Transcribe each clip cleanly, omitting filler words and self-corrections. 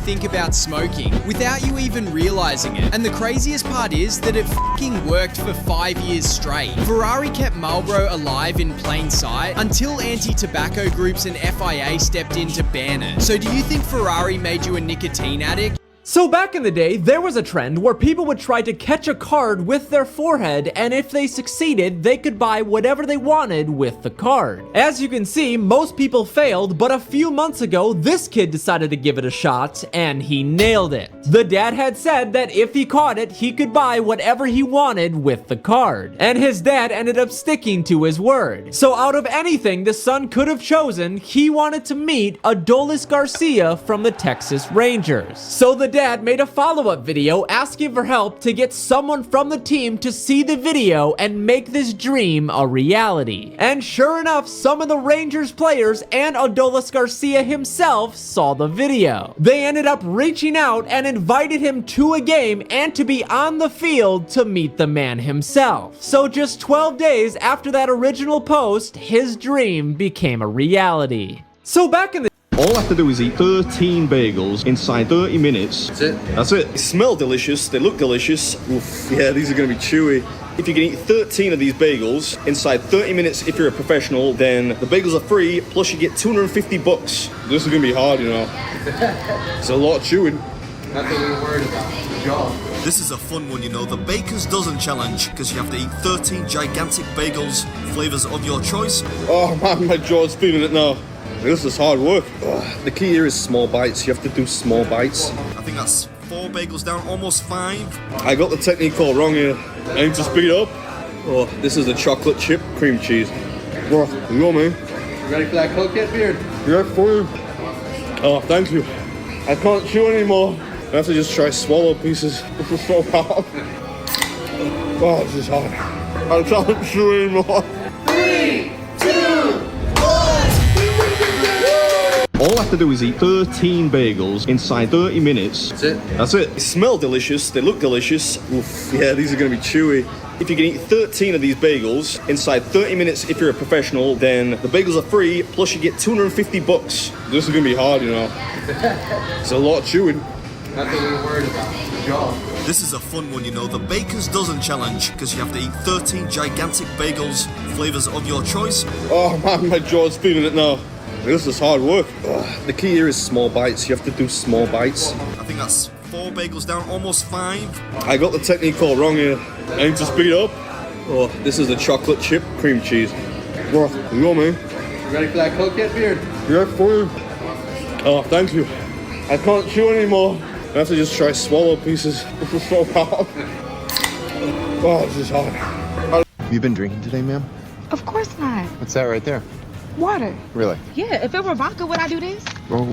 think about smoking without you even realizing it. And the craziest part is that it fucking worked for 5 years straight. Ferrari kept Marlboro alive in plain sight until anti-tobacco groups and FIA stepped in to ban it. So do you think Ferrari made you a nicotine addict? So back in the day, there was a trend where people would try to catch a card with their forehead, and if they succeeded, they could buy whatever they wanted with the card. As you can see, most people failed, but a few months ago, this kid decided to give it a shot, and he nailed it. The dad had said that if he caught it, he could buy whatever he wanted with the card. And his dad ended up sticking to his word. So out of anything the son could have chosen, he wanted to meet Adolis Garcia from the Texas Rangers. So the dad made a follow-up video asking for help to get someone from the team to see the video and make this dream a reality. And sure enough, some of the Rangers players and Adolis Garcia himself saw the video. They ended up reaching out and invited him to a game and to be on the field to meet the man himself. So just 12 days after that original post, his dream became a reality. So back in the All I have to do is eat 13 bagels inside 30 minutes. That's it? That's it. They smell delicious, they look delicious. Oof, yeah, these are gonna be chewy. If you can eat 13 of these bagels inside 30 minutes if you're a professional, then the bagels are free, plus you get 250 bucks. This is gonna be hard, you know. It's a lot of chewing. Nothing to be worried about. Good job. This is a fun one, you know, the Baker's Dozen Challenge, because you have to eat 13 gigantic bagels, flavors of your choice. Oh man, my jaw's feeling it now. This is hard work. The key here is small bites. You have to do small bites. I think that's 4 bagels down, almost 5. I got the technique all wrong here. I need to speed up. Oh, this is the chocolate chip cream cheese. Oh, you go, man. You ready for that Coke yet, Beard? Yeah, for you. Oh, thank you. I can't chew anymore. I have to just try swallow pieces. This is so hard. Oh, this is hard. I can't chew anymore. 3, 2, All I have to do is eat 13 bagels inside 30 minutes. That's it? That's it. They smell delicious, they look delicious. Oof, yeah, these are gonna be chewy. If you can eat 13 of these bagels inside 30 minutes if you're a professional, then the bagels are free, plus you get 250 bucks. This is gonna be hard, you know. It's a lot of chewing. Nothing to be worried about. Good job. This is a fun one, you know, the Baker's Dozen Challenge, because you have to eat 13 gigantic bagels, flavors of your choice. Oh man, my jaw's feeling it now. This is hard work. The key here is small bites. You have to do small bites. I think that's 4 bagels down, almost 5. I got the technique all wrong here. I need to speed up. Oh, this is the chocolate chip cream cheese. Oh, you go, man. You ready for that Coke yet, Beard? Yeah, for you. Oh, thank you. I can't chew anymore. I have to just try swallow pieces. This is so hard. Oh, this is hard. You been drinking today, ma'am? Of course not. What's that right there? Water. Really? Yeah, if it were vodka, would I do this? Oh.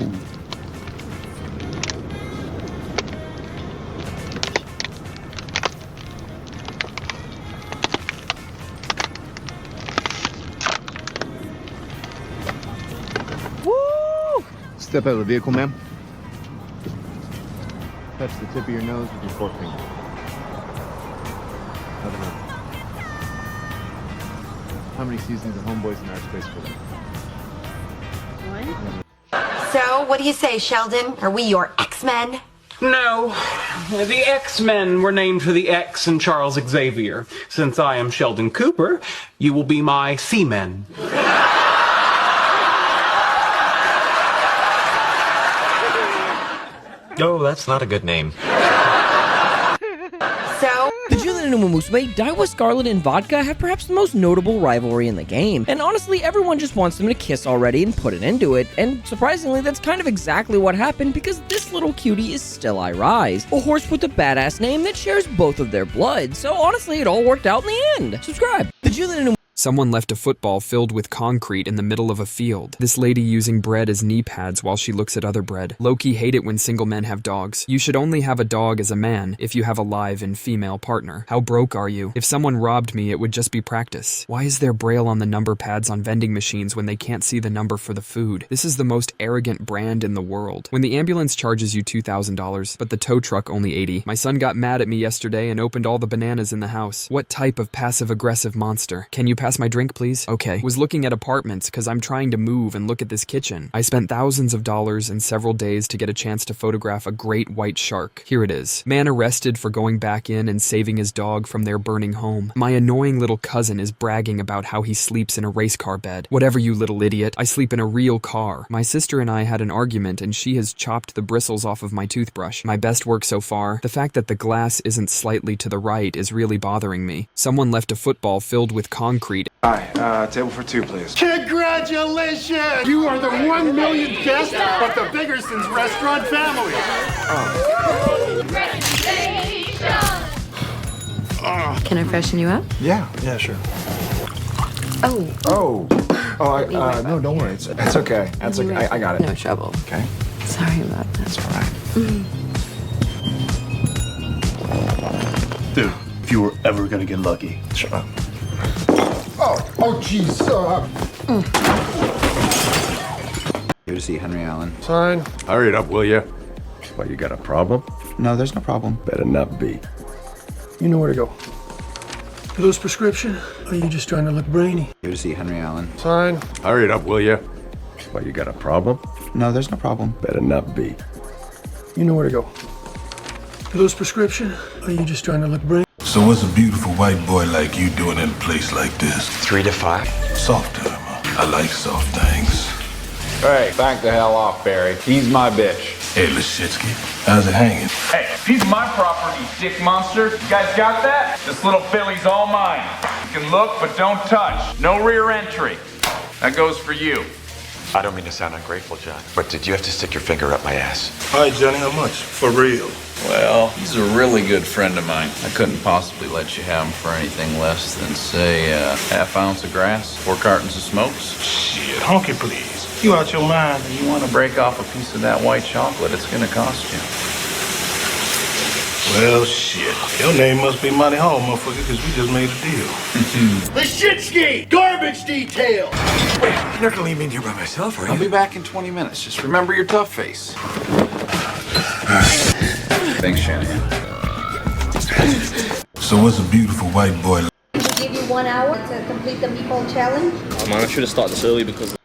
Woo! Step out of the vehicle, ma'am. Touch the tip of your nose with your forefinger. Other hand. How many seasons of Homeboys in Outer Space for that? So, what do you say, Sheldon? Are we your X-Men? No. The X-Men were named for the X in Charles Xavier. Since I am Sheldon Cooper, you will be my C-Men. Oh, that's not a good name. So, the Julian and Musume, Daiwa Scarlet and Vodka have perhaps the most notable rivalry in the game, and honestly everyone just wants them to kiss already and put an end to it, and surprisingly that's kind of exactly what happened because this little cutie is still I Rise, a horse with a badass name that shares both of their blood, so honestly it all worked out in the end. Subscribe. The Julian and Someone left a football filled with concrete in the middle of a field. This lady using bread as knee pads while she looks at other bread. Low-key hate it when single men have dogs. You should only have a dog as a man if you have a live and female partner. How broke are you? If someone robbed me, it would just be practice. Why is there braille on the number pads on vending machines when they can't see the number for the food? This is the most arrogant brand in the world. When the ambulance charges you $2,000, but the tow truck only $80. My son got mad at me yesterday and opened all the bananas in the house. What type of passive-aggressive monster? Can you pass Pass my drink, please. Okay. Was looking at apartments because I'm trying to move and look at this kitchen. I spent thousands of dollars and several days to get a chance to photograph a great white shark. Here it is. Man arrested for going back in and saving his dog from their burning home. My annoying little cousin is bragging about how he sleeps in a race car bed. Whatever, you little idiot. I sleep in a real car. My sister and I had an argument and she has chopped the bristles off of my toothbrush. My best work so far. The fact that the glass isn't slightly to the right is really bothering me. Someone left a football filled with concrete. Hi, table for two, please. Congratulations! You are the 1 millionth guest of the Biggerson's restaurant family. Can I freshen you up? Yeah, sure. Oh. No, don't worry. It's okay. That's okay. I got it. No trouble. Okay. Sorry about that. That's all right. Dude, if you were ever gonna get lucky, Shut up. jeez. Here to see Henry Allen. Sign. Hurry it up, will you? What, you got a problem? No, there's no problem. Better not be. You know where to go. Blue's prescription? Or are you just trying to look brainy? Here to see Henry Allen. Sign. Hurry it up, will you? What, you got a problem? No, there's no problem. Better not be. You know where to go. Blu's prescription? Or are you just trying to look brainy? So what's a beautiful white boy like you doing in a place like this? 3 to 5. Soft time. I like soft things. Hey, back the hell off, Barry. He's my bitch. Hey, Lashitsky, how's it hanging? Hey, piece of my property, dick monster. You guys got that? This little filly's all mine. You can look, but don't touch. No rear entry. That goes for you. I don't mean to sound ungrateful, John, but did you have to stick your finger up my ass? All right, Johnny, how much? For real? Well, he's a really good friend of mine. I couldn't possibly let you have him for anything less than, say, a half ounce of grass, 4 cartons of smokes. Shit, honky please. You out your mind. You want to break off a piece of that white chocolate, it's gonna cost you. Well, shit. Your name must be Money Hall, motherfucker, because we just made a deal. Lashitsky! Garbage detail! Wait, you're not gonna leave me in here by myself, are you? I'll be back in 20 minutes. Just remember your tough face. Thanks, Shanahan. So what's a beautiful white boy like? We'll give you 1 hour to complete the meatball challenge. Man, I should have started this early because...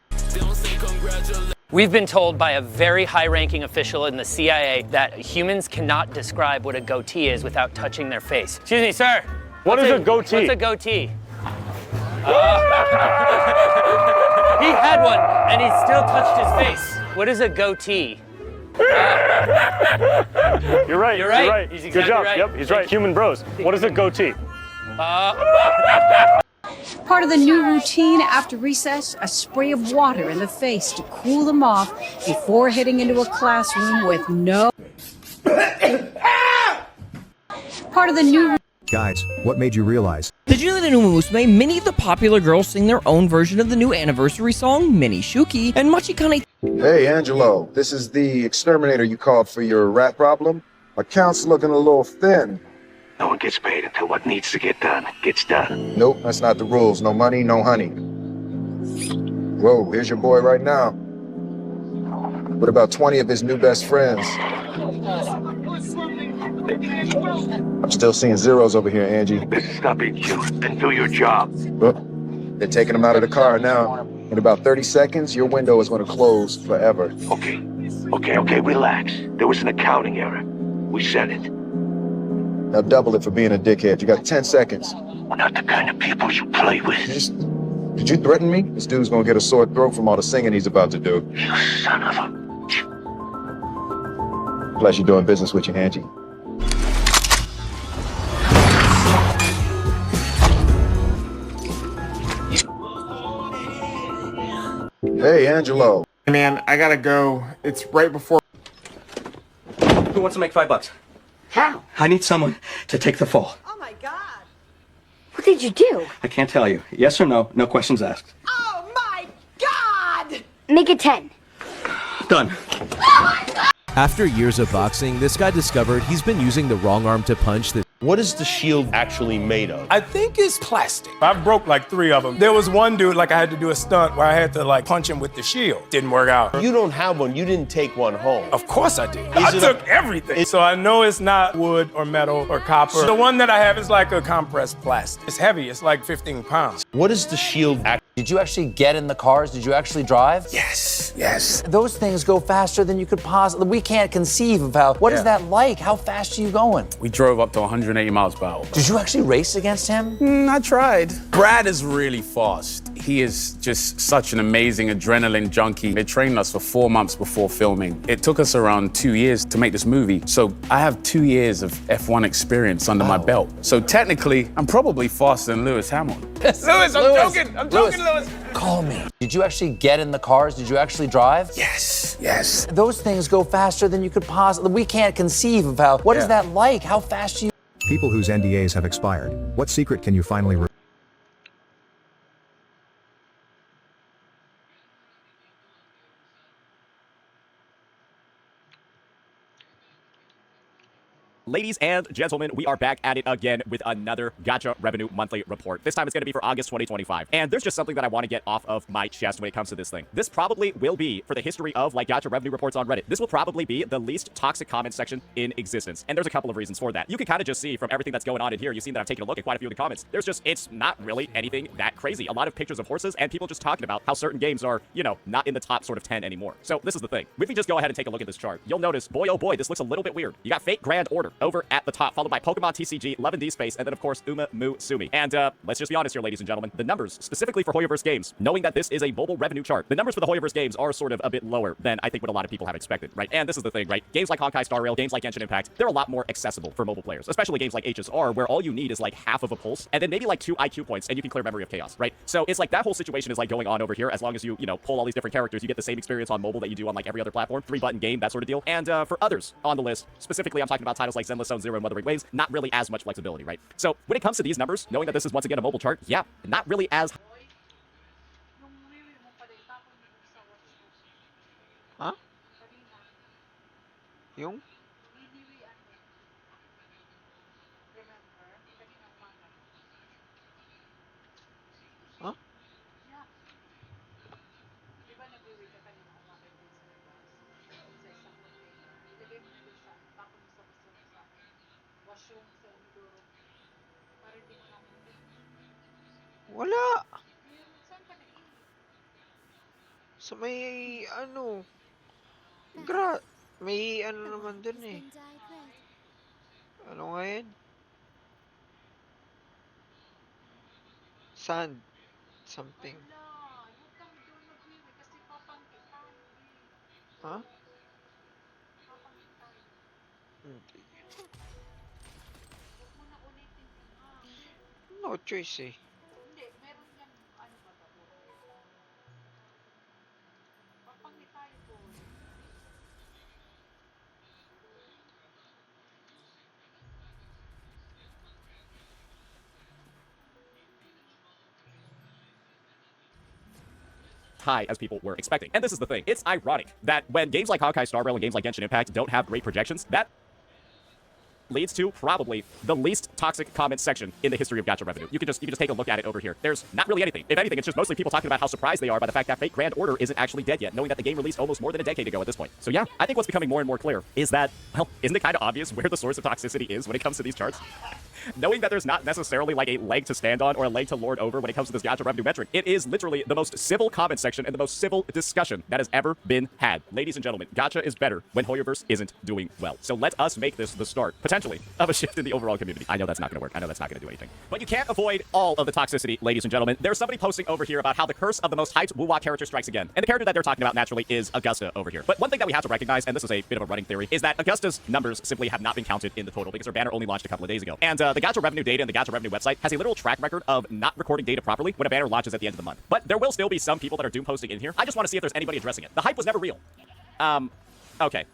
We've been told by a very high-ranking official in the CIA that humans cannot describe what a goatee is without touching their face. Excuse me, sir. What is a goatee? What's a goatee? He had one, and he still touched his face. What is a goatee? You're right. You're right. You're right. He's exactly Good job. right. Yep, he's right. Human bros. What is a goatee? Part of the new routine after recess, a spray of water in the face to cool them off before heading into a classroom with no... Part of the new... Guys, what made you realize? Did you know that in Umusume, many of the popular girls sing their own version of the new anniversary song, Mini Shuki, and Machikane... Hey, Angelo, this is the exterminator you called for your rat problem. Account's looking a little thin. No one gets paid until what needs to get done gets done. Nope, that's not the rules. No money, no honey. Whoa, here's your boy right now. With about 20 of his new best friends. I'm still seeing zeros over here, Angie. This is not being cute. Then do your job. Oh, they're taking him out of the car now. In about 30 seconds, your window is going to close forever. Okay, relax. There was an accounting error. We said it. Now double it for being a dickhead. You got 10 seconds. We're not the kind of people you play with. Did you threaten me? This dude's gonna get a sore throat from all the singing he's about to do. You son of a... Pleasure doing business with you, Angie. Hey, Angelo. Man, I gotta go. It's right before... Who wants to make $5? How? I need someone to take the fall. Oh my God. What did you do? I can't tell you. Yes or no, no questions asked. Oh my God! Make it 10. Done. After years of boxing, this guy discovered he's been using the wrong arm to punch the What is the shield actually made of? I think it's plastic. I broke like 3 of them. There was one dude, like I had to do a stunt where I had to like punch him with the shield. Didn't work out. You don't have one. You didn't take one home. Of course I did. I took everything. So I know it's not wood or metal or copper. The one that I have is like a compressed plastic. It's heavy. It's like 15 pounds. What is the shield Did you actually get in the cars? Did you actually drive? Yes, yes. Those things go faster than you could possibly. We can't conceive of how. What is that like? How fast are you going? We drove up to 180 miles per hour. Did you actually race against him? I tried. Brad is really fast. He is just such an amazing adrenaline junkie. They trained us for 4 months before filming. It took us around 2 years to make this movie. So I have 2 years of F1 experience under my belt. So technically, I'm probably faster than Lewis Hamilton. Lewis, I'm joking. I'm joking, Lewis. Call me. Did you actually get in the cars? Did you actually drive? Yes, yes. Those things go faster than you could possibly. We can't conceive of how. What is that like? How fast do you? People whose NDAs have expired. What secret can you finally reveal? Ladies and gentlemen, we are back at it again with another Gacha Revenue Monthly Report. This time it's going to be for August 2025. And there's just something that I want to get off of my chest when it comes to this thing. This probably will be, for the history of like Gacha Revenue Reports on Reddit, this will probably be the least toxic comment section in existence. And there's a couple of reasons for that. You can kind of just see from everything that's going on in here, you've seen that I've taken a look at quite a few of the comments. There's just, it's not really anything that crazy. A lot of pictures of horses and people just talking about how certain games are, you know, not in the top sort of 10 anymore. So this is the thing. If we just go ahead and take a look at this chart, you'll notice, boy, oh boy, this looks a little bit weird. You got Fate Grand Order over at the top, followed by Pokemon TCG, Love and D Space, and then of course Uma Mu Sumi. And let's just be honest here, ladies and gentlemen, the numbers specifically for Hoyoverse games, knowing that this is a mobile revenue chart, the numbers for the Hoyoverse games are sort of a bit lower than I think what a lot of people have expected, right? And this is the thing, right? Games like Honkai Star Rail, games like Genshin Impact, they're a lot more accessible for mobile players, especially games like HSR, where all you need is like half of a pulse and then maybe like 2 IQ points and you can clear Memory of Chaos, right? So it's like that whole situation is like going on over here. As long as you know, pull all these different characters, you get the same experience on mobile that you do on like every other platform, 3-button game, that sort of deal. And for others on the list, specifically I'm talking about titles like Zenless Zone Zero and Wuthering Waves, not really as much flexibility, right? So when it comes to these numbers, knowing that this is once again a mobile chart, yeah, not really as... Huh? Yung? Huh? Wala. Sa may ano, may ano naman dun eh. Ano nga yan? Sand. Something. Huh? Hindi. No choice eh. high as people were expecting. And this is the thing. It's ironic that when games like Honkai Star Rail and games like Genshin Impact don't have great projections, that leads to probably the least toxic comment section in the history of gacha revenue. You can just take a look at it over here. There's not really anything. If anything, it's just mostly people talking about how surprised they are by the fact that Fate Grand Order isn't actually dead yet, knowing that the game released almost more than a decade ago at this point. So yeah, I think what's becoming more and more clear is that, well, isn't it kind of obvious where the source of toxicity is when it comes to these charts? Knowing that there's not necessarily like a leg to stand on or a leg to lord over when it comes to this gacha revenue metric, it is literally the most civil comment section and the most civil discussion that has ever been had. Ladies and gentlemen, gacha is better when Hoyoverse isn't doing well. So let us make this the start, potentially, of a shift in the overall community. I know that's not going to work. I know that's not going to do anything. But you can't avoid all of the toxicity, ladies and gentlemen. There's somebody posting over here about how the curse of the most hyped Woo-Wah character strikes again. And the character that they're talking about naturally is Augusta over here. But one thing that we have to recognize, and this is a bit of a running theory, is that Augusta's numbers simply have not been counted in the total because her banner only launched a couple of days ago. And the gacha revenue data and the gacha revenue website has a literal track record of not recording data properly when a banner launches at the end of the month. But there will still be some people that are doom posting in here. I just want to see if there's anybody addressing it. The hype was never real. Okay.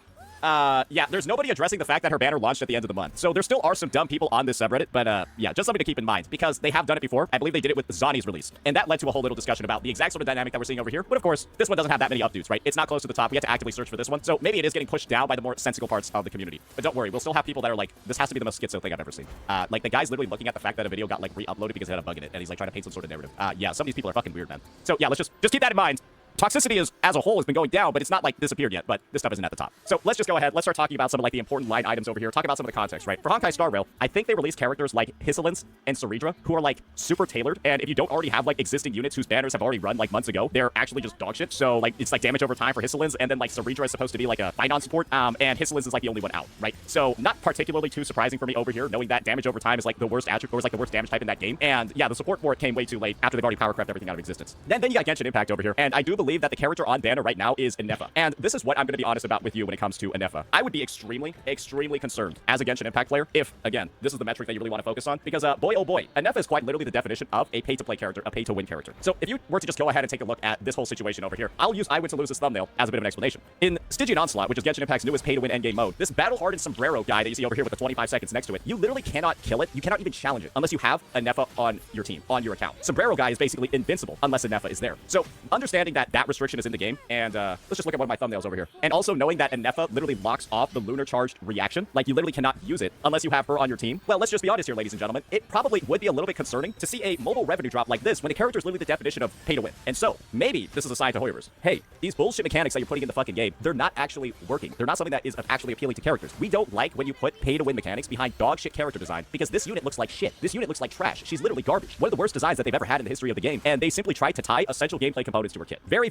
Yeah, there's nobody addressing the fact that her banner launched at the end of the month. So there still are some dumb people on this subreddit, but yeah, just something to keep in mind because they have done it before. I believe they did it with Zani's release, and that led to a whole little discussion about the exact sort of dynamic that we're seeing over here. But of course, this one doesn't have that many updates, right? It's not close to the top. We have to actively search for this one, so maybe it is getting pushed down by the more sensical parts of the community. But don't worry, we'll still have people that are like, this has to be the most schizo thing I've ever seen. Like the guy's literally looking at the fact that a video got like re-uploaded because it had a bug in it, and he's like trying to paint some sort of narrative. Yeah, some of these people are fucking weird, man. So yeah, let's just keep that in mind. Toxicity as a whole has been going down, but it's not like disappeared yet, but this stuff isn't at the top. So let's just go ahead. Let's start talking about some of like the important line items over here. Talk about some of the context, right? For Honkai Star Rail, I think they released characters like Hisselins and Ceridra, who are like super tailored. And if you don't already have like existing units whose banners have already run like months ago, they're actually just dog shit. So like it's like damage over time for Hisselins, and then like Ceridra is supposed to be like a fight on support, and Hisselins is like the only one out, right? So not particularly too surprising for me over here, knowing that damage over time is like the worst attribute, or is like the worst damage type in that game. And yeah, the support for it came way too late after they've already power crept everything out of existence. Then you got Genshin Impact over here, and I do believe that the character on banner right now is Inefa. And this is what I'm going to be honest about with you when it comes to Inefa. I would be extremely concerned as a Genshin Impact player if, again, this is the metric that you really want to focus on, because boy, oh boy, Inefa is quite literally the definition of a pay-to-play character, a pay-to-win character. So if you were to just go ahead and take a look at this whole situation over here, I'll use I Win to Lose this thumbnail as a bit of an explanation. In Stygian Onslaught, which is Genshin Impact's newest pay-to-win endgame mode, this battle-hardened sombrero guy that you see over here with the 25 seconds next to it, you literally cannot kill it, you cannot even challenge it, unless you have Inefa on your team, on your account. Sombrero guy is basically invincible unless Inefa is there. So understanding that restriction is in the game, and let's just look at one of my thumbnails over here. And also knowing that Inefa literally locks off the lunar charged reaction, like you literally cannot use it unless you have her on your team. Well, let's just be honest here, ladies and gentlemen. It probably would be a little bit concerning to see a mobile revenue drop like this when the character is literally the definition of pay to win. And so maybe this is a sign to Hoyers. Hey, these bullshit mechanics that you're putting in the fucking game, they're not actually working. They're not something that is actually appealing to characters. We don't like when you put pay to win mechanics behind dog shit character design, because this unit looks like shit. This unit looks like trash. She's literally garbage. One of the worst designs that they've ever had in the history of the game. And they simply tried to tie essential gameplay components to her kit. Very,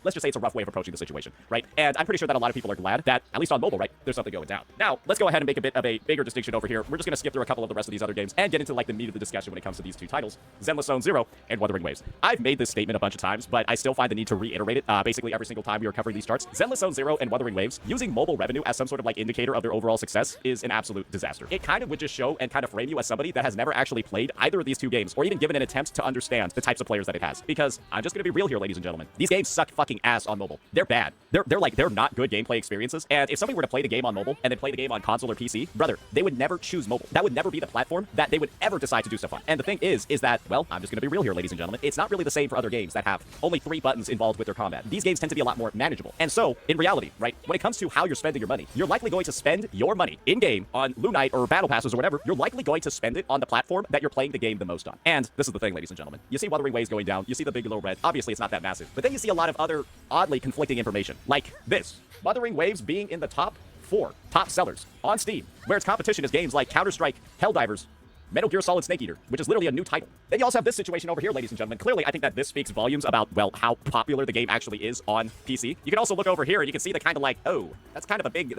let's just say it's a rough way of approaching the situation, right? And I'm pretty sure that a lot of people are glad that, at least on mobile, right, there's something going down. Now, let's go ahead and make a bit of a bigger distinction over here. We're just going to skip through a couple of the rest of these other games and get into like the meat of the discussion when it comes to these two titles, Zenless Zone Zero and Wuthering Waves. I've made this statement a bunch of times, but I still find the need to reiterate it basically every single time we are covering these charts. Zenless Zone Zero and Wuthering Waves, using mobile revenue as some sort of like indicator of their overall success is an absolute disaster. It kind of would just show and kind of frame you as somebody that has never actually played either of these two games or even given an attempt to understand the types of players that it has. Because I'm just going to be real here, ladies and gentlemen. These games suck fucking ass on mobile. They're bad. They're not good gameplay experiences. And if somebody were to play the game on mobile and then play the game on console or PC, brother, they would never choose mobile. That would never be the platform that they would ever decide to do stuff on. And the thing is that, well, I'm just going to be real here, ladies and gentlemen. It's not really the same for other games that have only 3 buttons involved with their combat. These games tend to be a lot more manageable. And so, in reality, right, when it comes to how you're spending your money, you're likely going to spend your money in-game on Lunite or Battle Passes or whatever. You're likely going to spend it on the platform that you're playing the game the most on. And this is the thing, ladies and gentlemen. You see Wuthering Waves going down. You see the big low red. Obviously, it's not that massive. But then you see a lot of other oddly conflicting information, like this. Wuthering Waves being in the top 4 top sellers on Steam, where its competition is games like Counter-Strike, Helldivers, Metal Gear Solid Snake Eater, which is literally a new title. Then you also have this situation over here, ladies and gentlemen. Clearly, I think that this speaks volumes about, well, how popular the game actually is on PC. You can also look over here and you can see the kind of like, oh, that's kind of a big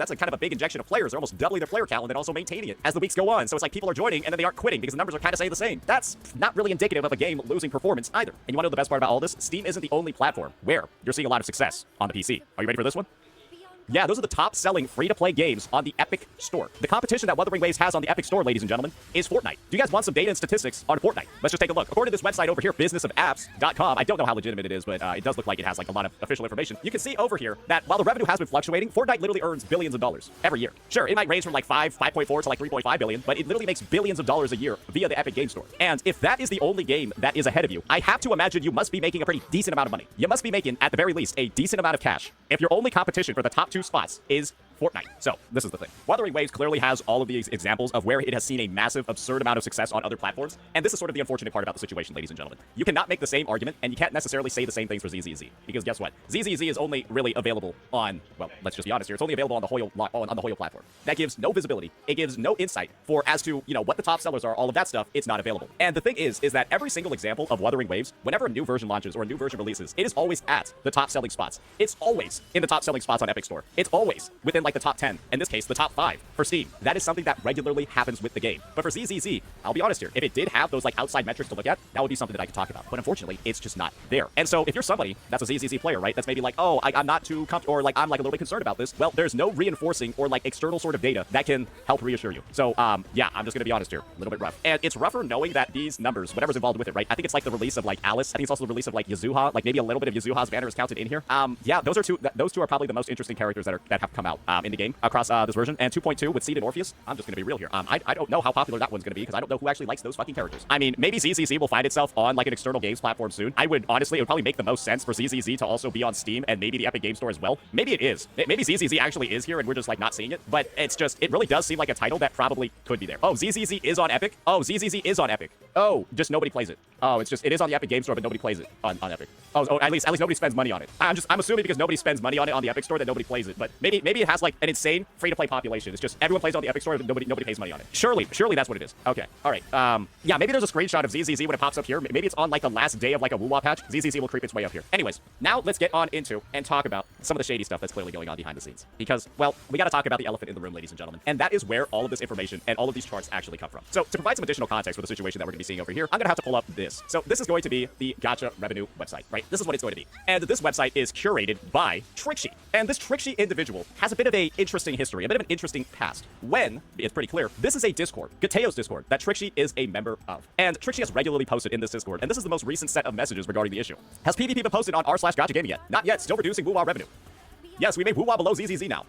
injection of players. They're almost doubling their player count and then also maintaining it as the weeks go on. So it's like people are joining and then they aren't quitting because the numbers are kind of staying the same. That's not really indicative of a game losing performance either. And you want to know the best part about all this? Steam isn't the only platform where you're seeing a lot of success on the PC. Are you ready for this one? Yeah, those are the top-selling free-to-play games on the Epic Store. The competition that Wuthering Waves has on the Epic Store, ladies and gentlemen, is Fortnite. Do you guys want some data and statistics on Fortnite? Let's just take a look. According to this website over here, businessofapps.com, I don't know how legitimate it is, but it does look like it has like a lot of official information. You can see over here that while the revenue has been fluctuating, Fortnite literally earns billions of dollars every year. Sure, it might range from like 5.4 to like 3.5 billion, but it literally makes billions of dollars a year via the Epic Game Store. And if that is the only game that is ahead of you, I have to imagine you must be making a pretty decent amount of money. You must be making, at the very least, a decent amount of cash if your only competition for the top 2 spots is Fortnite. So, this is the thing. Wuthering Waves clearly has all of these examples of where it has seen a massive, absurd amount of success on other platforms, and this is sort of the unfortunate part about the situation, ladies and gentlemen. You cannot make the same argument, and you can't necessarily say the same things for ZZZ, because guess what? ZZZ is only really available on, well, let's just be honest here, it's only available on the Hoyo platform. That gives no visibility, it gives no insight for as to, you know, what the top sellers are, all of that stuff, it's not available. And the thing is that every single example of Wuthering Waves, whenever a new version launches or a new version releases, it is always at the top selling spots. It's always in the top selling spots on Epic Store. It's always within like the top 10. In this case, the top 5 for Steam. That is something that regularly happens with the game. But for ZZZ, I'll be honest here, if it did have those like outside metrics to look at, that would be something that I could talk about. But unfortunately, it's just not there. And so if you're somebody that's a ZZZ player, right, that's maybe like, oh, I'm not too comfortable, or like I'm like a little bit concerned about this, well, there's no reinforcing or like external sort of data that can help reassure you. So yeah, I'm just gonna be honest here, a little bit rough. And it's rougher knowing that these numbers, whatever's involved with it, right? I think it's like the release of like Alice. I think it's also the release of like Yazuha, like maybe a little bit of Yazuha's banner is counted in here. Yeah, those two are probably the most interesting characters that have come out in the game across this version, and 2.2 with Seed and Orpheus. I'm just gonna be real here. I don't know how popular that one's gonna be because I don't know who actually likes those fucking characters. I mean, maybe ZZZ will find itself on like an external games platform soon. I would honestly, it would probably make the most sense for ZZZ to also be on Steam and maybe the Epic Game Store as well. Maybe it is. Maybe ZZZ actually is here and we're just like not seeing it. But it's just, it really does seem like a title that probably could be there. Oh, ZZZ is on Epic. Oh, ZZZ is on Epic. Oh, just nobody plays it. Oh, it's just, it is on the Epic Game Store, but nobody plays it on Epic. Oh, at least nobody spends money on it. I'm assuming because nobody spends money on it on the Epic Store that nobody plays it. But maybe it has like an insane free-to-play population. It's just everyone plays on the Epic Store, but nobody pays money on it. Surely that's what it is. Okay, all right. Yeah, maybe there's a screenshot of ZZZ when it pops up here. Maybe it's on like the last day of like a WoW patch. ZZZ will creep its way up here. Anyways, now let's get on into and talk about some of the shady stuff that's clearly going on behind the scenes. Because, well, we got to talk about the elephant in the room, ladies and gentlemen. And that is where all of this information and all of these charts actually come from. So to provide some additional context for the situation that we're going to be seeing over here, I'm going to have to pull up this. So this is going to be the Gacha revenue website, right? This is what it's going to be. And this website is curated by Trixie. And this Trixie individual has a bit of an interesting history, a bit of an interesting past. When, it's pretty clear, this is a Discord, Gateo's Discord, that Trixie is a member of. And Trixie has regularly posted in this Discord, and this is the most recent set of messages regarding the issue. Has PvP been posted on r/Gacha Gaming yet? Not yet, still reducing WoW revenue. Yes, we made WoW below ZZZ now.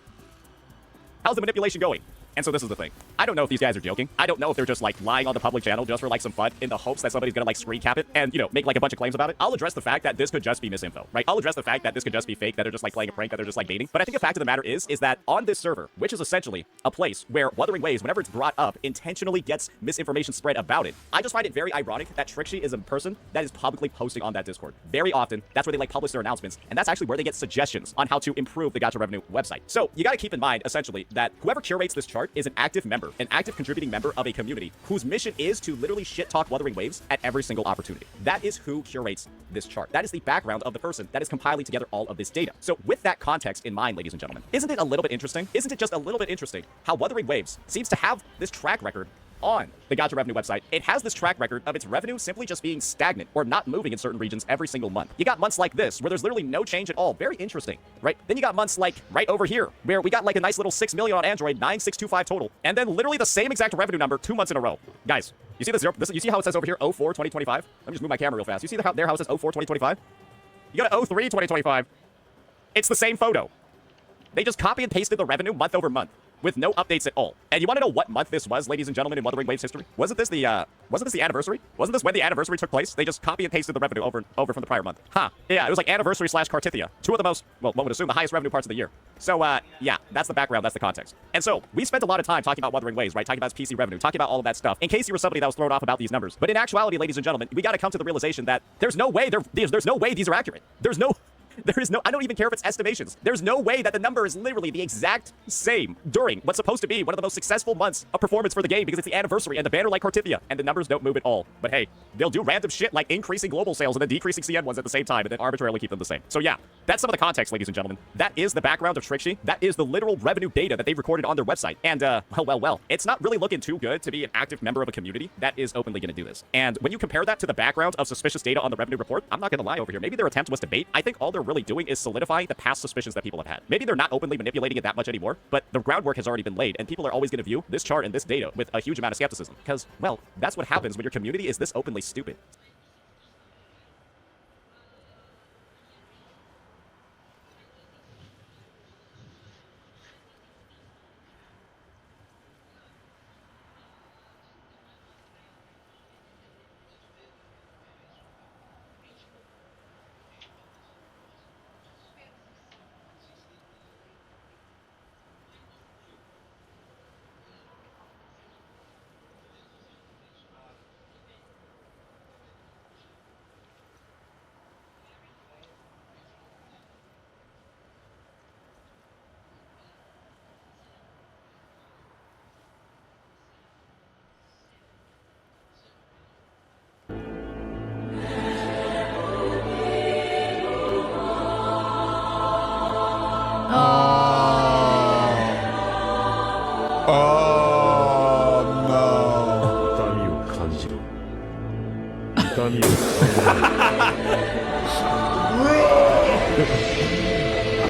How's the manipulation going? And so this is the thing. I don't know if these guys are joking. I don't know if they're just like lying on the public channel just for like some fun in the hopes that somebody's gonna like screen cap it and, you know, make like a bunch of claims about it. I'll address the fact that this could just be misinfo, right? I'll address the fact that this could just be fake, that they're just like playing a prank, that they're just like baiting. But I think the fact of the matter is that on this server, which is essentially a place where Wuthering Waves, whenever it's brought up, intentionally gets misinformation spread about it. I just find it very ironic that Trixie is a person that is publicly posting on that Discord. Very often, that's where they like publish their announcements, and that's actually where they get suggestions on how to improve the Gacha Revenue website. So you gotta keep in mind, essentially, that whoever curates this chart is an active member, an active contributing member of a community whose mission is to literally shit talk Wuthering Waves at every single opportunity. That is who curates this chart. That is the background of the person that is compiling together all of this data. So with that context in mind, ladies and gentlemen, isn't it a little bit interesting? Isn't it just a little bit interesting how Wuthering Waves seems to have this track record on the Gacha Revenue website? It has this track record of its revenue simply just being stagnant or not moving in certain regions every single month. You got months like this where there's literally no change at all. Very interesting, right? Then you got months like right over here where we got like a nice little 6 million on Android, 9625 total, and then literally the same exact revenue number 2 months in a row. Guys, you see this? You see how it says over here 04 2025? Let me just move my camera real fast. You see how it says 04 2025? You go to 03 2025. It's the same photo. They just copy and pasted the revenue month over month with no updates at all. And you want to know what month this was, ladies and gentlemen, in Wuthering Waves history? Wasn't this the anniversary? Wasn't this when the anniversary took place? They just copy and pasted the revenue over from the prior month. Huh. Yeah, it was like anniversary / Cartithia. Two of the most, well, one would assume the highest revenue parts of the year. So, yeah, that's the background, that's the context. And so, we spent a lot of time talking about Wuthering Waves, right? Talking about its PC revenue, talking about all of that stuff, in case you were somebody that was thrown off about these numbers. But in actuality, ladies and gentlemen, we got to come to the realization that there's no way there's no way these are accurate. There is no, I don't even care if it's estimations. There's no way that the number is literally the exact same during what's supposed to be one of the most successful months of performance for the game because it's the anniversary and the banner like Cartithia, and the numbers don't move at all. But hey, they'll do random shit like increasing global sales and then decreasing CN ones at the same time and then arbitrarily keep them the same. So yeah, that's some of the context, ladies and gentlemen. That is the background of Trixie. That is the literal revenue data that they've recorded on their website. And well, it's not really looking too good to be an active member of a community that is openly going to do this. And when you compare that to the background of suspicious data on the revenue report, I'm not going to lie over here. Maybe their attempt was to bait. I think all they're really doing is solidifying the past suspicions that people have had. Maybe they're not openly manipulating it that much anymore, but the groundwork has already been laid, and people are always going to view this chart and this data with a huge amount of skepticism. Because, well, that's what happens when your community is this openly stupid.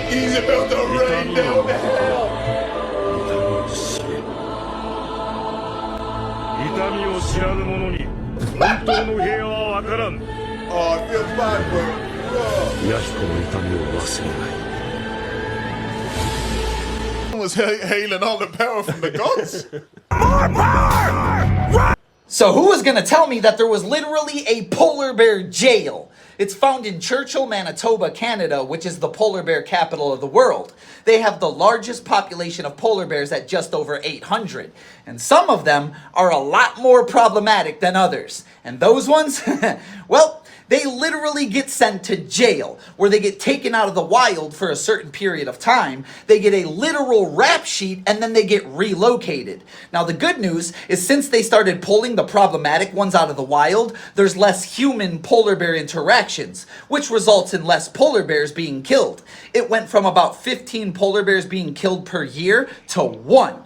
He's about to rain down the hell. 痛みを知らぬ者に本当の平和は分からん。Oh, I feel bad, bro. 弥彦の痛みを忘れない。was hailing all the power from the gods. So who was gonna tell me that there was literally a polar bear jail? It's found in Churchill, Manitoba, Canada, which is the polar bear capital of the world. They have the largest population of polar bears at just over 800. And some of them are a lot more problematic than others. And those ones, well, they literally get sent to jail, where they get taken out of the wild for a certain period of time. They get a literal rap sheet, and then they get relocated. Now, the good news is since they started pulling the problematic ones out of the wild, there's less human polar bear interactions, which results in less polar bears being killed. It went from about 15 polar bears being killed per year to 1.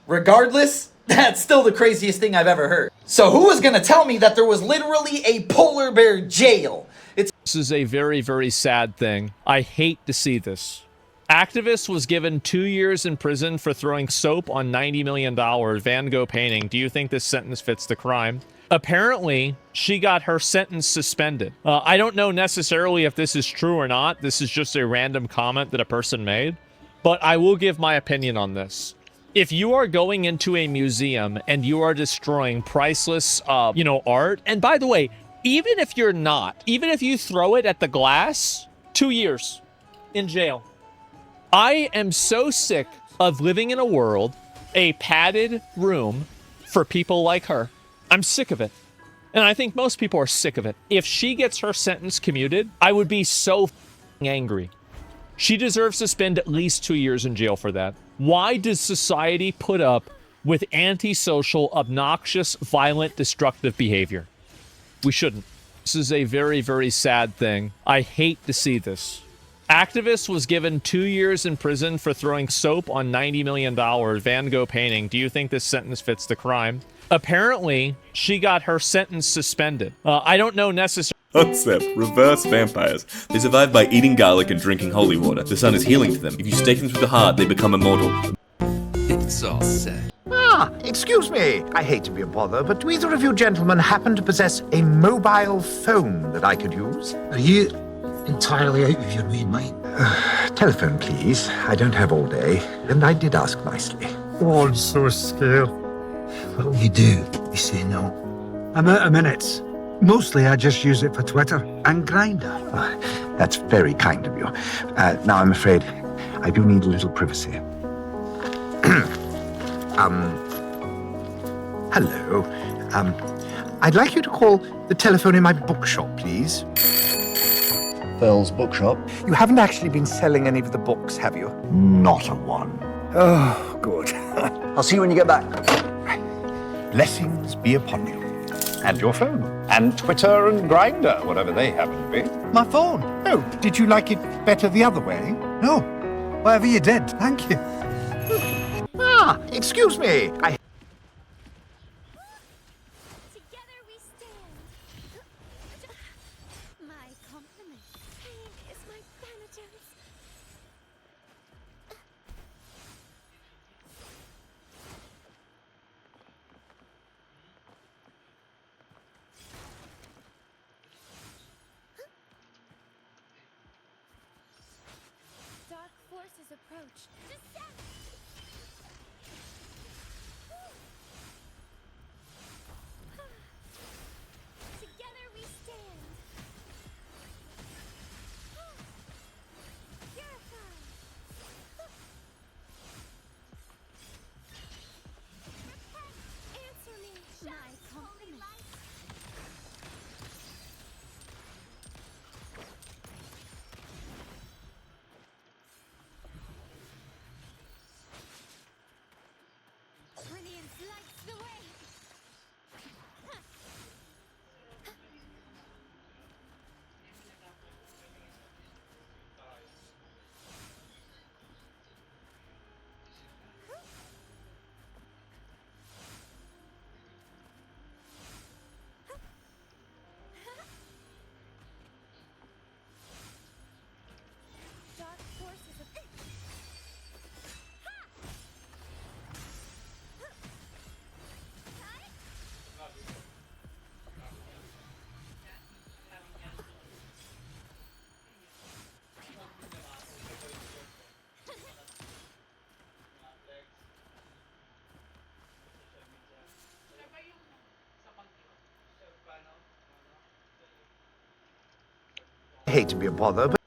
Regardless, that's still the craziest thing I've ever heard. So who was gonna tell me that there was literally a polar bear jail? This is a very, very sad thing. I hate to see this. Activist was given 2 years in prison for throwing soap on $90 million Van Gogh painting. Do you think this sentence fits the crime? Apparently, she got her sentence suspended. I don't know necessarily if this is true or not. This is just a random comment that a person made. But I will give my opinion on this. If you are going into a museum and you are destroying priceless, art, and by the way, even if you're not, even if you throw it at the glass, 2 years in jail. I am so sick of living in a world, a padded room for people like her. I'm sick of it. And I think most people are sick of it. If she gets her sentence commuted, I would be so angry. She deserves to spend at least 2 years in jail for that. Why does society put up with antisocial, obnoxious, violent, destructive behavior? We shouldn't. This is a very, very sad thing. I hate to see this. Activist was given 2 years in prison for throwing soap on $90 million Van Gogh painting. Do you think this sentence fits the crime? Apparently, she got her sentence suspended. I don't know necessarily. Concept, reverse vampires. They survive by eating garlic and drinking holy water. The sun is healing to them. If you stake them through the heart, they become immortal. It's all set. Ah, excuse me. I hate to be a bother, but do either of you gentlemen happen to possess a mobile phone that I could use? Are you entirely out of your mind, mate? Telephone, please. I don't have all day, and I did ask nicely. Oh, I'm so scared. What'll you do? You say no. I'm out of minutes. Mostly I just use it for Twitter and Grindr. That's very kind of you. Now I'm afraid I do need a little privacy. Hello. I'd like you to call the telephone in my bookshop, please. Phil's bookshop? You haven't actually been selling any of the books, have you? Not a one. Oh, good. I'll see you when you get back. Blessings be upon you. And your phone. And Twitter and Grindr, whatever they happen to be. My phone. Oh, did you like it better the other way? No. Whatever you did, thank you. Ah, excuse me. Together we stand. My compliment. Pain is my thanatos. Dark forces approach. Descend! Together we stand. Purify. Repent. Answer me. My compliment. hate to be a bother, but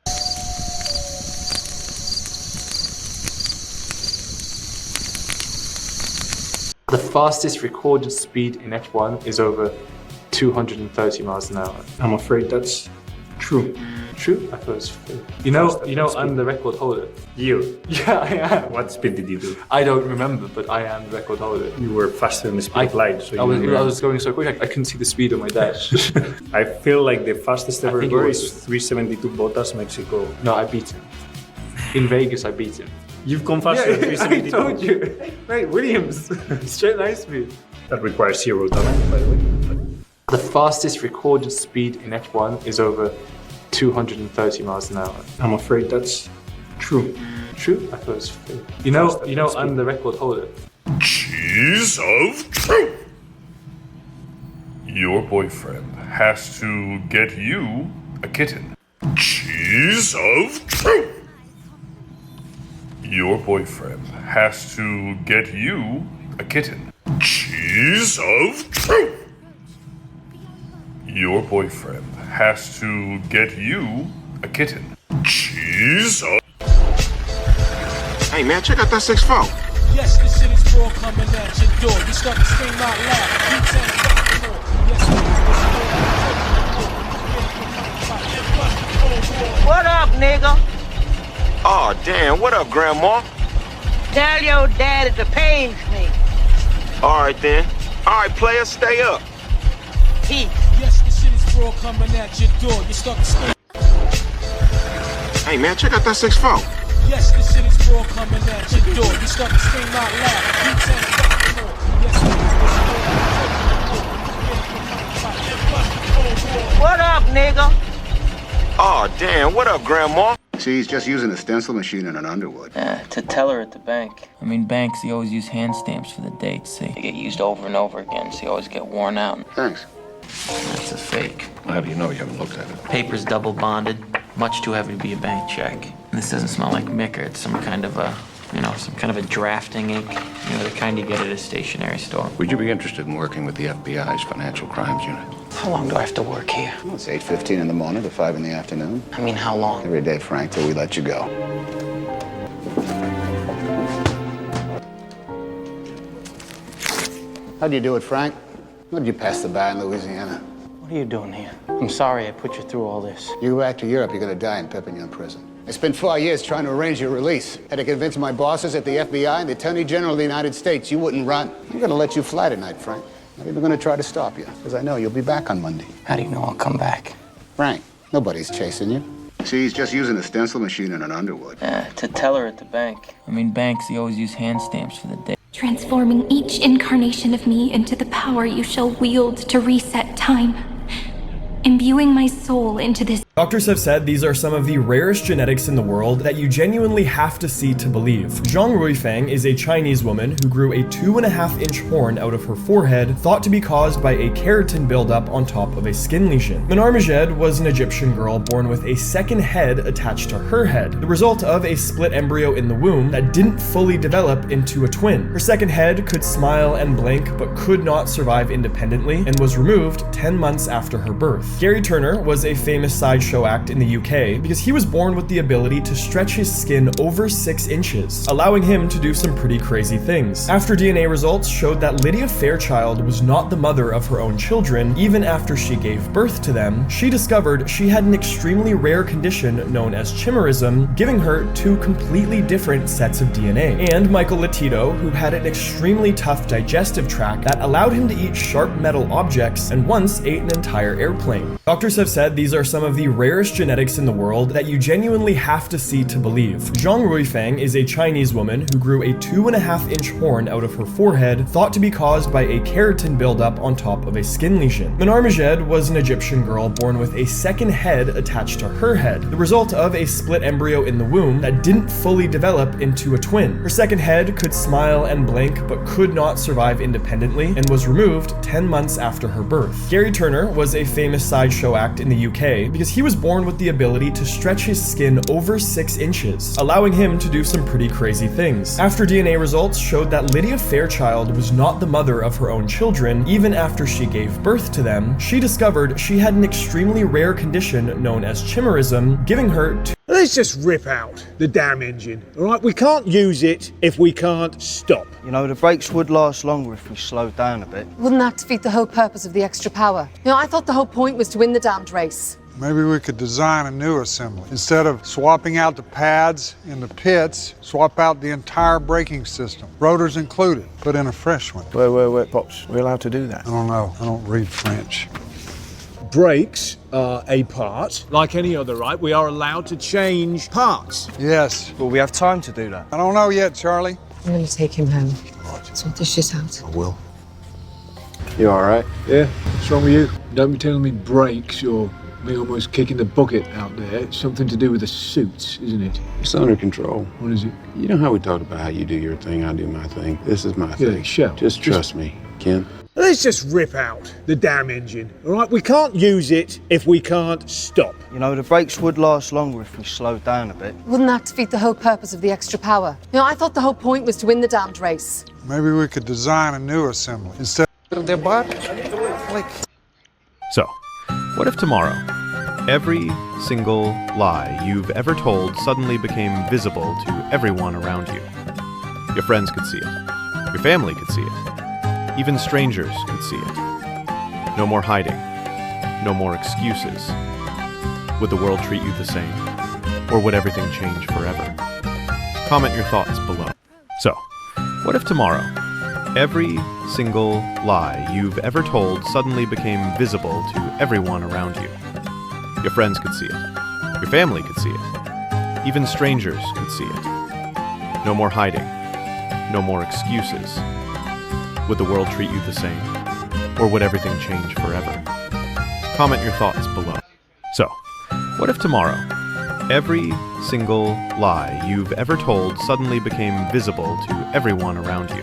The fastest recorded speed in F1 is over 230 miles an hour. I'm afraid that's true. True? I thought it was fake. You know, I'm the record holder. You? Yeah, I am. What speed did you do? I don't remember, but I am the record holder. You were faster than the speed of light, so I you was going so quick, I couldn't see the speed on my dash. I feel like the fastest ever think it ever was- is 372 Bottas, Mexico. No, I beat him. In Vegas, I beat him. You've gone faster than I 372. told you. Right, Williams. Straight line speed. That requires 0 time, by the way. The fastest recorded speed in F1 is over 230 miles an hour. I'm afraid that's true. True? I thought it was fake. You know, I'm the record holder. Cheese of truth. Your boyfriend has to get you a kitten. Cheese of truth. Your boyfriend has to get you a kitten. Cheese of truth. Your boyfriend has to get you a kitten. Cheese of... Hey man, check out that 6'4". Yes, the city's raw coming at your door. You start to scream out loud. You tell me what you know. Yes, What up, nigga? Oh damn, what up, Grandma? Tell your daddy to page me. Alright then. Alright, player, stay up. Peace. yes, the city's raw coming at your door. You start to scream. Hey man, check out that 6'4". Yes, the city's raw coming at your door. You start to scream out loud. You tell me what you know. What up, nigga? Oh damn, what up, Grandma? See, he's just using a stencil machine and an Underwood. To tell her at the bank. I mean, banks, they always use hand stamps for the dates. They get used over and over again, so you always get worn out. Thanks. That's a fake. How do you know? You haven't looked at it. Paper's double bonded, much too heavy to be a bank check. And this doesn't smell like Micker. It's some kind of a drafting ink. You know, the kind you get at a stationery store. Would you be interested in working with the FBI's Financial Crimes Unit? How long do I have to work here? Well, it's 8:15 in the morning to 5 in the afternoon. I mean, how long? Every day, Frank, till we let you go. How'd you do it, Frank? How'd you pass the bar in Louisiana? What are you doing here? I'm sorry I put you through all this. You go back to Europe, you're gonna die in Perpignan prison. I spent 4 years trying to arrange your release. Had to convince my bosses at the FBI and the Attorney General of the United States you wouldn't run. I'm gonna let you fly tonight, Frank. Not even gonna try to stop you, because I know you'll be back on Monday. How do you know I'll come back? Frank, nobody's chasing you. See, he's just using a stencil machine and an Underwood. To tell her at the bank. I mean, banks, they always use hand stamps for the date. Transforming each incarnation of me into the power you shall wield to reset time. Imbuing my soul into this. Doctors have said these are some of the rarest genetics in the world that you genuinely have to see to believe. Zhang Ruifang is a Chinese woman who grew a 2.5-inch horn out of her forehead, thought to be caused by a keratin buildup on top of a skin lesion. Manar Majed was an Egyptian girl born with a second head attached to her head, the result of a split embryo in the womb that didn't fully develop into a twin. Her second head could smile and blink, but could not survive independently, and was removed 10 months after her birth. Gary Turner was a famous sideshow act in the UK because he was born with the ability to stretch his skin over 6 inches, allowing him to do some pretty crazy things. After DNA results showed that Lydia Fairchild was not the mother of her own children, even after she gave birth to them, she discovered she had an extremely rare condition known as chimerism, giving her 2 completely different sets of DNA. And Michael Latito, who had an extremely tough digestive tract that allowed him to eat sharp metal objects and once ate an entire airplane. Doctors have said these are some of the rarest genetics in the world that you genuinely have to see to believe. Zhang Ruifang is a Chinese woman who grew a 2.5-inch horn out of her forehead, thought to be caused by a keratin buildup on top of a skin lesion. Manar Majed was an Egyptian girl born with a second head attached to her head, the result of a split embryo in the womb that didn't fully develop into a twin. Her second head could smile and blink, but could not survive independently, and was removed 10 months after her birth. Gary Turner was a famous sideshow act in the UK because he he was born with the ability to stretch his skin over 6 inches, allowing him to do some pretty crazy things. After DNA results showed that Lydia Fairchild was not the mother of her own children, even after she gave birth to them, she discovered she had an extremely rare condition known as chimerism, giving her Let's just rip out the damn engine, alright? We can't use it if we can't stop. You know, the brakes would last longer if we slowed down a bit. Wouldn't that defeat the whole purpose of the extra power? You know, I thought the whole point was to win the damned race. Maybe we could design a new assembly. Instead of swapping out the pads in the pits, swap out the entire braking system, rotors included, put in a fresh one. Wait, Pops. We're allowed to do that? I don't know. I don't read French. Brakes are a part, like any other, right? We are allowed to change parts. Yes. Will we have time to do that? I don't know yet, Charlie. I'm going to take him home. Sort this shit out. I will. You alright? Yeah, what's wrong with you? Don't be telling me brakes or me almost kicking the bucket out there. It's something to do with the suits, isn't it? It's under control. What is it? You know how we talked about how you do your thing, I do my thing. This is my thing. Shell. Just trust me, Ken. Let's just rip out the damn engine, alright? We can't use it if we can't stop. You know, the brakes would last longer if we slowed down a bit. Wouldn't that defeat the whole purpose of the extra power? You know, I thought the whole point was to win the damned race. Maybe we could design a new assembly. Instead of their butt, So, what if tomorrow, every single lie you've ever told suddenly became visible to everyone around you? Your friends could see it. Your family could see it. Even strangers could see it. No more hiding. No more excuses. Would the world treat you the same? Or would everything change forever? Comment your thoughts below. So, what if tomorrow, every single lie you've ever told suddenly became visible to everyone around you? Your friends could see it. Your family could see it. Even strangers could see it. No more hiding. No more excuses. Would the world treat you the same? Or would everything change forever? Comment your thoughts below. So, what if tomorrow, every single lie you've ever told suddenly became visible to everyone around you?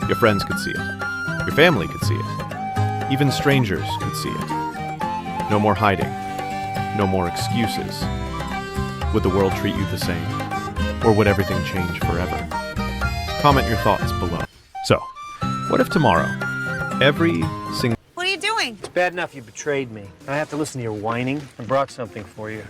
Your friends could see it. Your family could see it. Even strangers could see it. No more hiding. No more excuses. Would the world treat you the same? Or would everything change forever? Comment your thoughts below. So, what if tomorrow, every single... What are you doing? It's bad enough you betrayed me. I have to listen to your whining. I brought something for you.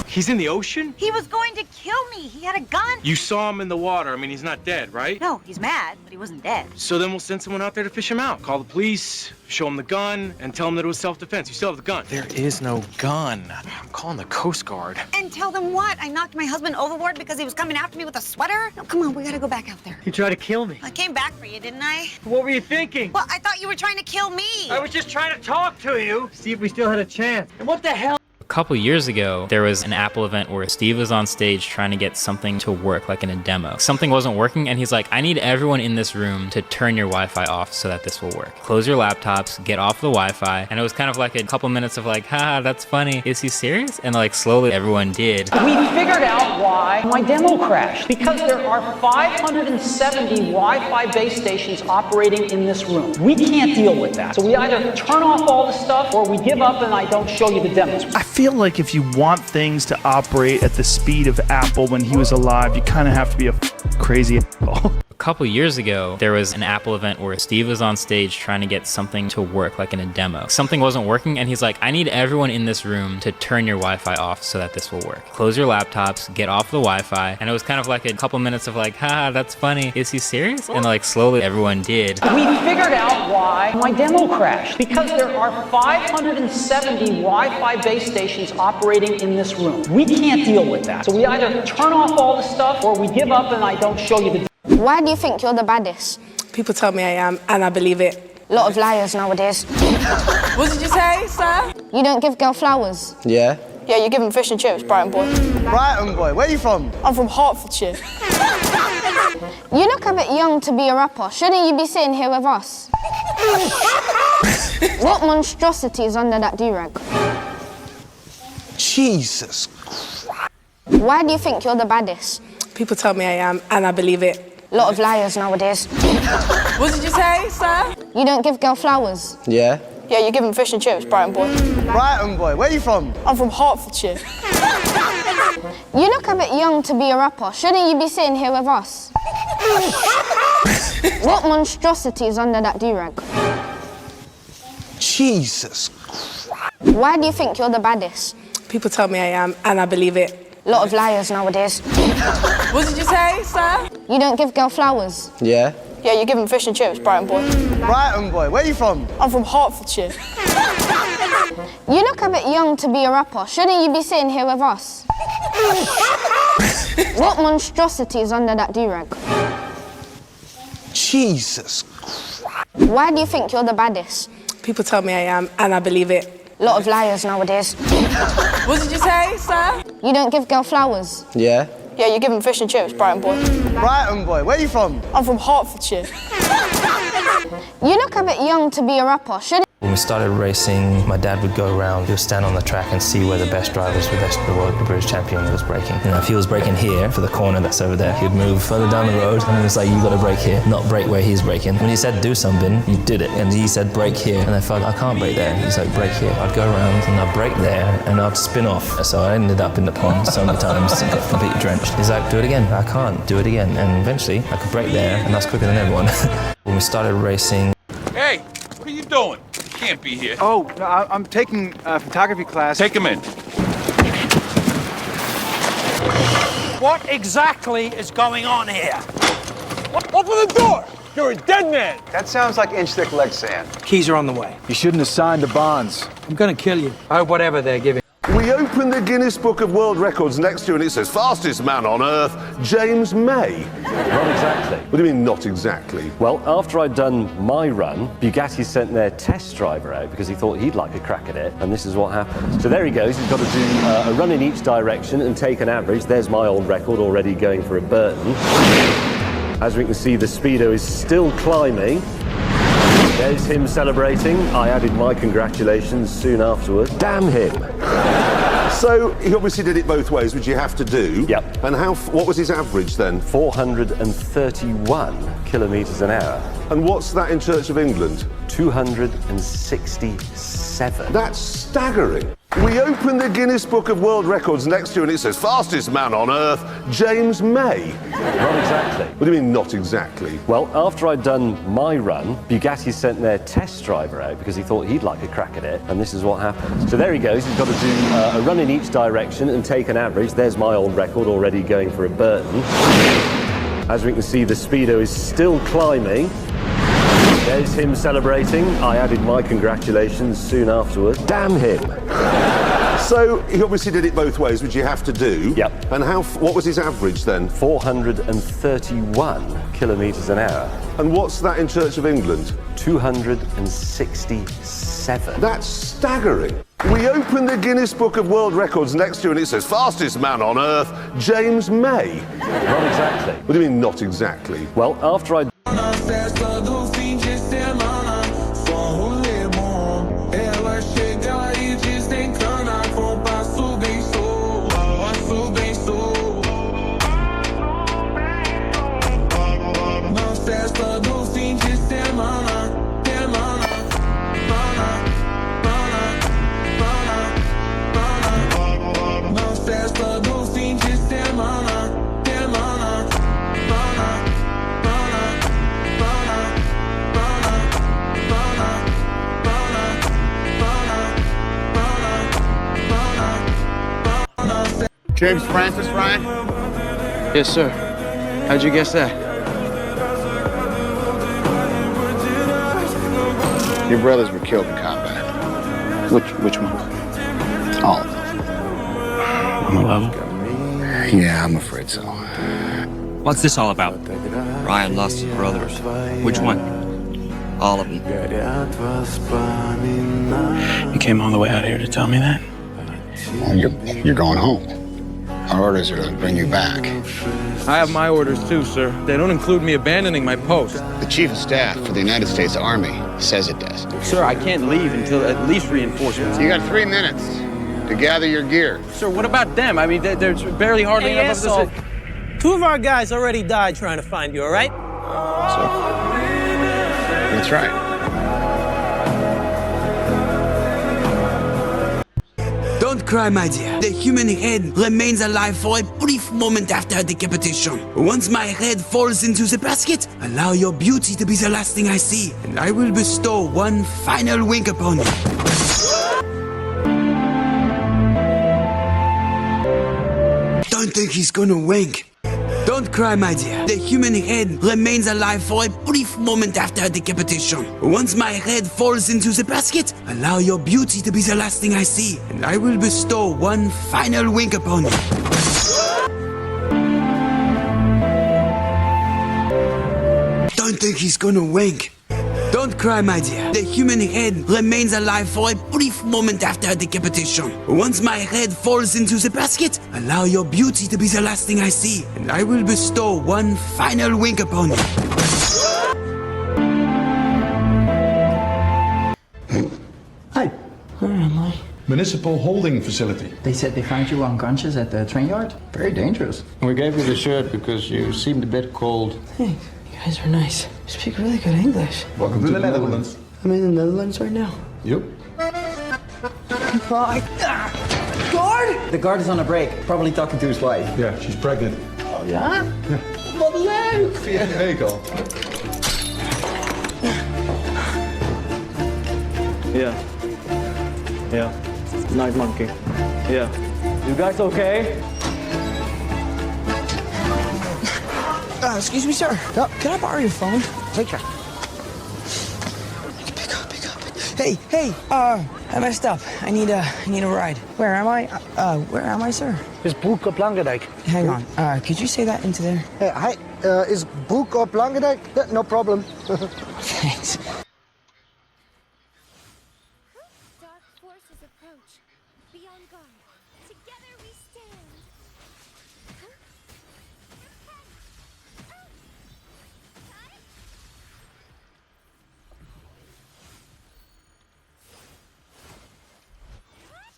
He's in the ocean? He was going to kill me. He had a gun. You saw him in the water. I mean, he's not dead, right? No, he's mad, but he wasn't dead. So then we'll send someone out there to fish him out. Call the police, show him the gun, and tell him that it was self-defense. You still have the gun. There is no gun. I'm calling the Coast Guard. And tell them what? I knocked my husband overboard because he was coming after me with a sweater? No, come on, we gotta go back out there. He tried to kill me. I came back for you, didn't I? What were you thinking? Well, I thought you were trying to kill me. I was just trying to talk to you, see if we still had a chance. And what the hell? A couple years ago, there was an Apple event where Steve was on stage trying to get something to work, like in a demo. Something wasn't working, and he's like, I need everyone in this room to turn your Wi-Fi off so that this will work. Close your laptops, get off the Wi-Fi, and it was kind of like a couple minutes of like, haha, that's funny. Is he serious? And like slowly everyone did. We figured out why my demo crashed. Because there are 570 Wi-Fi base stations operating in this room. We can't deal with that. So we either turn off all the stuff or we give up and I don't show you the demos. I feel like if you want things to operate at the speed of Apple when he was alive, you kind of have to be a crazy asshole. A couple years ago, there was an Apple event where Steve was on stage trying to get something to work, like in a demo. Something wasn't working, and he's like, I need everyone in this room to turn your Wi-Fi off so that this will work. Close your laptops, get off the Wi-Fi, and it was kind of like a couple minutes of like, haha, that's funny. Is he serious? And like slowly everyone did. We figured out why my demo crashed. Because there are 570 Wi-Fi base stations operating in this room. We can't deal with that. So we either turn off all the stuff or we give up and I don't show you the... Why do you think you're the baddest? People tell me I am, and I believe it. A lot of liars nowadays. What did you say, sir? You don't give girl flowers. Yeah. Yeah, you give them fish and chips, Brighton boy. Brighton boy, where are you from? I'm from Hertfordshire. You look a bit young to be a rapper. Shouldn't you be sitting here with us? What monstrosity is under that do-rag? Jesus Christ. Why do you think you're the baddest? People tell me I am, and I believe it. A lot of liars nowadays. What did you say, sir? You don't give girl flowers. Yeah. Yeah, you're giving fish and chips, Brighton boy. Brighton boy, where you from? I'm from Hertfordshire. You look a bit young to be a rapper. Shouldn't you be sitting here with us? What monstrosity is under that do-rag? Jesus. Why do you think you're the baddest? People tell me I am, and I believe it. A lot of liars nowadays. What did you say, sir? You don't give girl flowers. Yeah? Yeah, you're giving fish and chips, Brighton boy. Brighton boy, where you from? I'm from Hertfordshire. You look a bit young to be a rapper. Shouldn't you be sitting here with us? What monstrosity is under that do-rag? Jesus. Why do you think you're the baddest? People tell me I am, and I believe it. A lot of liars nowadays. What did you say, sir? You don't give girl flowers. Yeah? Yeah, you're giving fish and chips, Brighton boy. Brighton boy, where you from? I'm from Hertfordshire. You look a bit young to be a rapper. Shouldn't When we started racing, my dad would go around, he would stand on the track and see where the best drivers were, the world, the British champion was braking. You know, if he was braking here for the corner that's over there, he'd move further down the road and it was like, you gotta brake here, not brake where he's braking. When he said do something, you did it. And he said brake here, and I felt, I can't brake there. He's like, brake here. I'd go around and I'd brake there and I'd spin off. So I ended up in the pond so many times and got completely drenched. He's like, do it again. I can't do it again. And eventually I could brake there and that's quicker than everyone. When we started racing. Hey, what are you doing? Can't be here. Oh, no, I'm taking a photography class. Take him in. What exactly is going on here? Open the door! You're a dead man! That sounds like inch-thick leg sand. Keys are on the way. You shouldn't have signed the bonds. I'm gonna kill you. Whatever they're giving. We open the Guinness Book of World Records next to you and it says, fastest man on Earth, James May. Not exactly. What do you mean, not exactly? Well, after I'd done my run, Bugatti sent their test driver out because he thought he'd like a crack at it, and this is what happened. So there he goes, he's got to do a run in each direction and take an average. There's my old record already going for a Burton. As we can see, the Speedo is still climbing. There's him celebrating. I added my congratulations soon afterwards. Damn him. So he obviously did it both ways, which you have to do. Yep. And what was his average then? 431 kilometres an hour. And what's that in Church of England? 267. That's staggering. We open the Guinness Book of World Records next to you and it says, fastest man on Earth, James May. Not exactly. What do you mean, not exactly? Well, after I'd done my run, Bugatti sent their test driver out because he thought he'd like a crack at it, and this is what happened. So there he goes, he's got to do a run in each direction and take an average. There's my old record already going for a Burton. As we can see, the Speedo is still climbing. There's him celebrating. I added my congratulations soon afterwards. Damn him. So he obviously did it both ways, which you have to do. Yep. And what was his average then? 431 kilometres an hour. And what's that in Church of England? 267. That's staggering. We open the Guinness Book of World Records next to you and it says, fastest man on Earth, James May. Not exactly. What do you mean, not exactly? Well, after I... James Francis Ryan? Yes, sir. How'd you guess that? Your brothers were killed in combat. Which one? All of them. On the level? Yeah, I'm afraid so. What's this all about? Ryan lost his brothers. Which one? All of them. You came all the way out here to tell me that? Well, you're going home. Our orders are to bring you back. I have my orders too, sir. They don't include me abandoning my post. The Chief of Staff for the United States Army says it does. Sir, I can't leave until at least reinforcements. You got 3 minutes to gather your gear. Sir, what about them? I mean, there's barely hardly enough of this. 2 of our guys already died trying to find you, all right? That's right. cry, my dear. The human head remains alive for a brief moment after decapitation. Once my head falls into the basket, allow your beauty to be the last thing I see, and I will bestow one final wink upon you. Don't think he's gonna wink. Don't cry, my dear. The human head remains alive for a brief moment after decapitation. Once my head falls into the basket, allow your beauty to be the last thing I see, and I will bestow one final wink upon you. Don't think he's gonna wink. Don't cry, my dear. The human head remains alive for a brief moment after decapitation. Once my head falls into the basket, allow your beauty to be the last thing I see, and I will bestow one final wink upon you. Hi. Where am I? Municipal holding facility. They said they found you unconscious at the train yard. Very dangerous. We gave you the shirt because you seemed a bit cold. Thanks. You guys are nice. You speak really good English. Welcome to the Netherlands. I'm in the Netherlands right now. Yep. Guard! The guard is on a break. Probably talking to his wife. Yeah, she's pregnant. Oh ja? Ja. Wat leuk! Via de week al. Yeah. Yeah. Night monkey. Yeah. You guys okay? Excuse me, sir. Can I borrow your phone? Take it. Pick up. Hey, I messed up. I need a ride. Where am I, sir? Is Broek op Langendijk. Hang on. Could you say that into there? Hi, is Broek op Langendijk? Yeah, no problem. Thanks. Dark forces approach. Be on guard. Together we stand.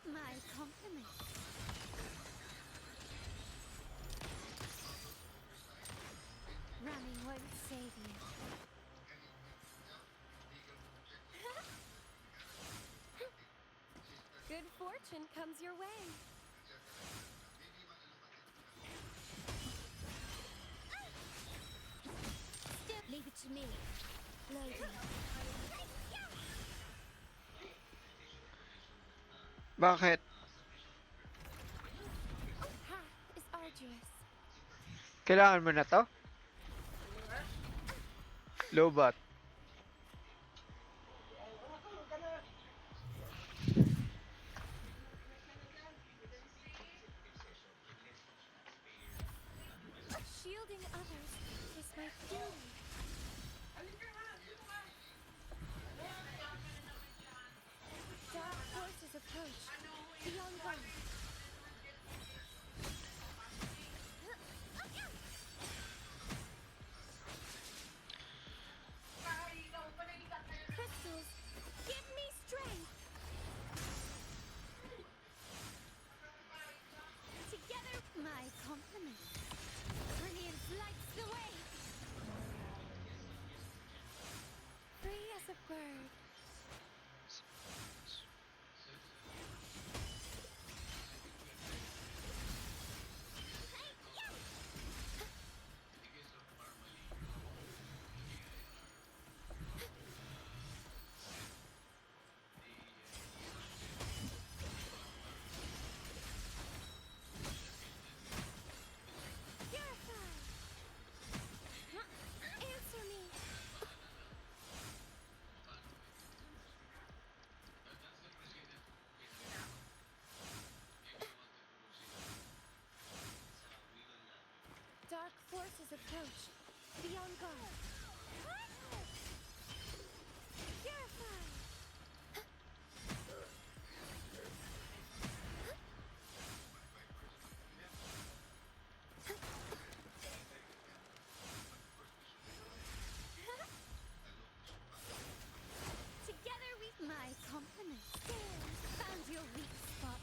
My compliments. Running won't save you. Good fortune comes your way. Still, leave it to me. Loading. Bakit? Path is arduous. Kailangan mo na to? Lobat. Shielding others is my duty. Dark forces approach. Be on guard. Crystals, give me strength. Together, my compliments. Brilliance lights the way. Free as a bird. Answer me. Dark forces approach. Be on guard. Purify. Together we my compliments. Found your weak spot.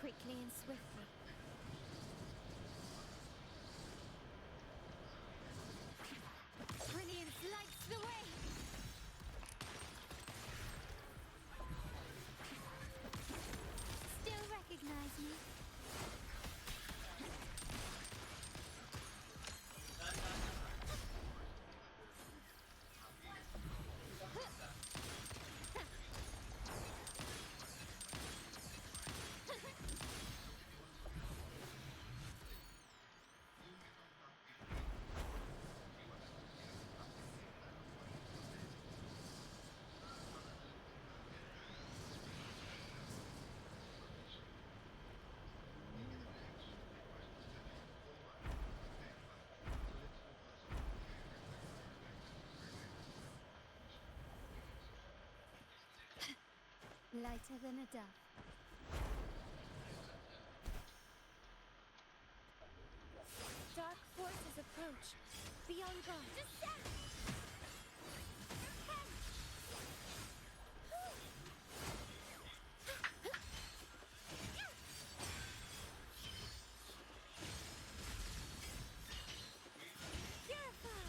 Quickly and swiftly. Lighter than a dove. Dark forces approach. Be on guard. Descend! Purify!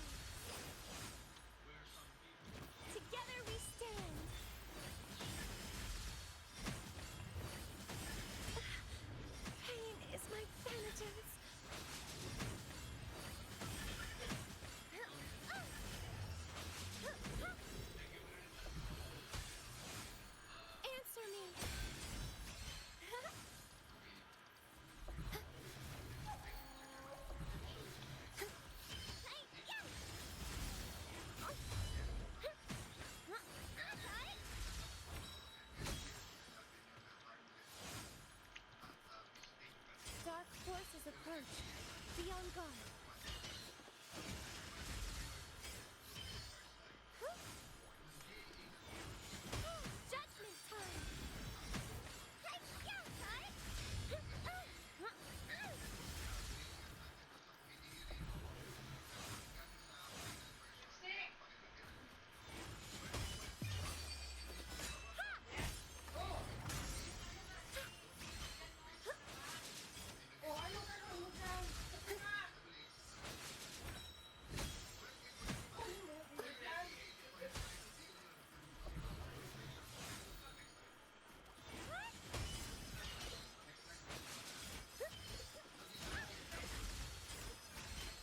Together we stand. Pain is my thanatos. Answer me. Dark forces approach. Be on guard. Judgment time.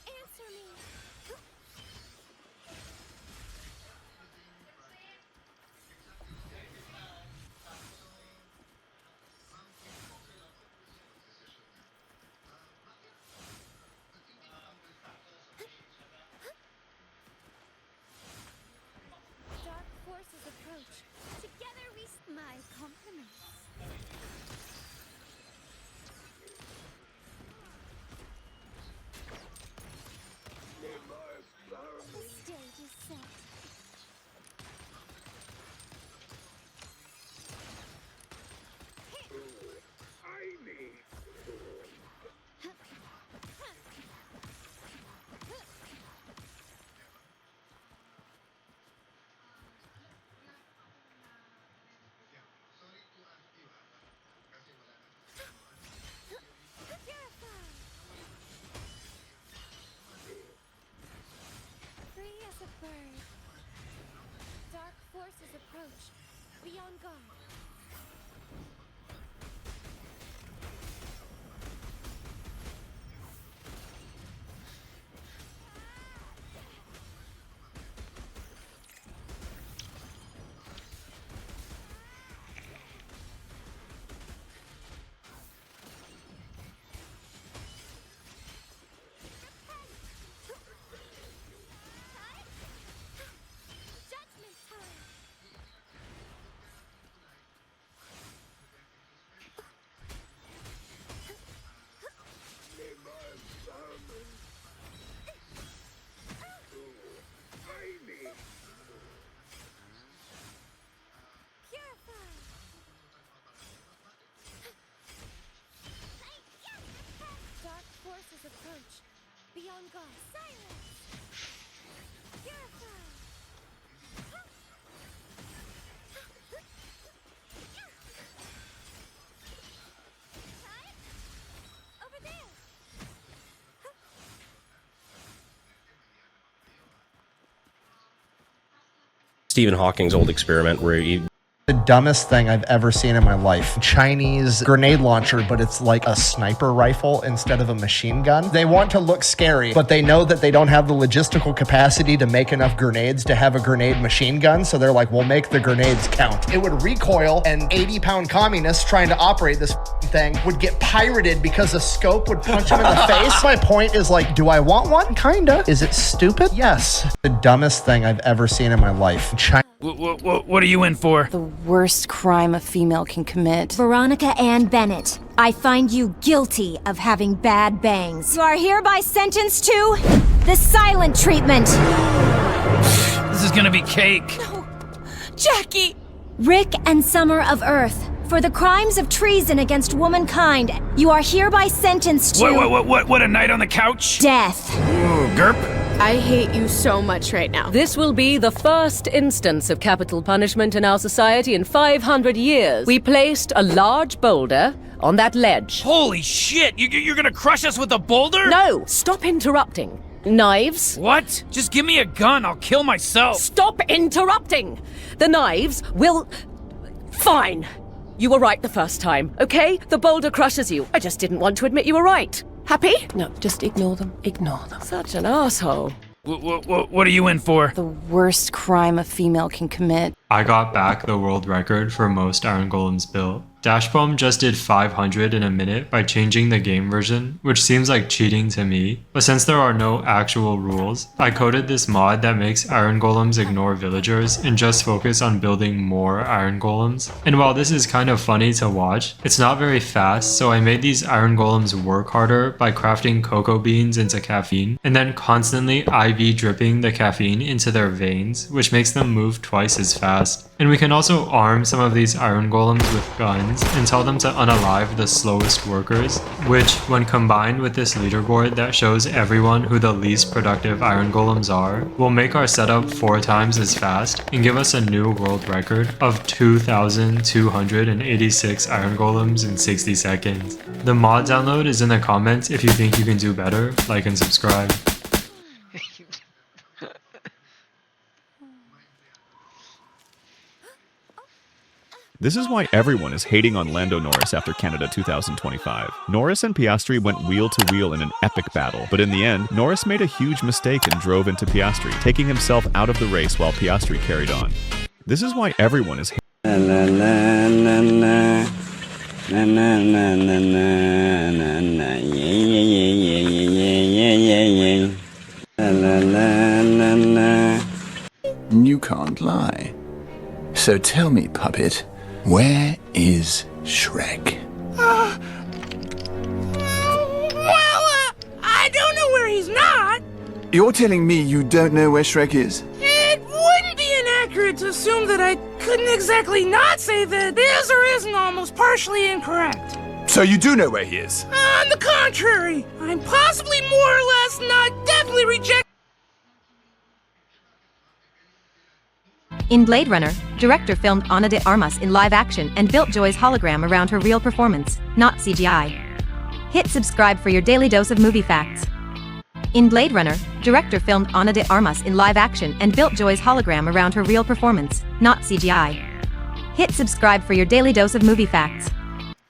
Answer me. Dark forces approach. Together we my compliments. The stage is set. Free as a bird. Dark forces approach. Be on guard. Judgment time. Purify. Dark forces approach. Be on guard. Silence. Purify. Over there. Stephen Hawking's old experiment where he The dumbest thing I've ever seen in my life. Chinese grenade launcher, but it's like a sniper rifle instead of a machine gun. They want to look scary, but they know that they don't have the logistical capacity to make enough grenades to have a grenade machine gun, so they're like, we'll make the grenades count. It would recoil, and 80-pound communists trying to operate this thing would get pirated because a scope would punch them in the face. My point is like, do I want one? Kinda. Is it stupid? Yes. The dumbest thing I've ever seen in my life. What are you in for? The worst crime a female can commit. Veronica Ann Bennett, I find you guilty of having bad bangs. You are hereby sentenced to the silent treatment. This is gonna be cake. Jackie! Rick and Summer of Earth, for the crimes of treason against womankind, you are hereby sentenced to... What, a night on the couch? Death. Ooh, Gerp? I hate you so much right now. This will be the first instance of capital punishment in our society in 500 years. We placed a large boulder on that ledge. Holy shit! You're gonna crush us with a boulder? No! Stop interrupting. Knives? What? Just give me a gun, I'll kill myself. Stop interrupting! The knives will... Fine. You were right the first time, okay? The boulder crushes you. I just didn't want to admit you were right. Happy? No, just ignore them. Ignore them. Such an asshole. What are you in for? The worst crime a female can commit. I got back the world record for most Iron Golems built. Dashbomb just did 500 in a minute by changing the game version, which seems like cheating to me. But since there are no actual rules, I coded this mod that makes Iron Golems ignore villagers and just focus on building more Iron Golems. And while this is kind of funny to watch, it's not very fast, so I made these Iron Golems work harder by crafting cocoa beans into caffeine, and then constantly IV dripping the caffeine into their veins, which makes them move twice as fast. And we can also arm some of these Iron Golems with guns and tell them to unalive the slowest workers, which, when combined with this leaderboard that shows everyone who the least productive Iron Golems are, will make our setup 4 times as fast and give us a new world record of 2,286 Iron Golems in 60 seconds. The mod download is in the comments if you think you can do better. Like and subscribe. This is why everyone is hating on Lando Norris after Canada 2025. Norris and Piastri went wheel to wheel in an epic battle, but in the end, Norris made a huge mistake and drove into Piastri, taking himself out of the race while Piastri carried on. This is why everyone is You can't lie. So tell me, puppet, where is Shrek? I don't know where he's not. You're telling me you don't know where Shrek is? It wouldn't be inaccurate to assume that I couldn't exactly not say that is or isn't almost partially incorrect. So you do know where he is? On the contrary, I'm possibly more or less not definitely rejecting. In Blade Runner, director filmed Ana de Armas in live action and built Joy's hologram around her real performance, not CGI. Hit subscribe for your daily dose of movie facts. In Blade Runner, director filmed Ana de Armas in live action and built Joy's hologram around her real performance, not CGI. Hit subscribe for your daily dose of movie facts.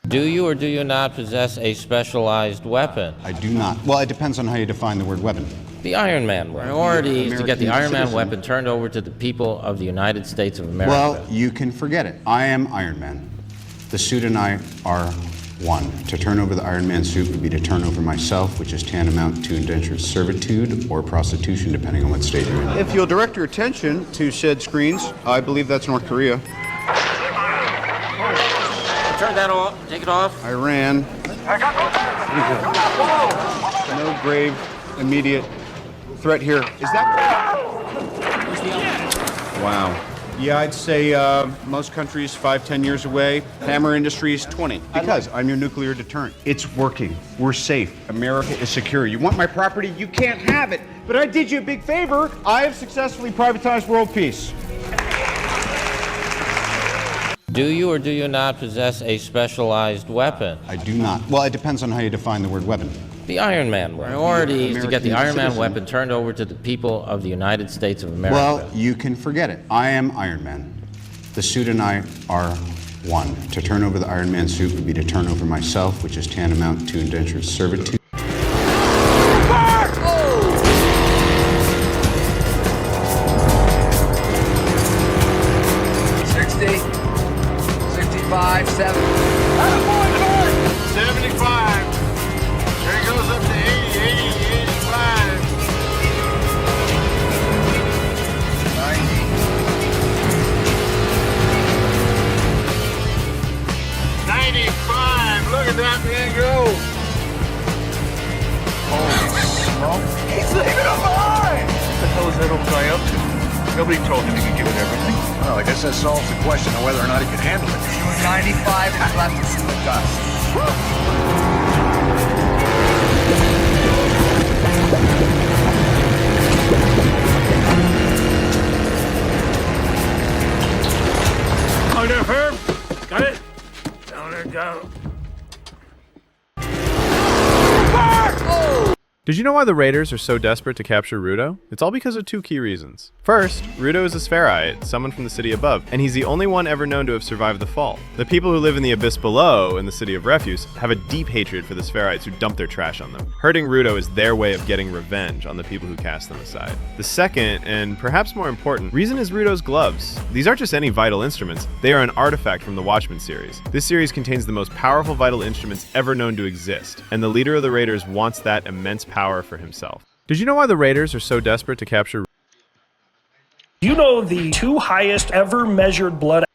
Do you or do you not possess a specialized weapon? I do not. Well, it depends on how you define the word weapon. The Iron Man weapon. Priority is to get the Iron Man weapon turned over to the people of the United States of America. Well, you can forget it. I am Iron Man. The suit and I are one. To turn over the Iron Man suit would be to turn over myself, which is tantamount to indentured servitude or prostitution, depending on what state you're in. If you'll direct your attention to said screens, I believe that's North Korea. Turn that off. Take it off. Iran. No grave, immediate threat here. Is that? Wow. Yeah, I'd say most countries 5-10 years away. Hammer Industries 20. Because I'm your nuclear deterrent. It's working. We're safe. America is secure. You want my property? You can't have it. But I did you a big favor. I have successfully privatized world peace. Do you or do you not possess a specialized weapon? I do not. Well, it depends on how you define the word weapon. The Iron Man weapon. Priority is to get the Iron Man weapon turned over to the people of the United States of America. Well, you can forget it. I am Iron Man. The suit and I are one. To turn over the Iron Man suit would be to turn over myself, which is tantamount to indentured servitude. 65, 70. 75. There it goes up to 80, 85. 90. 95. Look at that man go. Oh, he's leaving him behind. What the hell is that old guy up to? Nobody told him he could give it everything. Well, I guess that solves the question of whether or not he can handle it. You were 95 and left us in the dust. Oh, there, Herb. Got it? Down there, go. Did you know why the Raiders are so desperate to capture Rudo? It's all because of two key reasons. First, Rudo is a Spherite, summoned from the city above, and he's the only one ever known to have survived the fall. The people who live in the abyss below, in the city of refuse, have a deep hatred for the Spherites who dump their trash on them. Hurting Rudo is their way of getting revenge on the people who cast them aside. The second, and perhaps more important, reason is Rudo's gloves. These aren't just any vital instruments, they are an artifact from the Watchmen series. This series contains the most powerful vital instruments ever known to exist, and the leader of the Raiders wants that immense power for himself. Did you know why the Raiders are so desperate to capture? You know the two highest ever measured blood.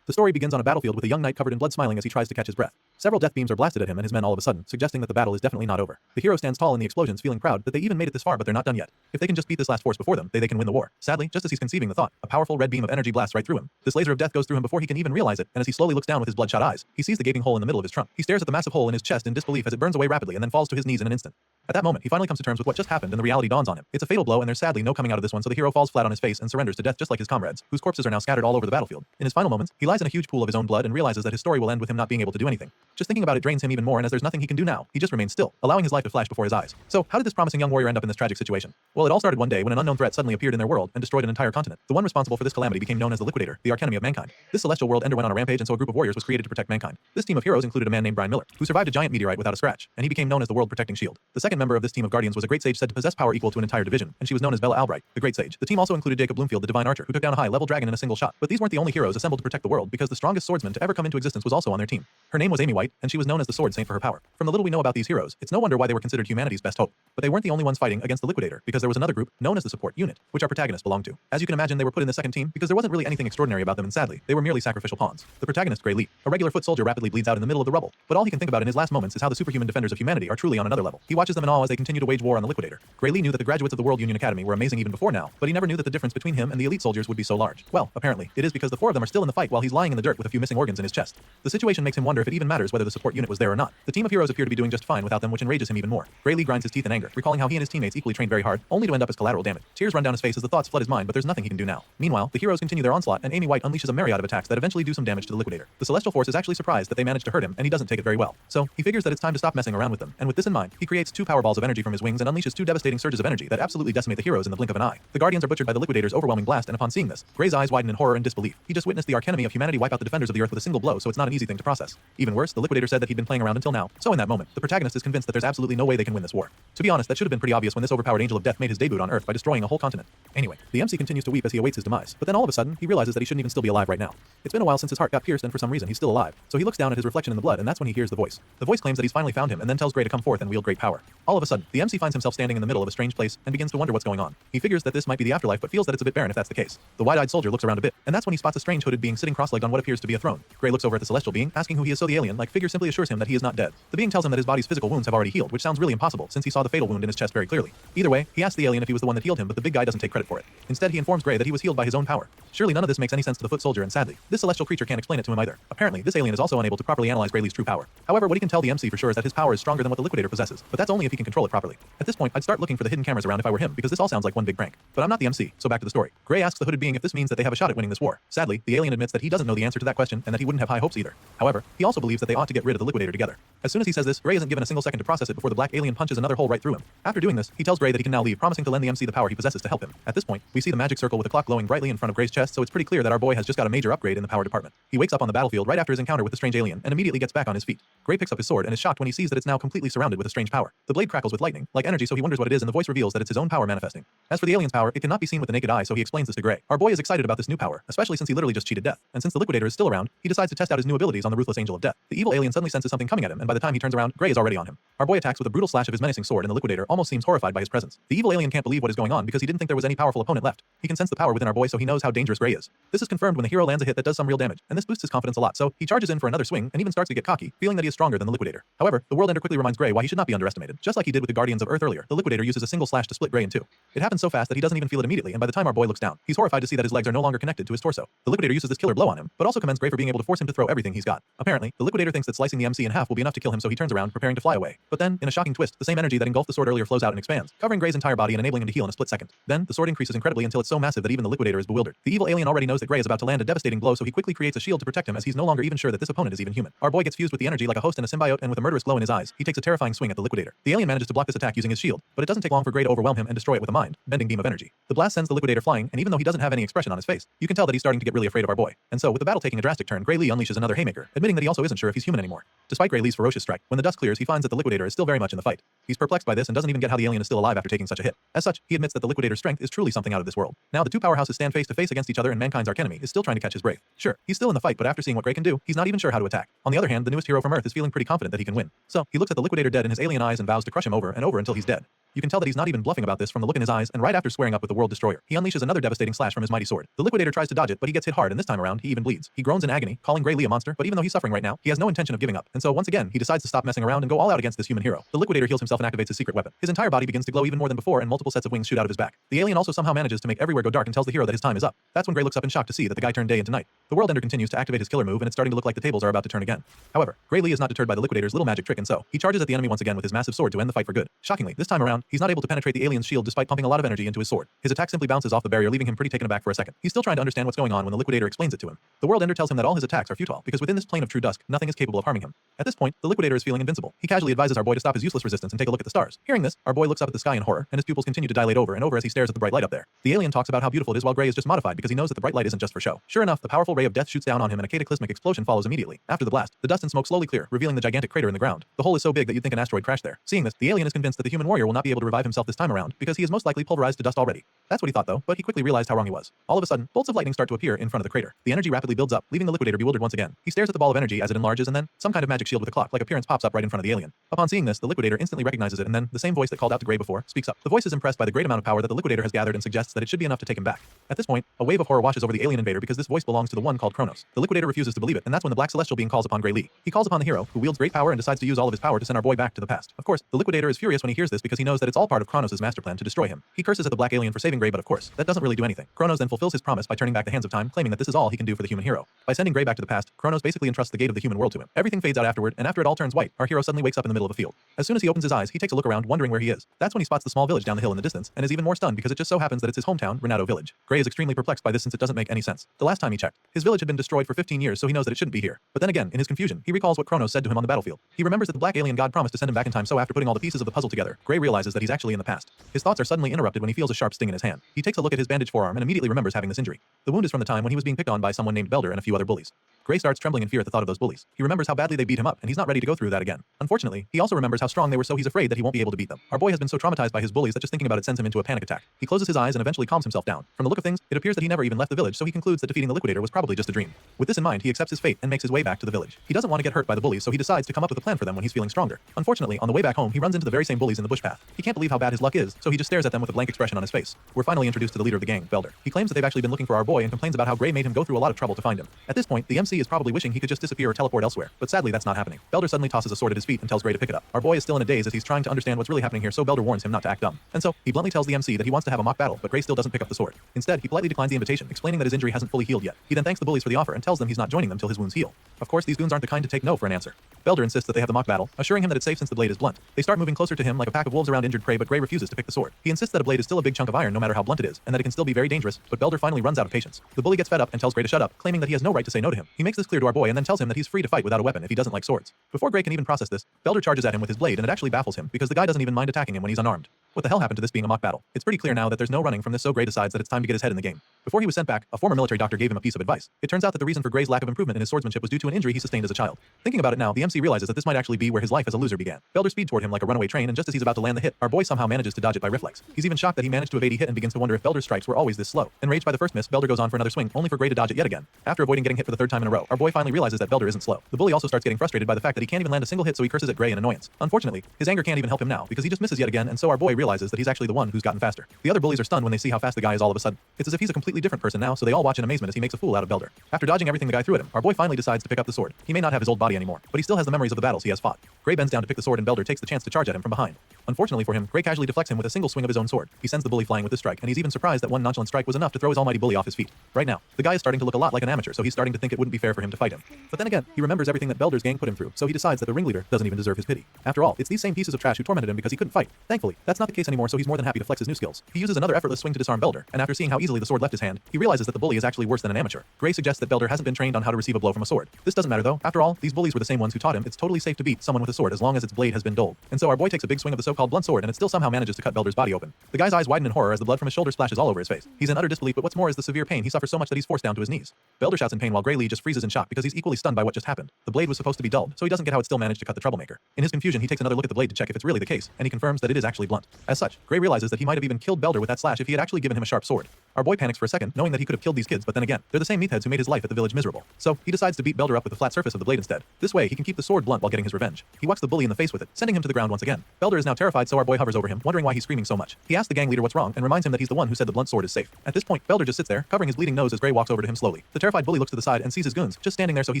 The story begins on a battlefield with a young knight covered in blood smiling as he tries to catch his breath. Several death beams are blasted at him and his men all of a sudden, suggesting that the battle is definitely not over. The hero stands tall in the explosions, feeling proud that they even made it this far, but they're not done yet. If they can just beat this last force before them, they can win the war. Sadly, just as he's conceiving the thought, a powerful red beam of energy blasts right through him. This laser of death goes through him before he can even realize it, and as he slowly looks down with his bloodshot eyes, he sees the gaping hole in the middle of his trunk. He stares at the massive hole in his chest in disbelief as it burns away rapidly and then falls to his knees in an instant. At that moment, he finally comes to terms with what just happened and the reality dawns on him. It's a fatal blow and there's sadly no coming out of this one, so the hero falls flat on his face and surrenders to death just like his comrades, whose corpses are now scattered all over the battlefield. In his final moments, he lies in a huge pool of his own blood and realizes that his story will end with him not being able to do anything. Just thinking about it drains him even more, and as there's nothing he can do now, he just remains still, allowing his life to flash before his eyes. So, how did this promising young warrior end up in this tragic situation? Well, it all started one day when an unknown threat suddenly appeared in their world and destroyed an entire continent. The one responsible for this calamity became known as the Liquidator, the archenemy of mankind. This celestial world ender went on a rampage, and so a group of warriors was created to protect mankind. This team of heroes included a man named Brian Miller, who survived a giant meteorite without a scratch, and he became known as the world protecting shield. The second member of this team of guardians was a great sage said to possess power equal to an entire division, and she was known as Bella Albright, the great sage. The team also included Jacob Bloomfield, the divine archer, who took down a high-level dragon in a single shot. But these weren't the only heroes assembled to protect the world, because the strongest swordsman to ever come into existence was also on their team. Her name was Amy White, and she was known as the Sword Saint for her power. From the little we know about these heroes, it's no wonder why they were considered humanity's best hope. But they weren't the only ones fighting against the Liquidator, because there was another group known as the Support Unit, which our protagonists belonged to. As you can imagine, they were put in the second team because there wasn't really anything extraordinary about them, and sadly, they were merely sacrificial pawns. The protagonist, Grey Lee, a regular foot soldier, rapidly bleeds out in the middle of the rubble. But all he can think about in his last moments is how the superhuman defenders of humanity are truly on another level. He watches them in awe as they continue to wage war on the Liquidator. Grey Lee knew that the graduates of the World Union Academy were amazing even before now, but he never knew that the difference between him and the elite soldiers would be so large. Well, apparently, it is because the four of them are still in the fight while he's lying in the dirt with a few missing organs in his chest. The situation makes him wonder if it even matters whether the support unit was there or not. The team of heroes appear to be doing just fine without them, which enrages him even more. Grey Lee grinds his teeth in anger, recalling how he and his teammates equally trained very hard, only to end up as collateral damage. Tears run down his face as the thoughts flood his mind, but there's nothing he can do now. Meanwhile, the heroes continue their onslaught, and Amy White unleashes a myriad of attacks that eventually do some damage to the Liquidator. The Celestial Force is actually surprised that they managed to hurt him, and he doesn't take it very well. So, he figures that it's time to stop messing around with them, and with this in mind, he creates two power balls of energy from his wings and unleashes two devastating surges of energy that absolutely decimate the heroes in the blink of an eye. The Guardians are butchered by the Liquidator's overwhelming blast, and upon seeing this, Grey's eyes widen in horror and disbelief. He just witnessed the archenemy of humanity wipe out the defenders of the earth with a single blow, so it's not an easy thing to process. Even worse, the Liquidator said that he'd been playing around until now, so in that moment, the protagonist is convinced that there's absolutely no way they can win this war. To be honest, that should have been pretty obvious when this overpowered angel of death made his debut on Earth by destroying a whole continent. Anyway, the MC continues to weep as he awaits his demise, but then all of a sudden, he realizes that he shouldn't even still be alive right now. It's been a while since his heart got pierced, and for some reason he's still alive. So he looks down at his reflection in the blood, and that's when he hears the voice. The voice claims that he's finally found him, and then tells Grey to come forth and wield great power. All of a sudden, the MC finds himself standing in the middle of a strange place and begins to wonder what's going on. He figures that this might be the afterlife, but feels that it's a bit barren if that's the case. The wide-eyed soldier looks around a bit, and that's when he spots a strange hooded being sitting cross-legged on what appears to be a throne. Grey looks over at the celestial being, asking who he is, so the alien-like figure simply assures him that he is not dead. The being tells him that his body's physical wounds have already healed, which sounds really impossible since he saw the fatal wound in his chest very clearly. Either way, he asks the alien if he was the one that healed him, but the big guy doesn't take credit for it. Instead, he informs Grey that he was healed by his own power. Surely none of this makes any sense to the foot soldier, and sadly, this celestial creature can't explain it to him either. Apparently, this alien is also unable to properly analyze Grey Lee's true power. However, what he can tell the MC for sure is that his power is stronger than what the Liquidator possesses, but that's only if he can control it properly. At this point, I'd start looking for the hidden cameras around if I were him, because this all sounds like one big prank. But I'm not the MC, so back to the story. Grey asks the hooded being if this means that they have a shot at winning this war. Sadly, the alien admits that he doesn't know the answer to that question and that he wouldn't have high hopes either. However, he also believes that they ought to get rid of the Liquidator together. As soon as he says this, Grey isn't given a single second to process it before the black alien punches another hole right through him. After doing this, he tells Grey that he can now leave, promising to lend the MC the power he possesses to help him. At this point, we see the magic circle with the clock glowing brightly in front of Grey's chest, so it's pretty clear that our boy has just got a major upgrade in the power department. He wakes up on the battlefield right after his encounter with the strange alien and immediately gets back on his feet. Grey picks up his sword and is shocked when he sees that it's now completely surrounded with a strange power. The blade blade crackles with lightning, like energy, so he wonders what it is, and the voice reveals that it's his own power manifesting. As for the alien's power, it cannot be seen with the naked eye, so he explains this to Gray. Our boy is excited about this new power, especially since he literally just cheated death. And since the Liquidator is still around, he decides to test out his new abilities on the ruthless Angel of Death. The evil alien suddenly senses something coming at him, and by the time he turns around, Gray is already on him. Our boy attacks with a brutal slash of his menacing sword, and the Liquidator almost seems horrified by his presence. The evil alien can't believe what is going on because he didn't think there was any powerful opponent left. He can sense the power within our boy, so he knows how dangerous Gray is. This is confirmed when the hero lands a hit that does some real damage, and this boosts his confidence a lot, so he charges in for another swing and even starts to get cocky, feeling that he is stronger than the Liquidator. However, the World Ender quickly reminds Gray why he should not be underestimated. Just like he did with the Guardians of Earth earlier, the Liquidator uses a single slash to split Gray in two. It happens so fast that he doesn't even feel it immediately, and by the time our boy looks down, he's horrified to see that his legs are no longer connected to his torso. The Liquidator uses this killer blow on him, but also commends Gray for being able to force him to throw everything he's got. Apparently, the Liquidator thinks that slicing the MC in half will be enough to kill him, so he turns around, preparing to fly away. But then, in a shocking twist, the same energy that engulfed the sword earlier flows out and expands, covering Gray's entire body and enabling him to heal in a split second. Then, the sword increases incredibly until it's so massive that even the Liquidator is bewildered. The evil alien already knows that Gray is about to land a devastating blow, so he quickly creates a shield to protect him as he's no longer even sure that this opponent is even human. Our boy gets fused with the energy like a host and a symbiote, and with a murderous glow in his eyes, he takes a terrifying swing at the Liquidator. The alien manages to block this attack using his shield, but it doesn't take long for Gray to overwhelm him and destroy it with a mind-bending beam of energy. The blast sends the Liquidator flying, and even though he doesn't have any expression on his face, you can tell that he's starting to get really afraid of our boy. And so, with the battle taking a drastic turn, Gray Lee unleashes another haymaker, admitting that he also isn't sure if he's human anymore. Despite Gray Lee's ferocious strike, when the dust clears, he finds that the Liquidator is still very much in the fight. He's perplexed by this and doesn't even get how the alien is still alive after taking such a hit. As such, he admits that the Liquidator's strength is truly something out of this world. Now the two powerhouses stand face to face against each other, and mankind's archenemy is still trying to catch his breath. Sure, he's still in the fight, but after seeing what Gray can do, he's not even sure how to attack. On the other hand, the newest hero from Earth is feeling pretty confident that he can win. So, he looks at the Liquidator dead in his alien eyes and vows to crush him over and over until he's dead. You can tell that he's not even bluffing about this from the look in his eyes, and right after squaring up with the World Destroyer, he unleashes another devastating slash from his mighty sword. The Liquidator tries to dodge it, but he gets hit hard, and this time around, he even bleeds. He groans in agony, calling Gray Lee a monster, but even though he's suffering right now, he has no intention of giving up. And so once again, he decides to stop messing around and go all out against this human hero. The Liquidator heals himself and activates his secret weapon. His entire body begins to glow even more than before, and multiple sets of wings shoot out of his back. The alien also somehow manages to make everywhere go dark and tells the hero that his time is up. That's when Gray looks up in shock to see that the guy turned day into night. The World Ender continues to activate his killer move, and it's starting to look like the tables are about to turn again. However, Gray Lee is not deterred by the Liquidator's little magic trick, and so he charges at the enemy once again with his massive sword to end the fight for good. Shockingly, this time around, he's not able to penetrate the alien's shield despite pumping a lot of energy into his sword. His attack simply bounces off the barrier, leaving him pretty taken aback for a second. He's still trying to understand what's going on when the Liquidator explains it to him. The World Ender tells him that all his attacks are futile, because within this plane of true dusk, nothing is capable of harming him. At this point, the Liquidator is feeling invincible. He casually advises our boy to stop his useless resistance and take a look at the stars. Hearing this, our boy looks up at the sky in horror, and his pupils continue to dilate over and over as he stares at the bright light up there. The alien talks about how beautiful it is while Gray is just modified because he knows that the bright light isn't just for show. Sure enough, the powerful ray of death shoots down on him and a cataclysmic explosion follows immediately. After the blast, the dust and smoke slowly clear, revealing the gigantic crater in the ground. The hole is so big that you'd think an asteroid crashed there. Seeing this, the alien is convinced that the human warrior will not be able to revive himself this time around because he is most likely pulverized to dust already. That's what he thought though, but he quickly realized how wrong he was. All of a sudden, bolts of lightning start to appear in front of the crater. The energy rapidly builds up, leaving the Liquidator bewildered once again. He stares at the ball of energy as it enlarges, and then some kind of magic shield with a clock-like appearance pops up right in front of the alien. Upon seeing this, the Liquidator instantly recognizes it, and then the same voice that called out to Gray before speaks up. The voice is impressed by the great amount of power that the Liquidator has gathered and suggests that it should be enough to take him back. At this point, a wave of horror washes over the alien invader because this voice belongs to the one called Kronos. The Liquidator refuses to believe it, and that's when the Black Celestial being calls upon Gray Lee. He calls upon the hero, who wields great power and decides to use all of his power to send our boy back to the past. Of course, the Liquidator is furious when he hears this because he knows that it's all part of Kronos' master plan to destroy him. He curses at the black alien for saving Gray, but of course, that doesn't really do anything. Kronos then fulfills his promise by turning back the hands of time, claiming that this is all he can do for the human hero. By sending Gray back to the past, Kronos basically entrusts the gate of the human world to him. Everything fades out afterward, and after it all turns white, our hero suddenly wakes up in the middle of a field. As soon as he opens his eyes, he takes a look around, wondering where he is. That's when he spots the small village down the hill in the distance, and is even more stunned because it just so happens that it's his hometown, Renato Village. Gray is extremely perplexed by this since it doesn't make any sense. The last time he checked, his village had been destroyed for 15 years, so he knows that it shouldn't be here. But then again, in his confusion, he recalls what Kronos said to him on the battlefield. He remembers that the black alien god promised to send him back in time, so after putting all the pieces of the puzzle together, Gray realizes that he's actually in the past. His thoughts are suddenly interrupted when he feels a sharp sting in his hand. He takes a look at his bandaged forearm and immediately remembers having this injury. The wound is from the time when he was being picked on by someone named Belder and a few other bullies. Gray starts trembling in fear at the thought of those bullies. He remembers how badly they beat him up, and he's not ready to go through that again. Unfortunately, he also remembers how strong they were, so he's afraid that he won't be able to beat them. Our boy has been so traumatized by his bullies that just thinking about it sends him into a panic attack. He closes his eyes and eventually calms himself down. From the look of things, it appears that he never even left the village, so he concludes that defeating the Liquidator was probably just a dream. With this in mind, he accepts his fate and makes his way back to the village. He doesn't want to get hurt by the bullies, so he decides to come up with a plan for them when he's feeling stronger. Unfortunately, on the way back home, he runs into the very same bullies in the bush path. He can't believe how bad his luck is, so he just stares at them with a blank expression on his face. We're finally introduced to the leader of the gang, Belder. He claims that they've actually been looking for our boy and complains about how Gray made him go through a lot of trouble to find him. At this point, the MC is probably wishing he could just disappear or teleport elsewhere, but sadly that's not happening. Belder suddenly tosses a sword at his feet and tells Gray to pick it up. Our boy is still in a daze as he's trying to understand what's really happening here, so Belder warns him not to act dumb. And so, he bluntly tells the MC that he wants to have a mock battle, but Gray still doesn't pick up the sword. Instead, he politely declines the invitation, explaining that his injury hasn't fully healed yet. He then thanks the bullies for the offer and tells them he's not joining them till his wounds heal. Of course, these goons aren't the kind to take no for an answer. Belder insists that they have the mock battle, assuring him that it's safe since the blade is blunt. They start moving closer to him like a pack of wolves around injured prey, but Gray refuses to pick the sword. He insists that a blade is still a big chunk of iron no matter how blunt it is, and that it can still be very dangerous, but Belder finally runs out of patience. The bully gets fed up and tells Gray to shut up, claiming that he has no right to say no to him. He makes this clear to our boy and then tells him that he's free to fight without a weapon if he doesn't like swords. Before Gray can even process this, Belder charges at him with his blade, and it actually baffles him because the guy doesn't even mind attacking him when he's unarmed. What the hell happened to this being a mock battle? It's pretty clear now that there's no running from this, so Gray decides that it's time to get his head in the game. Before he was sent back, a former military doctor gave him a piece of advice. It turns out that the reason for Gray's lack of improvement in his swordsmanship was due to an injury he sustained as a child. Thinking about it now, the MC realizes that this might actually be where his life as a loser began. Belder speeds toward him like a runaway train, and just as he's about to land the hit, our boy somehow manages to dodge it by reflex. He's even shocked that he managed to evade a hit and begins to wonder if Belder's strikes were always this slow. Enraged by the first miss, Belder goes on for another swing, only for Gray to dodge it yet again. After avoiding getting hit for the third time in a row, our boy finally realizes that Belder isn't slow. The bully also starts getting frustrated by the fact that he can't even land a single hit, so he curses at Gray in annoyance. Unfortunately, his anger can't even help him now, because he just misses yet again, and so our boy realizes that he's actually the one who's gotten faster. The other bullies are stunned when they see how fast the guy is all of a sudden. It's as if he's a completely different person now, so they all watch in amazement as he makes a fool out of Belder. After dodging everything the guy threw at him, our boy finally decides to pick up the sword. He may not have his old body anymore, but he still has the memories of the battles he has fought. Gray bends down to pick the sword, and Belder takes the chance to charge at him from behind. Unfortunately for him, Gray casually deflects him with a single swing of his own sword. He sends the bully flying with the strike, and he's even surprised that one nonchalant strike was enough to throw his almighty bully off his feet. Right now, the guy is starting to look a lot like an amateur, so he's starting to think it wouldn't be fair for him to fight him. But then again, he remembers everything that Belder's gang put him through, so he decides that the ringleader doesn't even deserve his pity. After all, it's these same pieces of trash who tormented him because he couldn't fight. Thankfully, that's not the case anymore, so he's more than happy to flex his new skills. He uses another effortless swing to disarm Belder, and after seeing how easily the sword left his hand, he realizes that the bully is actually worse than an amateur. Gray suggests that Belder hasn't been trained on how to receive a blow from a sword. This doesn't matter though. After all, these bullies were the same ones who taught him it's totally safe to beat someone with a sword as long as its blade has been dulled. And so our boy takes a big swing of the so-called blunt sword, and it still somehow manages to cut Belder's body open. The guy's eyes widen in horror as the blood from his shoulder splashes all over his face. He's in utter disbelief, but what's more is the severe pain. He suffers so much that he's forced down to his knees. Belder shouts in pain while Gray Lee just freezes in shock because he's equally stunned by what just happened. The blade was supposed to be dulled, so he doesn't get how it still managed to cut the troublemaker. In his confusion, he takes another look at the blade to check if it's really the case, and he confirms that it is actually blunt. As such, Gray realizes that he might have even killed Belder with that slash if he had actually given him a sharp sword. Our boy panics for a second, knowing that he could have killed these kids, but then again, they're the same meatheads who made his life at the village miserable. So he decides to beat Belder up with the flat surface of the blade instead. This way, he can keep the sword blunt while getting his revenge. He whacks the bully in the face with it, sending him to the ground once again. Belder is now terrified, so our boy hovers over him, wondering why he's screaming so much. He asks the gang leader what's wrong and reminds him that he's the one who said the blunt sword is safe. At this point, Belder just sits there, covering his bleeding nose as Gray walks over to him slowly. The terrified bully looks to the side and sees his goons just standing there, so he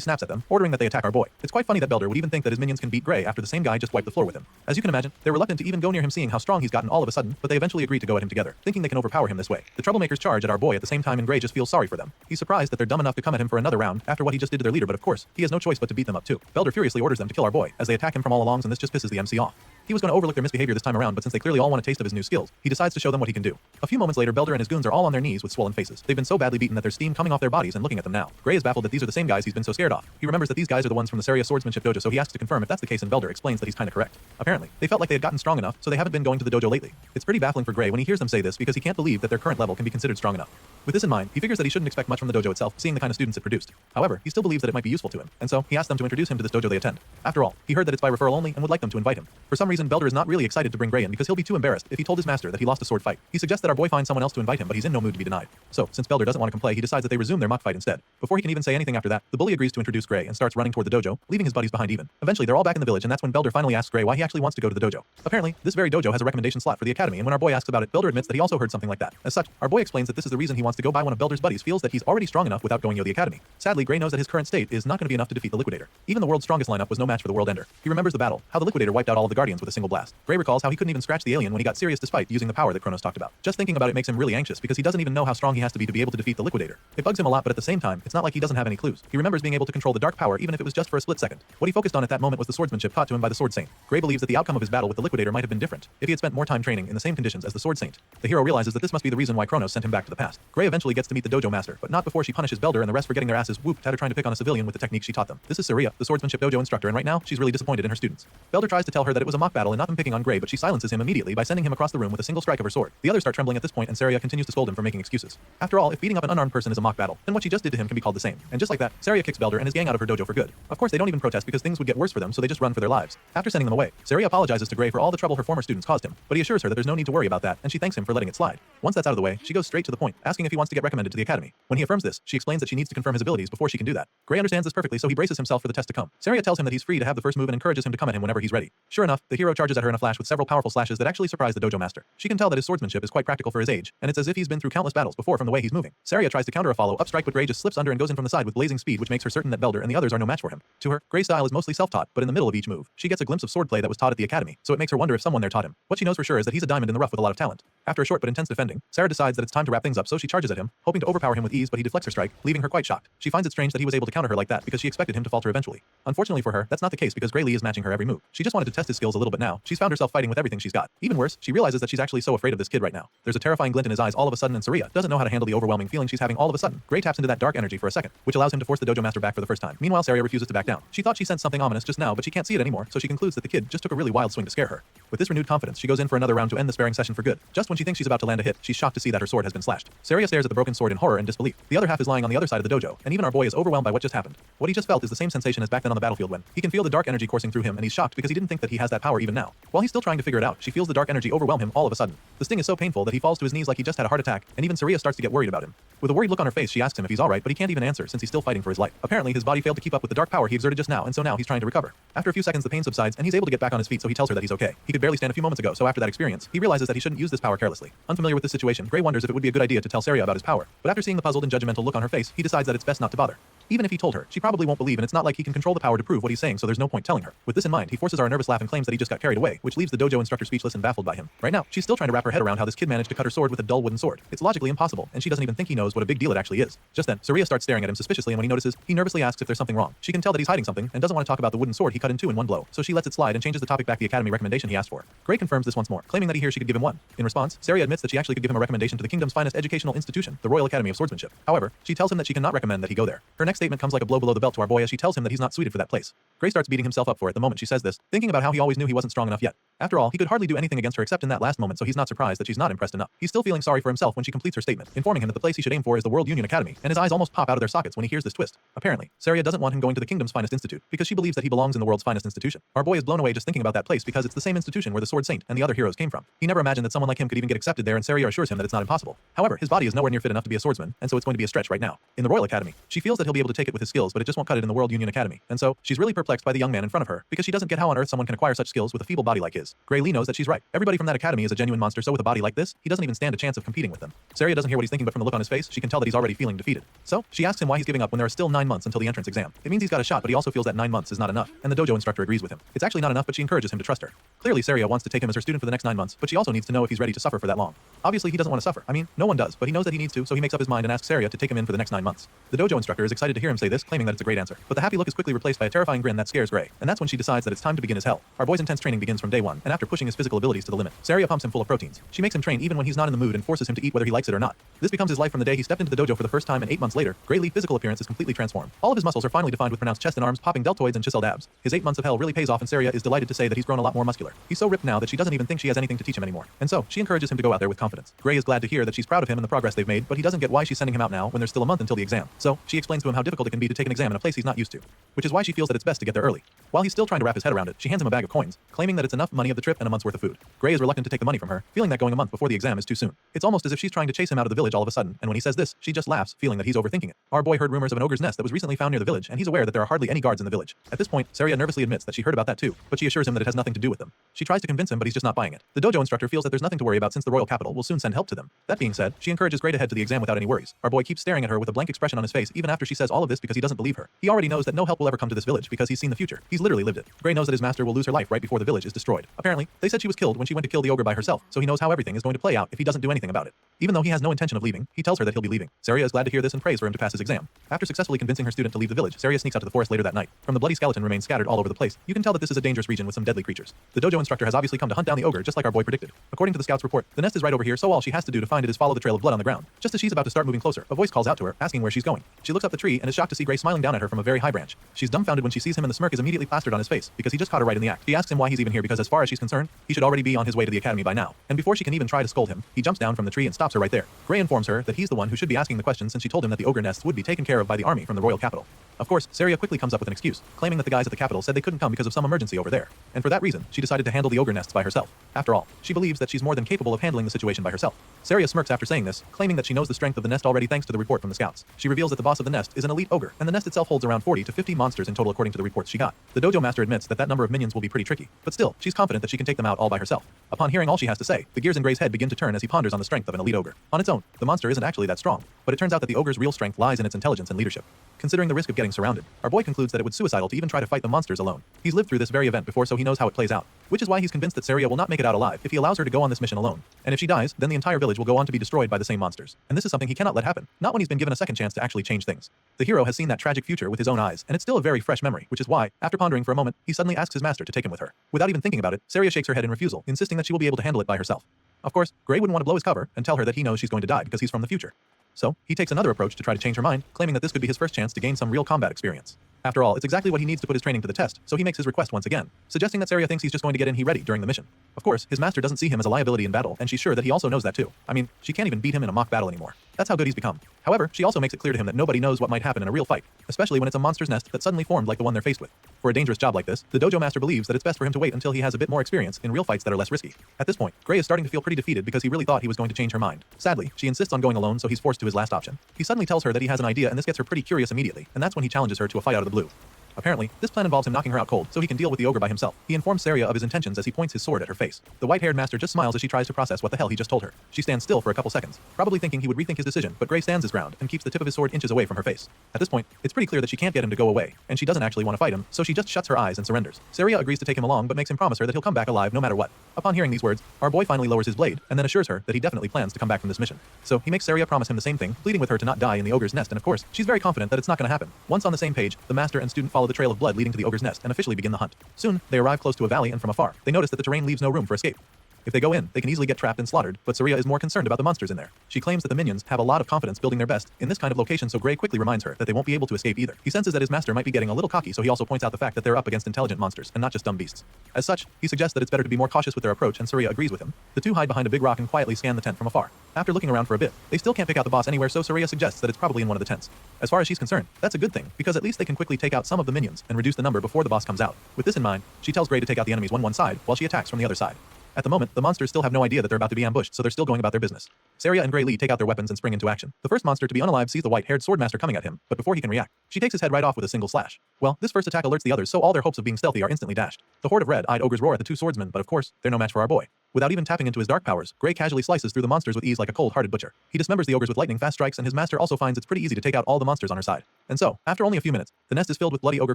snaps at them, ordering that they attack our boy. It's quite funny that Belder would even think that his minions can beat Gray after the same guy just wiped the floor with him. As you can imagine, they're reluctant to even go near him, seeing how strong he's gotten all of a sudden, but they eventually agree to go at him together, thinking they can overpower him this way. The troublemakers charge at our boy at the same time, and Gray just feels sorry for them. He's surprised that they're dumb enough to come at him for another round after what he just did to their leader, but of course, he has no choice but to beat them up too. Belder furiously orders them to kill our boy as they attack him from all alongs, and this just pisses the MC off. He was going to overlook their misbehavior this time around, but since they clearly all want a taste of his new skills, he decides to show them what he can do. A few moments later, Belder and his goons are all on their knees with swollen faces. They've been so badly beaten that there's steam coming off their bodies and looking at them now. Gray is baffled that these are the same guys he's been so scared off. He remembers that these guys are the ones from the Saria swordsmanship dojo, so he asks to confirm if that's the case, and Belder explains that he's kinda correct. Apparently, they felt like they had gotten strong enough, so they haven't been going to the dojo lately. It's pretty baffling for Gray when he hears them say this because he can't believe that their current level can be considered strong enough. With this in mind, he figures that he shouldn't expect much from the dojo itself, seeing the kind of students it produced. However, he still believes that it might be useful to him, and so he asks them to introduce him to this dojo they attend. After all, he heard that it's by referral only and would like them to invite him. For some reason, Belder is not really excited to bring Gray in because he'll be too embarrassed if he told his master that he lost a sword fight. He suggests that our boy find someone else to invite him, but he's in no mood to be denied. So, since Belder doesn't want to come play, he decides that they resume their mock fight instead. Before he can even say anything after that, the bully agrees to introduce Gray and starts running toward the dojo, leaving his buddies behind even. Eventually, they're all back in the village, and that's when Belder finally asks Gray why he actually wants to go to the dojo. Apparently, this very dojo has a recommendation slot for the academy, and when our boy asks about it, Belder admits that he also heard something like that. As such, our boy explains that this is the reason he wants to go by one of Belder's buddies feels that he's already strong enough without going to the academy. Sadly, Gray knows that his current state is not going to be enough to defeat the Liquidator. Even the world's strongest lineup was no match for the World Ender. He remembers the battle, how the Liquidator wiped out all of the Guardians with a single blast. Gray recalls how he couldn't even scratch the alien when he got serious despite using the power that Kronos talked about. Just thinking about it makes him really anxious because he doesn't even know how strong he has to be able to defeat the Liquidator. It bugs him a lot, but at the same time, it's not like he doesn't have any clues. He remembers being able to control the dark power even if it was just for a split second. What he focused on at that moment was the swordsmanship taught to him by the Sword Saint. Gray believes that the outcome of his battle with the Liquidator might have been different if he had spent more time training in the same conditions as the Sword Saint. The hero realizes that this must be the reason why Kronos sent him back to the past. Gray eventually gets to meet the dojo master, but not before she punishes Belder and the rest for getting their asses whooped at her trying to pick on a civilian with the technique she taught them. This is Saria, the swordsmanship dojo instructor, and right now, she's really disappointed in her students. Belder tries to tell her that it was a mock battle and not them picking on Gray, but she silences him immediately by sending him across the room with a single strike of her sword. The others start trembling at this point, and Saria continues to scold him for making excuses. After all, if beating up an unarmed person is a mock battle, then what she just did to him can be called the same. And just like that, Saria kicks Belder and his gang out of her dojo for good. Of course, they don't even protest because things would get worse for them, so they just run for their lives. After sending them away, Saria apologizes to Gray for all the trouble her former students caused him, but he assures her that there's no need to worry about that, and she thanks him for letting it slide. Once that's out of the way, she goes straight to the point, asking if he wants to get recommended to the academy. When he affirms this, she explains that she needs to confirm his abilities before she can do that. Gray understands this perfectly, so he braces himself for the test to come. Saria tells him that he's free to have the first move and encourages him to come at him whenever he's ready. Sure enough, the hero charges at her in a flash with several powerful slashes that actually surprise the dojo master. She can tell that his swordsmanship is quite practical for his age, and it's as if he's been through countless battles before from the way he's moving. Saria tries to counter a follow-up strike, but Gray just slips under and goes in from the side with blazing speed, which makes her certain that Belder and the others are no match for him. To her, Gray's style is mostly self-taught, but in the middle of each move, she gets a glimpse of swordplay that was taught at the academy, so it makes her wonder if someone there taught him. What she knows for sure is that he's a diamond in the rough with a lot of talent. After a short but intense defending, Sarah decides that it's time to wrap things up, so she charges at him, hoping to overpower him with ease, but he deflects her strike, leaving her quite shocked. She finds it strange that he was able to counter her like that because she expected him to falter eventually. Unfortunately for her, that's not the case because Gray Lee is matching her every move. She just wanted to test his skills a little bit now. She's found herself fighting with everything she's got. Even worse, she realizes that she's actually so afraid of this kid right now. There's a terrifying glint in his eyes all of a sudden, and Saria doesn't know how to handle the overwhelming feeling she's having all of a sudden. Gray taps into that dark energy for a second, which allows him to force the dojo master back for the first time. Meanwhile, Saria refuses to back down. She thought she sensed something ominous just now, but she can't see it anymore, so she concludes that the kid just took a really wild swing to scare her. With this renewed confidence, she goes in for another round to end the sparring session for good. Just when she thinks she's about to land a hit, she's shocked to see that her sword has been slashed. Saria stares at the broken sword in horror and disbelief. The other half is lying on the other side of the dojo, and even our boy is overwhelmed by what just happened. What he just felt is the same sensation as back then on the battlefield when he can feel the dark energy coursing through him, and he's shocked because he didn't think that he has that power even now. While he's still trying to figure it out, she feels the dark energy overwhelm him all of a sudden. The sting is so painful that he falls to his knees like he just had a heart attack, and even Saria starts to get worried about him. With a worried look on her face, she asks him if he's alright, but he can't even answer since he's still fighting for his life. Apparently, his body failed to keep up with the dark power he exerted just now, and so now he's trying to recover. After a few seconds, the pain subsides, and he's able to get back on his feet, so he tells her that he's okay. He could barely stand a few moments ago, so after that experience, he realizes that he shouldn't use this power carelessly. Unfamiliar with this situation, Gray wonders if it would be a good idea to tell Saria about his power, but after seeing the puzzled and judgmental look on her face, he decides that it's best not to bother. Even if he told her, she probably won't believe, and it's not like he can control the power to prove what he's saying, so there's no point telling her. With this in mind, he forces our nervous laugh and claims that he just got carried away, which leaves the dojo instructor speechless and baffled by him. Right now, she's still trying to wrap her head around how this kid managed to cut her sword with a dull wooden sword. It's logically impossible, and she doesn't even think he knows what a big deal it actually is. Just then, Saria starts staring at him suspiciously, and when he notices, he nervously asks if there's something wrong. She can tell that he's hiding something, and doesn't want to talk about the wooden sword he cut in two in one blow, so she lets it slide and changes the topic back to the academy recommendation he asked for. Gray confirms this once more, claiming that he hears she could give him one. In response, Saria admits that she actually could give him a recommendation to the kingdom's finest educational institution, the Royal Academy of Swordsmanship. However, she tells him that she cannot recommend that he go there. Her next statement comes like a blow below the belt to our boy as she tells him that he's not suited for that place. Gray starts beating himself up for it the moment she says this, thinking about how he always knew he wasn't strong enough yet. After all, he could hardly do anything against her except in that last moment, so he's not surprised that she's not impressed enough. He's still feeling sorry for himself when she completes her statement, informing him that the place he should aim for is the World Union Academy, and his eyes almost pop out of their sockets when he hears this twist. Apparently, Saria doesn't want him going to the kingdom's finest institute, because she believes that he belongs in the world's finest institution. Our boy is blown away just thinking about that place because it's the same institution where the Sword Saint and the other heroes came from. He never imagined that someone like him could even get accepted there, and Saria assures him that it's not impossible. However, his body is nowhere near fit enough to be a swordsman, and so it's going to be a stretch right now. In the Royal Academy, she feels that he'll be able to take it with his skills, but it just won't cut it in the World Union Academy, and so she's really perplexed by the young man in front of her, because she doesn't get how on earth someone can acquire such skills with a feeble body like his. Gray Lee knows that she's right. Everybody from that academy is a genuine monster, so with a body like this, he doesn't even stand a chance of competing with them. Saria doesn't hear what he's thinking, but from the look on his face, she can tell that he's already feeling defeated. So, she asks him why he's giving up when there are still 9 months until the entrance exam. It means he's got a shot, but he also feels that 9 months is not enough, and the dojo instructor agrees with him. It's actually not enough, but she encourages him to trust her. Clearly, Saria wants to take him as her student for the next 9 months, but she also needs to know if he's ready to suffer for that long. Obviously, he doesn't want to suffer. I mean, no one does, but he knows that he needs to, so he makes up his mind and asks Saria to take him in for the next 9 months. The dojo instructor is excited to hear him say this, claiming that it's a great answer, but the happy look is quickly replaced by a terrifying grin that scares Gray, and that's when she decides that it's time to begin his hell. Our boy's intense training begins from day one, and after pushing his physical abilities to the limit, Saria pumps him full of proteins. She makes him train even when he's not in the mood and forces him to eat whether he likes it or not. This becomes his life from the day he stepped into the dojo for the first time, and 8 months later, Gray Lee's physical appearance is completely transformed. All of his muscles are finally defined with pronounced chest and arms, popping deltoids and chiseled abs. His 8 months of hell really pays off, and Saria is delighted to say that he's grown a lot more muscular. He's so ripped now that she doesn't even think she has anything to teach him anymore, and so she encourages him to go out there with confidence. Gray is glad to hear that she's proud of him and the progress they've made, but he doesn't get why she's sending him out now when there's still a month until the exam. So she explains to him how difficult it can be to take an exam in a place he's not used to, which is why she feels that it's best to get there early. While he's still trying to wrap his head around it, she hands him a bag of coins, claiming that it's enough money of the trip and a month's worth of food. Gray is reluctant to take the money from her, feeling that going a month before the exam is too soon. It's almost as if she's trying to chase him out of the village all of a sudden, and when he says this, she just laughs, feeling that he's overthinking it. Our boy heard rumors of an ogre's nest that was recently found near the village, and he's aware that there are hardly any guards in the village. At this point, Saria nervously admits that she heard about that too, but she assures him that it has nothing to do with them. She tries to convince him, but he's just not buying it. The dojo instructor feels that there's nothing to worry about since the royal capital will soon send help to them. That being said, she encourages Gray to head to the exam without any worries. Our boy keeps staring at her with a blank expression on his face even after she says all of this because he doesn't believe her. He already knows that no help will ever come to this village because he's seen the future. He's literally lived it. Gray knows that his master will lose her life right before the village is destroyed. Apparently, they said she was killed when she went to kill the ogre by herself, so he knows how everything is going to play out if he doesn't do anything about it. Even though he has no intention of leaving, he tells her that he'll be leaving. Saria is glad to hear this and prays for him to pass his exam. After successfully convincing her student to leave the village, Saria sneaks out to the forest later that night. From the bloody skeleton remains scattered all over the place, you can tell that this is a dangerous region with some deadly creatures. The dojo instructor has obviously come to hunt down the ogre just like our boy predicted. According to the scout's report, the nest is right over here, so all she has to do to find it is follow the trail of blood on the ground. Just as she's about to start moving closer, a voice calls out to her, asking where she's going. She looks up the tree and is shocked to see Gray smiling down at her from a very high branch. She's dumbfounded when she sees him, and the smirk is immediately plastered on his face because he just caught her right in the act. She asks him why he's even here because as far as she's concerned, he should already be on his way to the academy by now. And before she can even try to scold him, he jumps down from the tree and stops her right there. Gray informs her that he's the one who should be asking the questions since she told him that the ogre nests would be taken care of by the army from the royal capital. Of course, Saria quickly comes up with an excuse, claiming that the guys at the capital said they couldn't come because of some emergency over there. And for that reason, she decided to handle the ogre nests by herself. After all, she believes that she's more than capable of handling the situation by herself. Saria smirks after saying this, claiming that she knows the strength of the nest already thanks to the report from the scouts. She reveals that the boss of the nest is an elite ogre, and the nest itself holds around 40 to 50 monsters in total according to the reports she got. The dojo master admits that number of minions will be pretty tricky, but still, she's confident that she can take them out all by herself. Upon hearing all she has to say, the gears in Gray's head begin to turn as he ponders on the strength of an elite ogre. On its own, the monster isn't actually that strong, but it turns out that the ogre's real strength lies in its intelligence and leadership. Considering the risk of getting surrounded, our boy concludes that it would suicidal to even try to fight the monsters alone. He's lived through this very event before, so he knows how it plays out. which is why he's convinced that Saria will not make it out alive if he allows her to go on this mission alone. And if she dies, then the entire village will go on to be destroyed by the same monsters. And this is something he cannot let happen, not when he's been given a second chance to actually change things. The hero has seen that tragic future with his own eyes, and it's still a very fresh memory, which is why, after pondering for a moment, he suddenly asks his master to take him with her. Without even thinking about it, Saria shakes her head in refusal, insisting that she will be able to handle it by herself. Of course, Gray wouldn't want to blow his cover and tell her that he knows she's going to die because he's from the future. So, he takes another approach to try to change her mind, claiming that this could be his first chance to gain some real combat experience. After all, it's exactly what he needs to put his training to the test, so he makes his request once again, suggesting that Saria thinks he's just going to get in ready during the mission. Of course, his master doesn't see him as a liability in battle, and she's sure that he also knows that too. I mean, she can't even beat him in a mock battle anymore. That's how good he's become. However, she also makes it clear to him that nobody knows what might happen in a real fight, especially when it's a monster's nest that suddenly formed like the one they're faced with. For a dangerous job like this, the dojo master believes that it's best for him to wait until he has a bit more experience in real fights that are less risky. At this point, Gray is starting to feel pretty defeated because he really thought he was going to change her mind. Sadly, she insists on going alone, so he's forced to his last option. He suddenly tells her that he has an idea, and this gets her pretty curious immediately, and that's when he challenges her to a fight out of the blue. Apparently, this plan involves him knocking her out cold so he can deal with the ogre by himself. He informs Saria of his intentions as he points his sword at her face. The white-haired master just smiles as she tries to process what the hell he just told her. She stands still for a couple seconds, probably thinking he would rethink his decision, but Gray stands his ground and keeps the tip of his sword inches away from her face. At this point, it's pretty clear that she can't get him to go away, and she doesn't actually want to fight him, so she just shuts her eyes and surrenders. Saria agrees to take him along but makes him promise her that he'll come back alive no matter what. Upon hearing these words, our boy finally lowers his blade and then assures her that he definitely plans to come back from this mission. So he makes Saria promise him the same thing, pleading with her to not die in the ogre's nest, and of course, she's very confident that it's not going to happen. Once on the same page, the master and student follow the trail of blood leading to the ogre's nest and officially begin the hunt. Soon, they arrive close to a valley, and from afar, they notice that the terrain leaves no room for escape. If they go in, they can easily get trapped and slaughtered, but Saria is more concerned about the monsters in there. She claims that the minions have a lot of confidence building their best in this kind of location, so Gray quickly reminds her that they won't be able to escape either. He senses that his master might be getting a little cocky, so he also points out the fact that they're up against intelligent monsters and not just dumb beasts. As such, he suggests that it's better to be more cautious with their approach, and Saria agrees with him. The two hide behind a big rock and quietly scan the tent from afar. After looking around for a bit, they still can't pick out the boss anywhere, so Saria suggests that it's probably in one of the tents. As far as she's concerned, that's a good thing, because at least they can quickly take out some of the minions and reduce the number before the boss comes out. With this in mind, she tells Gray to take out the enemies one side, while she attacks from the other side. At the moment, the monsters still have no idea that they're about to be ambushed, so they're still going about their business. Saria and Gray Lee take out their weapons and spring into action. The first monster to be unalive sees the white-haired swordmaster coming at him, but before he can react, she takes his head right off with a single slash. Well, this first attack alerts the others, so all their hopes of being stealthy are instantly dashed. The horde of red-eyed ogres roar at the two swordsmen, but of course, they're no match for our boy. Without even tapping into his dark powers, Gray casually slices through the monsters with ease like a cold-hearted butcher. He dismembers the ogres with lightning-fast strikes, and his master also finds it's pretty easy to take out all the monsters on her side. And so, after only a few minutes, the nest is filled with bloody ogre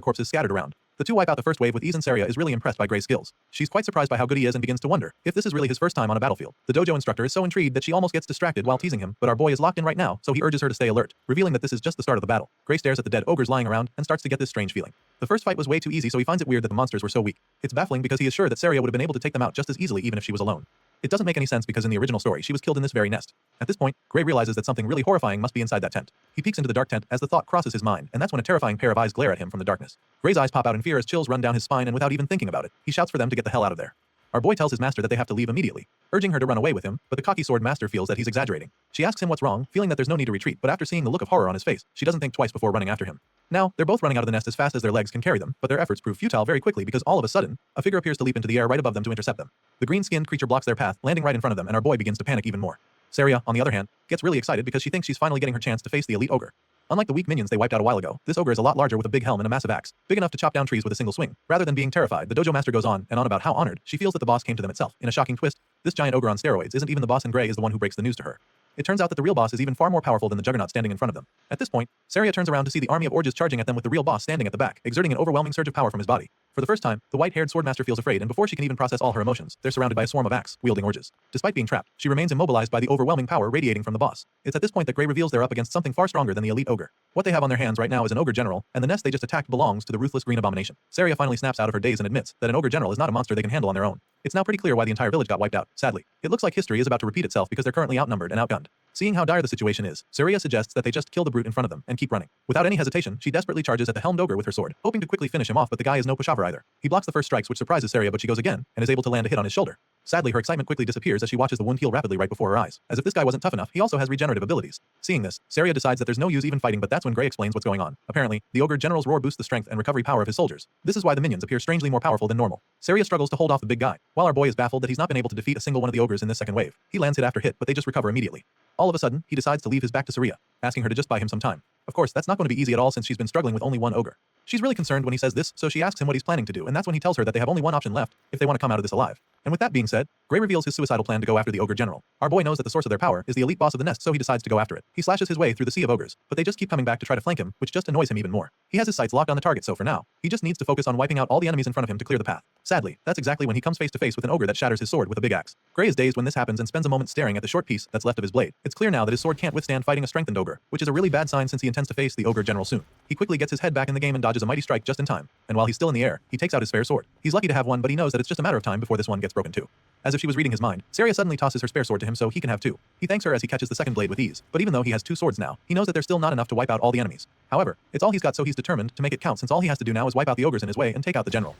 corpses scattered around. The two wipe out the first wave with ease, and Saria is really impressed by Gray's skills. She's quite surprised by how good he is and begins to wonder if this is really his first time on a battlefield. The dojo instructor is so intrigued that she almost gets distracted while teasing him, but our boy is locked in right now, so he urges her to stay alert, revealing that this is just the start of the battle. Gray stares at the dead ogres lying around and starts to get this strange feeling. The first fight was way too easy, so he finds it weird that the monsters were so weak. It's baffling because he is sure that Saria would have been able to take them out just as easily even if she was alone. It doesn't make any sense because in the original story, she was killed in this very nest. At this point, Gray realizes that something really horrifying must be inside that tent. He peeks into the dark tent as the thought crosses his mind, and that's when a terrifying pair of eyes glare at him from the darkness. Gray's eyes pop out in fear as chills run down his spine, and without even thinking about it, he shouts for them to get the hell out of there. Our boy tells his master that they have to leave immediately, urging her to run away with him, but the cocky sword master feels that he's exaggerating. She asks him what's wrong, feeling that there's no need to retreat, but after seeing the look of horror on his face, she doesn't think twice before running after him. Now, they're both running out of the nest as fast as their legs can carry them, but their efforts prove futile very quickly because all of a sudden, a figure appears to leap into the air right above them to intercept them. The green-skinned creature blocks their path, landing right in front of them, and our boy begins to panic even more. Saria, on the other hand, gets really excited because she thinks she's finally getting her chance to face the elite ogre. Unlike the weak minions they wiped out a while ago, this ogre is a lot larger with a big helm and a massive axe, big enough to chop down trees with a single swing. Rather than being terrified, the dojo master goes on and on about how honored she feels that the boss came to them itself. In a shocking twist, this giant ogre on steroids isn't even the boss, and Gray is the one who breaks the news to her. It turns out that the real boss is even far more powerful than the juggernaut standing in front of them. At this point, Saria turns around to see the army of orges charging at them with the real boss standing at the back, exerting an overwhelming surge of power from his body. For the first time, the white-haired swordmaster feels afraid, and before she can even process all her emotions, they're surrounded by a swarm of axe-wielding orges. Despite being trapped, she remains immobilized by the overwhelming power radiating from the boss. It's at this point that Gray reveals they're up against something far stronger than the elite ogre. What they have on their hands right now is an ogre general, and the nest they just attacked belongs to the ruthless green abomination. Saria finally snaps out of her daze and admits that an ogre general is not a monster they can handle on their own. It's now pretty clear why the entire village got wiped out, sadly. It looks like history is about to repeat itself because they're currently outnumbered and outgunned. Seeing how dire the situation is, Saria suggests that they just kill the brute in front of them and keep running. Without any hesitation, she desperately charges at the helmed ogre with her sword, hoping to quickly finish him off, but the guy is no pushover either. He blocks the first strikes, which surprises Saria, but she goes again and is able to land a hit on his shoulder. Sadly, her excitement quickly disappears as she watches the wound heal rapidly right before her eyes. As if this guy wasn't tough enough, he also has regenerative abilities. Seeing this, Saria decides that there's no use even fighting, but that's when Gray explains what's going on. Apparently, the ogre general's roar boosts the strength and recovery power of his soldiers. This is why the minions appear strangely more powerful than normal. Saria struggles to hold off the big guy, while our boy is baffled that he's not been able to defeat a single one of the ogres in this second wave. He lands hit after hit, but they just recover immediately. All of a sudden, he decides to leave his back to Saria, asking her to just buy him some time. Of course, that's not going to be easy at all since she's been struggling with only one ogre. She's really concerned when he says this, so she asks him what he's planning to do, and that's when he tells her that they have only one option left if they want to come out of this alive. And with that being said, Gray reveals his suicidal plan to go after the ogre general. Our boy knows that the source of their power is the elite boss of the nest, so he decides to go after it. He slashes his way through the sea of ogres, but they just keep coming back to try to flank him, which just annoys him even more. He has his sights locked on the target, so for now, he just needs to focus on wiping out all the enemies in front of him to clear the path. Sadly, that's exactly when he comes face to face with an ogre that shatters his sword with a big axe. Gray is dazed when this happens and spends a moment staring at the short piece that's left of his blade. It's clear now that his sword can't withstand fighting a strengthened ogre, which is a really bad sign since he intends to face the ogre general soon. He quickly gets his head back in the game and dodges a mighty strike just in time, and while he's still in the air, he takes out his spare sword. He's lucky to have one, but he knows that it's just a matter of time before this one gets broken too. As if she was reading his mind, Saria suddenly tosses her spare sword to him so he can have two. He thanks her as he catches the second blade with ease, but even though he has two swords now, he knows that there's still not enough to wipe out all the enemies. However, it's all he's got, so he's determined to make it count since all he has to do now is wipe out the ogres in his way and take out the general.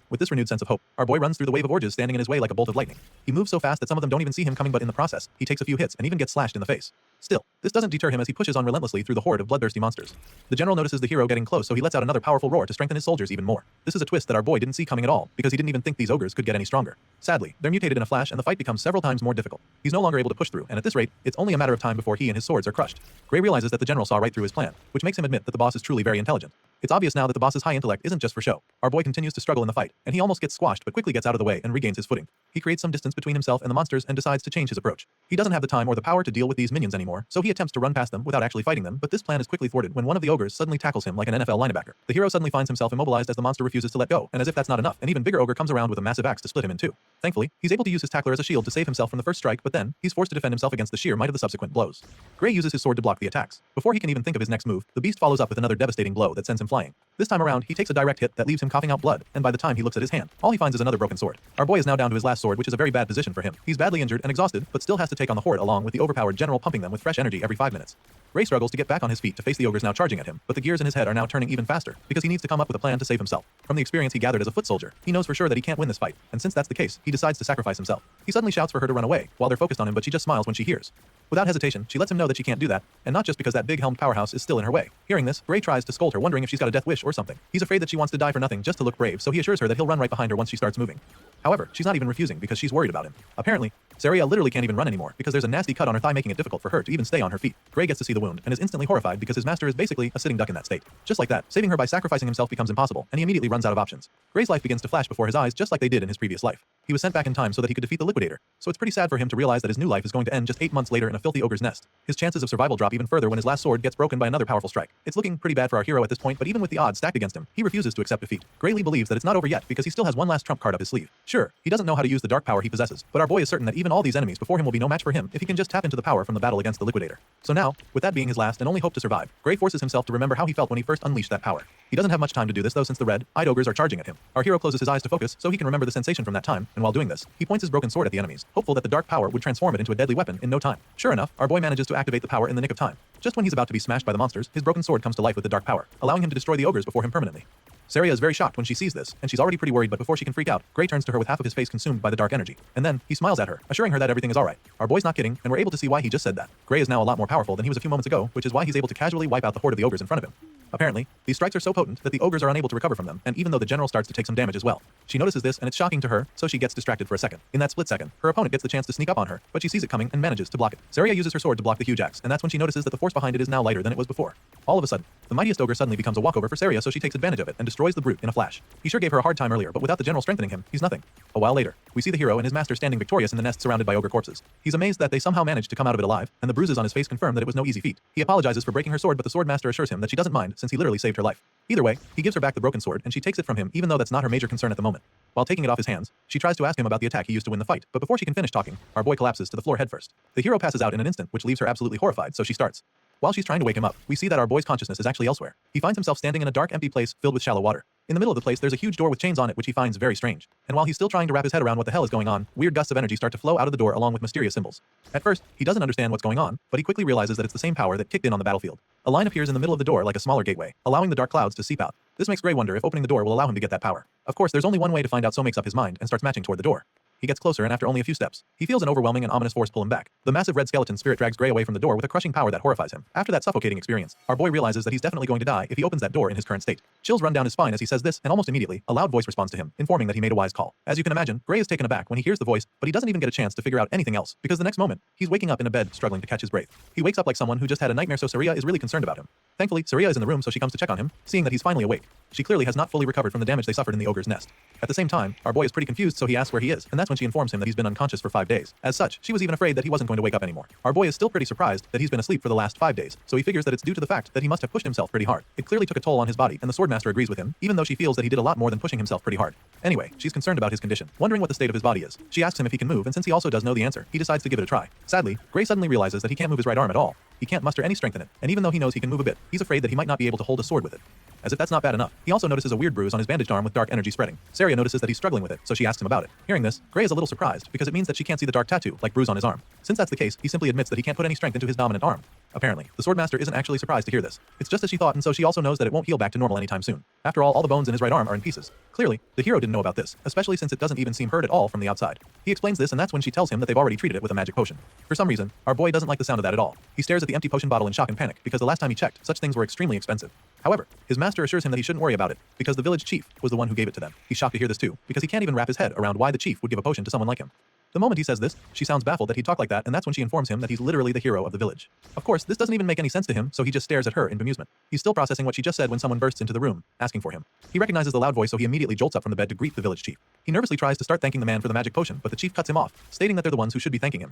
With this renewed sense of hope, our boy runs through the wave of orges standing in his way like a bolt of lightning. He moves so fast that some of them don't even see him coming, but in the process, he takes a few hits and even gets slashed in the face. Still, this doesn't deter him as he pushes on relentlessly through the horde of bloodthirsty monsters. The general notices the hero getting close, so he lets out another powerful roar to strengthen his soldiers even more. This is a twist that our boy didn't see coming at all, because he didn't even think these ogres could get any stronger. Sadly, they're mutated in a flash and the fight becomes several times more difficult. He's no longer able to push through, and at this rate, it's only a matter of time before he and his swords are crushed. Gray realizes that the general saw right through his plan, which makes him admit that the boss is truly very intelligent. It's obvious now that the boss's high intellect isn't just for show. Our boy continues to struggle in the fight, and he almost gets squashed but quickly gets out of the way and regains his footing. He creates some distance between himself and the monsters and decides to change his approach. He doesn't have the time or the power to deal with these minions anymore, so he attempts to run past them without actually fighting them, but this plan is quickly thwarted when one of the ogres suddenly tackles him like an NFL linebacker. The hero suddenly finds himself immobilized as the monster refuses to let go, and as if that's not enough, an even bigger ogre comes around with a massive axe to split him in two. Thankfully, he's able to use his tackler as a shield to save himself from the first strike, but then, he's forced to defend himself against the sheer might of the subsequent blows. Gray uses his sword to block the attacks. Before he can even think of his next move, the beast follows up with another devastating blow that sends him flying. This time around, he takes a direct hit that leaves him coughing out blood, and by the time he looks at his hand, all he finds is another broken sword. Our boy is now down to his last sword, which is a very bad position for him. He's badly injured and exhausted, but still has to take on the horde along with the overpowered general pumping them with fresh energy every 5 minutes. Gray struggles to get back on his feet to face the ogres now charging at him, but the gears in his head are now turning even faster, because he needs to come up with a plan to save himself. From the experience he gathered as a foot soldier, he knows for sure that he can't win this fight, and since that's the case, he decides to sacrifice himself. He suddenly shouts for her to run away, while they're focused on him, but she just smiles when she hears. Without hesitation, she lets him know that she can't do that, and not just because that big helmed powerhouse is still in her way. Hearing this, Gray tries to scold her, wondering if she's got a death wish or something. He's afraid that she wants to die for nothing just to look brave, so he assures her that he'll run right behind her once she starts moving. However, she's not even refusing because she's worried about him. Apparently, Saria literally can't even run anymore because there's a nasty cut on her thigh making it difficult for her to even stay on her feet. Gray gets to see the wound and is instantly horrified because his master is basically a sitting duck in that state. Just like that, saving her by sacrificing himself becomes impossible, and he immediately runs out of options. Gray's life begins to flash before his eyes just like they did in his previous life. He was sent back in time so that he could defeat the Liquidator, so it's pretty sad for him to realize that his new life is going to end just 8 months later in a filthy ogre's nest. His chances of survival drop even further when his last sword gets broken by another powerful strike. It's looking pretty bad for our hero at this point, but even with the odds stacked against him, he refuses to accept defeat. Grayly believes that it's not over yet because he still has one last trump card up his sleeve. Sure, he doesn't know how to use the dark power he possesses, but our boy is certain that even all these enemies before him will be no match for him if he can just tap into the power from the battle against the Liquidator. So now, with that being his last and only hope to survive, Gray forces himself to remember how he felt when he first unleashed that power. He doesn't have much time to do this though since the red-eyed ogres are charging at him. Our hero closes his eyes to focus so he can remember the sensation from that time, and while doing this, he points his broken sword at the enemies, hopeful that the dark power would transform it into a deadly weapon in no time. Sure enough, our boy manages to activate the power in the nick of time. Just when he's about to be smashed by the monsters, his broken sword comes to life with the dark power, allowing him to destroy the ogres before him permanently. Saria is very shocked when she sees this, and she's already pretty worried, but before she can freak out, Gray turns to her with half of his face consumed by the dark energy. And then, he smiles at her, assuring her that everything is alright. Our boy's not kidding, and we're able to see why he just said that. Gray is now a lot more powerful than he was a few moments ago, which is why he's able to casually wipe out the horde of the ogres in front of him. Apparently, these strikes are so potent that the ogres are unable to recover from them, and even though the general starts to take some damage as well. She notices this, and it's shocking to her, so she gets distracted for a second. In that split second, her opponent gets the chance to sneak up on her, but she sees it coming and manages to block it. Saria uses her sword to block the huge axe, and that's when she notices that the force behind it is now lighter than it was before. All of a sudden, the mightiest ogre suddenly becomes a walkover for Saria, so she takes advantage of it and destroys the brute in a flash. He sure gave her a hard time earlier, but without the general strengthening him, he's nothing. A while later, we see the hero and his master standing victorious in the nest surrounded by ogre corpses. He's amazed that they somehow managed to come out of it alive, and the bruises on his face confirm that it was no easy feat. He apologizes for breaking her sword, but the sword master assures him that she doesn't mind since he literally saved her life. Either way, he gives her back the broken sword, and she takes it from him even though that's not her major concern at the moment. While taking it off his hands, she tries to ask him about the attack he used to win the fight, but before she can finish talking, our boy collapses to the floor headfirst. The hero passes out in an instant, which leaves her absolutely horrified, so she starts. While she's trying to wake him up, we see that our boy's consciousness is actually elsewhere. He finds himself standing in a dark, empty place filled with shallow water. In the middle of the place, there's a huge door with chains on it, which he finds very strange. And while he's still trying to wrap his head around what the hell is going on, weird gusts of energy start to flow out of the door along with mysterious symbols. At first, he doesn't understand what's going on, but he quickly realizes that it's the same power that kicked in on the battlefield. A line appears in the middle of the door like a smaller gateway, allowing the dark clouds to seep out. This makes Gray wonder if opening the door will allow him to get that power. Of course, there's only one way to find out, so makes up his mind and starts matching toward the door. He gets closer, and after only a few steps, he feels an overwhelming and ominous force pull him back. The massive red skeleton spirit drags Gray away from the door with a crushing power that horrifies him. After that suffocating experience, our boy realizes that he's definitely going to die if he opens that door in his current state. Chills run down his spine as he says this, and almost immediately, a loud voice responds to him, informing that he made a wise call. As you can imagine, Gray is taken aback when he hears the voice, but he doesn't even get a chance to figure out anything else, because the next moment, he's waking up in a bed struggling to catch his breath. He wakes up like someone who just had a nightmare, so Saria is really concerned about him. Thankfully, Saria is in the room, so she comes to check on him, seeing that he's finally awake. She clearly has not fully recovered from the damage they suffered in the ogre's nest. At the same time, our boy is pretty confused, so he asks where he is, and that's that's when she informs him that he's been unconscious for 5 days. As such, she was even afraid that he wasn't going to wake up anymore. Our boy is still pretty surprised that he's been asleep for the last 5 days, so he figures that it's due to the fact that he must have pushed himself pretty hard. It clearly took a toll on his body, and the Swordmaster agrees with him, even though she feels that he did a lot more than pushing himself pretty hard. Anyway, she's concerned about his condition, wondering what the state of his body is. She asks him if he can move, and since he also does know the answer, he decides to give it a try. Sadly, Gray suddenly realizes that he can't move his right arm at all. He can't muster any strength in it, and even though he knows he can move a bit, he's afraid that he might not be able to hold a sword with it. As if that's not bad enough, he also notices a weird bruise on his bandaged arm with dark energy spreading. Saria notices that he's struggling with it, so she asks him about it. Hearing this, Gray is a little surprised, because it means that she can't see the dark tattoo, like bruise on his arm. Since that's the case, he simply admits that he can't put any strength into his dominant arm. Apparently, the Swordmaster isn't actually surprised to hear this. It's just as she thought, and so she also knows that it won't heal back to normal anytime soon. After all the bones in his right arm are in pieces. Clearly, the hero didn't know about this, especially since it doesn't even seem hurt at all from the outside. He explains this, and that's when she tells him that they've already treated it with a magic potion. For some reason, our boy doesn't like the sound of that at all. He stares at the empty potion bottle in shock and panic, because the last time he checked, such things were extremely expensive. However, his master assures him that he shouldn't worry about it, because the village chief was the one who gave it to them. He's shocked to hear this too, because he can't even wrap his head around why the chief would give a potion to someone like him. The moment he says this, she sounds baffled that he'd talk like that, and that's when she informs him that he's literally the hero of the village. Of course, this doesn't even make any sense to him, so he just stares at her in bemusement. He's still processing what she just said when someone bursts into the room, asking for him. He recognizes the loud voice, so he immediately jolts up from the bed to greet the village chief. He nervously tries to start thanking the man for the magic potion, but the chief cuts him off, stating that they're the ones who should be thanking him.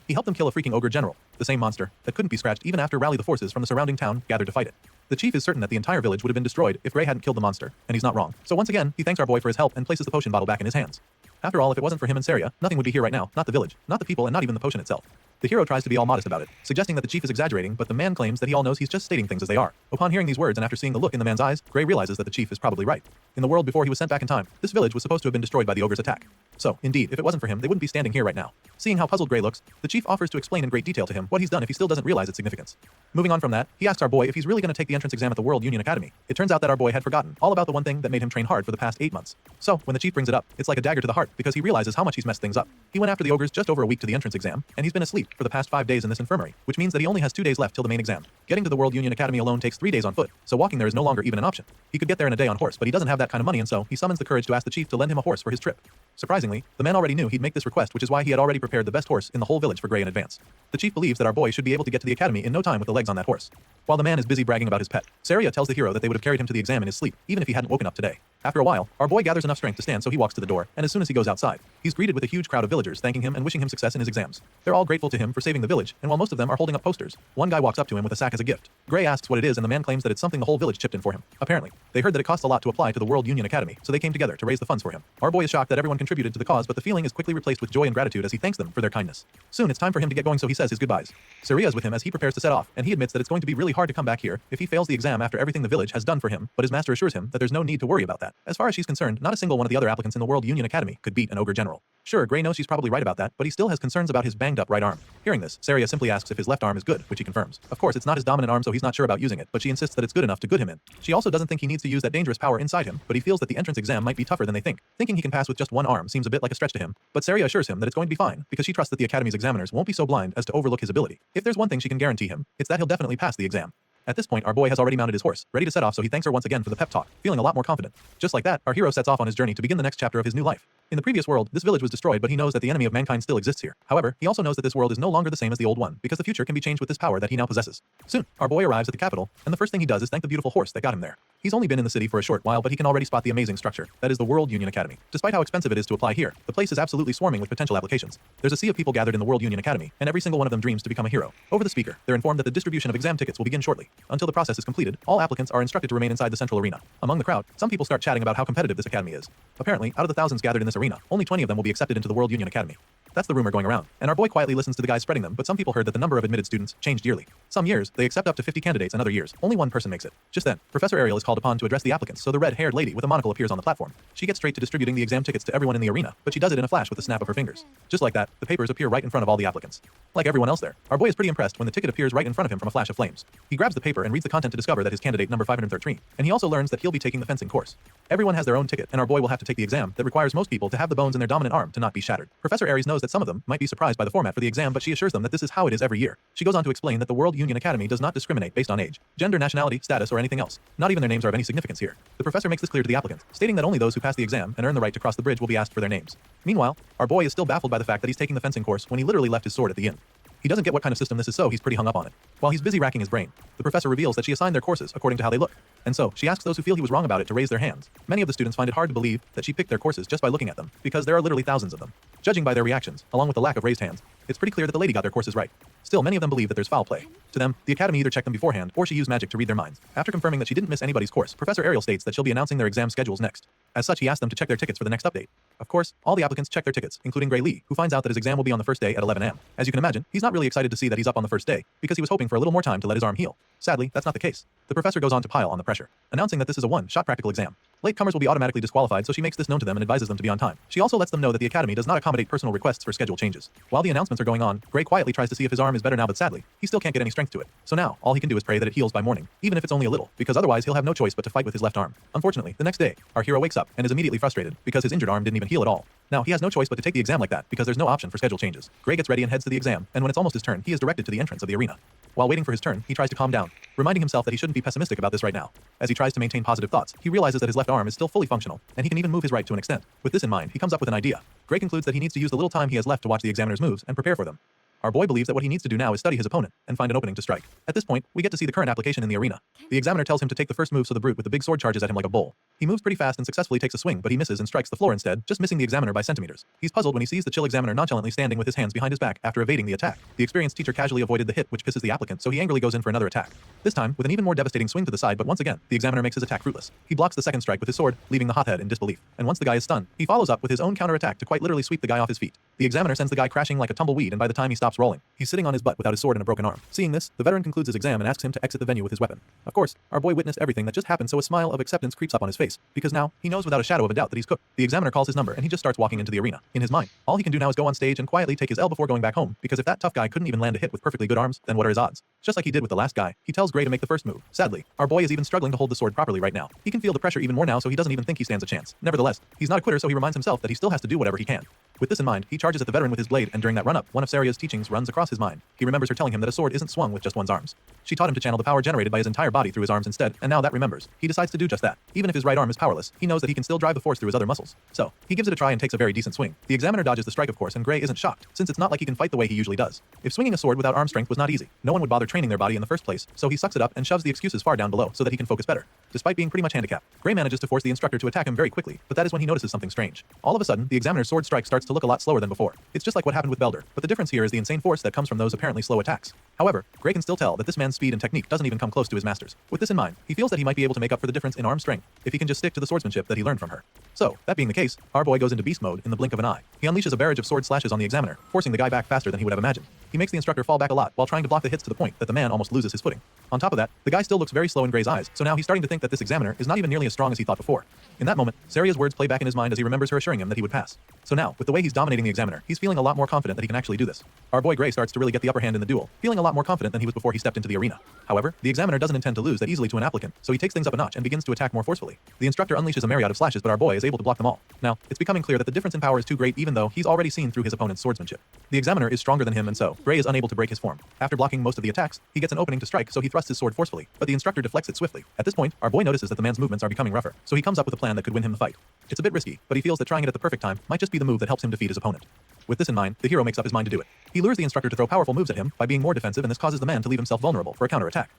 He helped them kill a freaking ogre general, the same monster that couldn't be scratched even after rally the forces from the surrounding town gathered to fight it. The chief is certain that the entire village would have been destroyed if Gray hadn't killed the monster, and he's not wrong. So once again, he thanks our boy for his help and places the potion bottle back in his hands. After all, if it wasn't for him and Saria, nothing would be here right now, not the village, not the people, and not even the potion itself. The hero tries to be all modest about it, suggesting that the chief is exaggerating, but the man claims that he all knows he's just stating things as they are. Upon hearing these words and after seeing the look in the man's eyes, Gray realizes that the chief is probably right. In the world before he was sent back in time, this village was supposed to have been destroyed by the ogre's attack. So, indeed, if it wasn't for him, they wouldn't be standing here right now. Seeing how puzzled Gray looks, the chief offers to explain in great detail to him what he's done if he still doesn't realize its significance. Moving on from that, he asks our boy if he's really going to take the entrance exam at the World Union Academy. It turns out that our boy had forgotten all about the one thing that made him train hard for the past 8 months. So, when the chief brings it up, it's like a dagger to the heart because he realizes how much he's messed things up. He went after the ogres just over a week to the entrance exam, and he's been asleep for the past 5 days in this infirmary, which means that he only has 2 days left till the main exam. Getting to the World Union Academy alone takes 3 days on foot, so walking there is no longer even an option. He could get there in a day on horse, but he doesn't have that kind of money, and so he summons the courage to ask the chief to lend him a horse for his trip. Surprisingly, the man already knew he'd make this request, which is why he had already prepared the best horse in the whole village for Gray in advance. The chief believes that our boy should be able to get to the academy in no time with the legs on that horse. While the man is busy bragging about his pet, Saria tells the hero that they would have carried him to the exam in his sleep, even if he hadn't woken up today. After a while, our boy gathers enough strength to stand, so he walks to the door, and as soon as he goes outside, he's greeted with a huge crowd of villagers thanking him and wishing him success in his exams. They're all grateful to him for saving the village, and while most of them are holding up posters, one guy walks up to him with a sack as a gift. Gray asks what it is, and the man claims that it's something the whole village chipped in for him. Apparently, they heard that it costs a lot to apply to the World Union Academy, so they came together to raise the funds for him. Our boy is shocked that everyone contributed to the cause, but the feeling is quickly replaced with joy and gratitude as he thanks them for their kindness. Soon it's time for him to get going, so he says his goodbyes. Saria is with him as he prepares to set off, and he admits that it's going to be really hard to come back here if he fails the exam after everything the village has done for him, but his master assures him that there's no need to worry about that. As far as she's concerned, not a single one of the other applicants in the World Union Academy could beat an ogre general. Sure, Gray knows she's probably right about that, but he still has concerns about his banged up right arm. Hearing this, Saria simply asks if his left arm is good, which he confirms. Of course, it's not his dominant arm, so he's not sure about using it, but she insists that it's good enough to good him in. She also doesn't think he needs to use that dangerous power inside him, but he feels that the entrance exam might be tougher than they think. Thinking he can pass with just one arm seems a bit like a stretch to him, but Saria assures him that it's going to be fine, because she trusts that the Academy's examiners won't be so blind as to overlook his ability. If there's one thing she can guarantee him, it's that he'll definitely pass the exam. At this point, our boy has already mounted his horse, ready to set off, so he thanks her once again for the pep talk, feeling a lot more confident. Just like that, our hero sets off on his journey to begin the next chapter of his new life. In the previous world, this village was destroyed, but he knows that the enemy of mankind still exists here. However, he also knows that this world is no longer the same as the old one, because the future can be changed with this power that he now possesses. Soon, our boy arrives at the capital, and the first thing he does is thank the beautiful horse that got him there. He's only been in the city for a short while, but he can already spot the amazing structure that is the World Union Academy. Despite how expensive it is to apply here, the place is absolutely swarming with potential applications. There's a sea of people gathered in the World Union Academy, and every single one of them dreams to become a hero. Over the speaker, they're informed that the distribution of exam tickets will begin shortly. Until the process is completed, all applicants are instructed to remain inside the central arena. Among the crowd, some people start chatting about how competitive this academy is. Apparently, out of the thousands gathered in this arena, only 20 of them will be accepted into the World Union Academy. That's the rumor going around, and our boy quietly listens to the guys spreading them, but some people heard that the number of admitted students changed yearly. Some years, they accept up to 50 candidates, and other years, only one person makes it. Just then, Professor Ariel is called upon to address the applicants, so the red-haired lady with a monocle appears on the platform. She gets straight to distributing the exam tickets to everyone in the arena, but she does it in a flash with a snap of her fingers. Just like that, the papers appear right in front of all the applicants. Like everyone else there, our boy is pretty impressed when the ticket appears right in front of him from a flash of flames. He grabs the paper and reads the content to discover that his candidate number 513, and he also learns that he'll be taking the fencing course. Everyone has their own ticket, and our boy will have to take the exam that requires most people to have the bones in their dominant arm to not be shattered. Professor Aries knows that some of them might be surprised by the format for the exam, but she assures them that this is how it is every year. She goes on to explain that the World Union Academy does not discriminate based on age, gender, nationality, status, or anything else. Not even their names are of any significance here. The professor makes this clear to the applicants, stating that only those who pass the exam and earn the right to cross the bridge will be asked for their names. Meanwhile, our boy is still baffled by the fact that he's taking the fencing course when he literally left his sword at the inn. He doesn't get what kind of system this is, so he's pretty hung up on it. While he's busy racking his brain, the professor reveals that she assigned their courses according to how they look. And so, she asks those who feel he was wrong about it to raise their hands. Many of the students find it hard to believe that she picked their courses just by looking at them, because there are literally thousands of them. Judging by their reactions, along with the lack of raised hands, it's pretty clear that the lady got their courses right. Still, many of them believe that there's foul play. To them, the Academy either checked them beforehand, or she used magic to read their minds. After confirming that she didn't miss anybody's course, Professor Ariel states that she'll be announcing their exam schedules next. As such, he asked them to check their tickets for the next update. Of course, all the applicants check their tickets, including Gray Lee, who finds out that his exam will be on the first day at 11 a.m. As you can imagine, he's not really excited to see that he's up on the first day, because he was hoping for a little more time to let his arm heal. Sadly, that's not the case. The professor goes on to pile on the pressure, announcing that this is a one-shot practical exam. Latecomers will be automatically disqualified, so she makes this known to them and advises them to be on time. She also lets them know that the Academy does not accommodate personal requests for schedule changes. While the announcements are going on, Gray quietly tries to see if his arm is better now, but sadly, he still can't get any strength to it. So now, all he can do is pray that it heals by morning, even if it's only a little, because otherwise he'll have no choice but to fight with his left arm. Unfortunately, the next day, our hero wakes up and is immediately frustrated because his injured arm didn't even heal at all. Now, he has no choice but to take the exam like that because there's no option for schedule changes. Gray gets ready and heads to the exam, and when it's almost his turn, he is directed to the entrance of the arena. While waiting for his turn, he tries to calm down, reminding himself that he shouldn't be pessimistic about this right now. As he tries to maintain positive thoughts, he realizes that his left arm is still fully functional, and he can even move his right to an extent. With this in mind, he comes up with an idea. Gray concludes that he needs to use the little time he has left to watch the examiner's moves and prepare for them. Our boy believes that what he needs to do now is study his opponent and find an opening to strike. At this point, we get to see the current application in the arena. The examiner tells him to take the first move, so the brute with the big sword charges at him like a bull. He moves pretty fast and successfully takes a swing, but he misses and strikes the floor instead, just missing the examiner by centimeters. He's puzzled when he sees the chill examiner nonchalantly standing with his hands behind his back after evading the attack. The experienced teacher casually avoided the hit, which pisses the applicant, so he angrily goes in for another attack. This time, with an even more devastating swing to the side, but once again, the examiner makes his attack fruitless. He blocks the second strike with his sword, leaving the hothead in disbelief. And once the guy is stunned, he follows up with his own counterattack to quite literally sweep the guy off his feet. The examiner sends the guy crashing like a tumbleweed, and by the time he stops rolling, he's sitting on his butt without his sword and a broken arm. Seeing this, the veteran concludes his exam and asks him to exit the venue with his weapon. Of course, our boy witnessed everything that just happened, so a smile of acceptance creeps up on his face, because now, he knows without a shadow of a doubt that he's cooked. The examiner calls his number and he just starts walking into the arena. In his mind, all he can do now is go on stage and quietly take his L before going back home, because if that tough guy couldn't even land a hit with perfectly good arms, then what are his odds? Just like he did with the last guy, he tells Gray to make the first move. Sadly, our boy is even struggling to hold the sword properly right now. He can feel the pressure even more now, so he doesn't even think he stands a chance. Nevertheless, he's not a quitter, so he reminds himself that he still has to do whatever he can. With this in mind, he charges at the veteran with his blade, and during that run-up, one of Saria's teachings runs across his mind. He remembers her telling him that a sword isn't swung with just one's arms. She taught him to channel the power generated by his entire body through his arms instead, and now that remembers. He decides to do just that. Even if his right arm is powerless, he knows that he can still drive the force through his other muscles. So, he gives it a try and takes a very decent swing. The examiner dodges the strike, of course, and Gray isn't shocked, since it's not like he can fight the way he usually does. If swinging a sword without arm strength was not easy, no one would bother training their body in the first place, so he sucks it up and shoves the excuses far down below so that he can focus better. Despite being pretty much handicapped, Gray manages to force the instructor to attack him very quickly, but that is when he notices something strange. All of a sudden, the examiner's sword strike starts to look a lot slower than before. It's just like what happened with Belder, but the difference here is the insane force that comes from those apparently slow attacks. However, Gray can still tell that this man's speed and technique doesn't even come close to his master's. With this in mind, he feels that he might be able to make up for the difference in arm strength if he can just stick to the swordsmanship that he learned from her. So, that being the case, our boy goes into beast mode in the blink of an eye. He unleashes a barrage of sword slashes on the examiner, forcing the guy back faster than he would have imagined. He makes the instructor fall back a lot while trying to block the hits to the point that the man almost loses his footing. On top of that, the guy still looks very slow in Gray's eyes, so now he's starting to think that this examiner is not even nearly as strong as he thought before. In that moment, Saria's words play back in his mind as he remembers her assuring him that he would pass. So now, with the way he's dominating the examiner, he's feeling a lot more confident that he can actually do this. Our boy Gray starts to really get the upper hand in the duel, feeling a lot more confident than he was before he stepped into the arena. However, the examiner doesn't intend to lose that easily to an applicant, so he takes things up a notch and begins to attack more forcefully. The instructor unleashes a myriad of slashes, but our boy is able to block them all. Now, it's becoming clear that the difference in power is too great, even though he's already seen through his opponent's swordsmanship. The examiner is stronger than him, and so Gray is unable to break his form. After blocking most of the attacks, he gets an opening to strike, so he thrusts his sword forcefully, but the instructor deflects it swiftly. At this point, our boy notices that the man's movements are becoming rougher, so he comes up with a plan that could win him the fight. It's a bit risky, but he feels that trying it at the perfect time might just be the move that helps him defeat his opponent. With this in mind, the hero makes up his mind to do it. He lures the instructor to throw powerful moves at him by being more defensive, and this causes the man to leave himself vulnerable for a counterattack.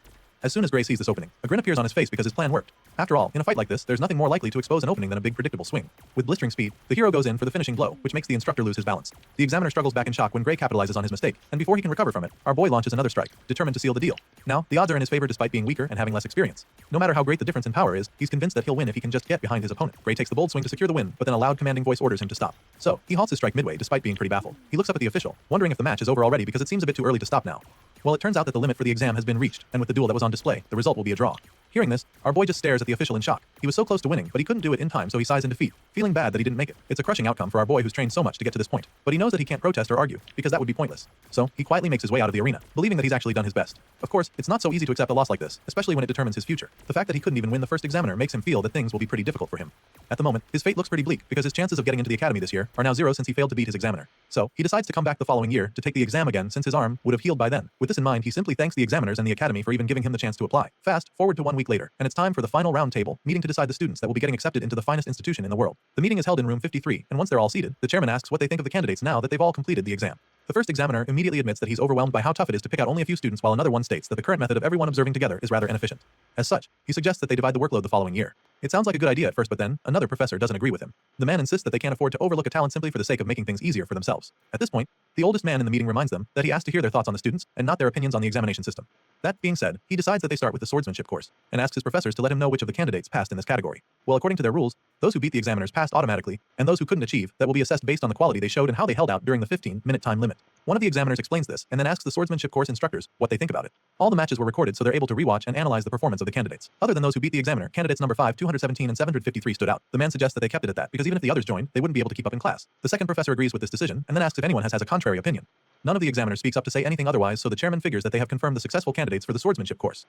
As soon as Gray sees this opening, a grin appears on his face because his plan worked. After all, in a fight like this, there's nothing more likely to expose an opening than a big predictable swing. With blistering speed, the hero goes in for the finishing blow, which makes the instructor lose his balance. The examiner struggles back in shock when Gray capitalizes on his mistake, and before he can recover from it, our boy launches another strike, determined to seal the deal. Now, the odds are in his favor despite being weaker and having less experience. No matter how great the difference in power is, he's convinced that he'll win if he can just get behind his opponent. Gray takes the bold swing to secure the win, but then a loud commanding voice orders him to stop. So, he halts his strike midway despite being pretty baffled. He looks up at the official, wondering if the match is over already because it seems a bit too early to stop now. Well, it turns out that the limit for the exam has been reached, and with the duel that was on display, the result will be a draw. Hearing this, our boy just stares at the official in shock. He was so close to winning, but he couldn't do it in time, so he sighs in defeat, feeling bad that he didn't make it. It's a crushing outcome for our boy who's trained so much to get to this point, but he knows that he can't protest or argue, because that would be pointless. So, he quietly makes his way out of the arena, believing that he's actually done his best. Of course, it's not so easy to accept a loss like this, especially when it determines his future. The fact that he couldn't even win the first examiner makes him feel that things will be pretty difficult for him. At the moment, his fate looks pretty bleak, because his chances of getting into the academy this year are now 0 since he failed to beat his examiner. So, he decides to come back the following year to take the exam again since his arm would have healed by then. With this in mind, he simply thanks the examiners and the academy for even giving him the chance to apply. Fast forward to 1 week later, and it's time for the final round table meeting to decide the students that will be getting accepted into the finest institution in the world. The meeting is held in room 53, and once they're all seated, the chairman asks what they think of the candidates now that they've all completed the exam. The first examiner immediately admits that he's overwhelmed by how tough it is to pick out only a few students, while another one states that the current method of everyone observing together is rather inefficient. As such, he suggests that they divide the workload the following year. It sounds like a good idea at first, but then another professor doesn't agree with him. The man insists that they can't afford to overlook a talent simply for the sake of making things easier for themselves. At this point, the oldest man in the meeting reminds them that he asked to hear their thoughts on the students and not their opinions on the examination system. That being said, he decides that they start with the swordsmanship course and asks his professors to let him know which of the candidates passed in this category. Well, according to their rules, those who beat the examiners passed automatically, and those who couldn't achieve that will be assessed based on the quality they showed and how they held out during the 15-minute time limit. One of the examiners explains this and then asks the swordsmanship course instructors what they think about it. All the matches were recorded so they're able to rewatch and analyze the performance of the candidates. Other than those who beat the examiner, candidates number 5, 217 and 753 stood out. The man suggests that they kept it at that because even if the others joined, they wouldn't be able to keep up in class. The second professor agrees with this decision and then asks if anyone has a contrary opinion. None of the examiners speaks up to say anything otherwise, so the chairman figures that they have confirmed the successful candidates for the swordsmanship course.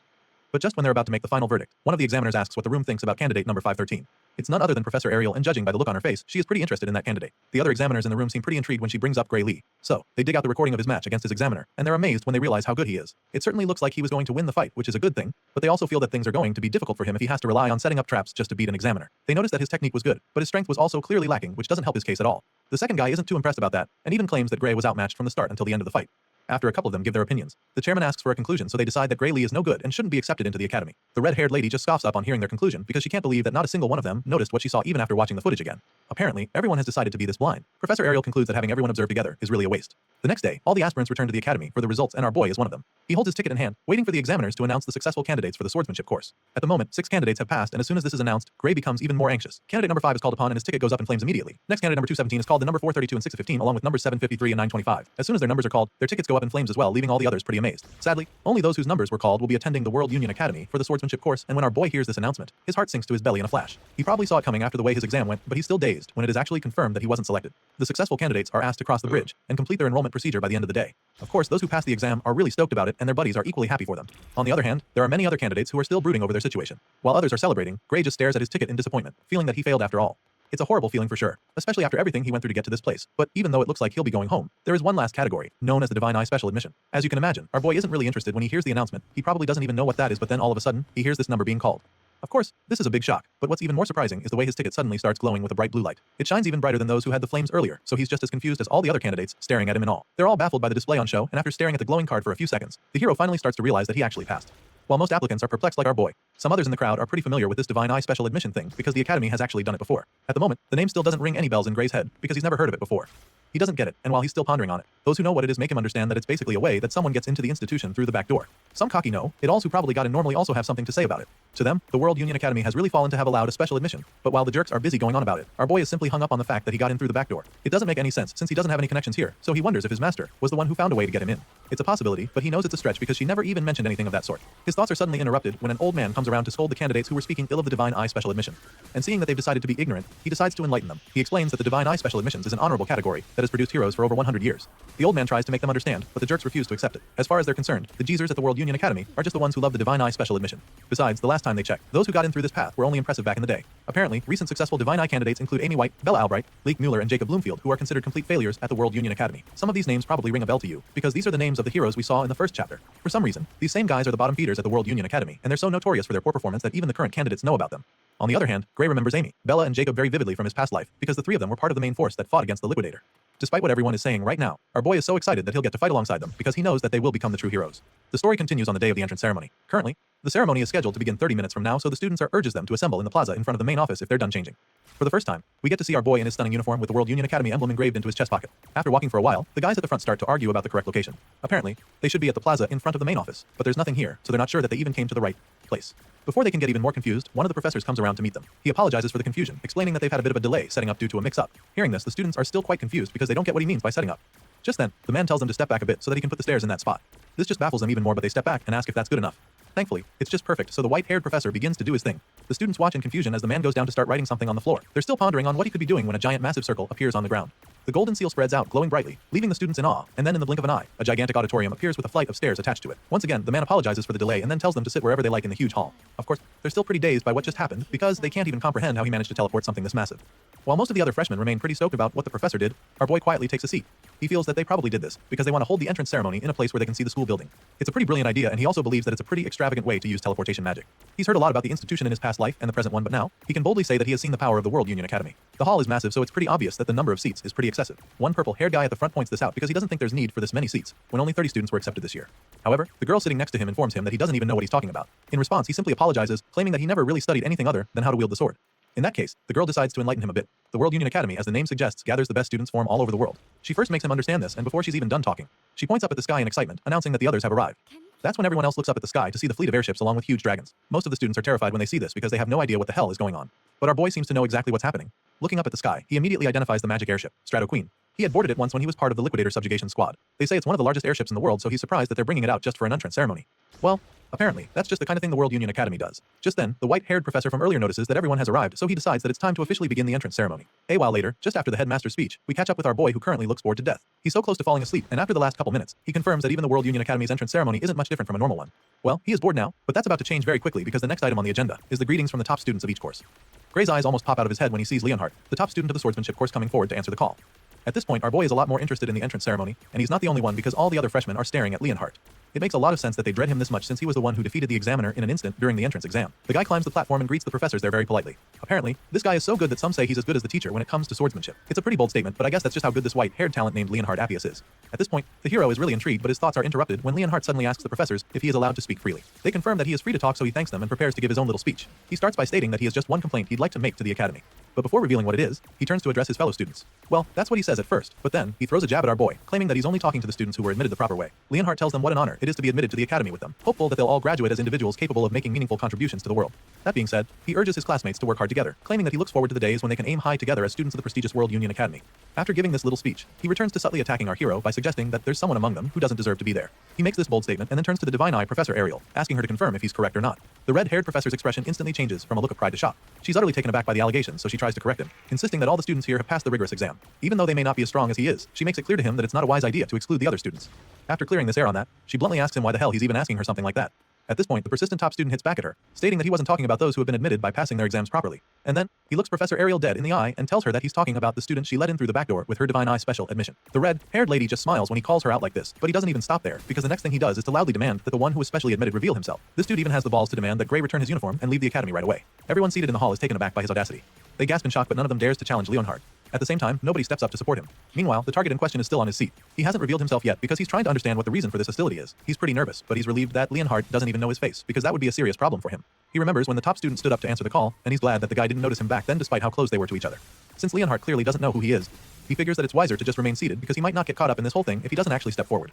But just when they're about to make the final verdict, one of the examiners asks what the room thinks about candidate number 513. It's none other than Professor Ariel, and judging by the look on her face, she is pretty interested in that candidate. The other examiners in the room seem pretty intrigued when she brings up Gray Lee. So, they dig out the recording of his match against his examiner, and they're amazed when they realize how good he is. It certainly looks like he was going to win the fight, which is a good thing, but they also feel that things are going to be difficult for him if he has to rely on setting up traps just to beat an examiner. They notice that his technique was good, but his strength was also clearly lacking, which doesn't help his case at all. The second guy isn't too impressed about that, and even claims that Gray was outmatched from the start until the end of the fight. After a couple of them give their opinions, the chairman asks for a conclusion, so they decide that Gray Lee is no good and shouldn't be accepted into the academy. The red-haired lady just scoffs up on hearing their conclusion because she can't believe that not a single one of them noticed what she saw even after watching the footage again. Apparently, everyone has decided to be this blind. Professor Ariel concludes that having everyone observe together is really a waste. The next day, all the aspirants return to the academy for the results, and our boy is one of them. He holds his ticket in hand, waiting for the examiners to announce the successful candidates for the swordsmanship course. At the moment, 6 candidates have passed, and as soon as this is announced, Gray becomes even more anxious. Candidate number 5 is called upon, and his ticket goes up in flames immediately. Next, candidate number 217 is called, the number 432 and 615, along with numbers 753 and 925. As soon as their numbers are called, their tickets go up in flames as well, leaving all the others pretty amazed. Sadly, only those whose numbers were called will be attending the World Union Academy for the swordsmanship course, and when our boy hears this announcement, his heart sinks to his belly in a flash. He probably saw it coming after the way his exam went, but he's still dazed when it is actually confirmed that he wasn't selected. The successful candidates are asked to cross the bridge and complete their enrollment procedure by the end of the day. Of course, those who pass the exam are really stoked about it, and their buddies are equally happy for them. On the other hand, there are many other candidates who are still brooding over their situation. While others are celebrating, Gray just stares at his ticket in disappointment, feeling that he failed after all. It's a horrible feeling for sure, especially after everything he went through to get to this place. But even though it looks like he'll be going home, there is one last category, known as the Divine Eye Special Admission. As you can imagine, our boy isn't really interested when he hears the announcement. He probably doesn't even know what that is, but then all of a sudden, he hears this number being called. Of course, this is a big shock, but what's even more surprising is the way his ticket suddenly starts glowing with a bright blue light. It shines even brighter than those who had the flames earlier, so he's just as confused as all the other candidates, staring at him in awe. They're all baffled by the display on show, and after staring at the glowing card for a few seconds, the hero finally starts to realize that he actually passed. While most applicants are perplexed like our boy, some others in the crowd are pretty familiar with this Divine Eye Special Admission thing because the academy has actually done it before. At the moment, the name still doesn't ring any bells in Gray's head because he's never heard of it before. He doesn't get it, and while he's still pondering on it, those who know what it is make him understand that it's basically a way that someone gets into the institution through the back door. Some cocky know, it-alls who probably got in normally also have something to say about it. To them, the World Union Academy has really fallen to have allowed a special admission, but while the jerks are busy going on about it, our boy is simply hung up on the fact that he got in through the back door. It doesn't make any sense since he doesn't have any connections here, so he wonders if his master was the one who found a way to get him in. It's a possibility, but he knows it's a stretch because she never even mentioned anything of that sort. His thoughts are suddenly interrupted when an old man comes around to scold the candidates who were speaking ill of the Divine Eye Special Admission. And seeing that they've decided to be ignorant, he decides to enlighten them. He explains that the Divine Eye Special Admissions is an honorable category that has produced heroes for over 100 years. The old man tries to make them understand, but the jerks refuse to accept it. As far as they're concerned, the geezers at the World Union Academy are just the ones who love the Divine Eye Special Admission. Besides, the last time they checked, those who got in through this path were only impressive back in the day. Apparently, recent successful Divine Eye candidates include Amy White, Bella Albright, Leek Mueller, and Jacob Bloomfield, who are considered complete failures at the World Union Academy. Some of these names probably ring a bell to you, because these are the names of the heroes we saw in the first chapter. For some reason, these same guys are the bottom feeders at the World Union Academy, and they're so notorious for their poor performance that even the current candidates know about them. On the other hand, Gray remembers Amy, Bella, and Jacob very vividly from his past life, because the three of them were part of the main force that fought against the Liquidator. Despite what everyone is saying right now, our boy is so excited that he'll get to fight alongside them because he knows that they will become the true heroes. The story continues on the day of the entrance ceremony. Currently, the ceremony is scheduled to begin 30 minutes from now, so the students urges them to assemble in the plaza in front of the main office if they're done changing. For the first time, we get to see our boy in his stunning uniform with the World Union Academy emblem engraved into his chest pocket. After walking for a while, the guys at the front start to argue about the correct location. Apparently, they should be at the plaza in front of the main office, but there's nothing here, so they're not sure that they even came to the right place. Before they can get even more confused, one of the professors comes around to meet them. He apologizes for the confusion, explaining that they've had a bit of a delay setting up due to a mix-up. Hearing this, the students are still quite confused because they don't get what he means by setting up. Just then, the man tells them to step back a bit so that he can put the stairs in that spot. This just baffles them even more, but they step back and ask if that's good enough. Thankfully, it's just perfect, so the white-haired professor begins to do his thing. The students watch in confusion as the man goes down to start writing something on the floor. They're still pondering on what he could be doing when a giant massive circle appears on the ground. The golden seal spreads out, glowing brightly, leaving the students in awe, and then in the blink of an eye, a gigantic auditorium appears with a flight of stairs attached to it. Once again, the man apologizes for the delay and then tells them to sit wherever they like in the huge hall. Of course, they're still pretty dazed by what just happened because they can't even comprehend how he managed to teleport something this massive. While most of the other freshmen remain pretty stoked about what the professor did, our boy quietly takes a seat. He feels that they probably did this because they want to hold the entrance ceremony in a place where they can see the school building. It's a pretty brilliant idea, and he also believes that it's a pretty extravagant way to use teleportation magic. He's heard a lot about the institution in his past life and the present one, but now he can boldly say that he has seen the power of the World Union Academy. The hall is massive, so it's pretty obvious that the number of seats is pretty excessive. One purple-haired guy at the front points this out because he doesn't think there's need for this many seats, when only 30 students were accepted this year. However, the girl sitting next to him informs him that he doesn't even know what he's talking about. In response, he simply apologizes, claiming that he never really studied anything other than how to wield the sword. In that case, the girl decides to enlighten him a bit. The World Union Academy, as the name suggests, gathers the best students from all over the world. She first makes him understand this, and before she's even done talking, she points up at the sky in excitement, announcing that the others have arrived. That's when everyone else looks up at the sky to see the fleet of airships along with huge dragons. Most of the students are terrified when they see this because they have no idea what the hell is going on. But our boy seems to know exactly what's happening. Looking up at the sky, he immediately identifies the magic airship, Strato Queen. He had boarded it once when he was part of the Liquidator Subjugation Squad. They say it's one of the largest airships in the world, so he's surprised that they're bringing it out just for an entrance ceremony. Well, apparently, that's just the kind of thing the World Union Academy does. Just then, the white-haired professor from earlier notices that everyone has arrived, so he decides that it's time to officially begin the entrance ceremony. A while later, just after the headmaster's speech, we catch up with our boy who currently looks bored to death. He's so close to falling asleep, and after the last couple minutes, he confirms that even the World Union Academy's entrance ceremony isn't much different from a normal one. Well, he is bored now, but that's about to change very quickly because the next item on the agenda is the greetings from the top students of each course. Gray's eyes almost pop out of his head when he sees Leonhardt, the top student of the swordsmanship course, coming forward to answer the call. At this point, our boy is a lot more interested in the entrance ceremony, and he's not the only one because all the other freshmen are staring at Leonhardt. It makes a lot of sense that they dread him this much since he was the one who defeated the examiner in an instant during the entrance exam. The guy climbs the platform and greets the professors there very politely. Apparently, this guy is so good that some say he's as good as the teacher when it comes to swordsmanship. It's a pretty bold statement, but I guess that's just how good this white-haired talent named Leonhardt Appius is. At this point, the hero is really intrigued, but his thoughts are interrupted when Leonhardt suddenly asks the professors if he is allowed to speak freely. They confirm that he is free to talk, so he thanks them and prepares to give his own little speech. He starts by stating that he has just one complaint he'd like to make to the academy. But before revealing what it is, he turns to address his fellow students. Well, that's what he says at first, but then he throws a jab at our boy, claiming that he's only talking to the students who were admitted the proper way. Leonhardt tells them what an honor it is to be admitted to the academy with them, hopeful that they'll all graduate as individuals capable of making meaningful contributions to the world. That being said, he urges his classmates to work hard together, claiming that he looks forward to the days when they can aim high together as students of the prestigious World Union Academy. After giving this little speech, he returns to subtly attacking our hero by suggesting that there's someone among them who doesn't deserve to be there. He makes this bold statement and then turns to the divine eye Professor Ariel, asking her to confirm if he's correct or not. The red-haired professor's expression instantly changes from a look of pride to shock. She's utterly taken aback by the allegations, so she tries to correct him, insisting that all the students here have passed the rigorous exam. Even though they may not be as strong as he is, she makes it clear to him that it's not a wise idea to exclude the other students. After clearing this air on that, she bluntly asks him why the hell he's even asking her something like that. At this point, the persistent top student hits back at her, stating that he wasn't talking about those who have been admitted by passing their exams properly. And then, he looks Professor Ariel dead in the eye and tells her that he's talking about the student she let in through the back door with her divine eye special admission. The red-haired lady just smiles when he calls her out like this, but he doesn't even stop there, because the next thing he does is to loudly demand that the one who was specially admitted reveal himself. This dude even has the balls to demand that Gray return his uniform and leave the academy right away. Everyone seated in the hall is taken aback by his audacity. They gasp in shock, but none of them dares to challenge Leonhardt. At the same time, nobody steps up to support him. Meanwhile, the target in question is still on his seat. He hasn't revealed himself yet because he's trying to understand what the reason for this hostility is. He's pretty nervous, but he's relieved that Leonhardt doesn't even know his face, because that would be a serious problem for him. He remembers when the top student stood up to answer the call, and he's glad that the guy didn't notice him back then despite how close they were to each other. Since Leonhardt clearly doesn't know who he is, he figures that it's wiser to just remain seated because he might not get caught up in this whole thing if he doesn't actually step forward.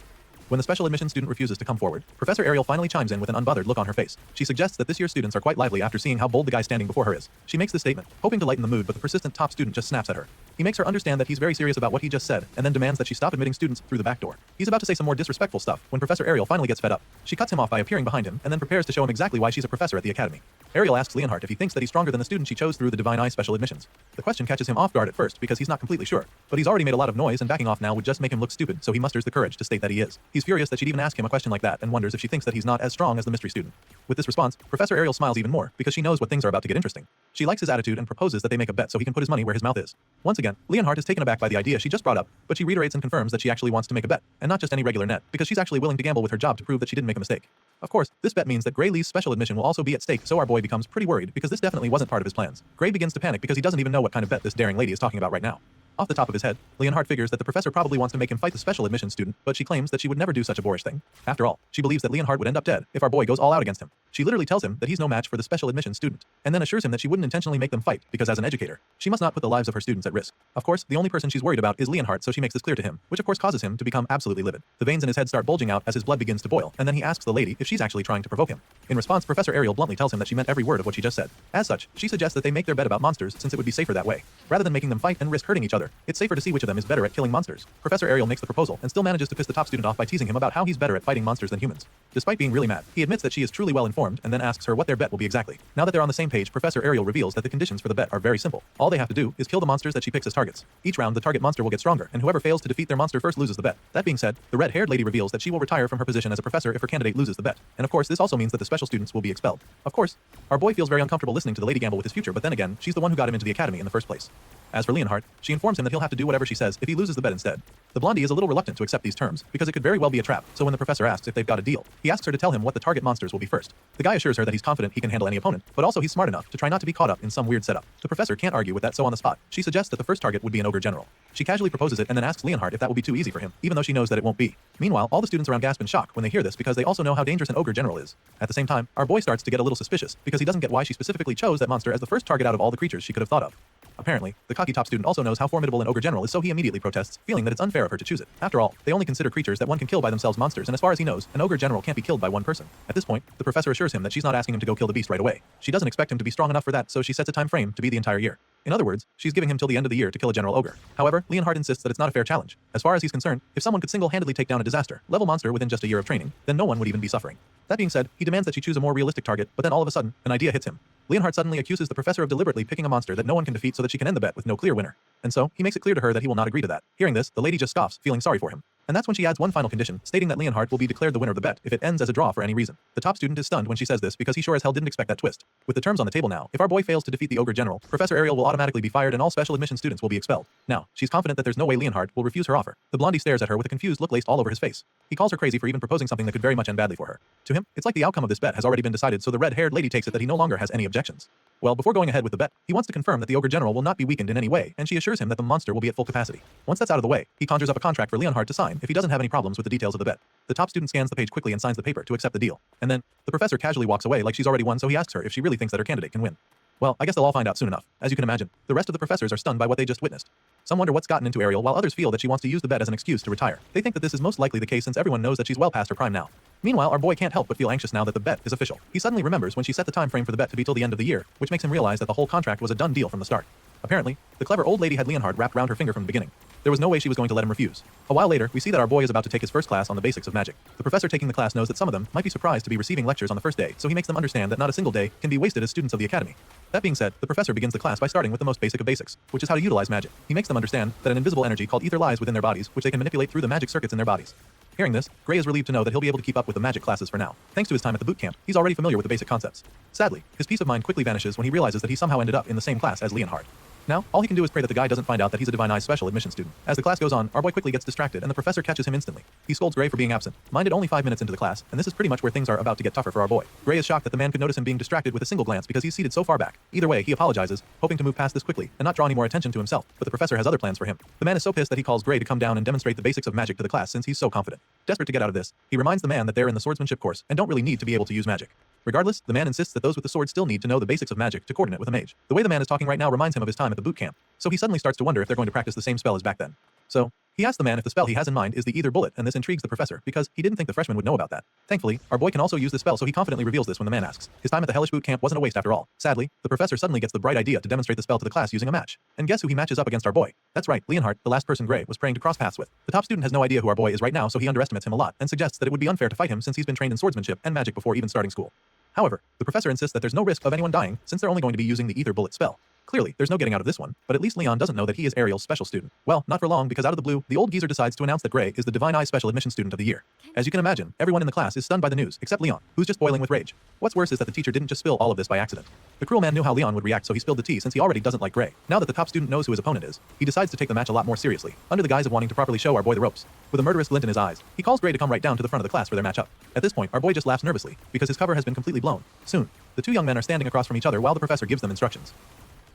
When the special admission student refuses to come forward, Professor Ariel finally chimes in with an unbothered look on her face. She suggests that this year's students are quite lively after seeing how bold the guy standing before her is. She makes this statement, hoping to lighten the mood, but the persistent top student just snaps at her. He makes her understand that he's very serious about what he just said, and then demands that she stop admitting students through the back door. He's about to say some more disrespectful stuff when Professor Ariel finally gets fed up. She cuts him off by appearing behind him, and then prepares to show him exactly why she's a professor at the academy. Ariel asks Leonhardt if he thinks that he's stronger than the student she chose through the Divine Eye special admissions. The question catches him off guard at first because he's not completely sure, but he's already made a lot of noise and backing off now would just make him look stupid, so he musters the courage to state that he is. He's furious that she'd even ask him a question like that and wonders if she thinks that he's not as strong as the mystery student. With this response, Professor Ariel smiles even more because she knows what things are about to get interesting. She likes his attitude and proposes that they make a bet so he can put his money where his mouth is. Once again, Leonhardt is taken aback by the idea she just brought up, but she reiterates and confirms that she actually wants to make a bet, and not just any regular net, because she's actually willing to gamble with her job to prove that she didn't make a mistake. Of course, this bet means that Gray Lee's special admission will also be at stake, so our boy becomes pretty worried because this definitely wasn't part of his plans. Gray begins to panic because he doesn't even know what kind of bet this daring lady is talking about right now. Off the top of his head, Leonhardt figures that the professor probably wants to make him fight the special admission student, but she claims that she would never do such a boorish thing. After all, she believes that Leonhardt would end up dead if our boy goes all out against him. She literally tells him that he's no match for the special admission student, and then assures him that she wouldn't intentionally make them fight because as an educator, she must not put the lives of her students at risk. Of course, the only person she's worried about is Leonhardt, so she makes this clear to him, which of course causes him to become absolutely livid. The veins in his head start bulging out as his blood begins to boil, and then he asks the lady if she's actually trying to provoke him. In response, Professor Ariel bluntly tells him that she meant every word of what she just said. As such, she suggests that they make their bet about monsters since it would be safer that way. Rather than making them fight and risk hurting each other, However, it's safer to see which of them is better at killing monsters. Professor Ariel makes the proposal and still manages to piss the top student off by teasing him about how he's better at fighting monsters than humans. Despite being really mad, he admits that she is truly well informed and then asks her what their bet will be exactly. Now that they're on the same page, Professor Ariel reveals that the conditions for the bet are very simple. All they have to do is kill the monsters that she picks as targets. Each round, the target monster will get stronger, and whoever fails to defeat their monster first loses the bet. That being said, the red-haired lady reveals that she will retire from her position as a professor if her candidate loses the bet. And of course, this also means that the special students will be expelled. Of course, our boy feels very uncomfortable listening to the lady gamble with his future, but then again, she's the one who got him into the academy in the first place. As for Leonhardt, she informs him that he'll have to do whatever she says if he loses the bet instead. The blondie is a little reluctant to accept these terms, because it could very well be a trap, so when the professor asks if they've got a deal, he asks her to tell him what the target monsters will be first. The guy assures her that he's confident he can handle any opponent, but also he's smart enough to try not to be caught up in some weird setup. The professor can't argue with that, so on the spot, she suggests that the first target would be an ogre general. She casually proposes it and then asks Leonhardt if that will be too easy for him, even though she knows that it won't be. Meanwhile, all the students around gasp in shock when they hear this because they also know how dangerous an ogre general is. At the same time, our boy starts to get a little suspicious because he doesn't get why she specifically chose that monster as the first target out of all the creatures she could have thought of. Apparently, the cocky top student also knows how formidable an ogre general is, so he immediately protests, feeling that it's unfair of her to choose it. After all, they only consider creatures that one can kill by themselves monsters, and as far as he knows, an ogre general can't be killed by one person. At this point, the professor assures him that she's not asking him to go kill the beast right away. She doesn't expect him to be strong enough for that, so she sets a time frame to be the entire year. In other words, she's giving him till the end of the year to kill a general ogre. However, Leonhardt insists that it's not a fair challenge. As far as he's concerned, if someone could single-handedly take down a disaster-level monster within just a year of training, then no one would even be suffering. That being said, he demands that she choose a more realistic target, but then all of a sudden, an idea hits him. Leonhardt suddenly accuses the professor of deliberately picking a monster that no one can defeat so that she can end the bet with no clear winner. And so, he makes it clear to her that he will not agree to that. Hearing this, the lady just scoffs, feeling sorry for him. And that's when she adds one final condition, stating that Leonhardt will be declared the winner of the bet if it ends as a draw for any reason. The top student is stunned when she says this because he sure as hell didn't expect that twist. With the terms on the table now, if our boy fails to defeat the ogre general, Professor Ariel will automatically be fired and all special admission students will be expelled. Now, she's confident that there's no way Leonhardt will refuse her offer. The blondie stares at her with a confused look laced all over his face. He calls her crazy for even proposing something that could very much end badly for her. To him, it's like the outcome of this bet has already been decided, so the red-haired lady takes it that he no longer has any objections. Well, before going ahead with the bet, he wants to confirm that the ogre general will not be weakened in any way, and she assures him that the monster will be at full capacity. Once that's out of the way, he conjures up a contract for Leonhardt to sign if he doesn't have any problems with the details of the bet. The top student scans the page quickly and signs the paper to accept the deal. And then, the professor casually walks away like she's already won, so he asks her if she really thinks that her candidate can win. Well, I guess they'll all find out soon enough. As you can imagine, the rest of the professors are stunned by what they just witnessed. Some wonder what's gotten into Ariel, while others feel that she wants to use the bet as an excuse to retire. They think that this is most likely the case since everyone knows that she's well past her prime now. Meanwhile, our boy can't help but feel anxious now that the bet is official. He suddenly remembers when she set the time frame for the bet to be till the end of the year, which makes him realize that the whole contract was a done deal from the start. Apparently, the clever old lady had Leonhardt wrapped around her finger from the beginning. There was no way she was going to let him refuse. A while later, we see that our boy is about to take his first class on the basics of magic. The professor taking the class knows that some of them might be surprised to be receiving lectures on the first day, so he makes them understand that not a single day can be wasted as students of the academy. That being said, the professor begins the class by starting with the most basic of basics, which is how to utilize magic. He makes them understand that an invisible energy called ether lies within their bodies, which they can manipulate through the magic circuits in their bodies. Hearing this, Gray is relieved to know that he'll be able to keep up with the magic classes for now. Thanks to his time at the boot camp, he's already familiar with the basic concepts. Sadly, his peace of mind quickly vanishes when he realizes that he somehow ended up in the same class as Leonhardt. Now, all he can do is pray that the guy doesn't find out that he's a Divine Eyes special admission student. As the class goes on, our boy quickly gets distracted and the professor catches him instantly. He scolds Gray for being absent, minded only 5 minutes into the class, and this is pretty much where things are about to get tougher for our boy. Gray is shocked that the man could notice him being distracted with a single glance because he's seated so far back. Either way, he apologizes, hoping to move past this quickly and not draw any more attention to himself, but the professor has other plans for him. The man is so pissed that he calls Gray to come down and demonstrate the basics of magic to the class since he's so confident. Desperate to get out of this, he reminds the man that they're in the swordsmanship course and don't really need to be able to use magic. Regardless, the man insists that those with the sword still need to know the basics of magic to coordinate with a mage. The way the man is talking right now reminds him of his time at the boot camp, so he suddenly starts to wonder if they're going to practice the same spell as back then. So, he asks the man if the spell he has in mind is the Ether Bullet, and this intrigues the professor, because he didn't think the freshman would know about that. Thankfully, our boy can also use the spell, so he confidently reveals this when the man asks. His time at the hellish boot camp wasn't a waste after all. Sadly, the professor suddenly gets the bright idea to demonstrate the spell to the class using a match. And guess who he matches up against our boy? That's right, Leonhardt, the last person Gray was praying to cross paths with. The top student has no idea who our boy is right now, so he underestimates him a lot, and suggests that it would be unfair to fight him since he's been trained in swordsmanship and magic before even starting school. However, the professor insists that there's no risk of anyone dying, since they're only going to be using the Ether Bullet spell. Clearly, there's no getting out of this one, but at least Leon doesn't know that he is Ariel's special student. Well, not for long, because out of the blue, the old geezer decides to announce that Gray is the Divine Eyes Special Admission Student of the Year. As you can imagine, everyone in the class is stunned by the news, except Leon, who's just boiling with rage. What's worse is that the teacher didn't just spill all of this by accident. The cruel man knew how Leon would react, so he spilled the tea since he already doesn't like Gray. Now that the top student knows who his opponent is, he decides to take the match a lot more seriously, under the guise of wanting to properly show our boy the ropes. With a murderous glint in his eyes, he calls Gray to come right down to the front of the class for their matchup. At this point, our boy just laughs nervously, because his cover has been completely blown. Soon, the two young men are standing across from each other while the professor gives them instructions.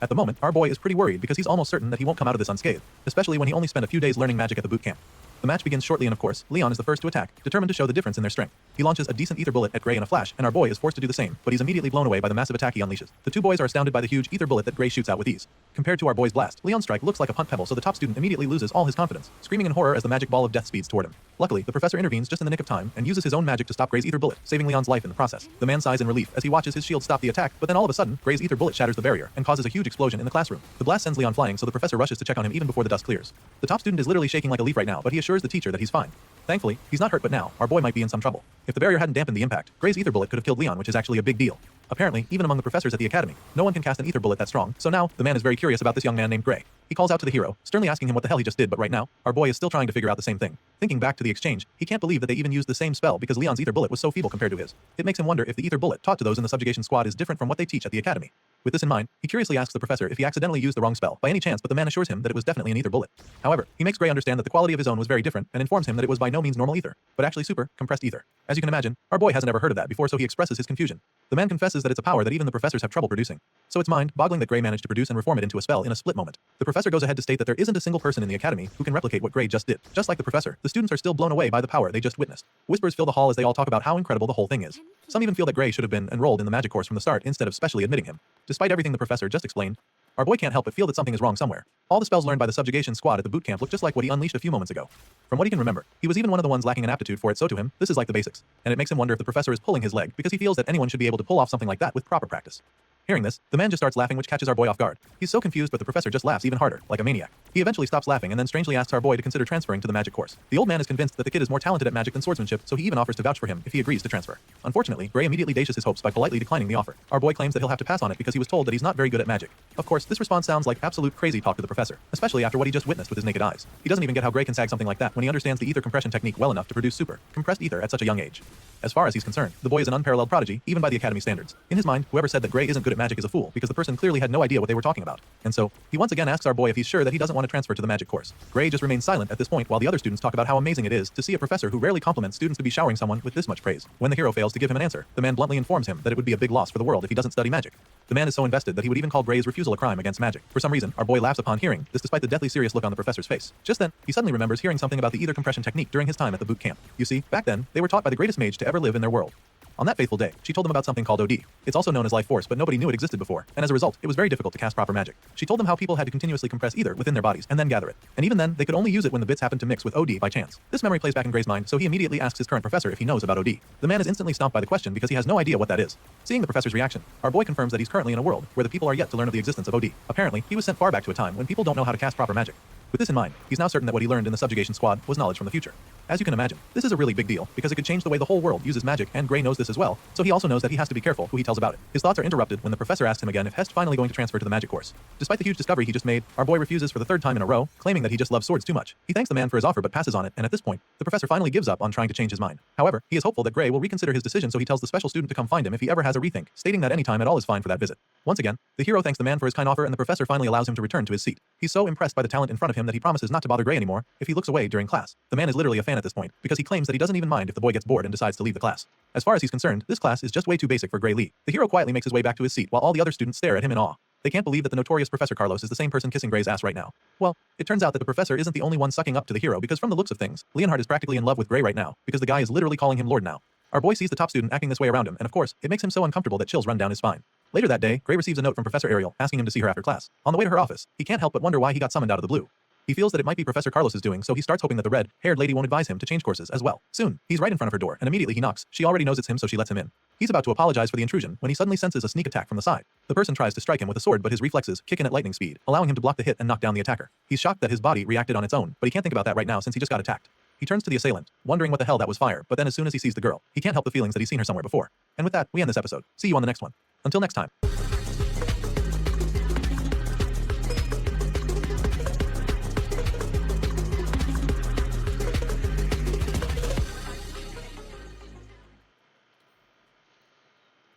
At the moment, our boy is pretty worried because he's almost certain that he won't come out of this unscathed, especially when he only spent a few days learning magic at the boot camp. The match begins shortly and of course, Leon is the first to attack, determined to show the difference in their strength. He launches a decent ether bullet at Gray in a flash, and our boy is forced to do the same, but he's immediately blown away by the massive attack he unleashes. The two boys are astounded by the huge ether bullet that Gray shoots out with ease. Compared to our boy's blast, Leon's strike looks like a punt pebble, so the top student immediately loses all his confidence, screaming in horror as the magic ball of death speeds toward him. Luckily, the professor intervenes just in the nick of time and uses his own magic to stop Gray's ether bullet, saving Leon's life in the process. The man sighs in relief as he watches his shield stop the attack, but then all of a sudden, Gray's ether bullet shatters the barrier and causes a huge explosion in the classroom. The blast sends Leon flying, so the professor rushes to check on him even before the dust clears. The top student is literally shaking like a leaf right now, but he assures the teacher that he's fine. Thankfully, he's not hurt, but now, our boy might be in some trouble. If the barrier hadn't dampened the impact, Gray's ether bullet could have killed Leon, which is actually a big deal. Apparently, even among the professors at the academy, no one can cast an ether bullet that strong, so now, the man is very curious about this young man named Gray. He calls out to the hero, sternly asking him what the hell he just did, but right now, our boy is still trying to figure out the same thing. Thinking back to the exchange, he can't believe that they even used the same spell because Leon's ether bullet was so feeble compared to his. It makes him wonder if the ether bullet taught to those in the subjugation squad is different from what they teach at the academy. With this in mind, he curiously asks the professor if he accidentally used the wrong spell by any chance, but the man assures him that it was definitely an ether bullet. However, he makes Gray understand that the quality of his own was very different and informs him that it was by no means normal ether, but actually super compressed ether. As you can imagine, our boy hasn't ever heard of that before, so he expresses his confusion. The man confesses that it's a power that even the professors have trouble producing. So it's mind-boggling that Gray managed to produce and reform it into a spell in a split moment. The professor goes ahead to state that there isn't a single person in the academy who can replicate what Gray just did. Just like the professor, the students are still blown away by the power they just witnessed. Whispers fill the hall as they all talk about how incredible the whole thing is. Some even feel that Gray should have been enrolled in the magic course from the start instead of specially admitting him. Despite everything the professor just explained, our boy can't help but feel that something is wrong somewhere. All the spells learned by the subjugation squad at the boot camp look just like what he unleashed a few moments ago. From what he can remember, he was even one of the ones lacking an aptitude for it, so to him, this is like the basics. And it makes him wonder if the professor is pulling his leg, because he feels that anyone should be able to pull off something like that with proper practice. Hearing this, the man just starts laughing, which catches our boy off guard. He's so confused, but the professor just laughs even harder, like a maniac. He eventually stops laughing and then strangely asks our boy to consider transferring to the magic course. The old man is convinced that the kid is more talented at magic than swordsmanship, so he even offers to vouch for him if he agrees to transfer. Unfortunately, Gray immediately dashes his hopes by politely declining the offer. Our boy claims that he'll have to pass on it because he was told that he's not very good at magic. Of course, this response sounds like absolute crazy talk to the professor, especially after what he just witnessed with his naked eyes. He doesn't even get how Gray can sag something like that when he understands the ether compression technique well enough to produce super compressed ether at such a young age. As far as he's concerned, the boy is an unparalleled prodigy, even by the academy standards. In his mind, whoever said that Gray isn't good at magic is a fool, because the person clearly had no idea what they were talking about. And so, he once again asks our boy if he's sure that he doesn't want to transfer to the magic course. Gray just remains silent at this point while the other students talk about how amazing it is to see a professor who rarely compliments students to be showering someone with this much praise. When the hero fails to give him an answer, the man bluntly informs him that it would be a big loss for the world if he doesn't study magic. The man is so invested that he would even call Gray's refusal a crime against magic. For some reason, our boy laughs upon hearing this despite the deathly serious look on the professor's face. Just then, he suddenly remembers hearing something about the ether compression technique during his time at the boot camp. You see, back then, they were taught by the greatest mage to ever live in their world. On that fateful day, she told them about something called OD. It's also known as life force, but nobody knew it existed before, and as a result, it was very difficult to cast proper magic. She told them how people had to continuously compress ether within their bodies and then gather it. And even then, they could only use it when the bits happened to mix with OD by chance. This memory plays back in Gray's mind, so he immediately asks his current professor if he knows about OD. The man is instantly stumped by the question because he has no idea what that is. Seeing the professor's reaction, our boy confirms that he's currently in a world where the people are yet to learn of the existence of OD. Apparently, he was sent far back to a time when people don't know how to cast proper magic. With this in mind, he's now certain that what he learned in the subjugation squad was knowledge from the future. As you can imagine, this is a really big deal because it could change the way the whole world uses magic, and Gray knows this as well, so he also knows that he has to be careful who he tells about it. His thoughts are interrupted when the professor asks him again if Hest's finally going to transfer to the magic course. Despite the huge discovery he just made, our boy refuses for the third time in a row, claiming that he just loves swords too much. He thanks the man for his offer but passes on it, and at this point, the professor finally gives up on trying to change his mind. However, he is hopeful that Gray will reconsider his decision, so he tells the special student to come find him if he ever has a rethink, stating that any time at all is fine for that visit. Once again, the hero thanks the man for his kind offer, and the professor finally allows him to return to his seat. He's so impressed by the talent in front of him that he promises not to bother Gray anymore if he looks away during class. The man is literally a fan at this point, because he claims that he doesn't even mind if the boy gets bored and decides to leave the class. As far as he's concerned, this class is just way too basic for Gray Lee. The hero quietly makes his way back to his seat while all the other students stare at him in awe. They can't believe that the notorious Professor Carlos is the same person kissing Gray's ass right now. Well, it turns out that the professor isn't the only one sucking up to the hero, because from the looks of things, Leonhard is practically in love with Gray right now, because the guy is literally calling him Lord now. Our boy sees the top student acting this way around him, and of course, it makes him so uncomfortable that chills run down his spine. Later that day, Gray receives a note from Professor Ariel asking him to see her after class. On the way to her office, he can't help but wonder why he got summoned out of the blue. He feels that it might be Professor Carlos's doing, so he starts hoping that the red-haired lady won't advise him to change courses as well. Soon, he's right in front of her door, and immediately he knocks. She already knows it's him, so she lets him in. He's about to apologize for the intrusion when he suddenly senses a sneak attack from the side. The person tries to strike him with a sword, but his reflexes kick in at lightning speed, allowing him to block the hit and knock down the attacker. He's shocked that his body reacted on its own, but he can't think about that right now since he just got attacked. He turns to the assailant, wondering what the hell that was fire, but then as soon as he sees the girl, he can't help the feelings that he's seen her somewhere before. And with that, we end this episode. See you on the next one. Until next time.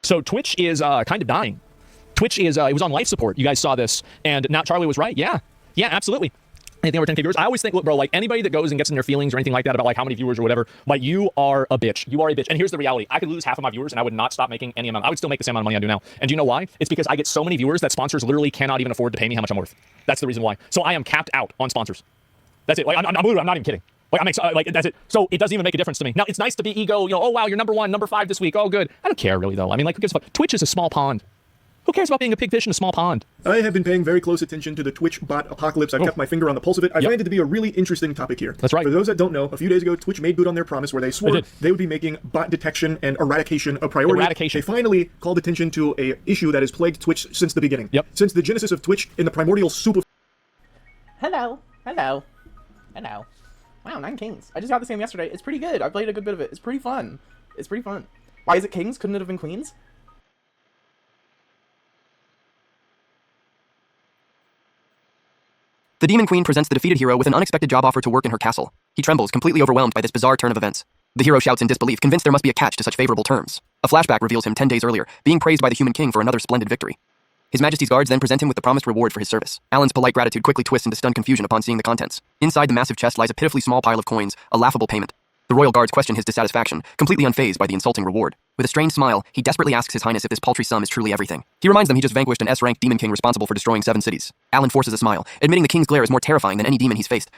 So Twitch is kind of dying. Twitch is, it was on life support. You guys saw this. And now Charlie was right. Yeah, absolutely. Anything over 10K viewers. I always think, look, bro, like anybody that goes and gets in their feelings or anything like that about like how many viewers or whatever, like you are a bitch. You are a bitch. And here's the reality. I could lose half of my viewers and I would not stop making any amount. I would still make the same amount of money I do now. And do you know why? It's because I get so many viewers that sponsors literally cannot even afford to pay me how much I'm worth. That's the reason why. So I am capped out on sponsors. That's it. Like I'm not even kidding. Like, that's it. So it doesn't even make a difference to me. Now, it's nice to be ego, oh, wow, you're number 1, number 5 this week. Oh, good. I don't care really, though. I mean, like, who gives a fuck? Twitch is a small pond. Who cares about being a big fish in a small pond? I have been paying very close attention to the Twitch bot apocalypse. I've kept my finger on the pulse of it. I find it to be a really interesting topic here. That's right. For those that don't know, a few days ago, Twitch made good on their promise where they swore they would be making bot detection and eradication a priority. They finally called attention to a issue that has plagued Twitch since the beginning. Since the genesis of Twitch in the primordial soup of... Hello. Wow, 9 kings. I just got this game yesterday. It's pretty good. I played a good bit of it. It's pretty fun. Why is it kings? Couldn't it have been queens? The Demon Queen presents the defeated hero with an unexpected job offer to work in her castle. He trembles, completely overwhelmed by this bizarre turn of events. The hero shouts in disbelief, convinced there must be a catch to such favorable terms. A flashback reveals him 10 days earlier, being praised by the human king for another splendid victory. His Majesty's guards then present him with the promised reward for his service. Alan's polite gratitude quickly twists into stunned confusion upon seeing the contents. Inside the massive chest lies a pitifully small pile of coins, a laughable payment. The royal guards question his dissatisfaction, completely unfazed by the insulting reward. With a strange smile, he desperately asks His Highness if this paltry sum is truly everything. He reminds them he just vanquished an S-rank demon king responsible for destroying 7 cities. Alan forces a smile, admitting the king's glare is more terrifying than any demon he's faced.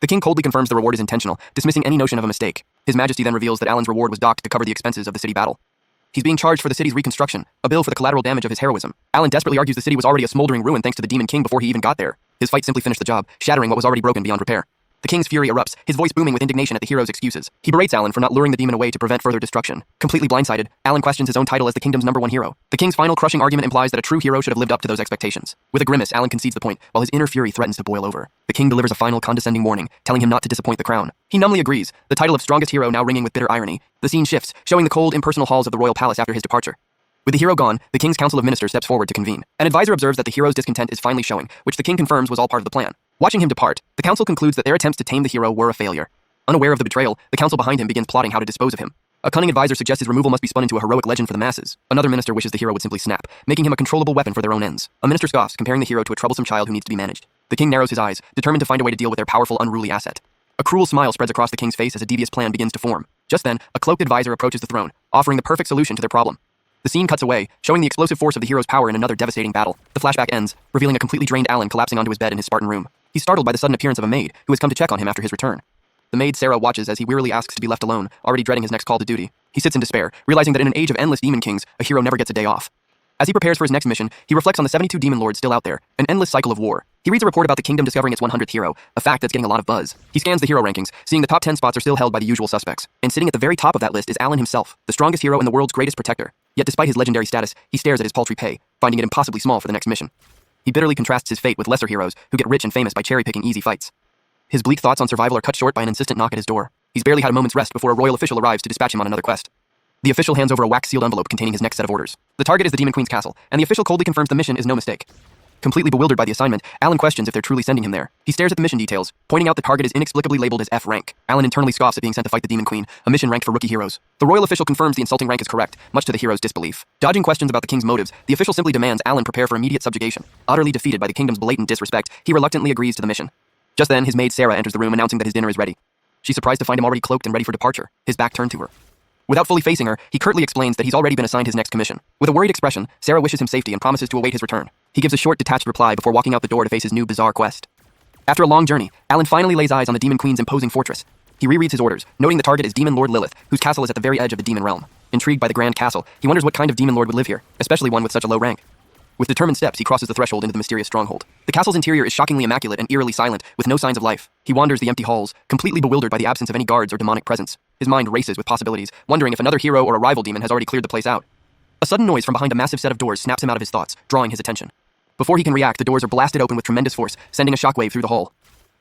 The king coldly confirms the reward is intentional, dismissing any notion of a mistake. His Majesty then reveals that Alan's reward was docked to cover the expenses of the city battle. He's being charged for the city's reconstruction, a bill for the collateral damage of his heroism. Alan desperately argues the city was already a smoldering ruin thanks to the Demon King before he even got there. His fight simply finished the job, shattering what was already broken beyond repair. The king's fury erupts, his voice booming with indignation at the hero's excuses. He berates Alan for not luring the demon away to prevent further destruction. Completely blindsided, Alan questions his own title as the kingdom's #1 hero. The king's final crushing argument implies that a true hero should have lived up to those expectations. With a grimace, Alan concedes the point, while his inner fury threatens to boil over. The king delivers a final condescending warning, telling him not to disappoint the crown. He numbly agrees, the title of strongest hero now ringing with bitter irony. The scene shifts, showing the cold, impersonal halls of the royal palace after his departure. With the hero gone, the king's council of ministers steps forward to convene. An advisor observes that the hero's discontent is finally showing, which the king confirms was all part of the plan. Watching him depart, the council concludes that their attempts to tame the hero were a failure. Unaware of the betrayal, the council behind him begins plotting how to dispose of him. A cunning advisor suggests his removal must be spun into a heroic legend for the masses. Another minister wishes the hero would simply snap, making him a controllable weapon for their own ends. A minister scoffs, comparing the hero to a troublesome child who needs to be managed. The king narrows his eyes, determined to find a way to deal with their powerful, unruly asset. A cruel smile spreads across the king's face as a devious plan begins to form. Just then, a cloaked advisor approaches the throne, offering the perfect solution to their problem. The scene cuts away, showing the explosive force of the hero's power in another devastating battle. The flashback ends, revealing a completely drained Alan collapsing onto his bed in his Spartan room. He's startled by the sudden appearance of a maid, who has come to check on him after his return. The maid, Sarah, watches as he wearily asks to be left alone, already dreading his next call to duty. He sits in despair, realizing that in an age of endless demon kings, a hero never gets a day off. As he prepares for his next mission, he reflects on the 72 demon lords still out there, an endless cycle of war. He reads a report about the kingdom discovering its 100th hero, a fact that's getting a lot of buzz. He scans the hero rankings, seeing the top 10 spots are still held by the usual suspects. And sitting at the very top of that list is Alan himself, the strongest hero and the world's greatest protector. Yet despite his legendary status, he stares at his paltry pay, finding it impossibly small for the next mission. He bitterly contrasts his fate with lesser heroes who get rich and famous by cherry-picking easy fights. His bleak thoughts on survival are cut short by an insistent knock at his door. He's barely had a moment's rest before a royal official arrives to dispatch him on another quest. The official hands over a wax-sealed envelope containing his next set of orders. The target is the Demon Queen's castle, and the official coldly confirms the mission is no mistake. Completely bewildered by the assignment, Alan questions if they're truly sending him there. He stares at the mission details, pointing out the target is inexplicably labeled as F rank. Alan internally scoffs at being sent to fight the Demon Queen, a mission ranked for rookie heroes. The royal official confirms the insulting rank is correct, much to the hero's disbelief. Dodging questions about the king's motives, the official simply demands Alan prepare for immediate subjugation. Utterly defeated by the kingdom's blatant disrespect, he reluctantly agrees to the mission. Just then, his maid Sarah enters the room announcing that his dinner is ready. She's surprised to find him already cloaked and ready for departure, his back turned to her. Without fully facing her, he curtly explains that he's already been assigned his next commission. With a worried expression, Sarah wishes him safety and promises to await his return. He gives a short, detached reply before walking out the door to face his new, bizarre quest. After a long journey, Alan finally lays eyes on the Demon Queen's imposing fortress. He rereads his orders, noting the target is Demon Lord Lilith, whose castle is at the very edge of the demon realm. Intrigued by the grand castle, he wonders what kind of demon lord would live here, especially one with such a low rank. With determined steps, he crosses the threshold into the mysterious stronghold. The castle's interior is shockingly immaculate and eerily silent, with no signs of life. He wanders the empty halls, completely bewildered by the absence of any guards or demonic presence. His mind races with possibilities, wondering if another hero or a rival demon has already cleared the place out. A sudden noise from behind a massive set of doors snaps him out of his thoughts, drawing his attention. Before he can react, the doors are blasted open with tremendous force, sending a shockwave through the hall.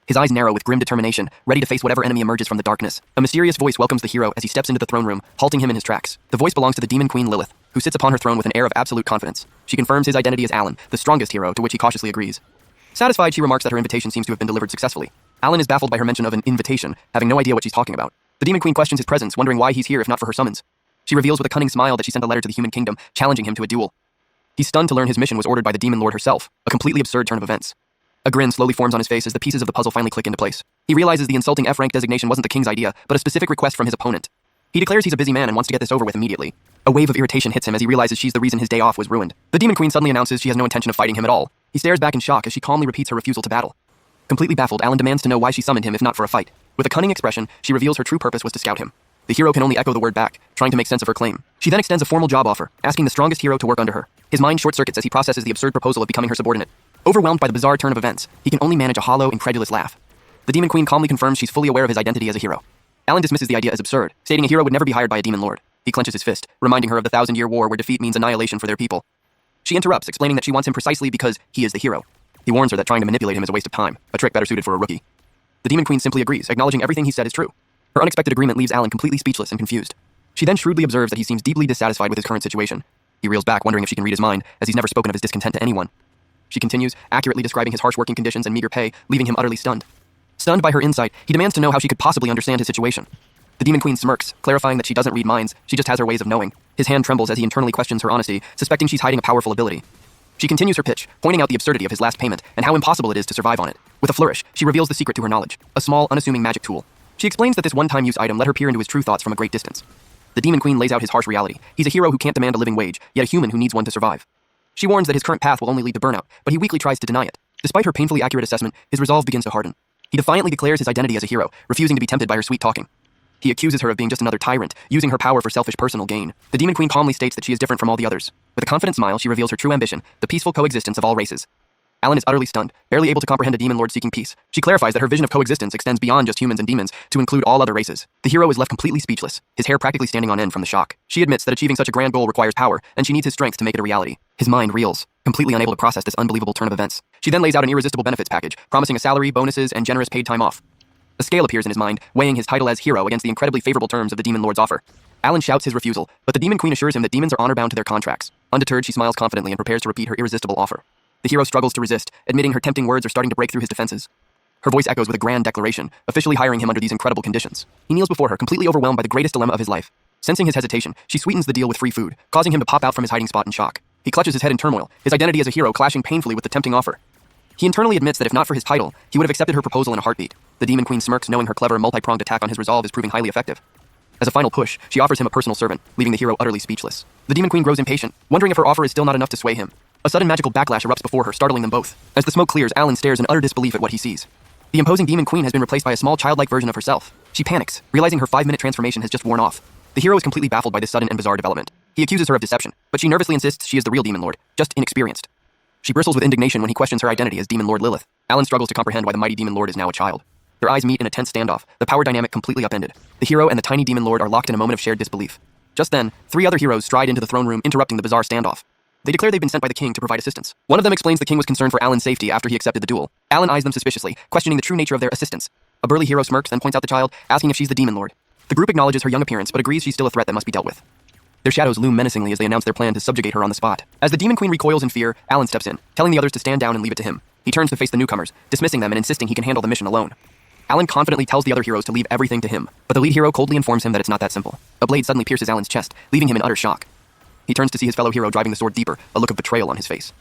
His eyes narrow with grim determination, ready to face whatever enemy emerges from the darkness. A mysterious voice welcomes the hero as he steps into the throne room, halting him in his tracks. The voice belongs to the Demon Queen Lilith, who sits upon her throne with an air of absolute confidence. She confirms his identity as Alan, the strongest hero, to which he cautiously agrees. Satisfied, she remarks that her invitation seems to have been delivered successfully. Alan is baffled by her mention of an invitation, having no idea what she's talking about. The Demon Queen questions his presence, wondering why he's here if not for her summons. She reveals with a cunning smile that she sent a letter to the human kingdom, challenging him to a duel. He's stunned to learn his mission was ordered by the Demon Lord herself, a completely absurd turn of events. A grin slowly forms on his face as the pieces of the puzzle finally click into place. He realizes the insulting F-rank designation wasn't the king's idea, but a specific request from his opponent. He declares he's a busy man and wants to get this over with immediately. A wave of irritation hits him as he realizes she's the reason his day off was ruined. The Demon Queen suddenly announces she has no intention of fighting him at all. He stares back in shock as she calmly repeats her refusal to battle. Completely baffled, Alan demands to know why she summoned him if not for a fight. With a cunning expression, she reveals her true purpose was to scout him. The hero can only echo the word back, trying to make sense of her claim. She then extends a formal job offer, asking the strongest hero to work under her. His mind short-circuits as he processes the absurd proposal of becoming her subordinate. Overwhelmed by the bizarre turn of events, he can only manage a hollow, incredulous laugh. The Demon Queen calmly confirms she's fully aware of his identity as a hero. Alan dismisses the idea as absurd, stating a hero would never be hired by a demon lord. He clenches his fist, reminding her of the 1,000-year war where defeat means annihilation for their people. She interrupts, explaining that she wants him precisely because he is the hero. He warns her that trying to manipulate him is a waste of time, a trick better suited for a rookie. The Demon Queen simply agrees, acknowledging everything he said is true. Her unexpected agreement leaves Alan completely speechless and confused. She then shrewdly observes that he seems deeply dissatisfied with his current situation. He reels back, wondering if she can read his mind, as he's never spoken of his discontent to anyone. She continues, accurately describing his harsh working conditions and meager pay, leaving him utterly stunned. Stunned by her insight, he demands to know how she could possibly understand his situation. The Demon Queen smirks, clarifying that she doesn't read minds, she just has her ways of knowing. His hand trembles as he internally questions her honesty, suspecting she's hiding a powerful ability. She continues her pitch, pointing out the absurdity of his last payment and how impossible it is to survive on it. With a flourish, she reveals the secret to her knowledge, a small, unassuming magic tool. She explains that this one-time use item let her peer into his true thoughts from a great distance. The Demon Queen lays out his harsh reality. He's a hero who can't demand a living wage, yet a human who needs one to survive. She warns that his current path will only lead to burnout, but he weakly tries to deny it. Despite her painfully accurate assessment, his resolve begins to harden. He defiantly declares his identity as a hero, refusing to be tempted by her sweet talking. He accuses her of being just another tyrant, using her power for selfish personal gain. The Demon Queen calmly states that she is different from all the others. With a confident smile, she reveals her true ambition, the peaceful coexistence of all races. Alan is utterly stunned, barely able to comprehend a demon lord seeking peace. She clarifies that her vision of coexistence extends beyond just humans and demons to include all other races. The hero is left completely speechless, his hair practically standing on end from the shock. She admits that achieving such a grand goal requires power, and she needs his strength to make it a reality. His mind reels, completely unable to process this unbelievable turn of events. She then lays out an irresistible benefits package, promising a salary, bonuses, and generous paid time off. A scale appears in his mind, weighing his title as hero against the incredibly favorable terms of the demon lord's offer. Alan shouts his refusal, but the Demon Queen assures him that demons are honor-bound to their contracts. Undeterred, she smiles confidently and prepares to repeat her irresistible offer. The hero struggles to resist, admitting her tempting words are starting to break through his defenses. Her voice echoes with a grand declaration, officially hiring him under these incredible conditions. He kneels before her, completely overwhelmed by the greatest dilemma of his life. Sensing his hesitation, she sweetens the deal with free food, causing him to pop out from his hiding spot in shock. He clutches his head in turmoil, his identity as a hero clashing painfully with the tempting offer. He internally admits that if not for his title, he would have accepted her proposal in a heartbeat. The Demon Queen smirks, knowing her clever, multi-pronged attack on his resolve is proving highly effective. As a final push, she offers him a personal servant, leaving the hero utterly speechless. The Demon Queen grows impatient, wondering if her offer is still not enough to sway him. A sudden magical backlash erupts before her, startling them both. As the smoke clears, Alan stares in utter disbelief at what he sees. The imposing Demon Queen has been replaced by a small childlike version of herself. She panics, realizing her 5-minute transformation has just worn off. The hero is completely baffled by this sudden and bizarre development. He accuses her of deception, but she nervously insists she is the real Demon Lord, just inexperienced. She bristles with indignation when he questions her identity as Demon Lord Lilith. Alan struggles to comprehend why the mighty Demon Lord is now a child. Their eyes meet in a tense standoff, the power dynamic completely upended. The hero and the tiny Demon Lord are locked in a moment of shared disbelief. Just then, 3 other heroes stride into the throne room, interrupting the bizarre standoff. They declare they've been sent by the king to provide assistance. One of them explains the king was concerned for Alan's safety after he accepted the duel. Alan eyes them suspiciously, questioning the true nature of their assistance. A burly hero smirks, then points out the child, asking if she's the Demon Lord. The group acknowledges her young appearance, but agrees she's still a threat that must be dealt with. Their shadows loom menacingly as they announce their plan to subjugate her on the spot. As the Demon Queen recoils in fear, Alan steps in, telling the others to stand down and leave it to him. He turns to face the newcomers, dismissing them and insisting he can handle the mission alone. Alan confidently tells the other heroes to leave everything to him, but the lead hero coldly informs him that it's not that simple. A blade suddenly pierces Alan's chest, leaving him in utter shock. He turns to see his fellow hero driving the sword deeper, a look of betrayal on his face.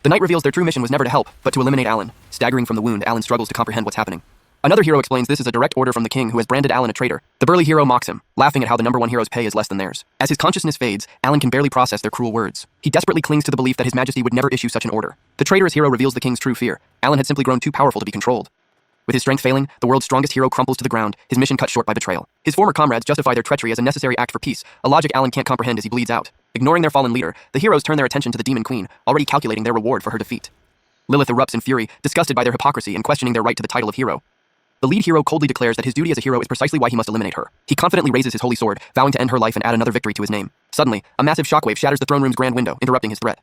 The knight reveals their true mission was never to help, but to eliminate Alan. Staggering from the wound, Alan struggles to comprehend what's happening. Another hero explains this is a direct order from the king who has branded Alan a traitor. The burly hero mocks him, laughing at how the number 1 hero's pay is less than theirs. As his consciousness fades, Alan can barely process their cruel words. He desperately clings to the belief that his majesty would never issue such an order. The traitorous hero reveals the king's true fear. Alan had simply grown too powerful to be controlled. With his strength failing, the world's strongest hero crumples to the ground, his mission cut short by betrayal. His former comrades justify their treachery as a necessary act for peace, a logic Alan can't comprehend as he bleeds out. Ignoring their fallen leader, the heroes turn their attention to the Demon Queen, already calculating their reward for her defeat. Lilith erupts in fury, disgusted by their hypocrisy and questioning their right to the title of hero. The lead hero coldly declares that his duty as a hero is precisely why he must eliminate her. He confidently raises his holy sword, vowing to end her life and add another victory to his name. Suddenly, a massive shockwave shatters the throne room's grand window, interrupting his threat.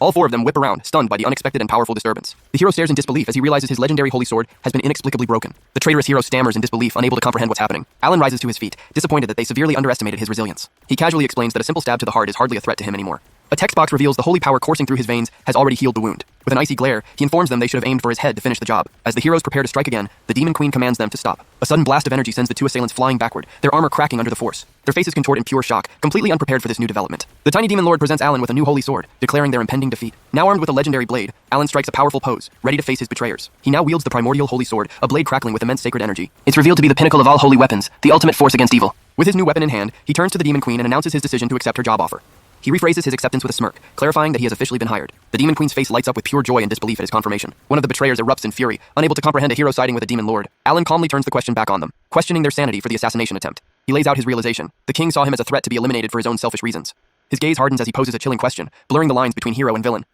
All 4 of them whip around, stunned by the unexpected and powerful disturbance. The hero stares in disbelief as he realizes his legendary holy sword has been inexplicably broken. The traitorous hero stammers in disbelief, unable to comprehend what's happening. Alan rises to his feet, disappointed that they severely underestimated his resilience. He casually explains that a simple stab to the heart is hardly a threat to him anymore. A text box reveals the holy power coursing through his veins has already healed the wound. With an icy glare, he informs them they should have aimed for his head to finish the job. As the heroes prepare to strike again, the Demon Queen commands them to stop. A sudden blast of energy sends the 2 assailants flying backward, their armor cracking under the force. Their faces contort in pure shock, completely unprepared for this new development. The tiny Demon Lord presents Alan with a new holy sword, declaring their impending defeat. Now armed with a legendary blade, Alan strikes a powerful pose, ready to face his betrayers. He now wields the primordial holy sword, a blade crackling with immense sacred energy. It's revealed to be the pinnacle of all holy weapons, the ultimate force against evil. With his new weapon in hand, he turns to the Demon Queen and announces his decision to accept her job offer. He rephrases his acceptance with a smirk, clarifying that he has officially been hired. The Demon Queen's face lights up with pure joy and disbelief at his confirmation. One of the betrayers erupts in fury, unable to comprehend a hero siding with a demon lord. Alan calmly turns the question back on them, questioning their sanity for the assassination attempt. He lays out his realization. The king saw him as a threat to be eliminated for his own selfish reasons. His gaze hardens as he poses a chilling question, blurring the lines between hero and villain.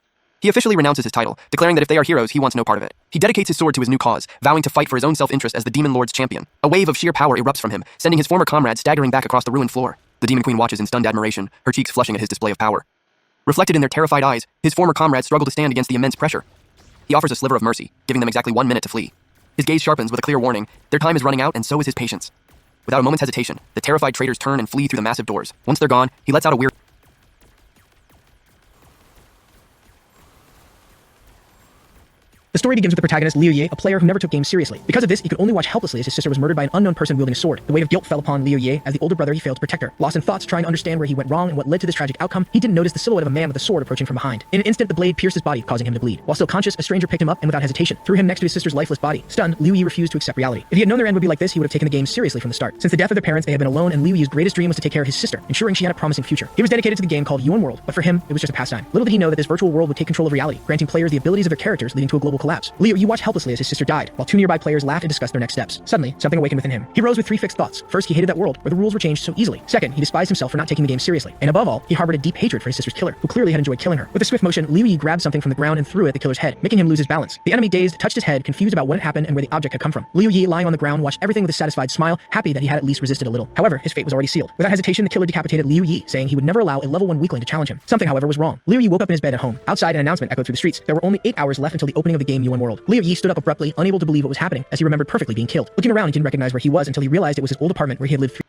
He officially renounces his title, declaring that if they are heroes, he wants no part of it. He dedicates his sword to his new cause, vowing to fight for his own self-interest as the Demon Lord's champion. A wave of sheer power erupts from him, sending his former comrade staggering back across the ruined floor. The Demon Queen watches in stunned admiration, her cheeks flushing at his display of power. Reflected in their terrified eyes, his former comrades struggle to stand against the immense pressure. He offers a sliver of mercy, giving them exactly 1 minute to flee. His gaze sharpens with a clear warning. Their time is running out, and so is his patience. Without a moment's hesitation, the terrified traitors turn and flee through the massive doors. Once they're gone, he lets out a weird... The story begins with the protagonist Liu Ye, a player who never took games seriously. Because of this, he could only watch helplessly as his sister was murdered by an unknown person wielding a sword. The weight of guilt fell upon Liu Ye as the older brother he failed to protect her. Lost in thoughts, trying to understand where he went wrong and what led to this tragic outcome, he didn't notice the silhouette of a man with a sword approaching from behind. In an instant, the blade pierced his body, causing him to bleed. While still conscious, a stranger picked him up and without hesitation threw him next to his sister's lifeless body. Stunned, Liu Ye refused to accept reality. If he had known their end would be like this, he would have taken the game seriously from the start. Since the death of their parents, they had been alone, and Liu Ye's greatest dream was to take care of his sister, ensuring she had a promising future. He was dedicated to the game called Yuan World, but for him, it was just a pastime. Little did he know that this virtual world would take control of reality, granting players the abilities of their characters, leading to a global collapse. Liu Ye watched helplessly as his sister died, while two nearby players laughed and discussed their next steps. Suddenly, something awakened within him. He rose with three fixed thoughts. First, he hated that world, where the rules were changed so easily. Second, he despised himself for not taking the game seriously. And above all, he harbored a deep hatred for his sister's killer, who clearly had enjoyed killing her. With a swift motion, Liu Ye grabbed something from the ground and threw it at the killer's head, making him lose his balance. The enemy, dazed, touched his head, confused about what had happened and where the object had come from. Liu Ye, lying on the ground, watched everything with a satisfied smile, happy that he had at least resisted a little. However, his fate was already sealed. Without hesitation, the killer decapitated Liu Ye, saying he would never allow a level 1 weakling to challenge him. Something, however, was wrong. Liu Ye woke up in his bed at home. Outside, an announcement echoed through the streets. There were only 8 hours left until the opening of the game Yuan World. Liu Ye stood up abruptly, unable to believe what was happening, as he remembered perfectly being killed. Looking around, he didn't recognize where he was until he realized it was his old apartment where he had lived 3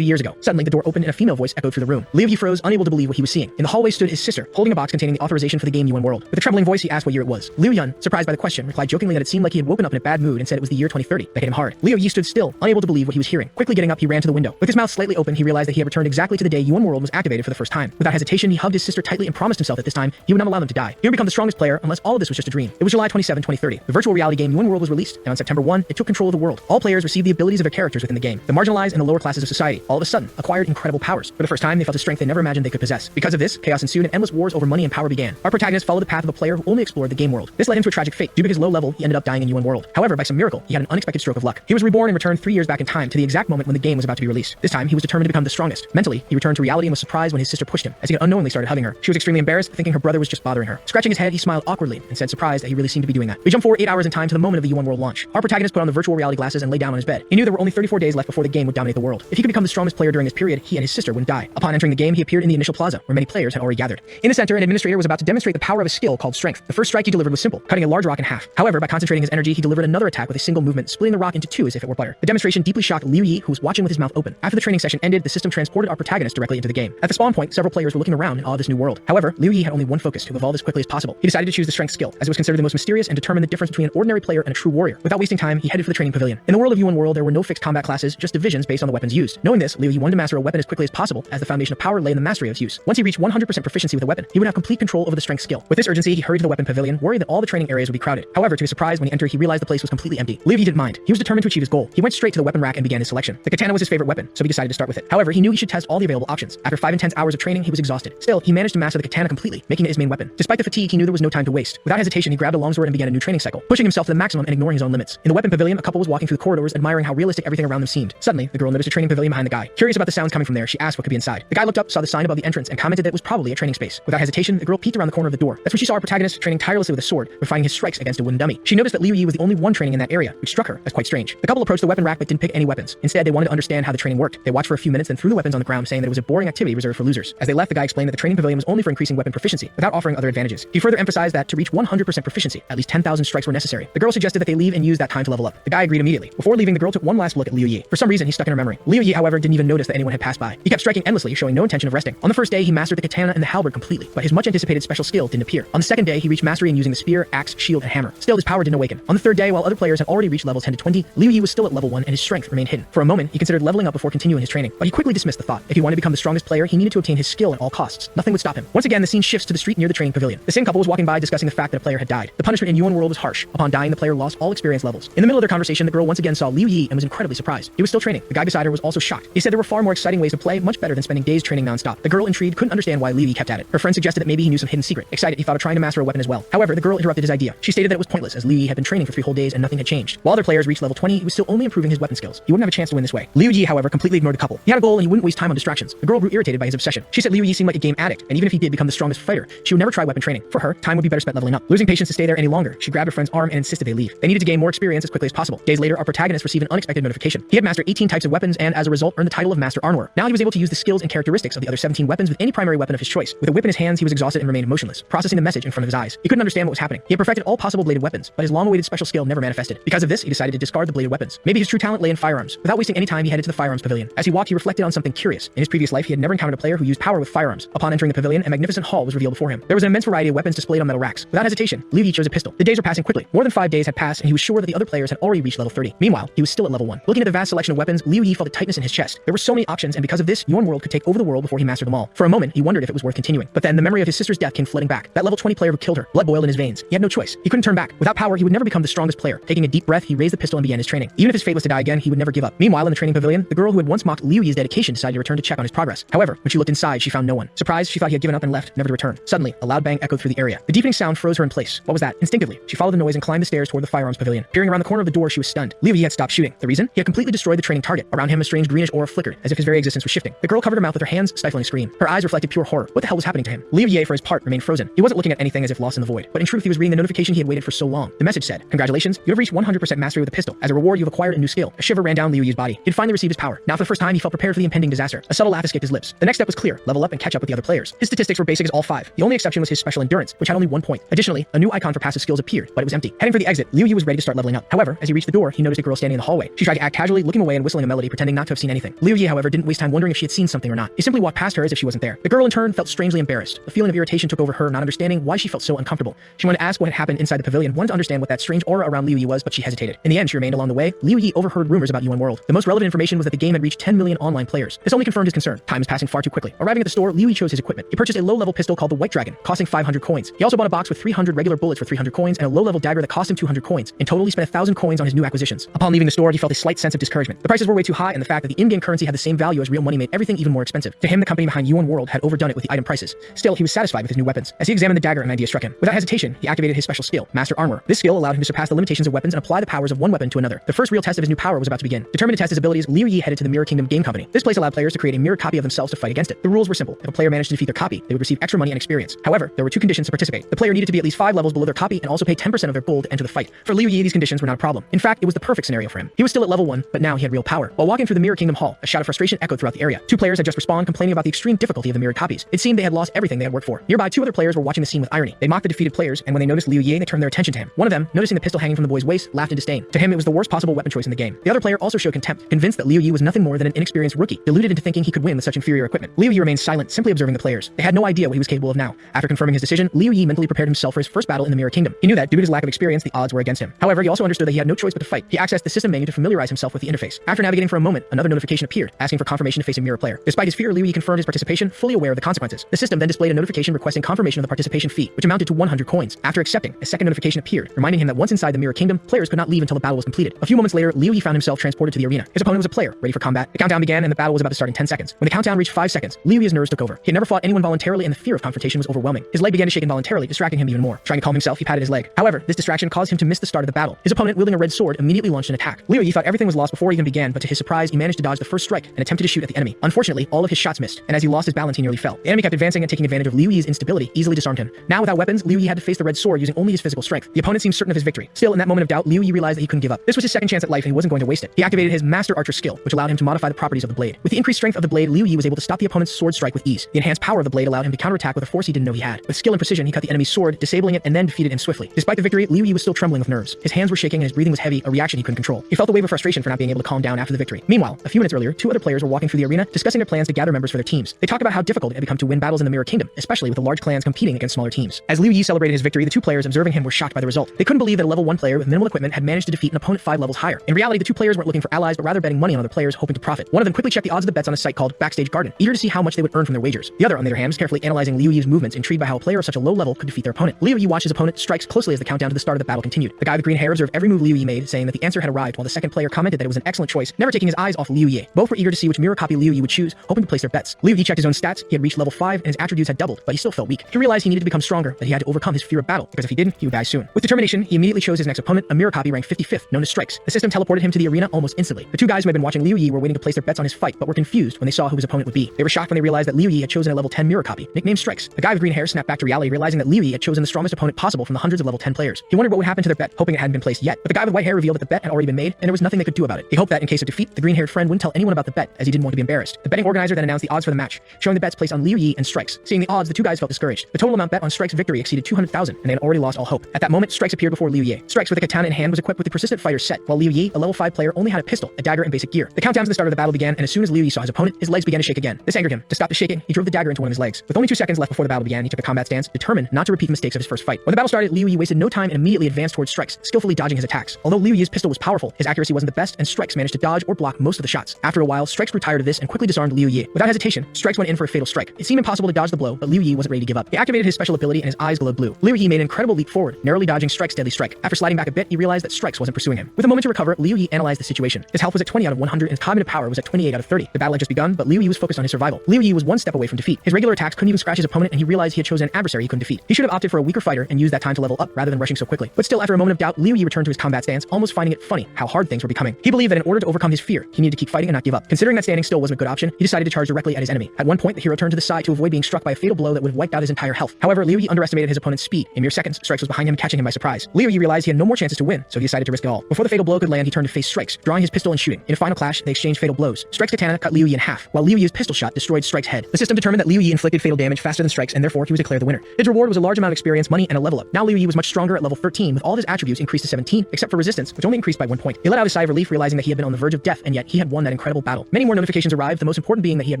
years ago. Suddenly, the door opened and a female voice echoed through the room. Liu Ye froze, unable to believe what he was seeing. In the hallway stood his sister, holding a box containing the authorization for the game Yuan World. With a trembling voice, he asked what year it was. Liu Yun, surprised by the question, replied jokingly that it seemed like he had woken up in a bad mood and said it was the year 2030. That hit him hard. Liu Ye stood still, unable to believe what he was hearing. Quickly getting up, he ran to the window. With his mouth slightly open, he realized that he had returned exactly to the day Yuan World was activated for the first time. Without hesitation, he hugged his sister tightly and promised himself that this time, he would not allow them to die. He would become the strongest player unless all of this was just a dream. It was July 27, 2030. The virtual reality game Yuan World was released, and on September 1, it took control of the world. All players received the abilities of their characters within the game. The marginalized and the lower classes of society, all of a sudden, acquired incredible powers. For the first time, they felt a strength they never imagined they could possess. Because of this, chaos ensued and endless wars over money and power began. Our protagonist followed the path of a player who only explored the game world. This led him to a tragic fate. Due to his low level, he ended up dying in Yuan World. However, by some miracle, he had an unexpected stroke of luck. He was reborn and returned 3 years back in time to the exact moment when the game was about to be released. This time, he was determined to become the strongest. Mentally, he returned to reality and was surprised when his sister pushed him, as he had unknowingly started hugging her. She was extremely embarrassed, thinking her brother was just bothering her. Scratching his head, he smiled awkwardly and said surprised that he really seemed to be doing that. We jump forward 8 hours in time to the moment of the Yuan World launch. Our protagonist put on the virtual reality glasses and lay down on his bed. He knew there were only 34 days left before the game would dominate the world. If he could become the strongest player during this period, he and his sister wouldn't die. Upon entering the game, he appeared in the initial plaza, where many players had already gathered. In the center, an administrator was about to demonstrate the power of a skill called strength. The first strike he delivered was simple, cutting a large rock in half. However, by concentrating his energy, he delivered another attack with a single movement, splitting the rock into two as if it were butter. The demonstration deeply shocked Liu Ye, who was watching with his mouth open. After the training session ended, the system transported our protagonist directly into the game. At the spawn point, several players were looking around in awe of this new world. However, Liu Ye had only one focus: to evolve as quickly as possible. He decided to choose the strength skill, as it was considered the most mysterious and determined the difference between an ordinary player and a true warrior. Without wasting time, he headed for the training pavilion. In the world of Yuan World, there were no fixed combat classes, just divisions based on the weapons used. Knowing this, Liu Ye wanted to master a weapon as quickly as possible, as the foundation of power lay in the mastery of its use. Once he reached 100% proficiency with a weapon, he would have complete control over the strength skill. With this urgency, he hurried to the weapon pavilion, worried that all the training areas would be crowded. However, to his surprise, when he entered, he realized the place was completely empty. Liu Ye didn't mind. He was determined to achieve his goal. He went straight to the weapon rack and began his selection. The katana was his favorite weapon, so he decided to start with it. However, he knew he should test all the available options. After 5 intense hours of training, he was exhausted. Still, he managed to master the katana completely, making it his main weapon. Despite the fatigue, he knew there was no time to waste. Without hesitation, he grabbed a longsword and began a new training cycle, pushing himself to the maximum and ignoring his own limits. In the weapon pavilion, a couple was walking through the corridors, admiring how realistic everything around them seemed. Suddenly, the girl noticed a training pavilion behind the guy. Curious about the sounds coming from there, she asked what could be inside. The guy looked up, saw the sign above the entrance, and commented that it was probably a training space. Without hesitation, the girl peeked around the corner of the door. That's when she saw our protagonist training tirelessly with a sword, refining his strikes against a wooden dummy. She noticed that Liu Ye was the only one training in that area, which struck her as quite strange. The couple approached the weapon rack but didn't pick any weapons. Instead, they wanted to understand how the training worked. They watched for a few minutes, then threw the weapons on the ground, saying that it was a boring activity reserved for losers. As they left, the guy explained that the training pavilion was only for increasing weapon proficiency, without offering other advantages. He further emphasized that to reach 100% proficiency, at least 10,000 strikes were necessary. The girl suggested that they leave and use that time to level up. The guy agreed immediately. Before leaving, the girl took one last look at Liu Ye. For some reason, he stuck in her memory. Liu Ye, however, didn't even notice that anyone had passed by. He kept striking endlessly, showing no intention of resting. On the first day, he mastered the katana and the halberd completely, but his much anticipated special skill didn't appear. On the second day, he reached mastery in using the spear, axe, shield, and hammer. Still, his power didn't awaken. On the third day, while other players had already reached levels 10 to 20, Liu Ye was still at level 1 and his strength remained hidden. For a moment, he considered leveling up before continuing his training, but he quickly dismissed the thought. If he wanted to become the strongest player, he needed to obtain his skill at all costs. Nothing would stop him. Once again, the scene shifts to the street near the training pavilion. The same couple was walking by discussing the fact that a player had died. The punishment in Yuan World was harsh. Upon dying, the player lost all experience levels. In the middle of their conversation, the girl once again saw Liu Ye and was incredibly surprised. He was still training. The guy beside her was also shocked. He said there were far more exciting ways to play, much better than spending days training non-stop. The girl, intrigued, couldn't understand why Liu Yi kept at it. Her friend suggested that maybe he knew some hidden secret. Excited, he thought of trying to master a weapon as well. However, the girl interrupted his idea. She stated that it was pointless, as Liu Yi had been training for 3 whole days and nothing had changed. While other players reached level 20, he was still only improving his weapon skills. He wouldn't have a chance to win this way. Liu Yi, however, completely ignored the couple. He had a goal and he wouldn't waste time on distractions. The girl grew irritated by his obsession. She said Liu Yi seemed like a game addict, and even if he did become the strongest fighter, she would never try weapon training. For her, time would be better spent leveling up. Losing patience to stay there any longer, she grabbed her friend's arm and insisted they leave. They needed to gain more experience as quickly as possible. Days later, our protagonist received an unexpected notification. He had mastered 18 types of weapons and, as a result, earned the title of Master Armorer. Now he was able to use the skills and characteristics of the other 17 weapons with any primary weapon of his choice. With a whip in his hands, he was exhausted and remained motionless, processing the message in front of his eyes. He couldn't understand what was happening. He had perfected all possible bladed weapons, but his long-awaited special skill never manifested. Because of this, he decided to discard the bladed weapons. Maybe his true talent lay in firearms. Without wasting any time, he headed to the firearms pavilion. As he walked, he reflected on something curious. In his previous life, he had never encountered a player who used power with firearms. Upon entering the pavilion, a magnificent hall was revealed before him. There was an immense variety of weapons displayed on metal racks. Without hesitation, Liu Yi chose a pistol. The days were passing quickly. More than 5 days had passed, and he was sure that the other players had already reached level 30. Meanwhile, he was still at level 1. Looking at the vast selection of weapons, Liu Yi felt a tightness in his chest. There were so many options, and because of this, Yuan World could take over the world before he mastered them all. For a moment, he wondered if it was worth continuing. But then the memory of his sister's death came flooding back. That level 20 player who killed her. Blood boiled in his veins. He had no choice. He couldn't turn back. Without power, he would never become the strongest player. Taking a deep breath, he raised the pistol and began his training. Even if his fate was to die again, he would never give up. Meanwhile, in the training pavilion, the girl who had once mocked Liu Yi's dedication decided to return to check on his progress. However, when she looked inside, she found no one. Surprised, she thought he had given up and left, never to return. Suddenly, a loud bang echoed through the area. The deepening sound froze her in place. What was that? Instinctively, she followed the noise and climbed the stairs toward the firearms pavilion. Peering around the corner of the door, she was stunned. Liu Yi had stopped shooting. The reason? He had completely destroyed the training target. Around him, a strange greenish aura flickered, as if his very existence was shifting. The girl covered her mouth with her hands, stifling a scream. Her eyes reflected pure horror. What the hell was happening to him? Liu Yi, for his part, remained frozen. He wasn't looking at anything as if lost in the void, but in truth, he was reading the notification he had waited for so long. The message said, "Congratulations, you have reached 100% mastery with a pistol. As a reward, you've acquired a new skill." A shiver ran down Liu Yi's body. He'd finally received his power. Now, for the first time, he felt prepared for the impending disaster. A subtle laugh escaped his lips. The next step was clear: level up and catch up with the other players. His statistics were basic as all 5. The only exception was his special endurance, which had only 1 point. Additionally, a new icon for passive skills appeared, but it was empty. Heading for the exit, Liu Yi was ready to start leveling up. However, as he reached the door, he noticed a girl standing in the hallway. She tried to act casually, looking away and whistling a melody, pretending not to have seen anything. Liu Yi, however, didn't waste time wondering if she had seen something or not. He simply walked past her as if she wasn't there. The girl, in turn, felt strangely embarrassed. A feeling of irritation took over her, not understanding why she felt so uncomfortable. She wanted to ask what had happened inside the pavilion, wanted to understand what that strange aura around Liu Yi was, but she hesitated. In the end, she remained along the way. Liu Yi overheard rumors about Yuan World. The most relevant information was that the game had reached 10 million online players. This only confirmed his concern. Time was passing far too quickly. Arriving at the store, Liu Yi chose his equipment. He purchased a low-level pistol called the White Dragon, costing 500 coins. He also bought a box with 300 regular bullets for 300 coins and a low-level dagger that cost him 200 coins. In total, he spent 1,000 coins on his new acquisitions. Upon leaving the store, he felt a slight sense of discouragement. The prices were way too high, and the fact that the in-game currency had the same value as real money made everything even more expensive. To him, the company behind Yuan World had overdone it with the item prices. Still, he was satisfied with his new weapons. As he examined the dagger, an idea struck him. Without hesitation, he activated his special skill, Master Armorer. This skill allowed him to surpass the limitations of weapons and apply the powers of one weapon to another. The first real test of his new power was about to begin. Determined to test his abilities, Liu Yi headed to the Mirror Kingdom Game Company. This place allowed players to create a mirrored copy of themselves to fight against it. The rules were simple. If a player managed to defeat their copy, they would receive extra money and experience. However, there were 2 conditions to participate. The player needed to be at least 5 levels below their copy and also pay 10% of their gold to enter the fight. For Liu Yi, these conditions were not a problem. In fact, it was the perfect scenario for him. He was still at level 1, but now he had real power. While walking through the Mirror Kingdom Hall, a shout of frustration echoed throughout the area. 2 players had just respawned, complaining about the extreme difficulty of the mirrored copies. It seemed they had lost everything they had worked for. Nearby, 2 other players were watching the scene with irony. They mocked the defeated players, and when they noticed Liu Yi, they turned their attention to him. One of them, noticing the pistol hanging from the boy's waist, laughed in disdain. To him, it was the worst possible weapon choice in the game. The other player also showed contempt, convinced that Liu Yi was nothing more than an inexperienced rookie, deluded into thinking he could win with such inferior equipment. Liu Yi remained silent, simply observing the players. They had no idea what he was capable of now. After confirming his decision, Liu Yi mentally prepared himself for his first battle in the Mirror Kingdom. He knew that, due to his lack of experience, the odds were against him. However, he also understood that he had no choice but to fight. He accessed the system menu to familiarize himself with the interface. After navigating for a moment, another notification appeared, asking for confirmation to face a mirror player. Despite his fear, Liu Yi confirmed his participation, fully aware of the consequences. The system then displayed a notification requesting confirmation of the participation fee, which amounted to 100 coins. After accepting, a second notification appeared, reminding him that once inside the Mirror Kingdom, players could not leave until the battle was completed. A few moments later, Liu Yi found himself transported to the arena. His opponent was a player, ready for combat. The countdown began, and the battle was about to start in 10 seconds. When the countdown reached 5 seconds, Liu Yi's nerves took over. He had never fought anyone voluntarily, and the fear of confrontation was overwhelming. His leg began to shake involuntarily, distracting him even more. Trying to calm himself, he patted his leg. However, this distraction caused him to miss the start of the battle. His opponent, wielding a red sword, immediately launched an attack. Liu Yi thought everything was lost before it even began, but to his surprise, he managed to dodge the first strike and attempted to shoot at the enemy. Unfortunately, all of his shots missed, and as he lost his balance, he nearly fell. The enemy kept advancing, and taking advantage of Liu Yi's instability, easily disarmed him. Now, without weapons, Liu Yi had to face the red sword using only his physical strength. The opponent seemed certain of his victory. Still, in that moment of doubt, Liu Yi realized that he couldn't give up. This was his second chance at life, and he wasn't going to waste it. He activated his Master Archer skill, which allowed him to modify the properties of the blade. With the increased strength of the blade, Liu Yi was able to stop the opponent's sword strike with ease. The enhanced power of the blade allowed him to counterattack with a force he didn't know he had. With skill and precision, he cut the enemy's sword, disabling it, and then defeated him swiftly. Despite the victory, Liu Yi was still trembling with nerves. His hands were shaking and his breathing was heavy, a reaction he couldn't control. He felt a wave of frustration for not being able to calm down after the victory. Meanwhile, a few minutes earlier, 2 other players were walking through the arena, discussing their plans to gather members for their teams. They talked about how difficult it had become to win battles in the Mirror Kingdom, especially with the large clans competing against smaller teams. As Liu Yi celebrated his victory, the 2 players observing him were shocked by the result. They couldn't believe that a level 1 player with minimal equipment had managed to defeat an opponent 5 levels higher. In reality, the 2 players weren't looking for allies, but rather betting money on other players hoping to profit. One of them quickly checked the odds of the bets on a site called Backstage Garden, eager to see how much they would earn from their wagers. The other, on the other hand, was carefully analyzing Liu Yi's movements, intrigued by how a player of such a low level could defeat their opponent. Liu Yi watched his opponent strikes closely as the countdown to the start of the battle continued. The guy with green hair observed every move Liu Yi made, saying that the answer had arrived, while the second player commented that it was an excellent choice, never taking his eyes off Liu Yi. Ye. Both were eager to see which mirror copy Liu Ye would choose, hoping to place their bets. Liu Ye checked his own stats. He had reached level 5 and his attributes had doubled, but he still felt weak. He realized he needed to become stronger, that he had to overcome his fear of battle, because if he didn't, he would die soon. With determination, he immediately chose his next opponent, a mirror copy ranked 55th, known as Strikes. The system teleported him to the arena almost instantly. The two guys who had been watching Liu Ye were waiting to place their bets on his fight, but were confused when they saw who his opponent would be. They were shocked when they realized that Liu Ye had chosen a level 10 mirror copy, nicknamed Strikes. The guy with green hair snapped back to reality, realizing that Liu Ye had chosen the strongest opponent possible from the hundreds of level 10 players. He wondered what would happen to their bet, hoping it hadn't been placed yet, but the guy with white hair revealed that the bet had already been made, and there was nothing they could do about it. He hoped that, in case of defeat, the green-haired friend wouldn't tell anyone about the bet, as he didn't want to be embarrassed. The betting organizer then announced the odds for the match, showing the bets placed on Liu Ye and Strikes. Seeing the odds, the two guys felt discouraged. The total amount bet on Strikes' victory exceeded 200,000, and they had already lost all hope. At that moment, Strikes appeared before Liu Ye. Strikes, with a katana in hand, was equipped with the persistent fighter set, while Liu Ye, a level 5 player, only had a pistol, a dagger, and basic gear. The countdown to the start of the battle began, and as soon as Liu Ye saw his opponent, his legs began to shake again. This angered him. To stop the shaking, he drove the dagger into one of his legs. With only 2 seconds left before the battle began, he took a combat stance, determined not to repeat the mistakes of his first fight. When the battle started, Liu Ye wasted no time and immediately advanced towards Strikes, skillfully dodging his attacks. Although Liu Ye's pistol was powerful, his accuracy wasn't the best, and Strikes managed to dodge or block most of the shots. After a while, Strikes grew tired of this and quickly disarmed Liu Ye. Without hesitation, Strikes went in for a fatal strike. It seemed impossible to dodge the blow, but Liu Ye wasn't ready to give up. He activated his special ability and his eyes glowed blue. Liu Ye made an incredible leap forward, narrowly dodging Strikes' deadly strike. After sliding back a bit, he realized that Strikes wasn't pursuing him. With a moment to recover, Liu Ye analyzed the situation. His health was at 20 out of 100 and his cognitive power was at 28 out of 30. The battle had just begun, but Liu Ye was focused on his survival. Liu Ye was one step away from defeat. His regular attacks couldn't even scratch his opponent, and he realized he had chosen an adversary he couldn't defeat. He should have opted for a weaker fighter and used that time to level up rather than rushing so quickly. But still, after a moment of doubt, Liu Ye returned to his combat stance, almost finding it funny how hard things were becoming. He believed that in order to overcome his fear, he needed to keep fighting and not give up. Considering that standing still wasn't a good option, he decided to charge directly at his enemy. At one point, the hero turned to the side to avoid being struck by a fatal blow that would have wiped out his entire health. However, Liu Ye underestimated his opponent's speed. In mere seconds, Strikes was behind him, catching him by surprise. Liu Ye realized he had no more chances to win, so he decided to risk it all. Before the fatal blow could land, he turned to face Strikes, drawing his pistol and shooting. In a final clash, they exchanged fatal blows. Strikes' katana cut Liu Ye in half, while Liu Ye's pistol shot destroyed Strikes' head. The system determined that Liu Ye inflicted fatal damage faster than Strikes, and therefore he was declared the winner. His reward was a large amount of experience, money, and a level up. Now Liu Ye was much stronger at level 13, with all of his attributes increased to 17, except for resistance, which only increased by 1 point. He let out a sigh of relief, realizing that he had been on the verge of death, and yet he had won that incredible battle. Many more notifications arrived, the most important being that he had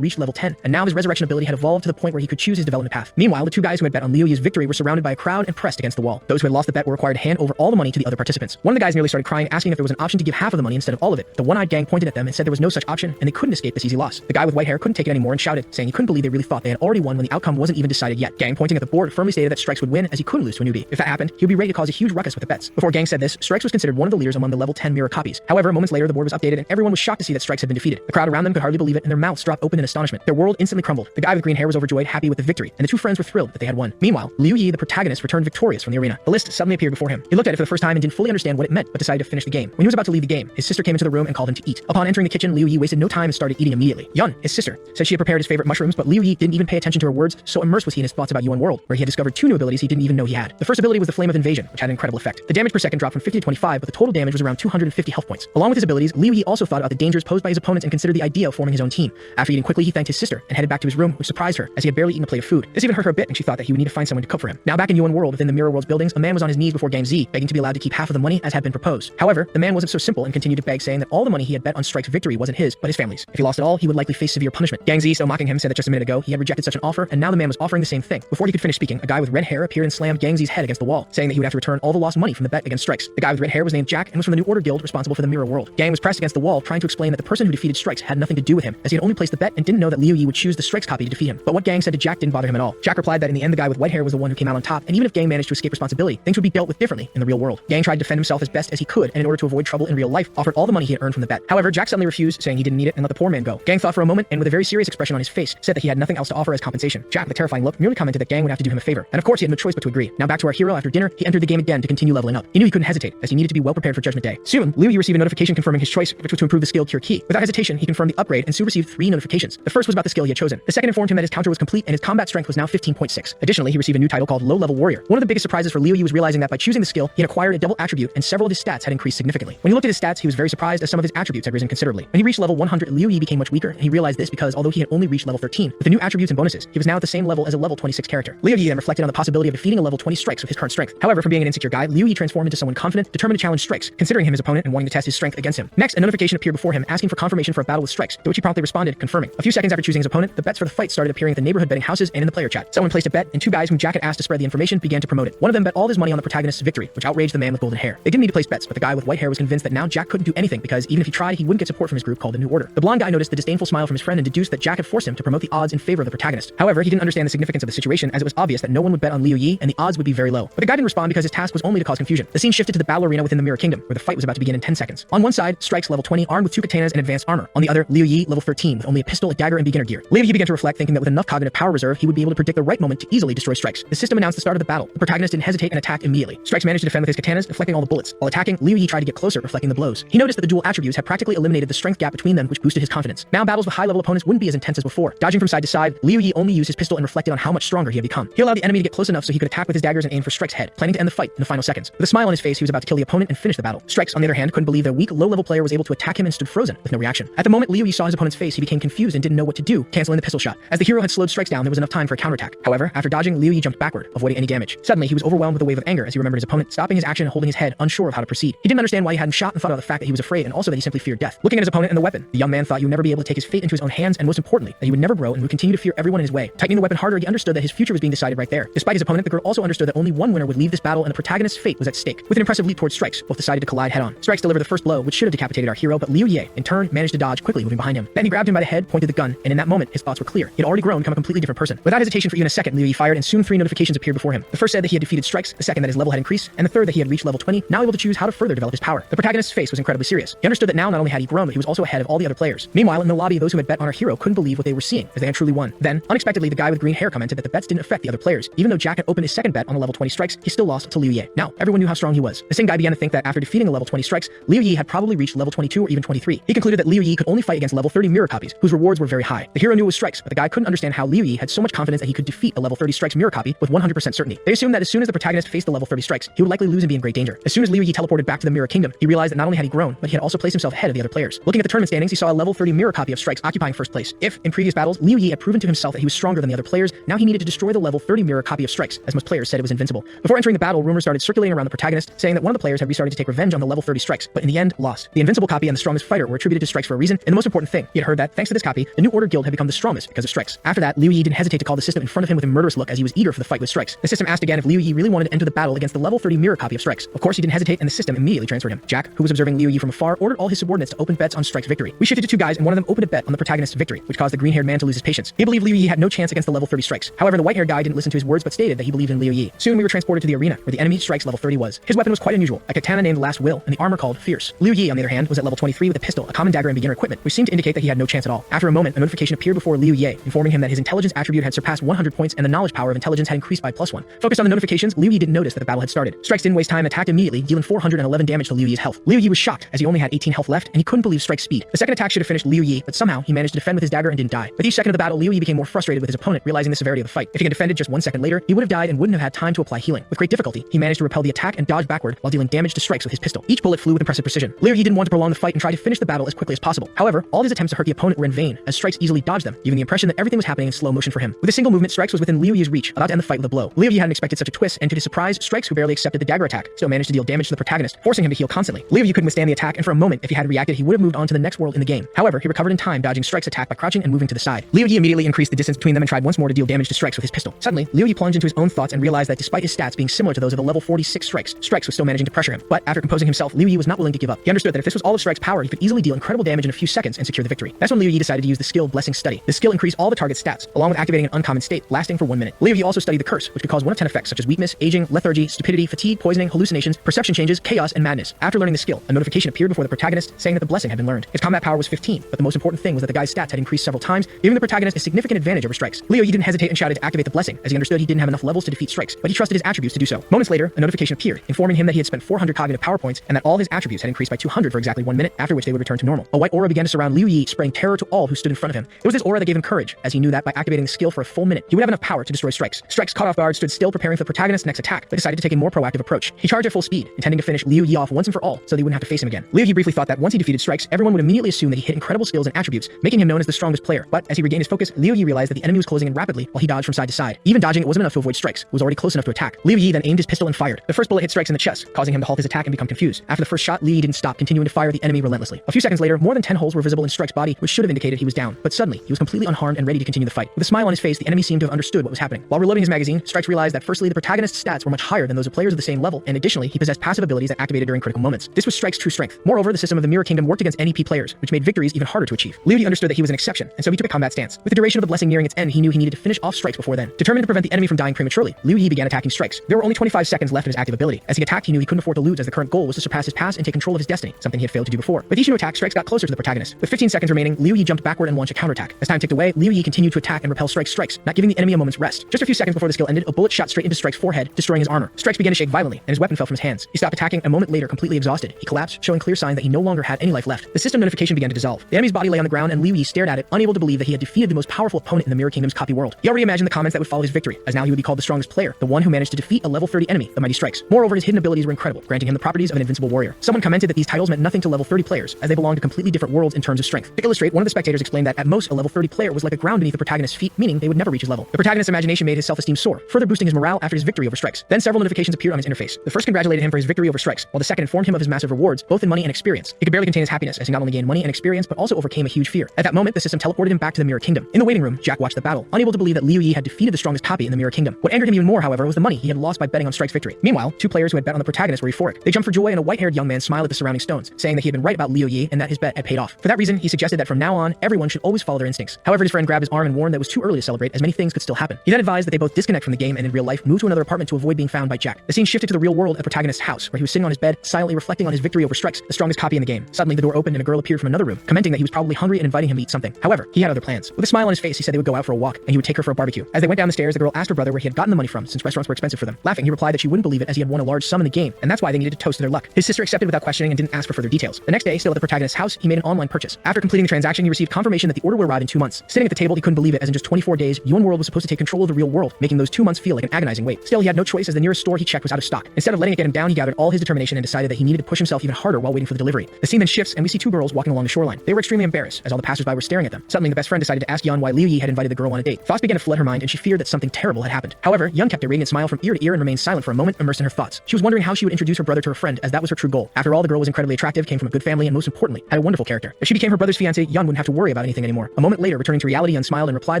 reached level 10, and now his resurrection ability had evolved to the point where he could choose his development path. Meanwhile, the two guys who had bet on Liu Ye's victory were surrounded by a crowd and pressed against the wall. Those who had lost the bet were required to hand over all the money to the other participants. One of the guys nearly started crying, asking if there was an option to give half of the money instead of all of it. The one-eyed gang pointed at them and said there was no such option, and they couldn't escape this easy loss. The guy with white hair couldn't take it anymore and shouted, saying he couldn't believe they really thought they had already won when the outcome wasn't even decided yet. Gang, pointing at the board, firmly stated that Strikes would win as he couldn't lose to a newbie. If that happened, he would be ready to cause a huge ruckus with the bets. Before Gang said this, Strikes was considered one of the leaders among the level 10 mirror copies. However, moments later, the board was updated and everyone was shocked to see that Strikes had been defeated. The crowd around them could hardly believe it, and their mouths dropped open in astonishment. Their world instantly crumbled. The guy with green hair was overjoyed, happy with the victory, and the two friends were thrilled that they had won. Meanwhile, Liu Ye, the protagonist, returned victorious from the arena. The list suddenly appeared before him. He looked at it for the first time and didn't fully understand what it meant, but decided to finish the game. When he was about to leave the game, his sister came into the room and called him to eat. Upon entering the kitchen, Liu Ye wasted no time and started eating immediately. Yun, his sister, said she had prepared his favorite mushrooms, but Liu Ye didn't even pay attention to her words, so immersed was he in his thoughts about Yuan World, where he had discovered 2 new abilities he didn't even know he had. The first ability was the Flame of Invasion, which had an incredible effect. The damage per second dropped from 50 to 25, but the total damage was around 250 health points. Along with his abilities, Liu Ye also thought about the dangers posed by his opponents and considered the idea of forming his own team. After eating quickly, he thanked his sister and headed back to his room, which surprised her, as he had barely eaten a plate of food. This even hurt her a bit, and she thought that he would need to find someone to cook for him. Now back in Yuan World, within the Mirror World's buildings, a man was on his knees before Gang Z, begging to be allowed to keep half of the money as had been proposed. However, the man wasn't so simple and continued to beg, saying that all the money he had bet on Strike's victory wasn't his, but his family's. If he lost it all, he would likely face severe punishment. Gang Z, still mocking him, said that just a minute ago he had rejected such an offer, and now the man was offering the same thing. Before he could finish speaking, a guy with red hair appeared and slammed Gang Z's head against the wall, saying that he would have to return all the lost money from the bet against Strikes. The guy with red hair was named Jack and was from the New Order Guild responsible for the Mirror World. Gang was pressed against the wall, trying to explain that the person who defeated Strikes had nothing to do with him, as he had only placed the bet and didn't know that Liu Ye would choose the Strikes copy to defeat him. But what Gang said to Jack didn't bother him at all. Jack replied that in the end the guy with white hair was the one who came out on top, and even if Gang managed to escape responsibility, things would be dealt with differently in the real world. Gang tried to defend himself as best as he could, and in order to avoid trouble in real life, offered all the money he had earned from the bet. However, Jack suddenly refused, saying he didn't need it and let the poor man go. Gang thought for a moment, and with a very serious expression on his face, said that he had nothing else to offer as compensation. Jack, with a terrifying look, merely commented that Gang would have to do him a favor, and of course he had no choice but to agree. Now back to our hero. After dinner, he entered the game again to continue leveling up. He knew he couldn't hesitate, as he needed to be well prepared for Judgment Day. Soon, Liu Ye received a notification confirming his choice, which was to improve the skill Cure Key. Without hesitation, he confirmed the upgrade and soon received 3 notifications. The first was about the skill he had chosen. The second informed him that his counter was complete and his combat strength was now 15.6. Additionally, he received a new title called Low-Level Warrior. One of the biggest surprises for Liu Ye was realizing that by choosing the skill, he had acquired a double attribute and several of his stats had increased significantly. When he looked at his stats, he was very surprised as some of his attributes had risen considerably. When he reached level 100, Liu Ye became much weaker, and he realized this because although he had only reached level 13, with the new attributes and bonuses, he was now at the same level as a level 26 character. Liu Ye then reflected on the possibility of defeating a level 20 Strikes with his current strength. However, from being an insecure guy, Liu Ye transformed into someone confident, determined to challenge Strikes, considering him his opponent and wanting to test his strength against him. Next, a notification appeared before him asking for confirmation for a battle with Strikes, to which he promptly responded, confirming. A few seconds after choosing his opponent, the bets for the fight started appearing at the neighborhood betting houses and in the player chat. Someone placed a bet, and 2 guys whom Jack had asked to spread the information began to promote it. One of them bet all his money on the protagonist's victory, which outraged the man with golden hair. They didn't need to place bets, but the guy with white hair was convinced that now Jack couldn't do anything because even if he tried, he wouldn't get support from his group called the New Order. The blonde guy noticed the disdainful smile from his friend and deduced that Jack had forced him to promote the odds in favor of the protagonist. However, he didn't understand the significance of the situation, as it was obvious that no one would bet on Liu Ye and the odds would be very low. But the guy didn't respond because his task was only to cause confusion. The scene shifted to the battle arena within the Mirror Kingdom, where the fight was about to begin in 10 seconds. On one side, Strikes, level 20, armed with 2 katanas and advanced armor. On the other, Liu Yi, level 13, with only a pistol, a dagger, and beginner gear. Liu Yi began to reflect, thinking that with enough cognitive power reserve, he would be able to predict the right moment to easily destroy Strikes. The system announced the start of the battle. The protagonist didn't hesitate and attacked immediately. Strikes managed to defend with his katanas, deflecting all the bullets. While attacking, Liu Yi tried to get closer, reflecting the blows. He noticed that the dual attributes had practically eliminated the strength gap between them, which boosted his confidence. Now battles with high-level opponents wouldn't be as intense as before. Dodging from side to side, Liu Yi only used his pistol and reflected on how much stronger he had become. He allowed the enemy to get close enough so he could attack with his daggers and aim for Strike's head, planning to end the fight in the final seconds. With a smile on his face, he was about to kill the opponent and finish the battle. Strikes, on the other hand, couldn't believe that a weak, low-level player was able to attack him and stood frozen, with no reaction. At the moment Liu Yi saw his opponent's face, he became confused and didn't know what to do, canceling the pistol shot. As the hero had slowed Strikes down, there was enough time for a counterattack. However, after dodging, Liu Yi jumped backward, avoiding any damage. Suddenly, he was overwhelmed with a wave of anger as he remembered his opponent, stopping his action and holding his head, unsure of how to proceed. He didn't understand why he hadn't shot and thought about the fact that he was afraid and also that he simply feared death. Looking at his opponent and the weapon, the young man thought he would never be able to take his fate into his own hands, and most importantly, that he would never grow and would continue to fear everyone in his way. Tightening the weapon harder, he understood that his future was being decided right there. Despite his opponent, the girl also understood that only one winner would leave this battle and the protagonist's fate was at stake. With an impressive leap towards Strikes, both decided to collide head-on. Strikes delivered the first blow, which should have decapitated our hero, but Liu Yi, in turn, managed to dodge, quickly moving behind him. Then he grabbed him by the head, pointed the gun, and in that moment, his thoughts were clear. He had already grown, become a completely different person. Without hesitation for even a second, Liu Yi fired, and soon 3 notifications appeared before him. The first said that he had defeated Strikes, the second that his level had increased, and the third that he had reached level 20, now able to choose how to further develop his power. The protagonist's face was incredibly serious. He understood that now not only had he grown, but he was also ahead of all the other players. Meanwhile, in the lobby, those who had bet on our hero couldn't believe what they were seeing, as they had truly won. Then, unexpectedly, the guy with green hair commented that the bets didn't affect the other players. Even though Jack had opened his second bet on a level 20 Strikes, he still lost to Liu Yi. Now, everyone knew how strong he was. The same guy began to think that after defeating a level 20 Strikes, Liu Yi had probably reached level 22 or even 23. He concluded that Liu Yi could only fight against level 30 mirror copies, whose rewards were very high. The hero knew it was Strikes, but the guy couldn't understand how Liu Yi had so much confidence that he could defeat a level 30 Strikes mirror copy with 100% certainty. They assumed that as soon as the protagonist faced the level 30 Strikes, he would likely lose and be in great danger. As soon as Liu Yi teleported back to the Mirror Kingdom, he realized that not only had he grown, but he had also placed himself ahead of the other players. Looking at the tournament standings, he saw a level 30 mirror copy of Strikes occupying first place. If, in previous battles, Liu Yi had proven to himself that he was stronger than the other players, now he needed to destroy the level 30 mirror copy of Strikes, as most players said it was invincible. Before entering the battle, rumors started circulating around the protagonist, saying that one of the players had restarted to take revenge on the level 30 Strikes, but in the end, lost. The invincible copy and the strongest fighter were attributed to Strikes for a reason, and the most important thing, he had heard that, thanks to this copy, the New Order Guild had become the strongest because of Strikes. After that, Liu Yi didn't hesitate to call the system in front of him with a murderous look as he was eager for the fight with Strikes. The system asked again if Liu Yi really wanted to enter the battle against the level 30 mirror copy of Strikes. Of course, he didn't hesitate, and the system immediately transferred him. Jack, who was observing Liu Yi from afar, ordered all his subordinates to open bets on Strike's victory. We shifted to 2 guys, and one of them opened a bet on the protagonist's victory, which caused the green-haired man to lose his patience. He believed Liu Yi had no chance against the level 30 Strikes. However, the white-haired guy didn't listen to his words but stated that he believed in Liu Yi. Soon we were transported to the arena, where the enemy Strike's level 30 was. His weapon was quite unusual, a katana named Last Will, and the armor called Fierce. Liu Yi, on the other hand, was at level 23 with a pistol, a common dagger, and beginner equipment, which seemed to indicate that he had no chance at all. After a moment, a notification appeared before Liu Yi, informing him that his intelligence attribute had surpassed 100 points and the knowledge power of intelligence had increased by +1. Focused on the notifications, Liu Yi didn't notice that the battle had started. Strikes didn't waste time and attacked immediately, dealing 411 damage to Liu Yi's health. Liu Yi was shocked, as he only had 18 health left, and he couldn't believe Strike's speed. The second attack should have finished Liu Yi, but somehow he managed to defend with his dagger and didn't die. With each second of the battle, Liu Yi became more frustrated with his opponent, realizing the severity of the fight. If he had defended just 1 second later, he would have died and wouldn't have had time to apply healing. With great difficulty, he managed to repel the attack and dodge backward while dealing damage to Strikes with his pistol. Each bullet flew with impressive precision. Liu Yi didn't want to prolong the fight and tried to finish the battle as quickly as possible. However, all his attempts to hurt the opponent were in vain, as Strikes easily dodged them, giving the impression that everything was happening in slow motion for him. With a single movement, Strikes was within Liu Yi's reach, about to end the fight with a blow. Liu Yi hadn't expected such a twist, and to his surprise, Strikes, who barely accepted the dagger attack, still managed to deal damage to the protagonist, forcing him to heal constantly. Liu Yi couldn't withstand the attack, and for a moment, if he had reacted, he would have moved on to the next world in the game. However, he recovered in time, dodging Strikes' attack by crouching and moving to the side. Liu Yi immediately increased the distance between them and tried once more to deal damage to Strikes with his pistol. Suddenly, Liu Yi plunged into his own thoughts and realized that despite his stats being similar to those of the level 46 Strikes, Strikes was still managing to pressure him. But after composing himself, Liu Yi was not willing to give up. He understood that if this was all of Strike's power, he could easily deal incredible damage in a few seconds and secure the victory. That's when Liu Yi decided to use the skill Blessing Study. The skill increased all the target's stats, along with activating an uncommon state, lasting for 1 minute. Liu Yi also studied the curse, which could cause 1 of 10 effects such as weakness, aging, lethargy, stupidity, fatigue, poisoning, hallucinations, perception changes, chaos, and madness. After learning the skill, a notification appeared before the protagonist saying that the blessing had been learned. Its combat power was 15, but the most important thing was that the guy's stats had increased several times, giving the protagonist a significant advantage over Strikes. Liu Yi didn't hesitate and shouted to activate the blessing, as he understood he didn't have enough levels to defeat Strikes, but he trusted his attributes to do so. Moments later, a notification appeared, informing him that he had spent 400 cognitive power points and that all his attributes had increased by 200 for exactly 1 minute, after which they would return to normal. A white aura began to surround Liu Yi, spraying terror to all who stood in front of him. It was this aura that gave him courage, as he knew that by activating the skill for a full minute, he would have enough power to destroy Strikes. Strikes, caught off guard, stood still, preparing for the protagonist's next attack, but decided to take a more proactive approach. He charged at full speed, intending to finish Liu Yi off once and for all, so they wouldn't have to face him again. Liu Yi briefly thought that once he defeated Strikes, everyone would immediately assume that he hit incredible skills and attributes, making him known as the strongest player. But as he regained his focus, Liu Yi realized that the enemy was closing in rapidly while he dodged from side to side. Even dodging, it wasn't enough to avoid Strikes, who was already close enough to attack. Liu Yi then aimed his pistol and fired. The first bullet hit Strikes in the chest, causing him to halt his attack and become confused. After the first shot, Liu Yi didn't stop, continuing to fire the enemy relentlessly. A few seconds later, more than 10 holes were visible in Strike's body, which should have indicated he was down. But suddenly, he was completely unharmed and ready to continue the fight. With a smile on his face, the enemy seemed to have understood what was happening. While reloading his magazine, Strikes realized that firstly, the protagonist's stats were much higher than those of players of the same level, and additionally, he possessed passive abilities that activated during critical moments. This was Strike's true strength. Moreover, the system of the Mirror Kingdom worked against NEP players, which made victories even harder to achieve. Liu Yi understood that he was an exception, and so he took a combat stance. With the duration of the blessing nearing its end, he knew he needed to finish off Strikes before then. Determined to prevent the enemy from dying prematurely, Liu Yi began attacking Strikes. There were only 25 seconds left in his active ability. As he attacked, he knew he couldn't afford to lose, as the current goal was to surpass his past and take control of his destiny, something he had failed to do before. With each new attack, Strikes got got closer to the protagonist. With 15 seconds remaining, Liu Yi jumped backward and launched a counterattack. As time ticked away, Liu Yi continued to attack and repel Strike's strikes, not giving the enemy a moment's rest. Just a few seconds before the skill ended, a bullet shot straight into Strike's forehead, destroying his armor. Strikes began to shake violently, and his weapon fell from his hands. He stopped attacking, and a moment later, completely exhausted. He collapsed, showing clear signs that he no longer had any life left. The system notification began to dissolve. The enemy's body lay on the ground, and Liu Yi stared at it, unable to believe that he had defeated the most powerful opponent in the Mirror Kingdom's copy world. He already imagined the comments that would follow his victory, as now he would be called the strongest player, the one who managed to defeat a level 30 enemy, the mighty Strikes. Moreover, his hidden abilities were incredible, granting him the properties of an invincible warrior. Someone commented that these titles meant nothing to level 30 players, as they belonged to completely different worlds in terms of strength. To illustrate, one of the spectators explained that at most a level 30 player was like a ground beneath the protagonist's feet, meaning they would never reach his level. The protagonist's imagination made his self-esteem soar, further boosting his morale after his victory over Strikes. Then several notifications appeared on his interface. The first congratulated him for his victory over Strikes, while the second informed him of his massive rewards, both in money and experience. He could barely contain his happiness as he not only gained money and experience, but also overcame a huge fear. At that moment, the system teleported him back to the Mirror Kingdom. In the waiting room, Jack watched the battle, unable to believe that Liu Yi had defeated the strongest copy in the Mirror Kingdom. What angered him even more, however, was the money he had lost by betting on Strike's victory. Meanwhile, two players who had bet on the protagonist were euphoric. They jumped for joy, and a white-haired young man smiled at the surrounding stones, saying that he had been right about Liu Yi and that his bet had paid off. For that reason, he suggested that from now on, everyone should always follow their instincts. However, his friend grabbed his arm and warned that it was too early to celebrate, as many things could still happen. He then advised that they both disconnect from the game and in real life move to another apartment to avoid being found by Jack. The scene shifted to the real world at the protagonist's house, where he was sitting on his bed, silently reflecting on his victory over Strikes, the strongest copy in the game. Suddenly, the door opened and a girl appeared from another room, commenting that he was probably hungry and inviting him to eat something. However, he had other plans. With a smile on his face, he said they would go out for a walk, and he would take her for a barbecue. As they went down the stairs, the girl asked her brother where he had gotten the money from, since restaurants were expensive for them. Laughing, he replied that she wouldn't believe it, as he had won a large sum in the game, and that's why they needed to toast to their luck. His sister accepted without questioning and didn't ask for further details. The next day, still at the protagonist's house, he made an online purchase. After completing the transaction, he received confirmation that the order would arrive in 2 months. Sitting at the table, he couldn't believe it, as in just 24 days, Yuan World was supposed to take control of the real world, making those 2 months feel like an agonizing wait. Still, he had no choice, as the nearest store he checked was out of stock. Instead of letting it get him down, he gathered all his determination and decided that he needed to push himself even harder while waiting for the delivery. The scene then shifts, and we see two girls walking along the shoreline. They were extremely embarrassed, as all the passersby were staring at them. Suddenly, the best friend decided to ask Yun why Liu Yi had invited the girl on a date. Thoughts began to flood her mind, and she feared that something terrible had happened. However, Yun kept a radiant smile from ear to ear and remained silent for a moment, immersed in her thoughts. She was wondering how she would introduce her brother to her friend, as that was her true goal. After all, the girl was incredibly attractive, came from a good family, and most importantly, had a wonderful character. If she became her brother's fiancé, Yun wouldn't have to worry about anything anymore. A moment later, returning to reality, Yun smiled and replied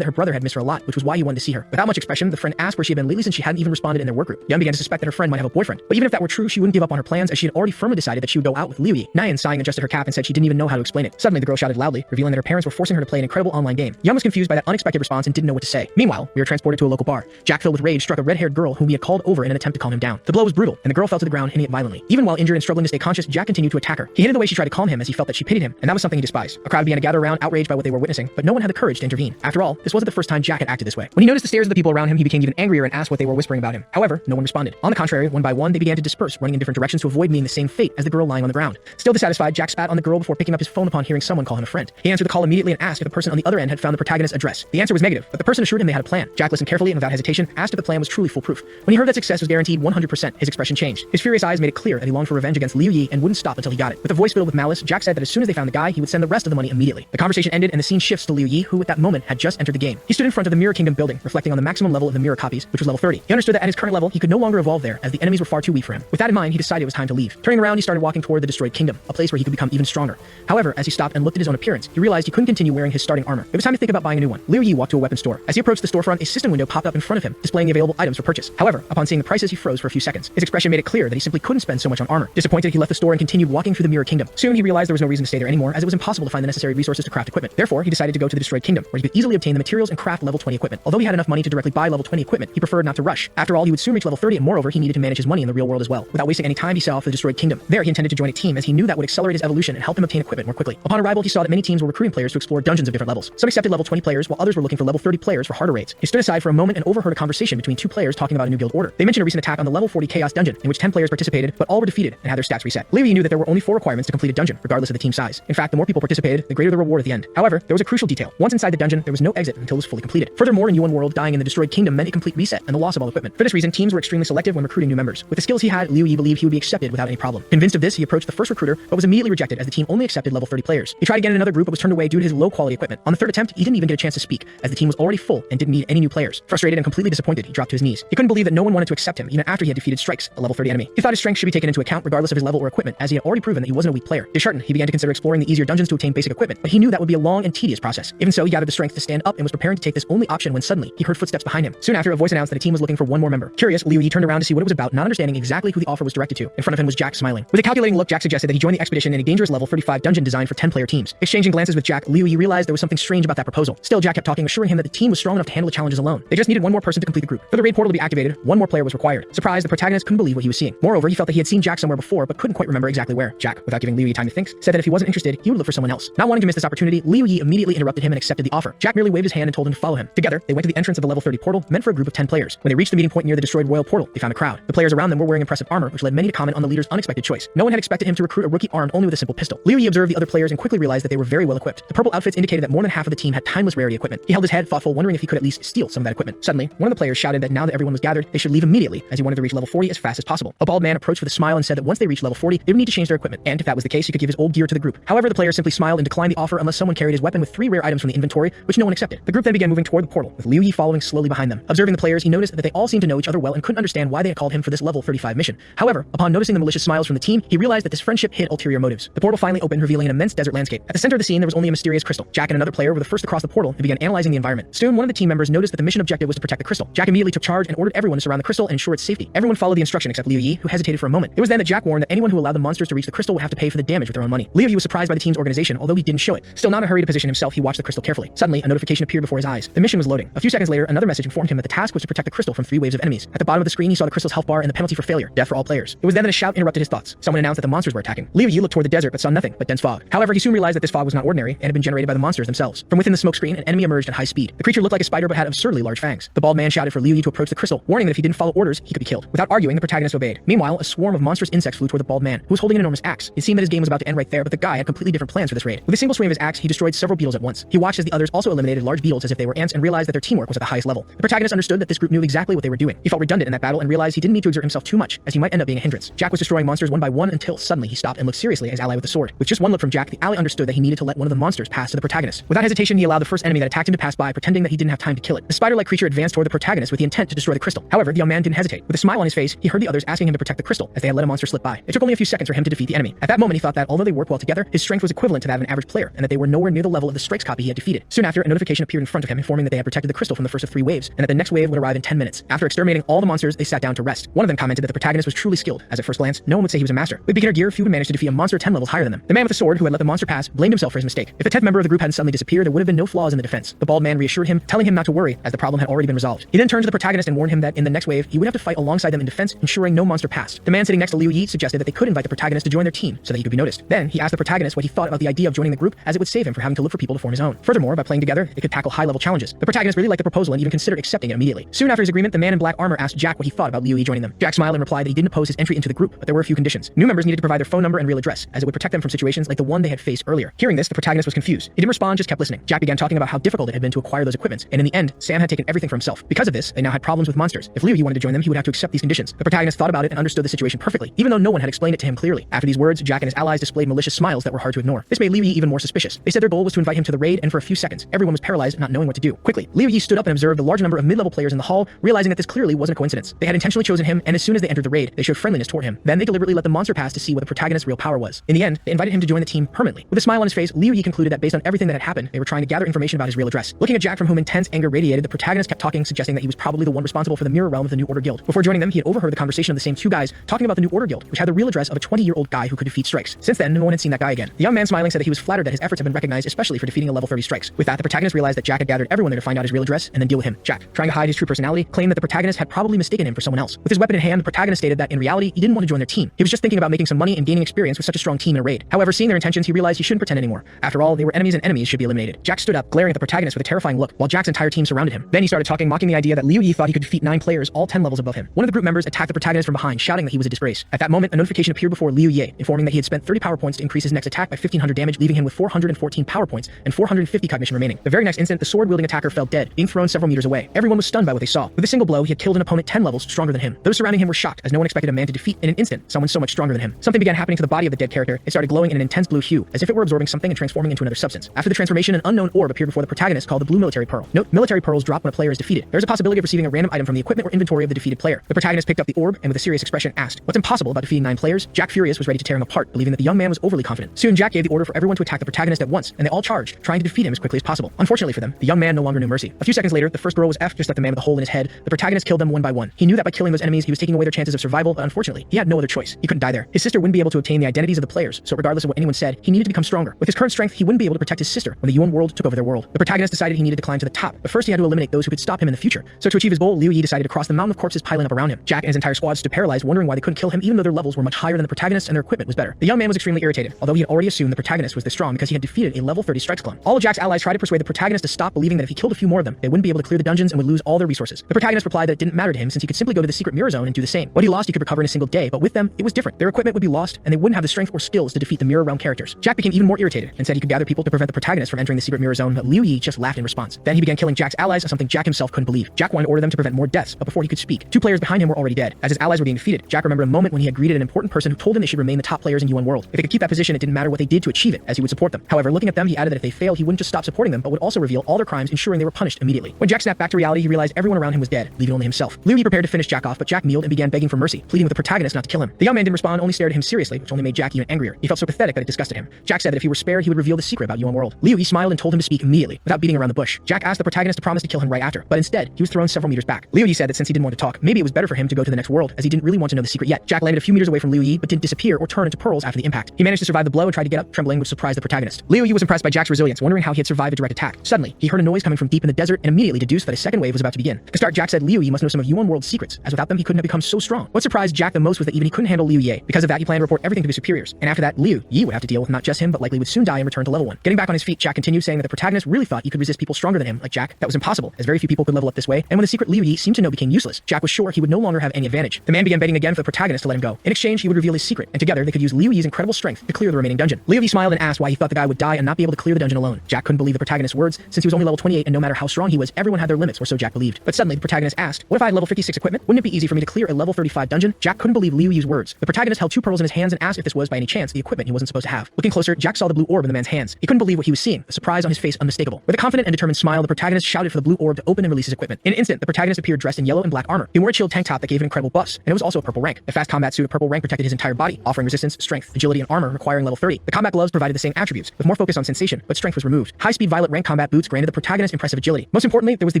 that her brother had missed her a lot, which was why he wanted to see her. Without much expression, the friend asked where she had been lately, since she hadn't even responded in their workgroup. Yun began to suspect that her friend might have a boyfriend. But even if that were true, she wouldn't give up on her plans, as she had already firmly decided that she would go out with Liu Yi. Nayan, sighing, adjusted her cap and said she didn't even know how to explain it. Suddenly, the girl shouted loudly, revealing that her parents were forcing her to play an incredible online game. Yun was confused by that unexpected response and didn't know what to say. Meanwhile, we were transported to a local bar. Jack, filled with rage, struck a red-haired girl whom he had called over in an attempt to calm him down. The blow was brutal, and the girl fell to the ground, hitting it violently. Even while injured and struggling to stay conscious, Jack continued to attack her. He hated the way she tried to calm him, as he felt that she pitied him, and that was something he despised. A crowd began to gather around, outraged by what they were witnessing, but no one had the courage to intervene. After all, this wasn't the first time Jack had acted this way. When he noticed the stares of the people around him, he became even angrier and asked what they were whispering about him. However, no one responded. On the contrary, one by one, they began to disperse, running in different directions to avoid meeting the same fate as the girl lying on the ground. Still dissatisfied, Jack spat on the girl before picking up his phone upon hearing someone call him a friend. He answered the call immediately and asked if the person on the other end had found the protagonist's address. The answer was negative, but the person assured him they had a plan. Jack listened carefully and without hesitation asked if the plan was truly foolproof. When he heard that success was guaranteed 100%, his expression changed. His furious eyes made it clear that he longed for revenge against Liu Yi and wouldn't stop until he got it. With a voice filled with malice, Jack said that as soon as they found the guy, he would send the rest of the money immediately. The conversation ended and the scene shifts to Liu Yi, who at that moment had just entered the game. He stood in front of the Mirror Kingdom building, reflecting on the maximum level of the mirror copies, which was level 30. He understood that at his current level, he could no longer evolve there, as the enemies were far too weak for him. With that in mind, he decided it was time to leave. Turning around, he started walking toward the destroyed kingdom, a place where he could become even stronger. However, as he stopped and looked at his own appearance, he realized he couldn't continue wearing his starting armor. It was time to think about buying a new one. Liu Yi walked to a weapon store. As he approached the storefront, a system window popped up in front of him, displaying the available items for purchase. However, upon seeing the prices, he froze for a few seconds. His expression made it clear that he simply couldn't spend so much on armor. Disappointed, he left the store and continued walking through the Mirror Kingdom. Soon, he realized there was no reason to stay there anymore, as it was impossible to find the necessary resources to craft equipment. Therefore, he decided to go to the destroyed kingdom, where he could easily obtain the materials and craft level 20 equipment. Although he had enough money to directly buy level 20 equipment, he preferred not to rush. After all, he would soon reach level 30, and moreover, he needed to manage his money in the real world as well. Without wasting any time, he set off for the destroyed kingdom. There, he intended to join a team, as he knew that would accelerate his evolution and help him obtain equipment more quickly. Upon arrival, he saw that many teams were recruiting players to explore dungeons of different levels. Some accepted level 20 players, while others were looking for level 30 players for harder raids. He stood aside for a moment and overheard a conversation between two players talking about a new guild order. They mentioned a recent attack on the level 40 Chaos dungeon, in which 10 players participated, but all were defeated and had their stats reset. Liu Yi knew that there were only 4 requirements to complete a dungeon, regardless of the team size. In fact, the more people participated, the greater the reward at the end. However, there was a crucial detail. Once inside the dungeon, there was no exit until it was fully completed. Furthermore, in Yuan World, dying in the destroyed kingdom meant a complete reset and the loss of all equipment. For this reason, teams were extremely selective when recruiting new members. With the skills he had, Liu Yi believed he would be accepted without any problem. Convinced of this, he approached the first recruiter, but was immediately rejected as the team only accepted level 30 players. He tried again in another group, but was turned away due to his low quality equipment. On the third attempt, he didn't even get a chance to speak, as the team was already full and didn't need any new players. Frustrated and completely disappointed, he dropped to his knees. He couldn't believe that no one wanted to accept him, even after he had defeated Strikes, a level 30 enemy. He thought his strength should be taken into account regardless of his level or equipment, as he had already proven that he wasn't a weak player. Disheartened, he began to consider exploring the easier dungeons to obtain basic equipment, but he knew that would be a long and tedious process. Even so, he gathered the strength to stand up and was preparing to take this only option when suddenly he heard footsteps behind him. Soon after, a voice announced that a team was looking for one more member. Curious, Liu Yi turned around to see what it was about, not understanding exactly who the offer was directed to. In front of him was Jack, smiling. With a calculating look, Jack suggested that he join the expedition in a dangerous level 35 dungeon designed for 10-player teams. Exchanging glances with Jack, Liu Yi realized there was something strange about that proposal. Still, Jack kept talking, assuring him that the team was strong enough to handle the challenges alone. They just needed one more person to complete the group. For the raid portal to be activated, one more player was required. Surprised, the protagonist couldn't believe what he was seeing. Moreover, he felt that he had seen Jack somewhere before, but couldn't quite remember exactly where. Jack, without giving Liu Yi time to think, said that that if he wasn't interested, he would look for someone else. Not wanting to miss this opportunity, Liu Yi immediately interrupted him and accepted the offer. Jack merely waved his hand and told him to follow him. Together, they went to the entrance of the level 30 portal, meant for a group of 10 players. When they reached the meeting point near the destroyed royal portal, they found a crowd. The players around them were wearing impressive armor, which led many to comment on the leader's unexpected choice. No one had expected him to recruit a rookie armed only with a simple pistol. Liu Yi observed the other players and quickly realized that they were very well equipped. The purple outfits indicated that more than half of the team had timeless rarity equipment. He held his head, thoughtful, wondering if he could at least steal some of that equipment. Suddenly, one of the players shouted that now that everyone was gathered, they should leave immediately, as he wanted to reach level 40 as fast as possible. A bald man approached with a smile and said that once they reached level 40, they would need to change their equipment, and if that was the case, he could give his old gear to the group. However, the player simply smiled and declined the offer unless someone carried his weapon with 3 rare items from the inventory, which no one accepted. The group then began moving toward the portal, with Liu Yi following slowly behind them. Observing the players, he noticed that they all seemed to know each other well and couldn't understand why they had called him for this level 35 mission. However, upon noticing the malicious smiles from the team, he realized that this friendship hid ulterior motives. The portal finally opened, revealing an immense desert landscape. At the center of the scene, there was only a mysterious crystal. Jack and another player were the first to cross the portal and began analyzing the environment. Soon, one of the team members noticed that the mission objective was to protect the crystal. Jack immediately took charge and ordered everyone to surround the crystal and ensure its safety. Everyone followed the instruction except Liu Yi, who hesitated for a moment. It was then that Jack warned that anyone who allowed the monsters to reach the crystal would have to pay for the damage with their own money. Liu Yi was surprised by the team's organization, although he didn't show it. Still not in a hurry to position himself, he watched the crystal carefully. Suddenly, a notification appeared before his eyes. The mission was loading. A few seconds later, another message informed him that the task was to protect the crystal from 3 waves of enemies. At the bottom of the screen, he saw the crystal's health bar and the penalty for failure, death for all players. It was then that a shout interrupted his thoughts. Someone announced that the monsters were attacking. Liu Yi looked toward the desert but saw nothing but dense fog. However, he soon realized that this fog was not ordinary and had been generated by the monsters themselves. From within the smoke screen, an enemy emerged at high speed. The creature looked like a spider but had absurdly large fangs. The bald man shouted for Liu Yi to approach the crystal, warning that if he didn't follow orders, he could be killed. Without arguing, the protagonist obeyed. Meanwhile, a swarm of monstrous insects flew toward the bald man, who was holding an enormous axe. It seemed that his game was about to end right there, but the guy had completely different plans for this raid. With a single swing of his axe, he destroyed several beetles at once. He watched as the others also eliminated large beetles as if they were ants and realized that their teamwork was at the highest level. The protagonist understood that this group knew exactly what they were doing. He felt redundant in that battle and realized he didn't need to exert himself too much, as he might end up being a hindrance. Jack was destroying monsters one by one until suddenly he stopped and looked seriously at his ally with the sword. With just one look from Jack, the ally understood that he needed to let one of the monsters pass to the protagonist. Without hesitation, he allowed the first enemy that attacked him to pass by, pretending that he didn't have time to kill it. The spider-like creature advanced toward the protagonist with the intent to destroy the crystal. However, the young man didn't hesitate. With a smile on his face, he heard the others asking him to protect the crystal as they had let a monster slip by. It took only a few seconds for him to defeat the enemy. At that moment, he thought that although they worked well together, his strength was equivalent to that of an average player, and that they were nowhere near the level of the Strikes copy he had defeated. Soon after, a notification appeared in front of him informing that they had protected the crystal from the first of 3 waves, and that the next wave would arrive in 10 minutes. After exterminating all the monsters, they sat down to rest. One of them commented that the protagonist was truly skilled, as at first glance, no one would say he was a master. With beginner gear, few would manage to defeat a monster 10 levels higher than them. The man with the sword, who had let the monster pass, blamed himself for his mistake. If the 10th member of the group hadn't suddenly disappeared, there would have been no flaws in the defense. The bald man reassured him, telling him not to worry, as the problem had already been resolved. He then turned to the protagonist and warned him that in the next wave, he would have to fight alongside them in defense, ensuring no monster passed. The man sitting next to Liu Yi suggested that they could invite the protagonist to join their team so that he could be noticed. Then, he asked the protagonist what he thought about the idea of joining the group, as it would save him from having to look for people to form his own. Furthermore, by playing together, they could tackle high-level challenges. The protagonist really liked the proposal and even considered accepting it immediately. Soon after his agreement, the man in black armor asked Jack what he thought about Liu Yi joining them. Jack smiled and replied that he didn't oppose his entry into the group, but there were a few conditions. New members needed to provide their phone number and real address, as it would protect them from situations like the one they had faced earlier. Hearing this, the protagonist was confused. He didn't respond, just kept listening. Jack began talking about how difficult it had been to acquire those equipments, and in the end, Sam had taken everything for himself. Because of this, they now had problems with monsters. If Liu Yi wanted to join them, he would have to accept these conditions. The protagonist thought about it and understood the situation perfectly, even though no one had explained it to him clearly. After these words, Jack and his allies displayed malicious smiles that were hard to ignore. This made Liu Yi even more suspicious. They said their goal was to invite him to the raid, and for a few seconds, everyone was paralyzed, not knowing what to do. Quickly, Liu Yi stood up and observed the large number of mid-level players in the hall, realizing that this clearly wasn't a coincidence. They had intentionally chosen him, and as soon as they entered the raid, they showed friendliness toward him. Then they deliberately let the monster pass to see what the protagonist's real power was. In the end, they invited him to join the team permanently. With a smile on his face, Liu Yi concluded that based on everything that had happened, they were trying to gather information about his real address. Looking at Jack, from whom intense anger radiated, the protagonist kept talking, suggesting that he was probably the one responsible for the mirror realm of the New Order Guild. Before joining them, he had overheard the conversation of the same 2 guys talking about the New Order Guild, which had the real address of a 20-year-old guy who could defeat Strikes. Since then, no one had seen that guy again. The young man smiling said that he was flattered that his efforts had been recognized, especially for defeating a level 30 Strikes. With that, the protagonist realized that Jack had gathered everyone there to find out his real address and then deal with him. Jack, trying to hide his true personality, claimed that the protagonist had probably mistaken him for someone else. With his weapon in hand, the protagonist stated that in reality, he didn't want to join their team. He was just thinking about making some money and gaining experience with such a strong team in a raid. However, seeing their intentions, he realized he shouldn't pretend anymore. After all, they were enemies and enemies should be eliminated. Jack stood up, glaring at the protagonist with a terrifying look, while Jack's entire team surrounded him. Then he started talking, mocking the idea that Liu Yi thought he could defeat 9 players, all 10 levels above him. One of the group members attacked the protagonist from behind, shouting that he was a disgrace. At that moment, a notification appeared before Liu Yi, informing that he had spent 30 power points to increase his next attack by 1500 damage, leaving him with 414 power points and 450 cognition remaining. The very next instant, the sword-wielding attacker fell dead, being thrown several meters away. Everyone was stunned by what they saw. With a single blow, he had killed an opponent 10 levels stronger than him. Those surrounding him were shocked, as no one expected a man to defeat in an instant someone so much stronger than him. Something began happening to the body of the dead character. It started glowing in an intense blue hue, as if it were absorbing something and transforming into another substance. After the transformation, an unknown orb appeared before the protagonist called the Blue Military Pearl. Note, military pearls drop when a player is defeated. There is a possibility of receiving a random item from the equipment or inventory of the defeated player. The protagonist picked up the orb and with a serious expression asked, "What's impossible about defeating 9 players?" Jack, furious, was ready to tear him apart, believing that the young man was overly confident. Soon, Jack gave the order for everyone to attack the protagonist at once, and they all charged, trying to defeat him as quickly as possible. Unfortunately for them, the young man no longer knew mercy. A few seconds later, the first girl was F, just like the man with the hole in his head. The protagonist killed them one by one. He knew that by killing those enemies, he was taking away their chances of survival, but unfortunately, he had no other choice. He couldn't die there. His sister wouldn't be able to obtain the identities of the players, so regardless of what anyone said, he needed to become stronger. With his current strength, he wouldn't be able to protect his sister when the Yuan world took over their world. The protagonist decided he needed to climb to the top, but first he had to eliminate those who could stop him in the future. So to achieve his goal, Liu Yi decided to cross the mountain of corpses piling up around him. Jack and his entire squad stood paralyzed, wondering why they couldn't kill him even though their levels were much higher than the protagonist and their equipment was better. The young man was extremely irritated. irritated, although he had already assumed the protagonist was this strong because he had defeated a level 30 strikes clone. All of Jack's allies tried to persuade the protagonist to stop, believing that if he killed a few more of them, they wouldn't be able to clear the dungeons and would lose all their resources. The protagonist replied that it didn't matter to him since he could simply go to the secret mirror zone and do the same. What he lost he could recover in a single day, but with them, it was different. Their equipment would be lost, and they wouldn't have the strength or skills to defeat the mirror realm characters. Jack became even more irritated and said he could gather people to prevent the protagonist from entering the secret mirror zone, but Liu Yi just laughed in response. Then he began killing Jack's allies, something Jack himself couldn't believe. Jack wanted to order them to prevent more deaths, but before he could speak, two players behind him were already dead. As his allies were being defeated, Jack remembered a moment when he had greeted an important person who told him they should remain the top players in UN World. If they could keep that position, it didn't matter what they did to achieve it, as he would support them. However, looking at them, he added that if they failed, he wouldn't just stop supporting them, but would also reveal all their crimes, ensuring they were punished immediately. When Jack snapped back to reality, he realized everyone around him was dead, leaving only himself. Liu Yi prepared to finish Jack off, but Jack kneeled and began begging for mercy, pleading with the protagonist not to kill him. The young man didn't respond, only stared at him seriously, which only made Jack even angrier. He felt so pathetic that it disgusted him. Jack said that if he were spared, he would reveal the secret about UN World. Liu Yi smiled and told him to speak immediately, without beating around the bush. Jack asked the protagonist to promise to kill him right after, but instead, he was thrown several meters back. Liu Yi said that since he didn't want to talk, maybe it was better for him to go to the next world, as he didn't really want to know the secret yet. Jack landed a few meters away from Liu Yi, but didn't disappear or turn into pearls after the impact. He managed to survive the blow and tried to get up, trembling, which surprised the protagonist. Liu Yi was impressed by Jack's resilience, wondering how he had survived a direct attack. Suddenly, he heard a noise coming from deep in the desert and immediately deduced that a second wave was about to begin. To start, Jack said Liu Yi must know some of UN World's secrets, as without them he couldn't have become so strong. What surprised Jack the most was that even he couldn't handle Liu Yi. Because of that, he planned to report everything to his superiors, and after that, Liu Yi would have to deal with not just him, but likely would soon die and return to level 1. Getting back on his feet, Jack continued saying that the protagonist really thought he could resist people stronger than him, like Jack. That was impossible, as very few people could level up this way, and when the secret Liu Yi seemed to know became useless, Jack was sure he would no longer have any advantage. The man began begging again for the protagonist to let him go. In exchange, he would reveal his secret, and together they could use Liu Yi's incredible strength to clear the remaining dungeon. Liu Yi smiled and asked why he thought the guy would die and not be able to clear the dungeon alone. Jack couldn't believe the protagonist's words, since he was only level 28 and no matter how strong he was, everyone had their limits, or so Jack believed. But suddenly, the protagonist asked, what if I had level 56 equipment? Wouldn't it be easy for me to clear a level 35 dungeon? Jack couldn't believe Liu Yi's words. The protagonist held two pearls in his hands and asked if this was by any chance the equipment he wasn't supposed to have. Looking closer, Jack saw the blue orb in the man's hands. He couldn't believe what he was seeing, the surprise on his face unmistakable. With a confident and determined smile, the protagonist shouted for the blue orb to open and release his equipment. In an instant, the protagonist appeared dressed in yellow and black armor. He wore a chilled tank top that gave an incredible buff, and it was also a purple rank. The fast combat suit of purple rank protected his entire body, offering resistance, strength, agility, and armor requiring level 30. The combat gloves provided the same attributes, with more focus on sensation, but strength was removed. High-speed violet rank combat boots granted the protagonist impressive agility. Most importantly, there was the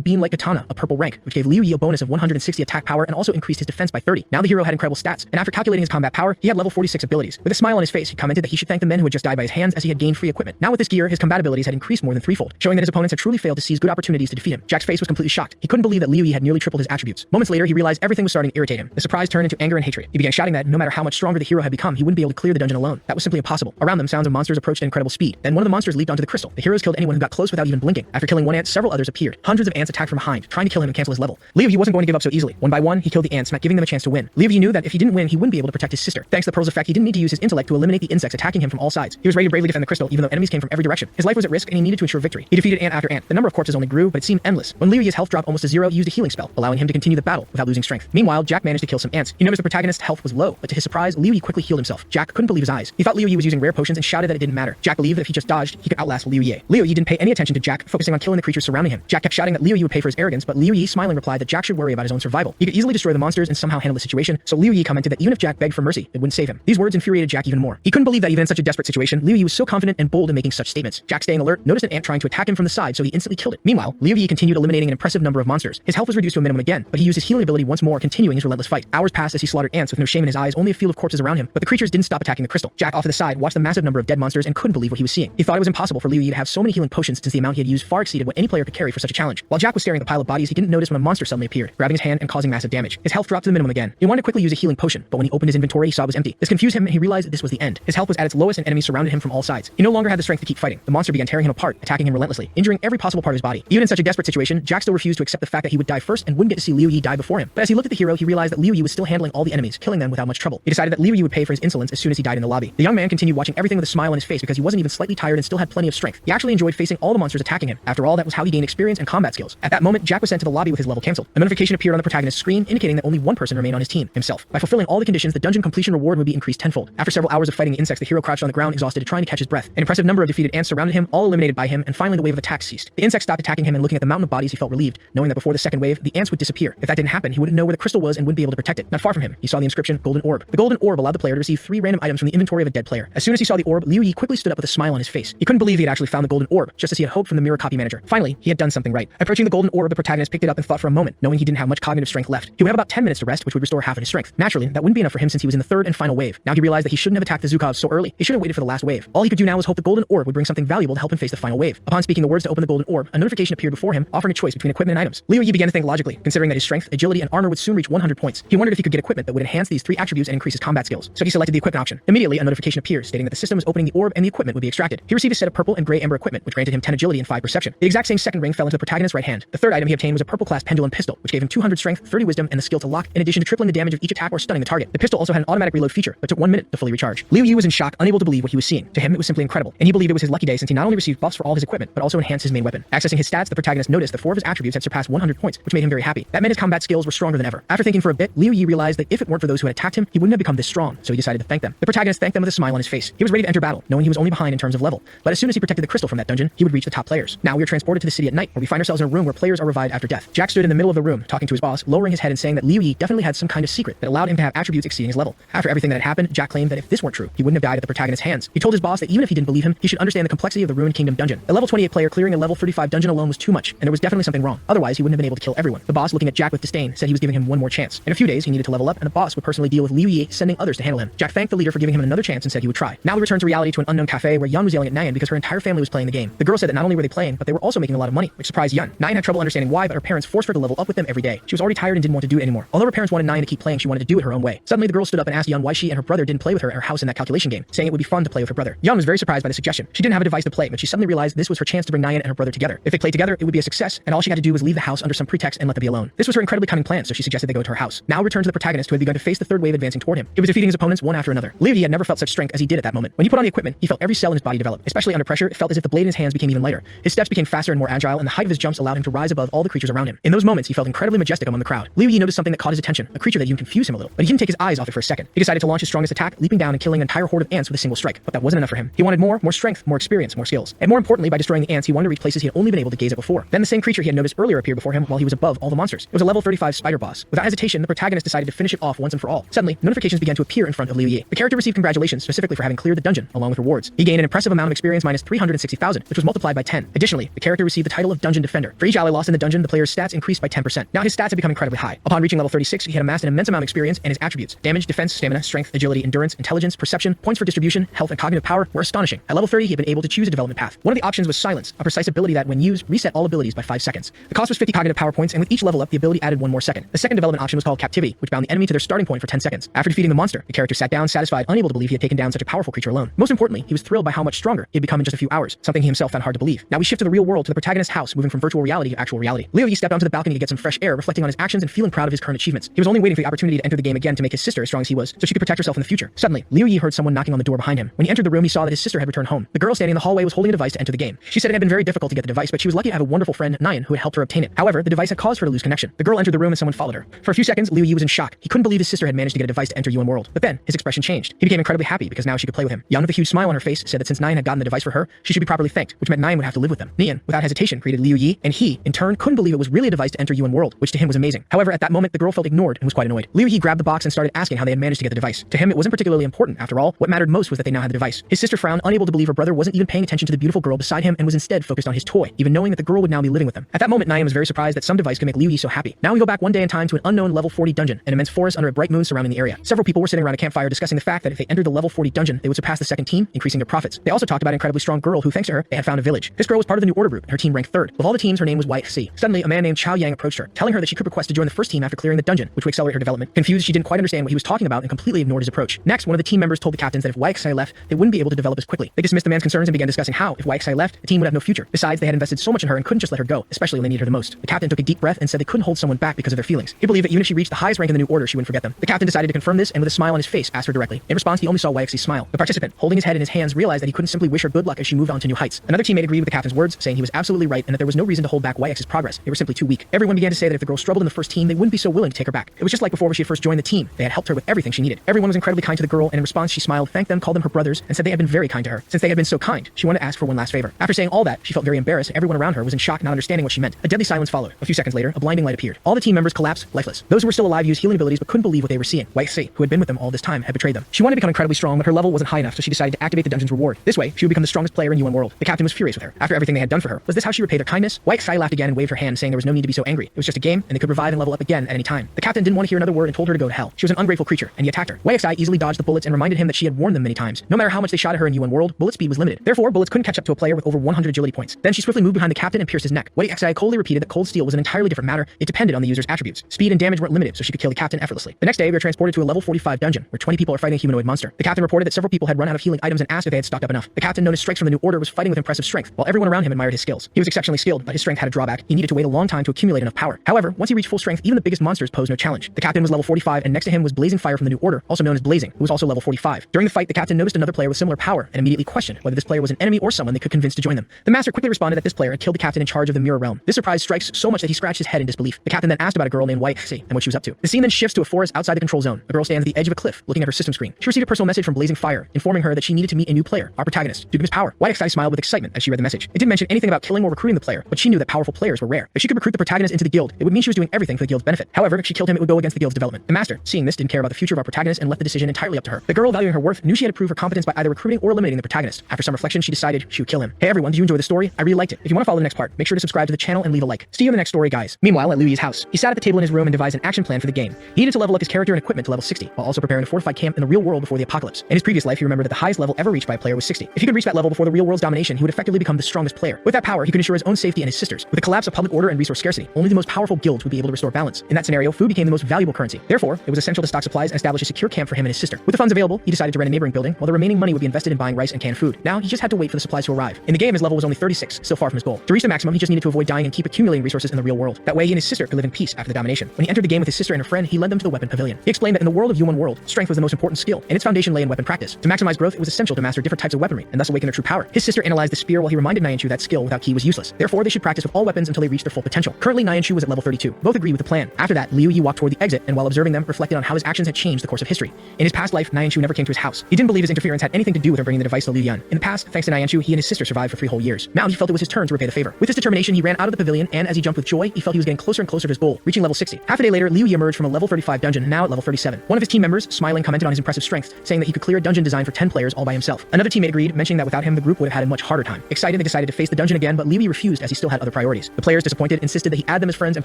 beam-like katana, a purple rank, which gave Liu Yi a bonus of 160 attack power and also increased his defense by 30. Now the hero had incredible stats, and after calculating his combat power, he had level 46 abilities. With a smile on his face, he commented that he should thank the men who had just died by his hands as he had gained free equipment. Now with this gear, his combat abilities had increased more than threefold, showing that his opponents had truly failed to seize good opportunities to defeat him. Jack's face was completely shocked. He couldn't believe that Liu Yi had nearly tripled his attributes. Moments later, he realized everything was starting to irritate him. The surprise turned into anger and hatred. He began shouting that no matter how much stronger the hero had become, he wouldn't be able to clear the dungeon alone. That was simply impossible. Around them, sounds of monsters approached at incredible speed. Then one of the monsters leaped onto the crystal. The heroes killed anyone who got close without even blinking. After killing one ant, several others appeared. Hundreds of ants attacked from behind, trying to kill him and cancel his level. Liu Yi wasn't going to give up so easily. One by one, he killed the ants, not giving them a chance to win. Liu Yi knew that if he didn't win, he wouldn't be able to protect his sister. Thanks to the pearl's effect, he didn't need to use his intellect to eliminate the insects attacking him from all sides. He was ready to bravely defend the crystal, even though enemies came from every direction. His life was at risk, and he needed to ensure victory. He defeated ant after ant. The number of corpses only grew, but it seemed endless. When Liu Yi's health dropped almost to zero, he used a healing spell, allowing him to continue the battle without losing strength. Meanwhile, Jack managed to kill some ants. He noticed the protagonist's health was low, but to his surprise, Liu Yi quickly healed himself. Jack couldn't believe his eyes. He thought Liu Yi was using rare potions and shouted that it didn't matter. Jack believed that if he just dodged, he could outlast Liu Yi. Liu Yi didn't pay any attention to Jack, focusing on killing the creatures surrounding him. Jack kept shouting that Liu Yi would pay for his arrogance, but Liu Yi smiling replied that Jack should worry about his own survival. He could easily destroy the monsters and somehow handle the situation, so Liu Yi commented that even if Jack begged for mercy, it wouldn't save him. These words infuriated Jack even more. He couldn't believe that even in such a desperate situation, Liu Yi was so confident and bold in making such statements. Jack, staying alert, noticed an ant trying to attack him from the side, so he instantly killed it. Meanwhile, Liu Yi continued eliminating an impressive number of monsters. His health was reduced to a minimum again, but he used his healing ability once more, continuing his relentless fight. Hours passed as he slaughtered ants with no shame in his eyes, only a field of corpses around him, but the creatures didn't stop attacking the crystal. Jack, off to the side, watched the massive number of dead monsters and couldn't believe what he was seeing. He thought it was impossible for Liu Yi to have so many healing potions since the amount he had used far exceeded what any player could carry for such a challenge. While Jack was staring at the pile of bodies, he didn't notice when a monster suddenly appeared, grabbing his hand and causing massive damage. His health dropped to the minimum again. He wanted to quickly use a healing potion, but when he opened his inventory, he saw it was empty. This confused him and he realized that this was the end. His health was at its lowest and enemies surrounded him from all sides. He no longer had the strength to keep fighting. The monster began tearing him apart, attacking him relentlessly, injuring every possible part of his body. Even in such a desperate situation, Jack still refused to accept the fact that he would die first and wouldn't get to see Liu Yi die before him. But as he looked at the hero, he realized that Liu Yi was still handling all the enemies, killing them without much trouble. He decided that Liu Yi would pay for his insolence as soon as he died in the lobby. The young man continued watching everything with a smile on his face because he wasn't even slightly tired and still had plenty of strength. He actually enjoyed facing all the monsters attacking him. After all, that was how he gained experience and combat skills. At that moment, Jack was sent to the lobby with his level cancelled. A notification appeared on the protagonist's screen, indicating that only one person remained on his team, himself. By fulfilling all the conditions, the dungeon completion reward would be increased tenfold. After several hours of fighting the insects, the hero crouched on the ground, exhausted, trying to catch his breath. An impressive number of defeated ants surrounded him, all eliminated by him, and finally the wave of attacks ceased. The insects stopped attacking him, and looking at the mountain of bodies, he felt relieved, knowing that before the second wave, the ants would disappear. If that didn't happen, he wouldn't know where the crystal was and wouldn't be able to protect it. Not far from him, he saw the inscription Golden Orb. The Golden Orb allowed the player to receive 3 random items from the inventory of a dead player. As soon as he saw the orb, Liu Yi quickly stood up with a smile on his face. He couldn't believe he had actually found the Golden Orb, just as he had hoped from the mirror copy manager. Finally, he had done something right. Approaching the Golden Orb, the protagonist picked it up and thought for a moment, knowing he didn't have much cognitive strength left. He would have about 10 minutes to rest, which would restore half of his strength. Naturally, that wouldn't be enough for him since he was in the third and final wave. Now he realized that he shouldn't have attacked the Zukovs so early. He should have waited for the last wave. All he could do now was hope the Golden Orb would bring something valuable to help him face the final wave. Upon speaking the words to open the Golden Orb, a notification appeared before him, offering a choice between equipment and items. Liu Yi began to think logically, considering that his strength, agility, and armor would soon reach 100 points. He wondered if he could get equipment that would enhance these 3 attributes and increase his combat skills. So he selected the equipment option. Immediately, a notification notification appears stating that the system was opening the orb and the equipment would be extracted. He received a set of purple and gray ember equipment, which granted him 10 agility and 5 perception. The exact same second ring fell into the protagonist's right hand. The third item he obtained was a purple class pendulum pistol, which gave him 200 strength, 30 wisdom, and the skill to lock, in addition to tripling the damage of each attack or stunning the target. The pistol also had an automatic reload feature, but took 1 minute to fully recharge. Liu Yi was in shock, unable to believe what he was seeing. To him, it was simply incredible, and he believed it was his lucky day since he not only received buffs for all his equipment, but also enhanced his main weapon. Accessing his stats, the protagonist noticed that 4 of his attributes had surpassed 100 points, which made him very happy. That meant his combat skills were stronger than ever. After thinking for a bit, Liu Yi realized that if it weren't for those who had attacked him, he wouldn't have become this strong, so he decided to thank them. The protagonist thanked them with a smile on his face. He was ready to enter battle, knowing he was only behind in terms of level, but as soon as he protected the crystal from that dungeon, he would reach the top players. Now we are transported to the city at night, where we find ourselves in a room where players are revived after death. Jack stood in the middle of the room, talking to his boss, lowering his head and saying that Liu Yi definitely had some kind of secret that allowed him to have attributes exceeding his level. After everything that had happened, Jack claimed that if this weren't true, he wouldn't have died at the protagonist's hands. He told his boss that even if he didn't believe him, he should understand the complexity of the Ruined Kingdom dungeon. A level 28 player clearing a level 35 dungeon alone was too much, and there was definitely something wrong. Otherwise, he wouldn't have been able to kill everyone. The boss, looking at Jack with disdain, said he was giving him one more chance. In a few days, he needed to level up, and the boss would personally deal with Liu Yi, sending others to handle him. Jack thanked the leader for giving him another chance and said he would try. Now we return to reality to an unknown cafe where Yun was yelling at Nyan because her entire family was playing the game. The girl said that not only were they playing, but they were also making a lot of money, which surprised Yun. Nyan had trouble understanding why, but her parents forced her to level up with them every day. She was already tired and didn't want to do it anymore. Although her parents wanted Nyan to keep playing, she wanted to do it her own way. Suddenly, the girl stood up and asked Yun why she and her brother didn't play with her at her house in that calculation game, saying it would be fun to play with her brother. Yun was very surprised by the suggestion. She didn't have a device to play, but she suddenly realized this was her chance to bring Nyan and her brother together. If they played together, it would be a success, and all she had to do was leave the house under some pretext and let them be alone. This was her incredibly cunning plan, so she suggested they go to her house. Now we return to the protagonist who had begun to face the third wave advancing toward him. It was defeating his opponents one after another. Liu Yi had never felt such strength as he did at that moment. When he put on the equipment, he felt every cell in his body develop. Especially under pressure, it felt as if the blade in his hands became even lighter. His steps became faster and more agile, and the height of his jumps allowed him to rise above all the creatures around him. In those moments, he felt incredibly majestic among the crowd. Liu Yi noticed something that caught his attention, a creature that even confused him a little, but he didn't take his eyes off it for a second. He decided to launch his strongest attack, leaping down and killing an entire horde of ants with a single strike. But that wasn't enough for him. He wanted more strength, more experience, more skills. And more importantly, by destroying the ants, he wanted to reach places he had only been able to gaze at before. Then the same creature he had noticed earlier appeared before him while he was above all the monsters. It was a level 35 spider boss. Without hesitation, the protagonist decided to finish it off once and for all. Suddenly, notifications began to appear in front of Liu Yi. The character received congratulations specifically for having cleared the dungeon, along with rewards. He gained an impressive amount of experience minus 360,000, which was multiplied by 10. Additionally, the character received the title of Dungeon Defender. For each ally lost in the dungeon, the player's stats increased by 10%. Now his stats had become incredibly high. Upon reaching level 36, he had amassed an immense amount of experience, and his attributes, damage, defense, stamina, strength, agility, endurance, intelligence, perception, points for distribution, health, and cognitive power were astonishing. At level 30, he had been able to choose a development path. One of the options was silence, a precise ability that, when used, reset all abilities by 5 seconds. The cost was 50 cognitive power points, and with each level up, the ability added 1 more second. The second development option was called captivity, which bound the enemy to their starting point for 10 seconds. After defeating the monster, the character sat down, satisfied, unable to believe he had taken down such a powerful creature alone. Most importantly, he was thrilled by how much stronger he had become in just a few hours, something he himself found hard to believe. Now we shift to the real world, to the protagonist's house, moving from virtual reality to actual reality. Liu Yi stepped onto the balcony to get some fresh air, reflecting on his actions and feeling proud of his current achievements. He was only waiting for the opportunity to enter the game again to make his sister as strong as he was, so she could protect herself in the future. Suddenly, Liu Yi heard someone knocking on the door behind him. When he entered the room, he saw that his sister had returned home. The girl standing in the hallway was holding a device to enter the game. She said it had been very difficult to get the device, but she was lucky to have a wonderful friend, Nyan, who had helped her obtain it. However, the device had caused her to lose connection. The girl entered the room and someone followed her. For a few seconds, Liu Yi was in shock. He couldn't believe his sister had managed to get a device to enter Yuan World. But then, his expression changed. He became incredibly happy because now she could play with him. Yan, with a huge smile on her face, said that since Nyan had gotten the device for her, she should be properly thanked, which meant Nyan would have to live with them. Nyan, without hesitation, created Liu Yi, and he, in turn, couldn't believe it was really a device to enter Yuan World, which to him was amazing. However, at that moment, the girl felt ignored and was quite annoyed. Liu Yi grabbed the box and started asking how they had managed to get the device. To him, it wasn't particularly important. After all, what mattered most was that they now had the device. His sister frowned, unable to believe her brother wasn't even paying attention to the beautiful girl beside him and was instead focused on his toy, even knowing that the girl would now be living with them. At that moment, Nyan was very surprised that some device could make Liu Yi so happy. Now we go back one day in time to an unknown level 40 dungeon, an immense forest under a bright moon surrounding the area. Several people were sitting around a campfire discussing the fact that if they entered the level 40 dungeon, they would surpass the second team, increasing their profits. They also talked about an incredibly strong girl who, thanks to her, they had found a village. This girl was part of the new order group, and her team ranked 3rd. Of all the teams, her name was YXC. Suddenly, a man named Chao Yang approached her, telling her that she could request to join the first team after clearing the dungeon, which would accelerate her development. Confused, she didn't quite understand what he was talking about and completely ignored his approach. Next, one of the team members told the captains that if YXI left, they wouldn't be able to develop as quickly. They dismissed the man's concerns and began discussing how, if YXI left, the team would have no future. Besides, they had invested so much in her and couldn't just let her go, especially when they needed her the most. The captain took a deep breath and said they couldn't hold someone back because of their feelings. He believed that even if she reached the highest rank in the new order, she wouldn't forget them. The captain decided to confirm this and with a smile on his face asked her directly. In response, he only saw YXC smile. The participant, holding his head in his hands, realized that he couldn't simply wish her good luck as she moved on to new heights. Another teammate agreed with the captain's words, saying he was absolutely right and that there was no reason to hold back YX's progress. They were simply too weak. Everyone began to say that if the girl struggled in the first team, they wouldn't be so willing to take her back. It was just like before when she had first joined the team. They had helped her with everything she needed. Everyone was incredibly kind to the girl, and in response she smiled, thanked them, called them her brothers, and said they had been very kind to her. Since they had been so kind, she wanted to ask for one last favor. After saying all that, she felt very embarrassed and everyone around her was in shock, not understanding what she meant. A deadly silence followed. A few seconds later, a blinding light appeared. All the team members collapsed, lifeless. Those who were still alive used healing abilities but couldn't believe what they were seeing. YXC, who had been with them all this time, had betrayed them. She wanted to become incredibly strong, but her level wasn't high enough, so she decided to activate the dungeon's reward. This way, she would become the strongest player in Yuan World. The captain was furious with her. After everything they had done for her, was this how she repaid their kindness? YXI laughed again and waved her hand, saying there was no need to be so angry. It was just a game, and they could revive and level up again at any time. The captain didn't want to hear another word and told her to go to hell. She was an ungrateful creature, and he attacked her. YXI easily dodged the bullets and reminded him that she had warned them many times. No matter how much they shot at her in Yuan World, bullet speed was limited. Therefore, bullets couldn't catch up to a player with over 100 agility points. Then she swiftly moved behind the captain and pierced his neck. YXI coldly repeated that cold steel was an entirely different matter. It depended on the user's attributes. Speed and damage weren't limited, so she could kill the captain effortlessly. The next day, we are transported to a level 45 dungeon, where 20 people are fighting a humanoid monster. The captain reported that several people had run out of healing items and asked if they had stocked up enough. The captain noticed Strikes from the New Order was fighting with impressive strength, while everyone around him admired his skills. He was exceptionally skilled, but his strength had a drawback. He needed to wait a long time to accumulate enough power. However, once he reached full strength, even the biggest monsters posed no challenge. The captain was level 45, and next to him was Blazing Fire from the New Order, also known as Blazing, who was also level 45. During the fight, the captain noticed another player with similar power and immediately questioned whether this player was an enemy or someone they could convince to join them. The master quickly responded that this player had killed the captain in charge of the Mirror Realm. This surprised Strikes so much that he scratched his head in disbelief. The captain then asked about a girl named White and what she was up to. The scene then shifts to a forest outside the control zone. A girl stands at the edge of a cliff, looking at her system screen. She received a personal message from Blazing Fire, informing her that she needed to meet a new player, our protagonist, due to his power. White smiled with excitement as she read the message. It didn't mention anything about killing or recruiting the player, but she knew that powerful players were rare. If she could recruit the protagonist into the guild, it would mean she was doing everything for the guild's benefit. However, if she killed him, it would go against the guild's development. The master, seeing this, didn't care about the future of our protagonist and left the decision entirely up to her. The girl, valuing her worth, knew she had to prove her competence by either recruiting or eliminating the protagonist. After some reflection, she decided she would kill him. Hey everyone, did you enjoy the story? I really liked it. If you want to follow the next part, make sure to subscribe to the channel and leave a like. See you in the next story, guys. Meanwhile, at Liu's house, he sat at the table in his room and devised an action plan for the game. He needed to level up his character and equipment to level 60, while also preparing to fortify camp in the real world before the apocalypse. In his previous life, he remembered that the highest level ever reached by a player was 60. If he could reach that level before the real world's domination, he would effectively become the strongest player. With that power, he could ensure his own safety and his sister's. With the collapse of public order and resource scarcity, only the most powerful guilds would be able to restore balance. In that scenario, food became the most valuable currency. Therefore, it was essential to stock supplies and establish a secure camp for him and his sister. With the funds available, he decided to rent a neighboring building, while the remaining money would be invested in buying rice and canned food. Now, he just had to wait for the supplies to arrive. In the game, his level was only 36, still far from his goal. To reach the maximum, he just needed to avoid dying and keep accumulating resources in the real world. That way, he and his sister could live in peace after the domination. When he entered the game with his sister and her friend, he led them to the weapon pavilion. He explained that in the world of Yuan World, strength was the most important skill, and its foundation lay in weapon practice. To maximize growth, it was essential to master different types of weaponry, and thus awaken their true power. His sister analyzed the spear while he reminded Nyanchu that skill without ki was useless. Therefore, they should practice with all weapons until they reach their full potential. Currently, Nyanchu was at level 32. Both agreed with the plan. After that, Liu Yi walked toward the exit, and while observing them, reflected on how his actions had changed the course of history. In his past life, Nyanchu never came to his house. He didn't believe his interference had anything to do with her bringing the device to Liu Yan. In the past, thanks to Nyanchu, he and his sister survived for 3 whole years. Now he felt it was his turn to repay the favor. With his determination, he ran out of the pavilion, and as he jumped with joy, he felt he was getting closer and closer to his goal, reaching level 60. Half a day later, Liu Yi emerged from a level 35 dungeon, now at level 37. One of his team members, smiling, commented on his impressive strength, saying that he could clear a dungeon designed for 10 players all by himself. Another teammate agreed, mentioning that without him, the group would have had a much harder time. Excited, they decided to face the dungeon again, but Liu Yi refused as he still had other priorities. The players, disappointed, insisted that he add them as friends and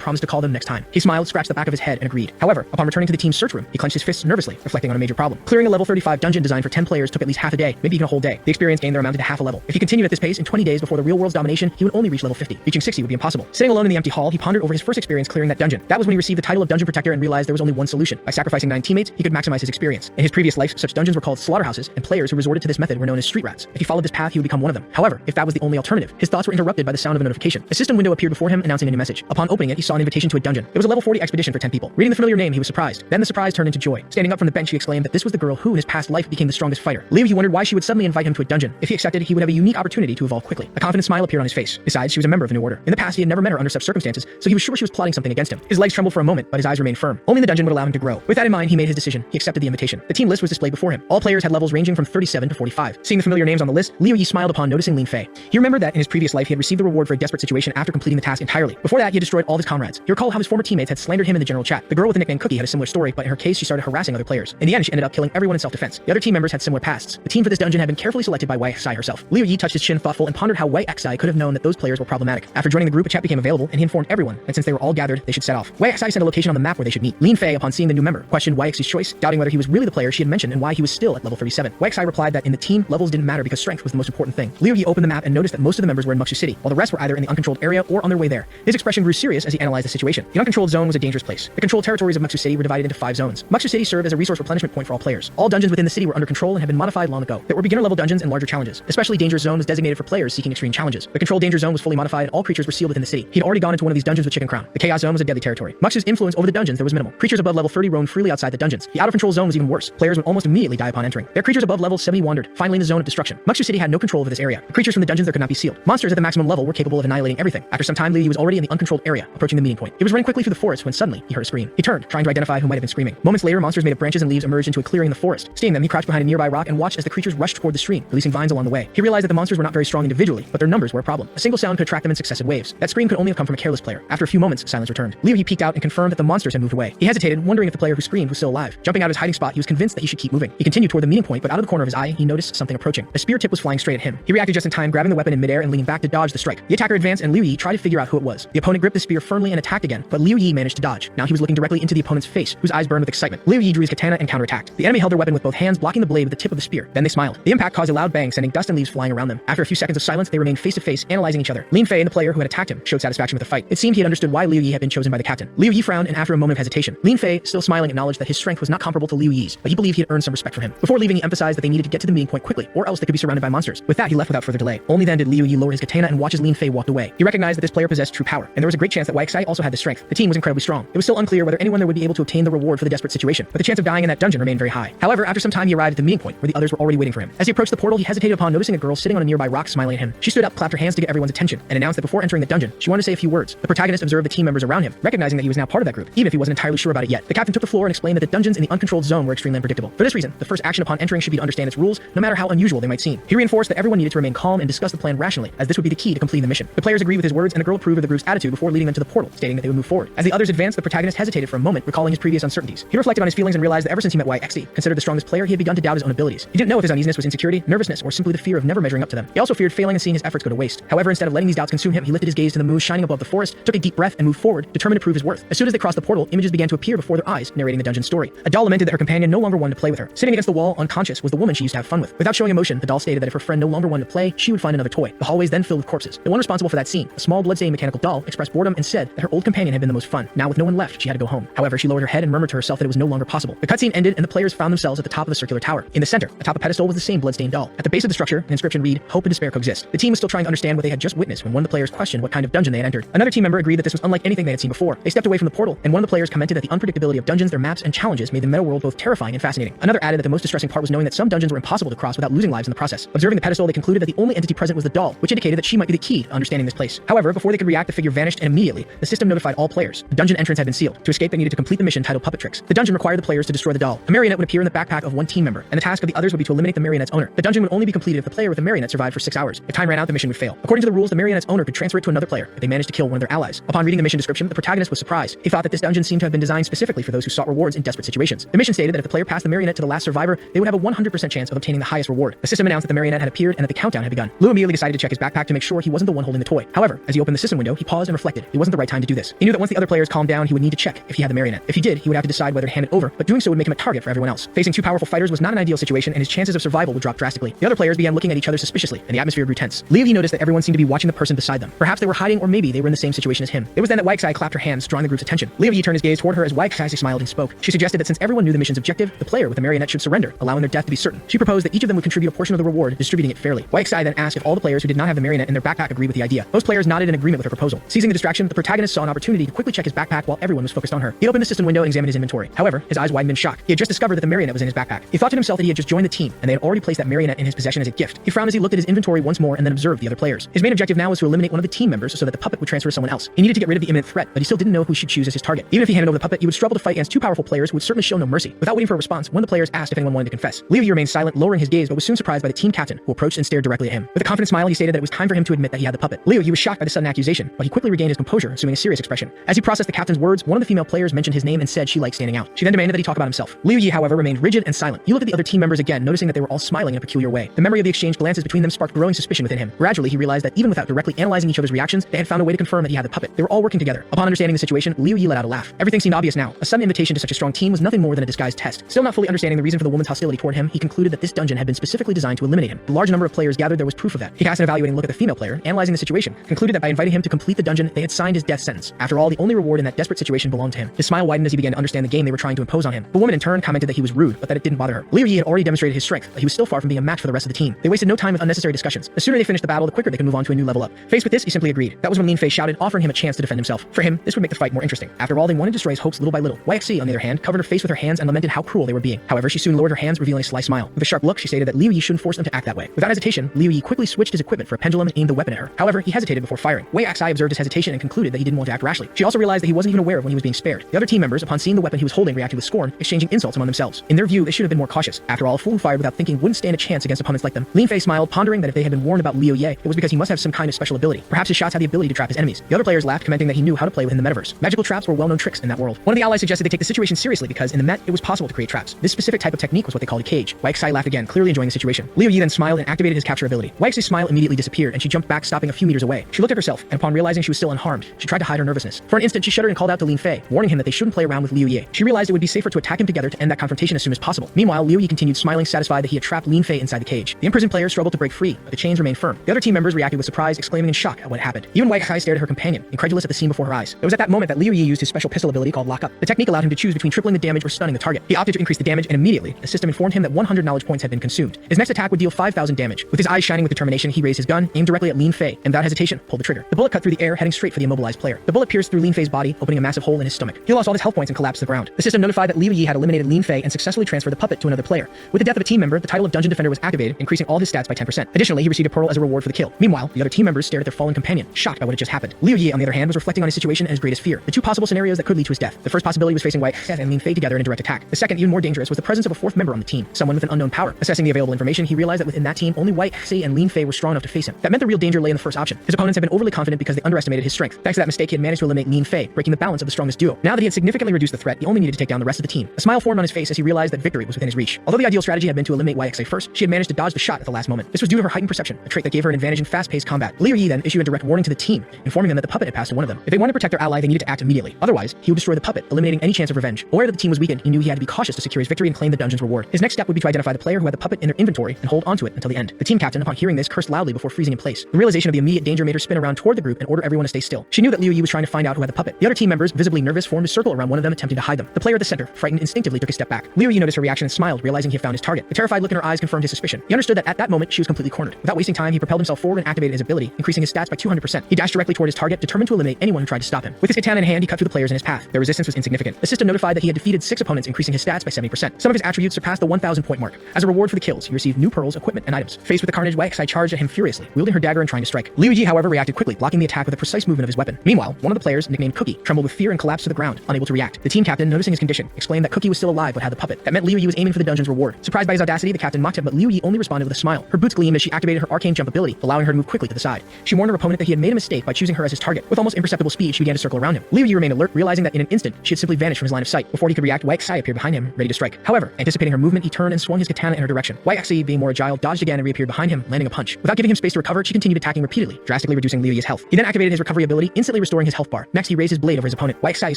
promised to call them next time. He smiled, scratched the back of his head, and agreed. However, upon returning to the team's search room, he clenched his fists nervously, reflecting on a major problem. Clearing a level 35 dungeon designed for 10 players took at least half a day, maybe even a whole day. The experience gained there amounted to half a level. If he continued at this pace, in 20 days before the real world's domination, he would only reach level 50. Reaching 60 would be impossible. Sitting alone in the empty hall, he pondered over his first experience clearing that dungeon. That was when he received the title of Dungeon Protector and realized there was only one solution. By sacrificing 9 teammates, he could maximize his experience. In his previous life, such dungeons were called slaughterhouses, and players who resorted to this method were known as street rats. If he followed this path, he would become one of them. However, if that was the only alternative, his thoughts were interrupted by the sound of a notification. A system window appeared before him, announcing a new message. Upon opening it, he saw an invitation to a dungeon. It was a level 40 expedition for 10 people. Reading the familiar name, he was surprised. Then the surprise turned into joy. Standing up from the bench, he exclaimed that this was the girl who, in his past life, became the strongest fighter. Liu, he wondered why she would suddenly invite him to a dungeon. If he accepted, he would have a unique opportunity to evolve quickly. A confident smile appeared on his face. Besides, she was a member of the New Order. In the past, he had never met her under such circumstances, so he was sure she was plotting something against him. His legs trembled for a moment, but his eyes remained firm. Only the dungeon would allow him to grow. With that in mind, he made his decision. He accepted the invitation. The team list was displayed before him. All players had levels ranging from 37 to 45. Seeing the familiar names on the list, Liu Yi smiled upon noticing Lin Fei. He remembered that in his previous life, he had received the reward for a desperate situation after completing the task entirely. Before that, he had destroyed all of his comrades. He recalled how his former teammates had slandered him in the general chat. The girl with the nickname Cookie had a similar story, but in her case, she started harassing other players. In the end, she ended up killing everyone in self-defense. The other team members had similar pasts. The team for this dungeon had been carefully selected by Wei Xi herself. Liu Yi touched his chin thoughtful and pondered how Wei Xi could have known that those players were problematic. After joining the group, a chat became available, and he informed everyone that since they were all gathered, they should set off. Wei Xi sent a location on the map where they should meet. Lin Fei, upon seeing the new member, questioned Wei Xi's choice, doubting whether he was really the player she had mentioned and why he was still at level 37. Wei Xi replied that in the team, levels didn't matter because strength was the most important thing. Liu Yi opened the map and noticed that most of the members were in Muxu City, while the rest were either in the uncontrolled area or on their way there. His expression grew serious as he analyzed the situation. The uncontrolled zone was a dangerous place. The controlled territories of Muxu City were divided into 5 zones. Muxu City served as a resource replenishment point for all players. All dungeons within the city were under control and had been modified long ago. There were beginner level dungeons and larger challenges. Especially Dangerous Zone was designated for players seeking extreme challenges. The controlled Danger Zone was fully modified and all creatures were sealed within the city. He'd already gone into one of these dungeons with Chicken Crown. The Chaos Zone was a deadly territory. Muxu's influence over the dungeons there was minimal. Creatures above level 30 roamed freely outside the dungeons. The out of control zone was even worse. Players would almost immediately die upon entering. Their creatures above level 70 wandered, finally in the zone of destruction. Muxu City had no control over this area. The creatures from the dungeons there could not be sealed. Monsters at the maximum level were capable of annihilating everything. After some time, Liu was already in the uncontrolled area, approaching the meeting point. He was running quickly through the forest when suddenly he heard a scream. He turned, trying to identify who might have been screaming. Moments later, monsters made of branches and leaves emerged into a clearing in the forest. Seeing them, he crouched behind a nearby rock and watched as the creatures rushed toward the stream, releasing vines along the way. He realized that the monsters were not very strong individually, but their numbers were a problem. A single sound could attract them in successive waves. That scream could only have come from a careless player. After a few moments, silence returned. Liu peeked out and confirmed that the monsters had moved away. He hesitated, wondering if the player who screamed was still alive. Jumping out of his hiding spot, he was convinced that he should keep moving. He continued toward the meeting point, but out of the corner of his eye, he noticed something approaching. A spear tip was flying straight at him. He reacted just in time, grabbing the weapon in midair and leaning back to dodge the strike. The attacker advanced and Liu Yi tried to figure out who it was. The opponent gripped the spear firmly and attacked again, but Liu Yi managed to dodge. Now he was looking directly into the opponent's face, whose eyes burned with excitement. Liu Yi drew his katana and counterattacked. The enemy held their weapon with both hands, blocking the blade with the tip of the spear. Then they smiled. The impact caused a loud bang, sending dust and leaves flying around them. After a few seconds of silence, they remained face to face, analyzing each other. Lin Fei and the player who had attacked him showed satisfaction with the fight. It seemed he had understood why Liu Yi had been chosen by the captain. Liu Yi frowned, and after a moment of hesitation, Lin Fei, still smiling, acknowledged that his strength was not comparable to Liu Yi's, but he believed he had earned some respect from him. Before leaving, he emphasized that they needed to get to the meeting point quickly, or else they could be surrounded by monsters. With that, he left without further delay. Only then did Liu Yi lower his katana and watch as Lin Fei walked away. He recognized that this player possessed true power, and there was a great chance that YXI also had the strength. The team was incredibly strong. It was still unclear whether anyone there would be able to obtain the reward for the desperate situation, but the chance of dying in that dungeon remained very high. However, after some time, he arrived at the meeting point, where the others were already waiting for him. As he approached the portal, he hesitated upon noticing a girl sitting on a nearby rock smiling at him. She stood up, clapped her hands to get everyone's attention, and announced that before entering the dungeon, she wanted to say a few words. The protagonist observed the team members around him, recognizing that he was now part of that group, even if he wasn't entirely sure about it yet. The captain took the floor and explained that the dungeons in the uncontrolled zone were extremely unpredictable. For this reason, the first action upon entering should be to understand its rules, no matter how unusual they might seem. He reinforced that everyone needed to remain calm and discuss the plan rationally, as this would be the key to completing the mission. The players agreed with his words, and the girl approved of the group's attitude before leading them to the portal, stating that they would move forward. As the others advanced, the protagonist hesitated for a moment, recalling his previous uncertainties. He reflected on his feelings and realized that ever since he met YXD, considered the strongest player, he had begun to doubt his own abilities. He didn't know if his uneasiness was insecurity, nervousness, or simply the fear of never measuring up to them. He also feared failing and seeing his efforts go to waste. However, instead of letting these doubts consume him, he lifted his gaze to the moon shining above the forest, took a deep breath, and moved forward, determined to prove his worth. As soon as they crossed the portal, images began to appear before their eyes, narrating the dungeon story. A doll lamented that her companion no longer wanted to play with her. Sitting against the wall, unconscious, was the woman she used to have fun with. Without showing emotion, the doll stated that if her friend no longer wanted to play, she would find another toy. The hallways then filled with corpses. The one responsible for that scene, a small bloodstained mechanical doll, expressed boredom and said that her old companion had been the most fun. Now with no one left, she had to go home. However, she lowered her head and murmured to herself that it was no longer possible. The cutscene ended and the players found themselves at the top of a circular tower. In the center, atop a pedestal, was the same bloodstained doll. At the base of the structure, an inscription read, "Hope and despair coexist." The team was still trying to understand what they had just witnessed when one of the players questioned what kind of dungeon they had entered. Another team member agreed that this was unlike anything they had seen before. They stepped away from the portal, and one of the players commented that the unpredictability of dungeons, their maps, and challenges made the meta world both terrifying and fascinating. Another added that the most distressing part was knowing that some dungeons were impossible to cross without losing lives in the process. Observing the pedestal, they concluded that the only entity present was the doll, which indicated that she might be the key to understanding this place. However, before they could react, the figure vanished, and immediately, the system notified all players. The dungeon entrance had been sealed. To escape, they needed to complete the mission titled Puppet Tricks. The dungeon required the players to destroy the doll. A marionette would appear in the backpack of one team member, and the task of the others would be to eliminate the marionette's owner. The dungeon would only be completed if the player with the marionette survived for 6 hours. If time ran out, the mission would fail. According to the rules, the marionette's owner could transfer it to another player if they managed to kill one of their allies. Upon reading the mission description, the protagonist was surprised. He thought that this dungeon seemed to have been designed specifically for those who sought rewards in desperate situations. The mission stated that if the player passed the marionette to the last survivor, they would have a 100% chance of obtaining the highest reward. The system announced that the marionette had appeared and that the countdown had begun. Lou immediately decided to check his backpack to make sure he wasn't the one holding the toy. However, as he opened the system window, he paused and reflected. It wasn't the right time to do this. He knew that once the other players calmed down, he would need to check if he had the marionette. If he did, he would have to decide whether to hand it over, but doing so would make him a target for everyone else. Facing two powerful fighters was not an ideal situation, and his chances of survival would drop drastically. The other players began looking at each other suspiciously, and the atmosphere grew tense. Liu Yi noticed that everyone seemed to be watching the person beside them. Perhaps they were hiding, or maybe they were in the same situation as him. It was then that YXI clapped her hands, drawing the group's attention. Liu Yi turned his gaze toward her as YXI smiled and spoke. She suggested that since everyone knew the mission's objective, the player with the marionette should surrender, allowing their death to be certain. She proposed that each of them would contribute a portion of the reward, distributing it fairly. YXI then asked if all the players who did not have the marionette in their backpack agreed with the idea. Most players nodded in agreement with her proposal. Seizing the distraction, the protagonist saw an opportunity to quickly check his backpack while everyone was focused on her. He opened the system window and examined his inventory. However, his eyes widened in shock. He had just discovered that the marionette was in his backpack. He thought to himself that he had just joined the team, and they had already placed that marionette in his possession as a gift. He frowned as he looked at his inventory once more and then observed the other players. His main objective now was to eliminate one of the team members so that the puppet would transfer to someone else. He needed to get rid of the imminent threat, but he still didn't know who he should choose as his target. Even if he handed over the puppet, he would struggle to fight against two powerful players who would certainly show no mercy. Without waiting for a response, one of the players asked if anyone wanted to confess. Liu Yi remained silent, lowering his gaze, but was soon surprised by the team captain, who approached and stared directly at him. With a confident smile, he stated that it was time for him to admit that he had the puppet. Liu Yi was shocked by the sudden accusation, but he quickly regained his composure, assuming a serious expression. As he processed the captain's words, one of the female players mentioned his name and said she liked standing out. She then demanded that he talk about himself. Liu Yi, however, remained rigid and silent. He looked at the other team members again, noticing that they were all smiling in a peculiar way. The memory of the exchanged glances between them sparked growing suspicion within him. Gradually, he realized that even without directly analyzing each other's reactions, they had found a way to confirm that he had the puppet. They were all working together. Upon understanding the situation, Liu Yi let out a laugh. Everything seemed obvious now. A sudden invitation to such a strong team was nothing more than a disguised test. Still not fully understanding the reason for the woman's hostility toward him, he concluded that this dungeon had been specifically designed to eliminate him. The large number of players gathered there was proof of that. He cast an evaluating look at the female player, analyzing the situation, concluded that by inviting him to complete the dungeon, they had signed his death sentence. After all, the only reward in that desperate situation belonged to him. His smile widened as he began to understand the game they were trying to impose on him. The woman in turn commented that he was rude, but that it didn't bother her. Liu Yi had already demonstrated his strength, but he was still far from being a match for the rest of the team. They wasted no time with unnecessary discussions. The sooner they finished the battle, the quicker they could move on to a new level up. Faced with this, he simply agreed. That was when Lin Fei shouted, offering him a chance to defend himself. For him, this would make the fight more interesting. After all, they wanted to destroy his hopes little by little. YXC, on the other hand, covered her face with her hands and lamented how cruel they were being. However, she soon lowered her hands, revealing a sly smile. With a sharp look, she stated that Liu Yi shouldn't force them to act that way. Without hesitation, Liu Yi quickly switched his equipment for a pendulum and aimed the weapon at her. However, he hesitated before firing. Wei Axai observed his hesitation and concluded that he didn't want to act rashly. She also realized that he wasn't even aware of when he was being spared. The other team members, upon seeing the weapon he was holding, reacted with scorn, exchanging insults among themselves. In their view, they should have been more cautious. After all, a fool who fired without thinking wouldn't stand a chance against opponents like them. Lin Fei smiled, pondering that if they had been warned about Liu Ye, it was because he must have some kind of special ability. Perhaps his shots had the ability to trap his enemies. The other players laughed, commenting that he knew how to play within the metaverse. Magical traps were well-known tricks in that world. One of the allies suggested they take the situation seriously because in the Met, it was possible to create traps. This specific type of technique was what they called a cage. YXI laughed again, clearly enjoying the situation. Liu Yi then smiled and activated his capture ability. YXI's smile immediately disappeared and she jumped back, stopping a few meters away. She looked at herself, and upon realizing she was still unharmed, she tried to hide her nervousness. For an instant, she shuddered and called out to Lin Fei, warning him that they shouldn't play around with Liu Ye. She realized it would be safer to attack him together to end that confrontation as soon as possible. Meanwhile, Liu Yi continued smiling, satisfied that he had trapped Lin Fei inside the cage. The imprisoned players struggled to break free, but the chains remained firm. The other team members reacted with surprise, exclaiming in shock at what happened. Even YXI stared at her companion, incredulous at the scene before her eyes. It was at that moment that Liu Yi used his special pistol ability called Lock Up. The technique allowed him to choose between tripling the damage or stunning the target. He opted to increase the damage, and immediately, Yi, the system informed him that 100 knowledge points had been consumed. His next attack would deal 5,000 damage. With his eyes shining with determination, he raised his gun, aimed directly at Lin Fei, and without hesitation, pulled the trigger. The bullet cut through the air, heading straight for the immobilized player. The bullet pierced through Lin Fei's body, opening a massive hole in his stomach. He lost all his health points and collapsed to the ground. The system notified that Liu Yi had eliminated Lin Fei and successfully transferred the puppet to another player. With the death of a team member, the title of Dungeon Defender was activated, increasing all his stats by 10%. Additionally, he received a pearl as a reward for the kill. Meanwhile, the other team members stared at their fallen companion, shocked by what had just happened. Liu Yi, on the other hand, was reflecting on his situation and his greatest fear. The two possible scenarios that could lead to his death. The first possibility was facing Wei Xia and Lin Fei together in a direct attack. The second, even more dangerous, was the presence of a fourth member on the team, someone with an unknown power. Assessing the available information, he realized that within that team, only Wei Xia and Lin Fei were strong enough to face him. That meant the real danger lay in the first option. His opponents had been overly confident because they underestimated his strength. Thanks to that mistake, he had managed to eliminate Lin Fei, breaking the balance of the strongest duo. Now that he had significantly reduced the threat, he only needed to take down the rest of the team. A smile formed on his face as he realized that victory was within his reach. Although the ideal strategy had been to eliminate Wei Xia first, she had managed to dodge the shot at the last moment. This was due to her heightened perception, a trait that gave her an advantage in fast-paced combat. Liu Yi then issued a direct warning to the team, informing them that the puppet had passed to one of them. If they wanted to protect their ally, they needed to act immediately. Otherwise, he would destroy the puppet, eliminating any chance of revenge. Aware that the team was weakened, he knew he had to be cautious to secure his victory and claim the dungeon's reward. His next step would be to identify the player who had the puppet in their inventory and hold onto it until the end. The team captain, upon hearing this, cursed loudly before freezing in place. The realization of the immediate danger made her spin around toward the group and order everyone to stay still. She knew that Liu Yi was trying to find out who had the puppet. The other team members, visibly nervous, formed a circle around one of them, attempting to hide them. The player at the center, frightened, instinctively took a step back. Liu Yi noticed her reaction and smiled, realizing he had found his target. The terrified look in her eyes confirmed his suspicion. He understood that at that moment she was completely cornered. Without wasting time, he propelled himself forward and activated his ability, increasing his stats by 200%. He dashed directly toward his target, determined to eliminate anyone who tried to stop him. With his katana in hand, he cut through the players in his path. Their resistance was insignificant. The system notified that he had defeated 6 opponents, increasing his stats by 70%. Some of his attributes surpassed the 1,000 point mark. As a reward for the kills, he received new pearls, equipment, and items. Faced with the carnage, Wei Xia charged at him furiously, wielding her dagger and trying to strike. Liu Yi, however, reacted quickly, blocking the attack with a precise movement of his weapon. Meanwhile, one of the players, nicknamed Cookie, trembled with fear and collapsed to the ground, unable to react. The team captain, noticing his condition, explained that Cookie was still alive but had the puppet. That meant Liu Yi was aiming for the dungeon's reward. Surprised by his audacity, the captain mocked him, but Liu Yi only responded with a smile. Her boots gleamed as she activated her arcane jump ability, allowing her to move quickly to the side. She warned her opponent that he had made a mistake by choosing her as his target. With almost imperceptible speed, she began to circle around him. Liu Yi remained alert, realizing that in an instant, she had simply vanished from his line of sight. Before he could react, Wei Xia appeared behind him, ready to strike. However, anticipating her movement, he turned and swung his katana in her direction. Wei Xia, being more agile, dodged again and reappeared behind him, landing a punch. Without giving him space to recover, she continued attacking repeatedly, drastically reducing Liu Yi's health. He then activated his recovery ability, instantly restoring his health bar. Next, he raised his blade over his opponent. Wei Xia,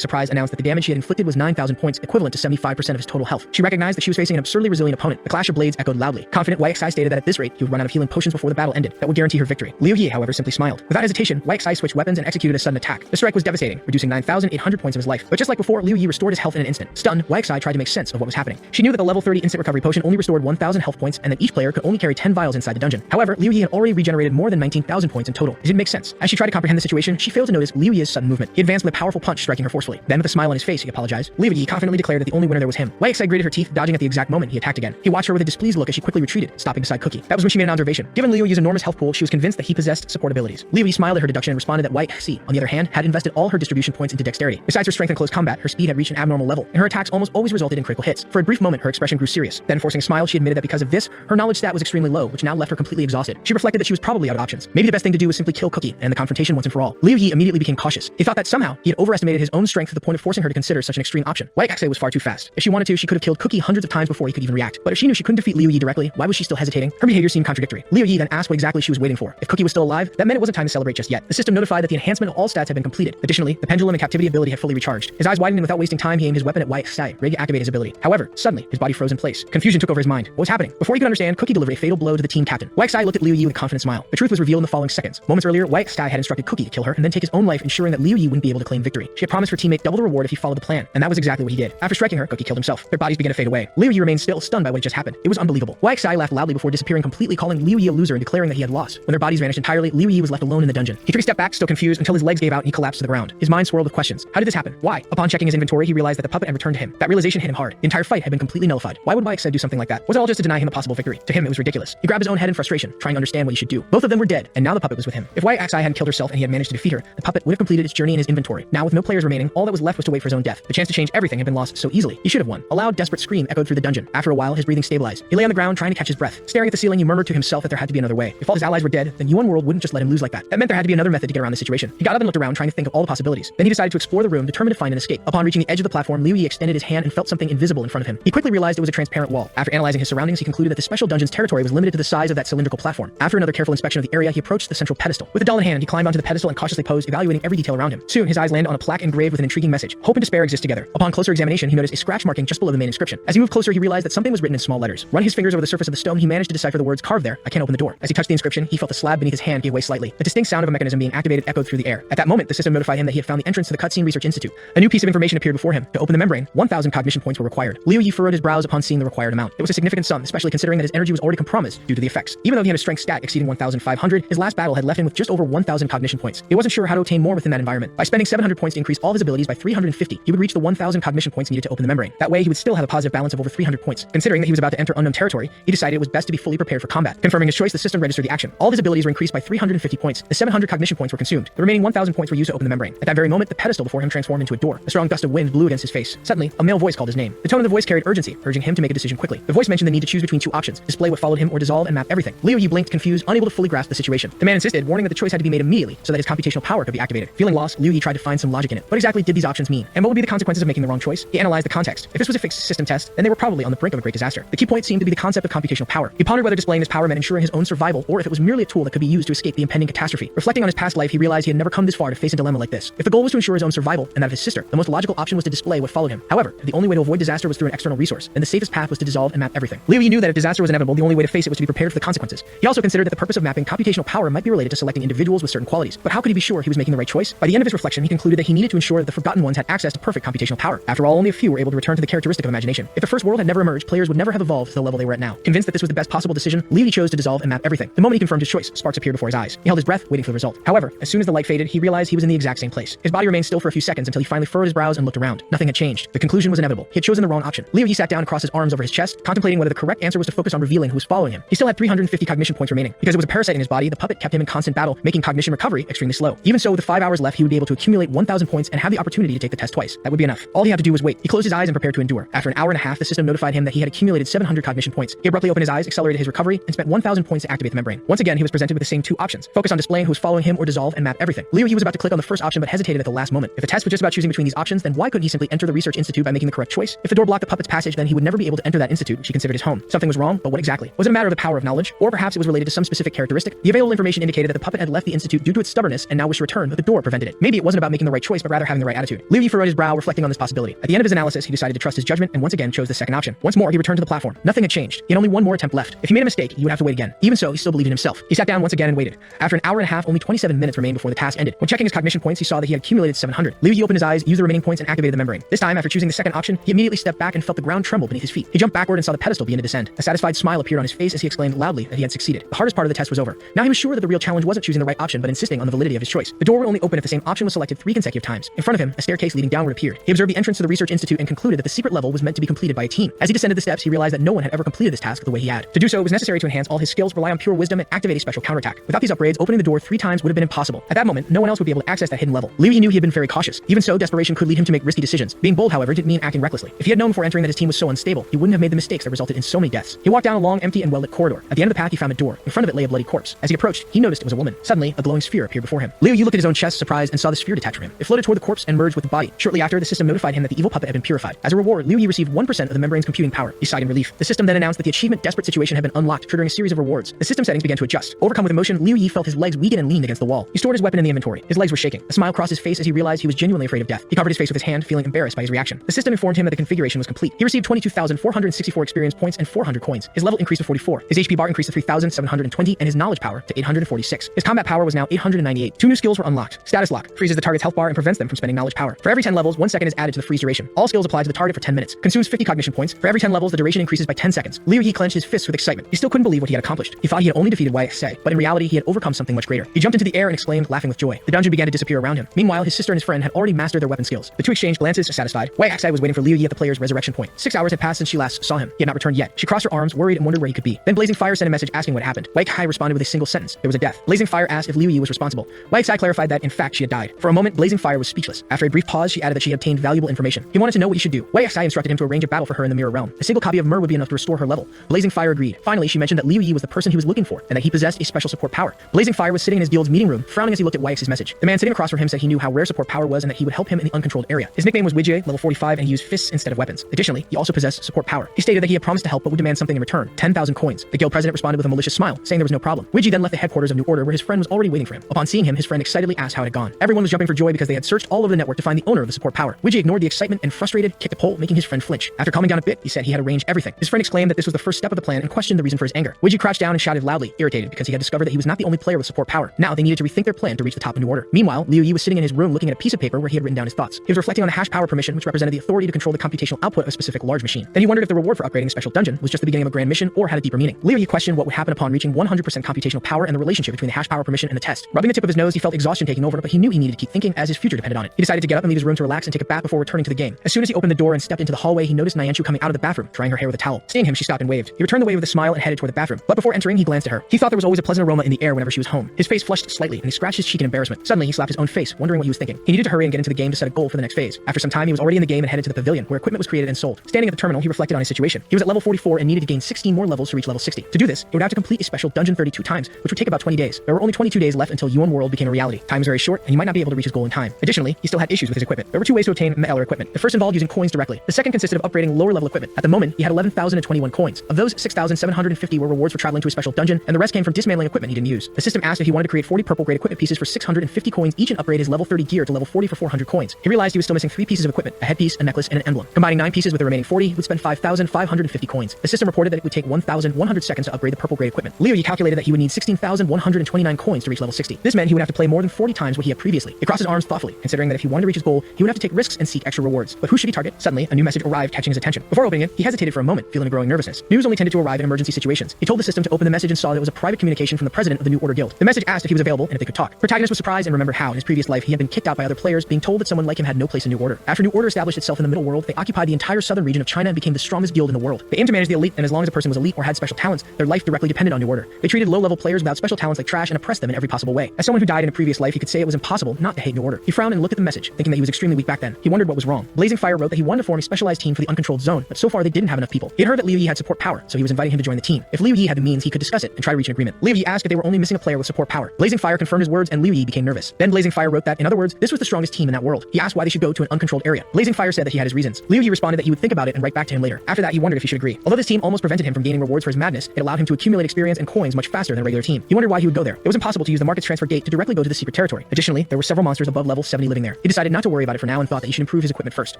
surprised, announced that the damage she had inflicted was 9,000 points, equivalent to 75% of his total health. She recognized that she was facing an absurdly resilient opponent. The clash of blades echoed loudly. Confident, Wei Xia stated that at this rate, he would run out of healing potions before the battle ended. That would guarantee her victory. Liu Yi, however, simply smiled. Without hesitation, Wei Xia switched weapons and executed a sudden attack. The strike was devastating, reducing 9,800 points of his life. But just like before, Liu Yi restored his health in an instant. Stunned, Wei Xia tried to make sense of what was happening. She knew that the level 30 instant recovery potion only restored 1,000 health points and that each player could only carry 10 vials inside the dungeon. However, Liu Yi had already regenerated more than 19,000 points in total. It didn't make sense. As she tried to comprehend the situation, she failed to notice Liu Yi's sudden movement. He advanced with a powerful punch, striking her forcefully. Then, with a smile on his face, he apologized. Liu Yi confidently declared that the only winner there was him. Wei Xia gritted her teeth, dodging at the exact moment he attacked again. He watched her with a displeased look as she quickly retreated, stopping beside Cookie. That was when she made an observation. Given Liu Yi's enormous health pool, she was convinced that he possessed support abilities. Liu Yi smiled at her deduction and responded that Wei Xia, on the other hand, had invested all her distribution points into dexterity. Besides her strength in close combat, her speed had reached an abnormal level, and her attacks almost always resulted in critical hits. For a brief moment, her expression grew serious. Then, forcing a smile, she admitted that because of this, her knowledge stat was extremely low, which now left her completely exhausted. She reflected that she was probably out of options. Maybe the best thing to do was simply kill Cookie and the confrontation once and for all. Liu Yi immediately became cautious. He thought that somehow he had overestimated his own strength to the point of forcing her to consider such an extreme option. Wei Xia was far too fast. If she wanted to, she could have killed Cookie hundreds of times before he could even react. But if she knew she couldn't defeat Liu Yi directly, why was she still hesitating? Her behavior seemed contradictory. Liu Yi then asked what exactly she was waiting for. If Cookie was still alive, that meant it wasn't time to celebrate just yet. The system notified that the enhancement of all stats had been completed. Additionally, the pendulum and captivity ability had fully recharged. His eyes widened and without wasting time, he aimed his weapon at Wei Xia, ready to activate his ability. However, suddenly, his body froze in place. Confusion took over his mind. What was happening? Before he could understand, Cookie delivered a fatal blow to the team captain. Wei Xia looked at Liu Yi with a confident smile. The truth was revealed in the following seconds. Moments earlier, Wei Xia had instructed Cookie to kill her and then take his own life, ensuring that Liu Yi wouldn't be able to claim victory. She had promised her teammate double the reward if he followed the plan, and that was exactly what he did. After striking her, Cookie killed himself. Their bodies began to fade away. Liu Yi remained still, stunned by what had just happened. It was unbelievable. Wei Xia laughed loudly before disappearing completely, calling Liu Yi a loser and declaring that he had lost. When their bodies vanished entirely, Liu Yi was left alone in the dungeon. He took a step back, still confused, until his legs gave out and he collapsed to the ground. His mind swirled with questions. How did this happen? Why? Upon checking his inventory, he realized that the puppet had returned to him. That realization hit him hard. The entire fight had been completely nullified. Why would Wei Xia do something like that? Was it all just to deny him a possible victory? To him, it was ridiculous. He grabbed his own head in frustration, trying to understand what he should do. Both of them were dead, and now the puppet was with him. If Wei Xia hadn't killed herself and he had managed to defeat her, the puppet would have completed its journey in his inventory. Now, with no players remaining, all that was left was to wait for his own death. The chance to change everything had been lost so easily. He should have won. A loud, desperate scream echoed through the dungeon. After a while, his breathing stabilized. He lay on the ground, trying to catch his breath. Staring at the ceiling, he murmured to himself that there had to be another way. If all his allies were dead, then Yuan World wouldn't just let him lose like that. That meant there had to be another method to get around the situation. He got up and looked around, trying to think of all the possibilities. Then he decided to explore the room, determined to find an escape. Upon reaching the edge of the platform, Liu Yi extended his hand and felt something invisible in front of him. He quickly realized it was a transparent wall. After analyzing his surroundings, he concluded that the special dungeon's territory was limited to the size of that cylindrical platform. After another careful inspection of the area, he approached the central pedestal. With a doll in hand, he climbed onto the pedestal and cautiously posed, evaluating every detail around him. Soon, his eyes landed on a plaque engraved with an intriguing message. Hope and despair exist together. Upon closer examination, he noticed a scratch marking just below the main inscription. As he moved closer, he realized that something was written in small letters. Running his fingers over the surface of the stone, he managed to decipher the words carved there. I can't open the door. As he touched the inscription, he felt the slab beneath his hand give way slightly. The distinct sound of a mechanism being activated echoed through the air. At that moment, the system notified him that he had found the entrance to the Cutscene Research Institute. A new piece of information appeared before him. To open the membrane, 1,000 cognition points were required. Liu Yi furrowed his brow brows upon seeing the required amount. It was a significant sum, especially considering that his energy was already compromised due to the effects. Even though he had a strength stat exceeding 1,500, his last battle had left him with just over 1,000 cognition points. He wasn't sure how to obtain more within that environment. By spending 700 points to increase all his abilities by 350, he would reach the 1,000 cognition points needed to open the membrane. That way, he would still have a positive balance of over 300 points. Considering that he was about to enter unknown territory, he decided it was best to be fully prepared for combat. Confirming his choice, the system registered the action. All of his abilities were increased by 350 points. The 700 cognition points were consumed. The remaining 1,000 points were used to open the membrane. At that very moment, the pedestal before him transformed into a door. A strong gust of wind blew against his face. Suddenly, a male voice called his name. The tone of the voice carried urgency, urging him to make a decision quickly. The voice mentioned the need to choose between two options: display what followed him or dissolve and map everything. Liu Yi blinked, confused, unable to fully grasp the situation. The man insisted, warning that the choice had to be made immediately so that his computational power could be activated. Feeling lost, Liu Yi tried to find some logic in it. What exactly did these options mean? And what would be the consequences of making the wrong choice? He analyzed the context. If this was a fixed system test, then they were probably on the brink of a great disaster. The key point seemed to be the concept of computational power. He pondered whether displaying this power meant ensuring his own survival or if it was merely a tool that could be used to escape the impending catastrophe. Reflecting on his past life, he realized he had never come this far to face a dilemma like this. If the goal was to ensure his own survival and that of his sister, the most logical option was to display what followed him. However, if the only way to avoid disaster was through an external resource, then the safest path was to dissolve and map everything. Liu Yi knew that if disaster was inevitable, the only way to face it was to be prepared for the consequences. He also considered that the purpose of mapping computational power might be related to selecting individuals with certain qualities. But how could he be sure he was making the right choice? By the end of his reflection, he concluded that he needed to ensure that the Forgotten Ones had access to perfect computational power. After all, only a few were able to return to the characteristic of imagination. If the first world had never emerged, players would never have evolved to the level they were at now. Convinced that this was the best possible decision, Liu Yi chose to dissolve and map everything. The moment he confirmed his choice, sparks appeared before his eyes. He held his breath, waiting for the result. However, as soon as the light faded, he realized he was in the exact same place. His body remained still for a few seconds until he finally furrowed his brows and looked around. Nothing had changed. The conclusion was inevitable. He had chosen the wrong option. Liu Yi sat down and crossed his arms over his chest, contemplating whether the correct answer was to focus on revealing who was following him. He still had 350 cognition points remaining. Because it was a parasite in his body, the puppet kept him in constant battle, making cognition recovery extremely slow. Even so, with the 5 hours left, he would be able to accumulate 1,000 points and have the opportunity to take the test twice. That would be enough. All he had to do was wait. He closed his eyes and prepared to endure. After an hour and a half, the system notified him that he had accumulated 700 cognition points. He abruptly opened his eyes, accelerated his recovery, and spent 1,000 points to activate the membrane. Once again, he was presented with the same two options: focus on displaying who was following him or dissolve and map everything. Liu Yi was about to click on the first option but hesitated at the last moment. If the test was just about choosing between these options, then why couldn't he simply enter the research institute by making the correct choice? If the door blocked the puppet's passage, then he would never be able to enter that institute, which he considered his home. Something was wrong, but what exactly? Was it a matter of the power of knowledge? Or perhaps it was related to some specific characteristic? The available information indicated that the puppet had left the institute due to its stubbornness and now wished to return, but the door prevented it. Maybe it wasn't about making the right choice, but rather having the right attitude. Liu Yi furrowed his brow, reflecting on this possibility. At the end of his analysis, he decided to trust his judgment and once again chose the second option. Once more, he returned to the platform. Nothing had changed. He had only one more attempt left. If he made a mistake, he would have to wait again. Even so, he still believed in himself. He sat down once again and waited. After an hour and a half, only 27 minutes remained before the task ended. When checking his cognition points, he saw that he had accumulated 700. Liu Yi opened his eyes, used the remaining points, and activated the membrane. This time, after choosing the second option, he immediately stepped back and felt the ground tremble beneath his feet. He jumped backward and saw the pedestal begin to descend. A satisfied smile appeared on his face as he exclaimed loudly that he had succeeded. The hardest part of the test was over. Now he was sure that the real challenge wasn't choosing the right option, but insisting on the validity of his choice. The door would only open if the same option was selected 3 consecutive times. In front of him, a staircase leading downward appeared. He observed the entrance to the research institute and concluded that the secret level was meant to be completed by a team. As he descended the steps, he realized that no one had ever completed this task the way he had. To do so, it was necessary to enhance all his skills, rely on pure wisdom, and activate a special counterattack. Without these upgrades, opening the door 3 times would have been impossible. At that moment, no one else would be able to access that hidden level. Liu Yi knew he had been very cautious. Even so, desperation could lead him to make risky decisions. Being bold, however, didn't mean acting recklessly. If he had known before entering that his team was so unstable, he wouldn't have made the mistakes that resulted in so many deaths. He walked down a long, empty, and well-lit corridor. At the end of the path, he found a door. In front of it lay a bloody corpse. As he approached, he noticed it was a woman. Suddenly, a glowing sphere appeared before him. Liu Yi looked at his own chest, surprised, and saw the sphere detach from him. It floated toward the corpse and merged with the body. Shortly after, the system notified him that the evil puppet had been purified. As a reward, Liu Yi received 1% of the membrane's computing power. He sighed in relief. The system then announced that the achievement Desperate Situation had been unlocked, triggering a series of rewards. The system settings began to adjust. Overcome with emotion, Liu Yi felt his legs weaken and leaned against the wall. He stored his weapon in the inventory. His legs were shaking. A smile crossed his face as he realized he was genuinely afraid of death. He covered his face with his hand, feeling embarrassed by his reaction. The system informed him that the configuration was complete. He received 22,464 experience points and 400 coins. His level increased to 44. His HP bar increased to 3,720 and his knowledge power to 846. His combat power was now 898. 2 new skills were unlocked. Status Lock freezes the target's health bar and prevents them from spending knowledge power. For every 10 levels, 1 second is added to the freeze duration. All skills apply to the target for 10 minutes. Consumes 50 cognition points. For every 10 levels, the duration increases by 10 seconds. Liu Yi clenched his fists with excitement. He still couldn't believe what he had accomplished. He thought he had only defeated Wei Xie, but in reality, he had overcome something much greater. He jumped into the air and exclaimed, laughing with joy. The dungeon began to disappear around him. Meanwhile, his sister and his friend had already mastered their weapon skills. The two exchanged glances, satisfied. Wei Xie was waiting for Liu Yi at the player's resurrection point. 6 hours had passed since she last saw him. He had not returned yet. She crossed her arms, worried, and wondered where he could be. Then Blazing Fire sent a message asking what happened. Wei Xie responded with a single sentence. There was a death. Blazing Fire asked if Liu Yi was responsible. Wei Xie clarified that, in fact, she had died. For a moment, Blazing Fire was speechless. After a brief pause, she added that she had obtained valuable information. He wanted to know what he should do. Wei Xie instructed him to arrange a battle for her in the Mirror Realm. A single copy of Mer would be enough to restore her level. Blazing Fire agreed. Finally, she mentioned that Liu Yi was the person he was looking for, and that he possessed a special support power. Blazing Fire was sitting in his guild's meeting room, frowning as he looked at Wei Xie's message. The man sitting across from him said he knew how rare support power was and that he would help him in the uncontrolled area. His nickname was Wijie, level 45, and he used fists instead of weapons. Additionally, he also possessed support power. He stated that he had promised to help but would demand something in return, 10,000 coins. The guild president responded with a malicious smile, saying there was no problem. Wijie then left the headquarters of New Order where his friend was already waiting for him. Upon seeing him, his friend excitedly asked how it had gone. Everyone was jumping for joy because they had searched all over the network to find the owner of the support power. Wijie ignored the excitement and, frustrated, kicked a pole, making his friend flinch. After calming down a bit, he said he had arranged everything. His friend exclaimed that this was the first step of the plan and questioned the reason for his anger. Wijie crouched down and shouted loudly, irritated because he had discovered that he was not the only player with support power. Now they needed to rethink their plan to reach the top of New Order. Meanwhile, Liu Yi was sitting in his room looking at a piece of paper where he had written down his thoughts. He was reflecting on the hash power permission, which represented the authority to control the computational output of a specific large large machine. Then he wondered if the reward for upgrading a special dungeon was just the beginning of a grand mission or had a deeper meaning. Liu Yi questioned what would happen upon reaching 100% computational power and the relationship between the hash power permission and the test. Rubbing the tip of his nose, he felt exhaustion taking over, but he knew he needed to keep thinking as his future depended on it. He decided to get up and leave his room to relax and take a bath before returning to the game. As soon as he opened the door and stepped into the hallway, he noticed Nyanchu coming out of the bathroom, drying her hair with a towel. Seeing him, she stopped and waved. He returned the wave with a smile and headed toward the bathroom. But before entering, he glanced at her. He thought there was always a pleasant aroma in the air whenever she was home. His face flushed slightly, and he scratched his cheek in embarrassment. Suddenly, he slapped his own face, wondering what he was thinking. He needed to hurry and get into the game to set a goal for the next phase. After some time, he was already in the game and headed to the pavilion, where equipment was created and sold. Standing at the terminal, he reflected on his situation. He was at level 44 and needed to gain 16 more levels to reach level 60. To do this, he would have to complete a special dungeon 32 times, which would take about 20 days. There were only 22 days left until Yuan World became a reality. Time was very short, and he might not be able to reach his goal in time. Additionally, he still had issues with his equipment. There were two ways to obtain Me'eler equipment. The first involved using coins directly. The second consisted of upgrading lower level equipment. At the moment, he had 11,021 coins. Of those, 6,750 were rewards for traveling to a special dungeon, and the rest came from dismantling equipment he didn't use. The system asked if he wanted to create 40 purple grade equipment pieces for 650 coins each and upgrade his level 30 gear to level 40 for 400 coins. He realized he was still missing 3 pieces of equipment, a headpiece, a necklace, and an emblem. Combining 9 pieces with the remaining 40, he would spend 5,550 coins. The system reported that it would take 1,100 seconds to upgrade the purple grade equipment. Liu Yi calculated that he would need 16,129 coins to reach level 60. This meant he would have to play more than 40 times what he had previously. He crossed his arms thoughtfully, considering that if he wanted to reach his goal, he would have to take risks and seek extra rewards. But who should he target? Suddenly, a new message arrived, catching his attention. Before opening it, he hesitated for a moment, feeling a growing nervousness. News only tended to arrive in emergency situations. He told the system to open the message and saw that it was a private communication from the president of the New Order Guild. The message asked if he was available and if they could talk. Protagonist was surprised and remembered how, in his previous life, he had been kicked out by other players, being told that someone like him had no place in New Order. After New Order established itself in the Middle World, they occupied the entire southern region of China and became the strongest guild in the world. They aimed to manage the elite, and as long as a person was elite or had special talents, their life directly depended on New Order. They treated low-level players without special talents like trash and oppressed them in every possible way. As someone who died in a previous life, he could say it was impossible not to hate New Order. He frowned and looked at the message, thinking that he was extremely weak back then. He wondered what was wrong. Blazing Fire wrote that he wanted to form a specialized team for the uncontrolled zone, but so far they didn't have enough people. He had heard that Liu Yi had support power, so he was inviting him to join the team. If Liu Yi had the means, he could discuss it and try to reach an agreement. Liu Yi asked if they were only missing a player with support power. Blazing Fire confirmed his words, and Liu Yi became nervous. Then Blazing Fire wrote that, in other words, this was the strongest team in that world. He asked why they should go to an uncontrolled area. Blazing Fire said that he had his reasons. Liu Yi responded that he would think about it and write back to him later. After that, he wondered if he should agree. Although this team almost prevented him from gaining rewards for his madness, it allowed him to accumulate experience and coins much faster than a regular team. He wondered why he would go there. It was impossible to use the market's transfer gate to directly go to the secret territory. Additionally, there were several monsters above level 70 living there. He decided not to worry about it for now and thought that he should improve his equipment first.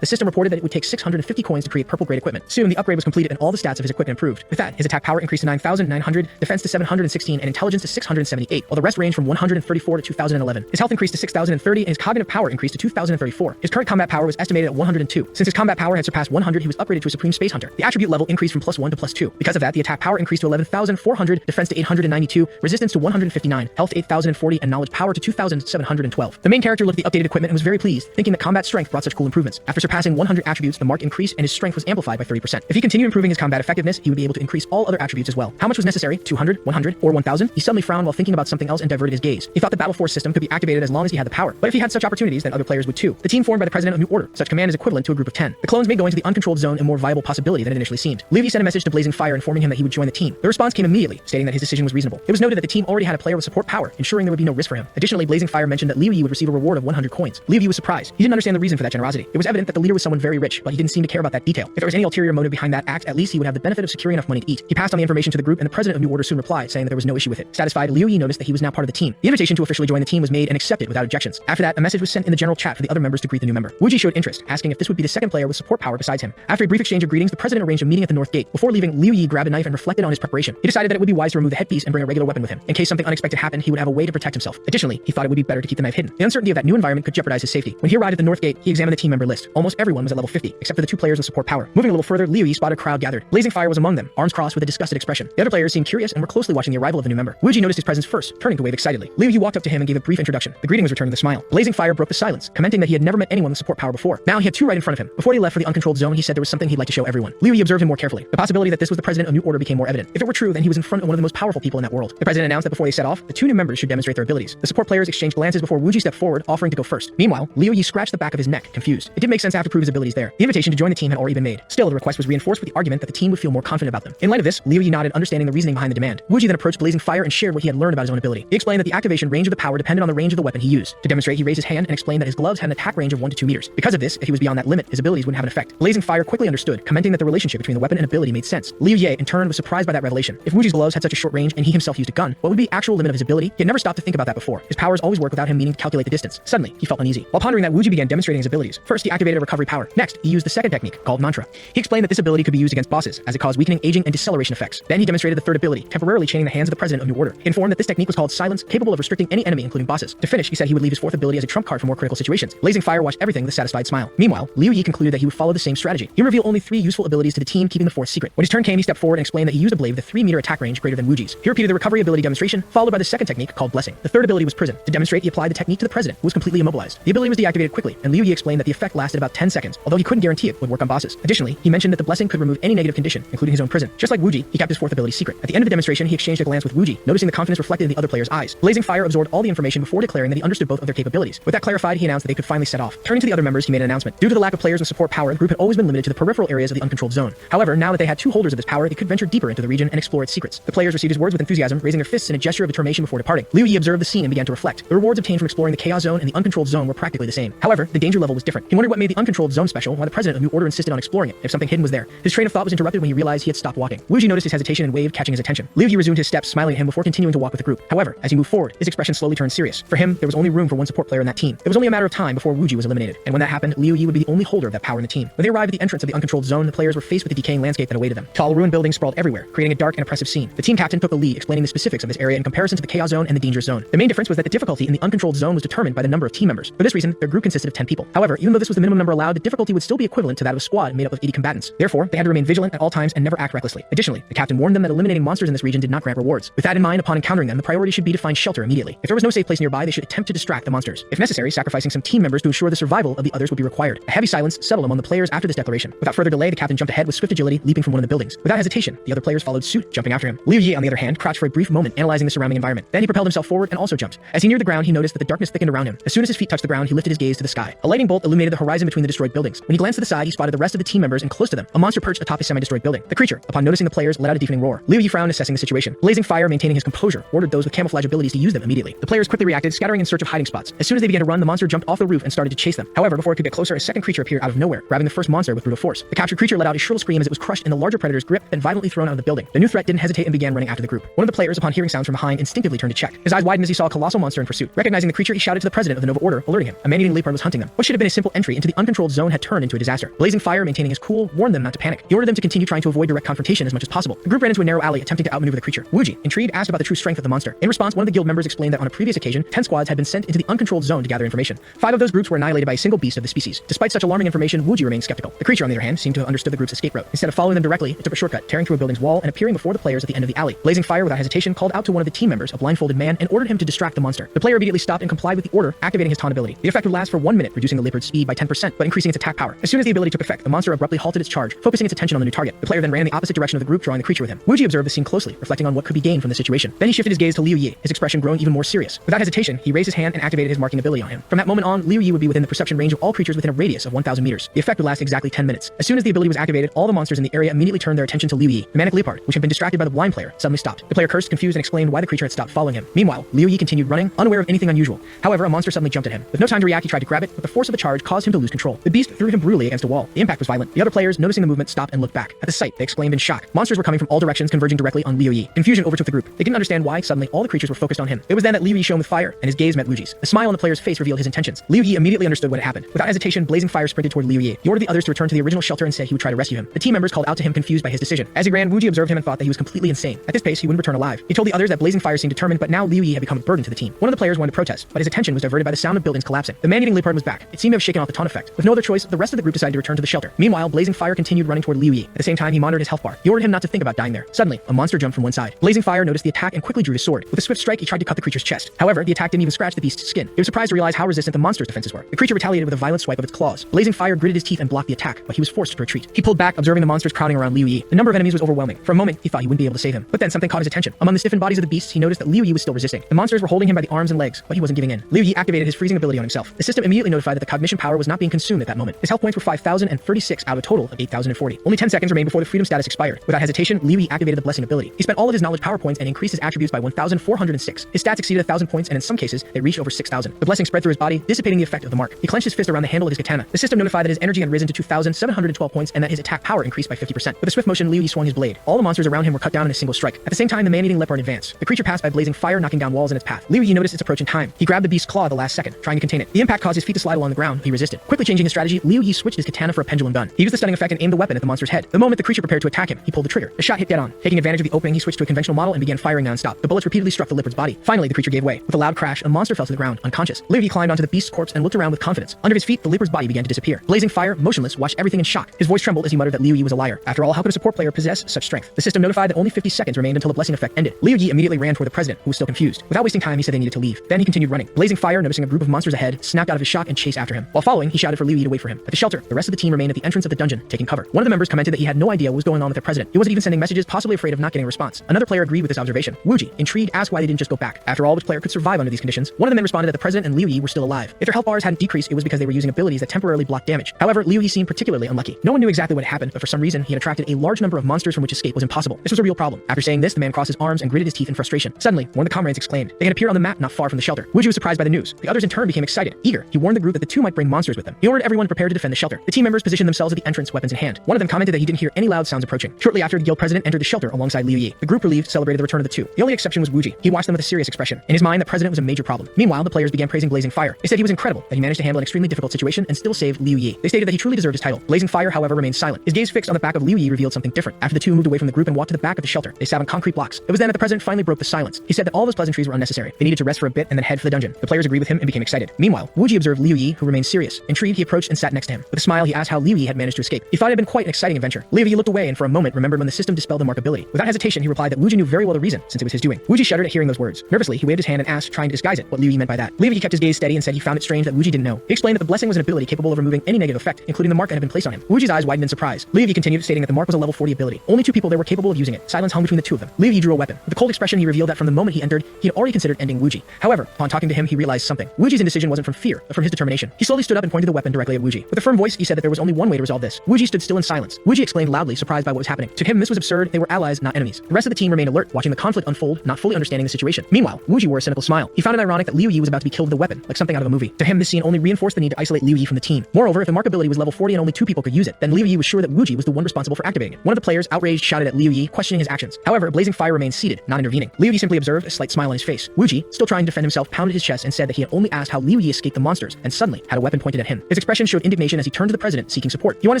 The system reported that it would take 650 coins to create purple grade equipment. Soon, the upgrade was completed and all the stats of his equipment improved. With that, his attack power increased to 9,900, defense to 716, and intelligence to 678, while the rest ranged from 134 to 2,011. His health increased to 6,030, and his cognitive power increased to 2,034. His current combat power was estimated at 102. Since his combat power had surpassed 100, he was upgraded to a Supreme Space Hunter. The attribute level increased from +1 to +2. Because of that, the attack power increased to 11,400, defense to 892, resistance to 159, health to 8,040, and knowledge power to 2,712. The main character looked at the updated equipment and was very pleased, thinking that combat strength brought such cool improvements. After surpassing 100 attributes, the mark increased and his strength was amplified by 30%. If he continued improving his combat effectiveness, he would be able to increase all other attributes as well. How much was necessary? 200, 100, or 1,000? He suddenly frowned while thinking about something else and diverted his gaze. He thought the Battle Force system could be activated as long as he had the power, but if he had such opportunities, then other players would too. The team formed by the president of New Order. Such command is equivalent to a group of 10. The clones made going to the uncontrolled zone a more viable possibility than it initially seemed. Liu Yi sent a message to Blazing Fire informing him that he would join the team. The response came immediately, stating that his decision was reasonable. It was noted that the team already had a player with support power, ensuring there would be no risk for him. Additionally, Blazing Fire mentioned that Liu Yi would receive a reward of 100 coins. Liu Yi was surprised. He didn't understand the reason for that generosity. It was evident that the leader was someone very rich, but he didn't seem to care about that detail. If there was any ulterior motive behind that act, at least he would have the benefit of securing enough money to eat. He passed on the information to the group, and the president of New Order soon replied, saying that there was no issue with it. Satisfied, Liu Yi noticed that he was now part of the team. The invitation to officially join the team was made and accepted without objections. After that, a message was sent in the general chat for the other members to greet the new member. Wuji showed interest, asking if this would be the second player with support power besides him. After a brief exchange of greetings, the president arranged a meeting at the North Gate. Before leaving, Liu Yi grabbed a knife and reflected on his preparation. He decided that it would be wise to remove the headpiece and bring a regular weapon with him. In case something unexpected happened, he would have a way to protect himself. Additionally, he thought it would be better to keep the knife hidden. The uncertainty of that new environment could jeopardize his safety. When he arrived at the North Gate, he examined the team member list. Almost everyone was at level 50, except for the 2 players with support power. Moving a little further, Liu Yi spotted a crowd gathered. Blazing Fire was among them, arms crossed with a disgusted expression. The other players seemed curious and were closely watching the arrival of the new member. Wuji noticed his presence first, turning to wave excitedly. Liu Yi walked up to him and gave a brief introduction. The greeting was returned with a smile. Blazing Fire broke the silence, commenting that he had never met anyone with support power before. Now he had 2 right in front of him. Before he left for the uncontrolled zone, he said there was something he'd like to show everyone. Liu Yi observed him more carefully. The possibility that this was the president of New Order became more evident. If it were true, then he was in front of one of the most powerful people in that world. The president announced that before they set off, the 2 new members should demonstrate their abilities. The support players exchanged glances before Wuji stepped forward, offering to go first. Meanwhile, Liu Yi scratched the back of his neck, confused. It did make sense to have to prove his abilities there. The invitation to join the team had already been made. Still, the request was reinforced with the argument that the team would feel more confident about them. In light of this, Liu Yi nodded, understanding the reasoning behind the demand. Wuji then approached Blazing Fire and shared what he had learned about his own ability. He explained that the activation range of the power depended on the range of the weapon he used. To demonstrate, he raised his hand and explained that his gloves had an attack range of 1 to 2 meters. Because of this, if he was beyond that limit, his abilities wouldn't have an effect. Blazing Fire quickly understood, commenting that the relationship between the weapon and ability made sense. Liu Ye, in turn, was surprised by that revelation. If Wuji's gloves had such a short range and he himself used a gun, what would be the actual limit of his ability? He had never stopped to think about that before. His powers always work without him meaning to calculate the distance. Suddenly, he felt uneasy. While pondering that, Wuji began demonstrating his abilities. First, he activated a recovery power. Next, he used the second technique, called Mantra. He explained that this ability could be used against bosses, as it caused weakening, aging, and deceleration effects. Then he demonstrated the third ability, temporarily chaining the hands of the president of New Order. He informed that this technique was called Silence, capable of restricting any enemy, including bosses. To finish, he said he would leave his fourth ability as a trump card for more critical situations. Blazing Fire watched everything with a satisfied smile. Meanwhile, Liu Yi concluded that he would follow the same strategy. He reveal only 3 useful abilities to the team, keeping the 4th secret. When his turn came, he stepped forward and explained that he used a blade with a 3-meter attack range greater than Wuji's. He repeated the recovery ability demonstration, followed by the second technique called Blessing. The 3rd ability was Prison. To demonstrate, he applied the technique to the president, who was completely immobilized. The ability was deactivated quickly, and Liu Yi explained that the effect lasted about 10 seconds, although he couldn't guarantee it would work on bosses. Additionally, he mentioned that the Blessing could remove any negative condition, including his own prison. Just like Wuji, he kept his 4th ability secret. At the end of the demonstration, he exchanged a glance with Wuji, noticing the confidence reflected in the other player's eyes. Blazing Fire absorbed all the information before declaring that he understood both of their capabilities. With that clarified, he announced that they could finally set off. Turning to the other members, he made an announcement. Due to the lack of players with support power, the group had always been limited to the peripheral areas of the uncontrolled zone. However, now that they had 2 holders of this power, they could venture deeper into the region and explore its secrets. The players received his words with enthusiasm, raising their fists in a gesture of determination before departing. Liu Yi observed the scene and began to reflect. The rewards obtained from exploring the Chaos Zone and the uncontrolled zone were practically the same. However, the danger level was different. He wondered what made the uncontrolled zone special, why the president of New Order insisted on exploring it, if something hidden was there. His train of thought was interrupted when he realized he had stopped walking. Wuji noticed his hesitation and waved, catching his attention. Liu Yi resumed his steps, smiling at him before continuing to walk with the group. However, as he moved forward, his expression slowly turned serious. For him, there was only room for one support player in that team. It was only a matter of time before Wuji was eliminated, and when that happened, Liu Yi would be the only holder of that power in the team. When they arrived at the entrance of the uncontrolled zone, the players were faced with the decaying landscape that awaited them. Tall, ruined buildings sprawled everywhere, creating a dark and oppressive scene. The team captain took the lead, explaining the specifics of this area in comparison to the Chaos Zone and the Dangerous Zone. The main difference was that the difficulty in the uncontrolled zone was determined by the number of team members. For this reason, their group consisted of 10 people. However, even though this was the minimum number allowed, the difficulty would still be equivalent to that of a squad made up of 80 combatants. Therefore, they had to remain vigilant at all times and never act recklessly. Additionally, the captain warned them that eliminating monsters in this region did not grant rewards. With that in mind, upon encountering them, the priority should be to find shelter immediately. If there was no safe place nearby, they should attempt to distract the monsters. If necessary, sacrificing some team members to ensure the survival of the others would be required. A heavy silence settled among the players after this declaration. Without further delay, the captain jumped ahead with swift agility, leaping from one of the buildings. Without hesitation, the other players followed suit, jumping after him. Liu Yi, on the other hand, crouched for a brief moment, analyzing the surrounding environment. Then he propelled himself forward and also jumped. As he neared the ground, he noticed that the darkness thickened around him. As soon as his feet touched the ground, he lifted his gaze to the sky. A lightning bolt illuminated the horizon between the destroyed buildings. When he glanced to the side, he spotted the rest of the team members, and close to them, a monster perched atop a semi-destroyed building. The creature, upon noticing the players, let out a deafening roar. Liu Yi frowned, assessing the situation. Blazing Fire, maintaining his composure, ordered those with camouflage abilities to use them immediately. The players quickly reacted, scattering in search of hiding spots. As soon as they began to run, the monster jumped off the roof and started to chase them. However, before it could get closer, a second creature appeared out of nowhere, grabbing the first monster with brutal force. The captured creature let out a shrill scream as it was crushed in the larger predator's grip and violently thrown out of the building. The new threat didn't hesitate and began running after the group. One of the players, upon hearing sounds from behind, instinctively turned to check. His eyes widened as he saw a colossal monster in pursuit. Recognizing the creature, he shouted to the president of the Nova Order, alerting him. A man-eating leopard was hunting them. What should have been a simple entry into the uncontrolled zone had turned into a disaster. Blazing Fire, maintaining his cool, warned them not to panic. He ordered them to continue trying to avoid direct confrontation as much as possible. The group ran into a narrow alley, attempting to outmaneuver the creature. Wuji, intrigued, asked about the true strength of the monster. In response, one of the guild members explained that on a previous occasion, 10 squads had been sent into the uncontrolled zone to gather information. 5 of those groups were annihilated by a single beast of the species. Despite such alarming information, Wuji remained skeptical. The creature, on the other hand, seemed to have understood the group's escape route. Instead of following them directly, it took a shortcut, tearing through a building's wall and appearing before the players at the end of the alley. Blazing Fire, without hesitation, called out to one of the team members, a blindfolded man, and ordered him to distract the monster. The player immediately stopped and complied with the order, activating his taunt ability. The effect would last for 1 minute, reducing the leopard's speed by 10%, but increasing its attack power. As soon as the ability took effect, the monster abruptly halted its charge, focusing its attention on the new target. The player then ran in the opposite direction of the group, drawing the creature with him. Wuji observed the scene closely, reflecting on what could be gained from the situation. Then he shifted his gaze to Liu Yi, his expression growing even more serious. Without hesitation, he raised his hand and activated his marking ability on him. From that moment on, Liu Yi would be within the perception range of all creatures within a radius of 1,000 meters. The effect would last exactly 10 minutes. As soon as the ability was activated, all the monsters in the area immediately turned their attention to Liu Yi. The manic leopard, which had been distracted by the blind player, suddenly stopped. The player cursed, confused, and explained why the creature had stopped following him. Meanwhile, Liu Yi continued running, unaware of anything unusual. However, a monster suddenly jumped at him. With no time to react, he tried to grab it, but the force of the charge caused him to lose control. The beast threw him brutally against a wall. The impact was violent. The other players, noticing the movement, stopped and looked back. At the sight, they exclaimed in shock. Monsters were coming from all directions, converging directly on Liu Yi. Confusion overtook the group. They didn't understand why suddenly all the creatures were focused on him. It was then that Liu Yi shone with fire, and his gaze met Wuji's. A smile on the player's face revealed his intentions. Liu Yi immediately understood what had happened. Without hesitation, Blazing Fire sprinted toward Liu Yi. He ordered the others to return to the original shelter and said he would try to rescue him. The team members called out to him, confused by his decision. As he ran, Wuji observed him and thought that he was completely insane. At this pace, he wouldn't return alive. He told the others that Blazing Fire seemed determined, but now Liu Yi had become a burden to the team. One of the players wanted to protest, but his attention was diverted by the sound of buildings collapsing. The man-eating leopard was back. It seemed to have shaken off the taunt effect. With no other choice, the rest of the group decided to return to the shelter. Meanwhile, Blazing Fire continued running toward Liu Yi. At the same time, he monitored his health bar. He ordered him not to think about dying there. Suddenly, a monster jumped from one side. Blazing Fire noticed the attack and quickly drew his sword. With a swift strike, he tried to cut the creature's chest. However, the attack didn't even scratch the beast's skin. He was surprised to realize how resistant the monster's defenses were. The creature retaliated with a violent swipe of its claws. Blazing Fire gritted his teeth and blocked the attack, but he was forced to retreat. He pulled back, observing the monsters crowding around Liu Yi. The number of enemies was overwhelming. For a moment, he thought he wouldn't be able to save him. But then something caught his attention. Among the stiffened bodies of the beasts, he noticed that Liu Yi was still resisting. The monsters were holding him by the arms and legs, but he wasn't giving in. Liu Yi activated his freezing ability on himself. The system immediately notified that the cognition power was not being consumed at that moment. His health points were 5,036 out of a total of 8,040. Only 10 seconds remained before the freedom status expired. Without hesitation, Liu Yi activated the blessing ability. He spent all of his knowledge power points and increased his attributes by 1,406. His stats exceeded 1,000 points, and in some cases, they reached over 6,000. The blessing spread through his body, dissipating the effect of the mark. He clenched his fist around the handle of his katana. The system notified that his energy had risen to 2,712 points and that his attack power increased by 50%. With a swift motion, Liu Yi swung his blade. All the monsters around him were cut down in a single strike. At the same time, the man-eating leopard advanced. The creature passed by Blazing Fire, knocking down walls in its path. Liu Yi noticed its approach in time. He grabbed the beast's claw at the last second, trying to contain it. The impact caused his feet to slide along the ground. He resisted. Quickly changing his strategy, Liu Yi switched his katana for a pendulum gun. He used the stunning effect and aimed the weapon at the monster's head. The moment the creature prepared to attack him, he pulled the trigger. The shot hit dead on. Taking advantage of the opening, he switched to a conventional model and began firing non-stop. The bullets repeatedly struck the leopard's body. Finally, the creature gave way. With a loud crash, a monster fell to the ground, unconscious. Liu Yi climbed onto the beast's corpse and looked around with confidence. Under his feet, the leopard's body began to disappear. Blazing Fire, motionless, watched everything everything in shock. His voice trembled as he muttered that Liu Yi was a liar. After all, how could a support player possess such strength? The system notified that only 50 seconds remained until the blessing effect ended. Liu Yi immediately ran toward the president, who was still confused. Without wasting time, he said they needed to leave. Then he continued running. Blazing Fire, noticing a group of monsters ahead, snapped out of his shock and chased after him. While following, he shouted for Liu Yi to wait for him. At the shelter, the rest of the team remained at the entrance of the dungeon, taking cover. One of the members commented that he had no idea what was going on with the president. He wasn't even sending messages, possibly afraid of not getting a response. Another player agreed with this observation. Wuji, intrigued, asked why they didn't just go back. After all, which player could survive under these conditions? One of the men responded that the president and Liu Yi were still alive. If their health bars hadn't decreased, it was because they were using abilities that temporarily blocked damage. However, Liu Yi seemed particularly unlucky. No one knew exactly what had happened, but for some reason, he had attracted a large number of monsters from which escape was impossible. This was a real problem. After saying this, the man crossed his arms and gritted his teeth in frustration. Suddenly, one of the comrades exclaimed. They had appeared on the map not far from the shelter. Wuji was surprised by the news. The others in turn became excited, eager. He warned the group that the two might bring monsters with them. He ordered everyone prepared to defend the shelter. The team members positioned themselves at the entrance, weapons in hand. One of them commented that he didn't hear any loud sounds approaching. Shortly after, the guild president entered the shelter alongside Liu Yi. The group, relieved, celebrated the return of the two. The only exception was Wuji. He watched them with a serious expression. In his mind, the president was a major problem. Meanwhile, the players began praising Blazing Fire. They said he was incredible, that he managed to handle an extremely difficult situation and still save Liu Yi. They stated that he truly deserved his title. Blazing Fire, however, remained silent. His gaze fixed on the back of Liu Yi revealed something different. After the two moved away from the group and walked to the back of the shelter, they sat on concrete blocks. It was then that the president finally broke the silence. He said that all of his pleasantries were unnecessary. They needed to rest for a bit and then head for the dungeon. The players agreed with him and became excited. Meanwhile, Wuji observed Liu Yi, who remained serious. Intrigued, he approached and sat next to him. With a smile, he asked how Liu Yi had managed to escape. He thought it had been quite an exciting adventure. Liu Yi looked away and for a moment remembered when the system dispelled the mark ability. Without hesitation, he replied that Wuji knew very well the reason, since it was his doing. Wuji shuddered at hearing those words. Nervously, he waved his hand and asked, trying to disguise it, what Liu Yi meant by that. Liu Yi kept his gaze steady and said he found it strange that Wuji didn't know. He explained that the blessing was an ability capable of removing any negative effect, including the mark that had been placed on him. Wuji's eyes widened in surprise. Liu Yi continued, stating that the mark was a level 40 ability. Only two people there were capable of using it. Silence hung between the two of them. Liu Yi drew a weapon. With a cold expression, he revealed that from the moment he entered, he had already considered ending Wuji. However, upon talking to him, he realized something. Wuji's indecision wasn't from fear, but from his determination. He slowly stood up and pointed the weapon directly at Wuji. With a firm voice, he said that there was only one way to resolve this. Wuji stood still in silence. Wuji exclaimed loudly, surprised by what was happening. To him, this was absurd. They were allies, not enemies. The rest of the team remained alert, watching the conflict unfold, not fully understanding the situation. Meanwhile, Wuji wore a cynical smile. He found it ironic that Liu Yi was about to be killed with a weapon, like something out of a movie. To him, this scene only reinforced the need to isolate Liu Yi from the team. Moreover, if the mark ability was level 40 and only two people could use it, then Liu Yi was sure that Wuji was the one responsible for activating it. One of the players, outraged, shouted at Liu Yi, questioning his actions. However, Blazing Fire remained seated, not intervening. Liu Yi simply observed, a slight smile on his face. Wuji, still trying to defend himself, pounded his chest and said that he had only asked how Liu Yi escaped the monsters, and suddenly had a weapon pointed at him. His expression showed indignation as he turned to the president, seeking support. He wanted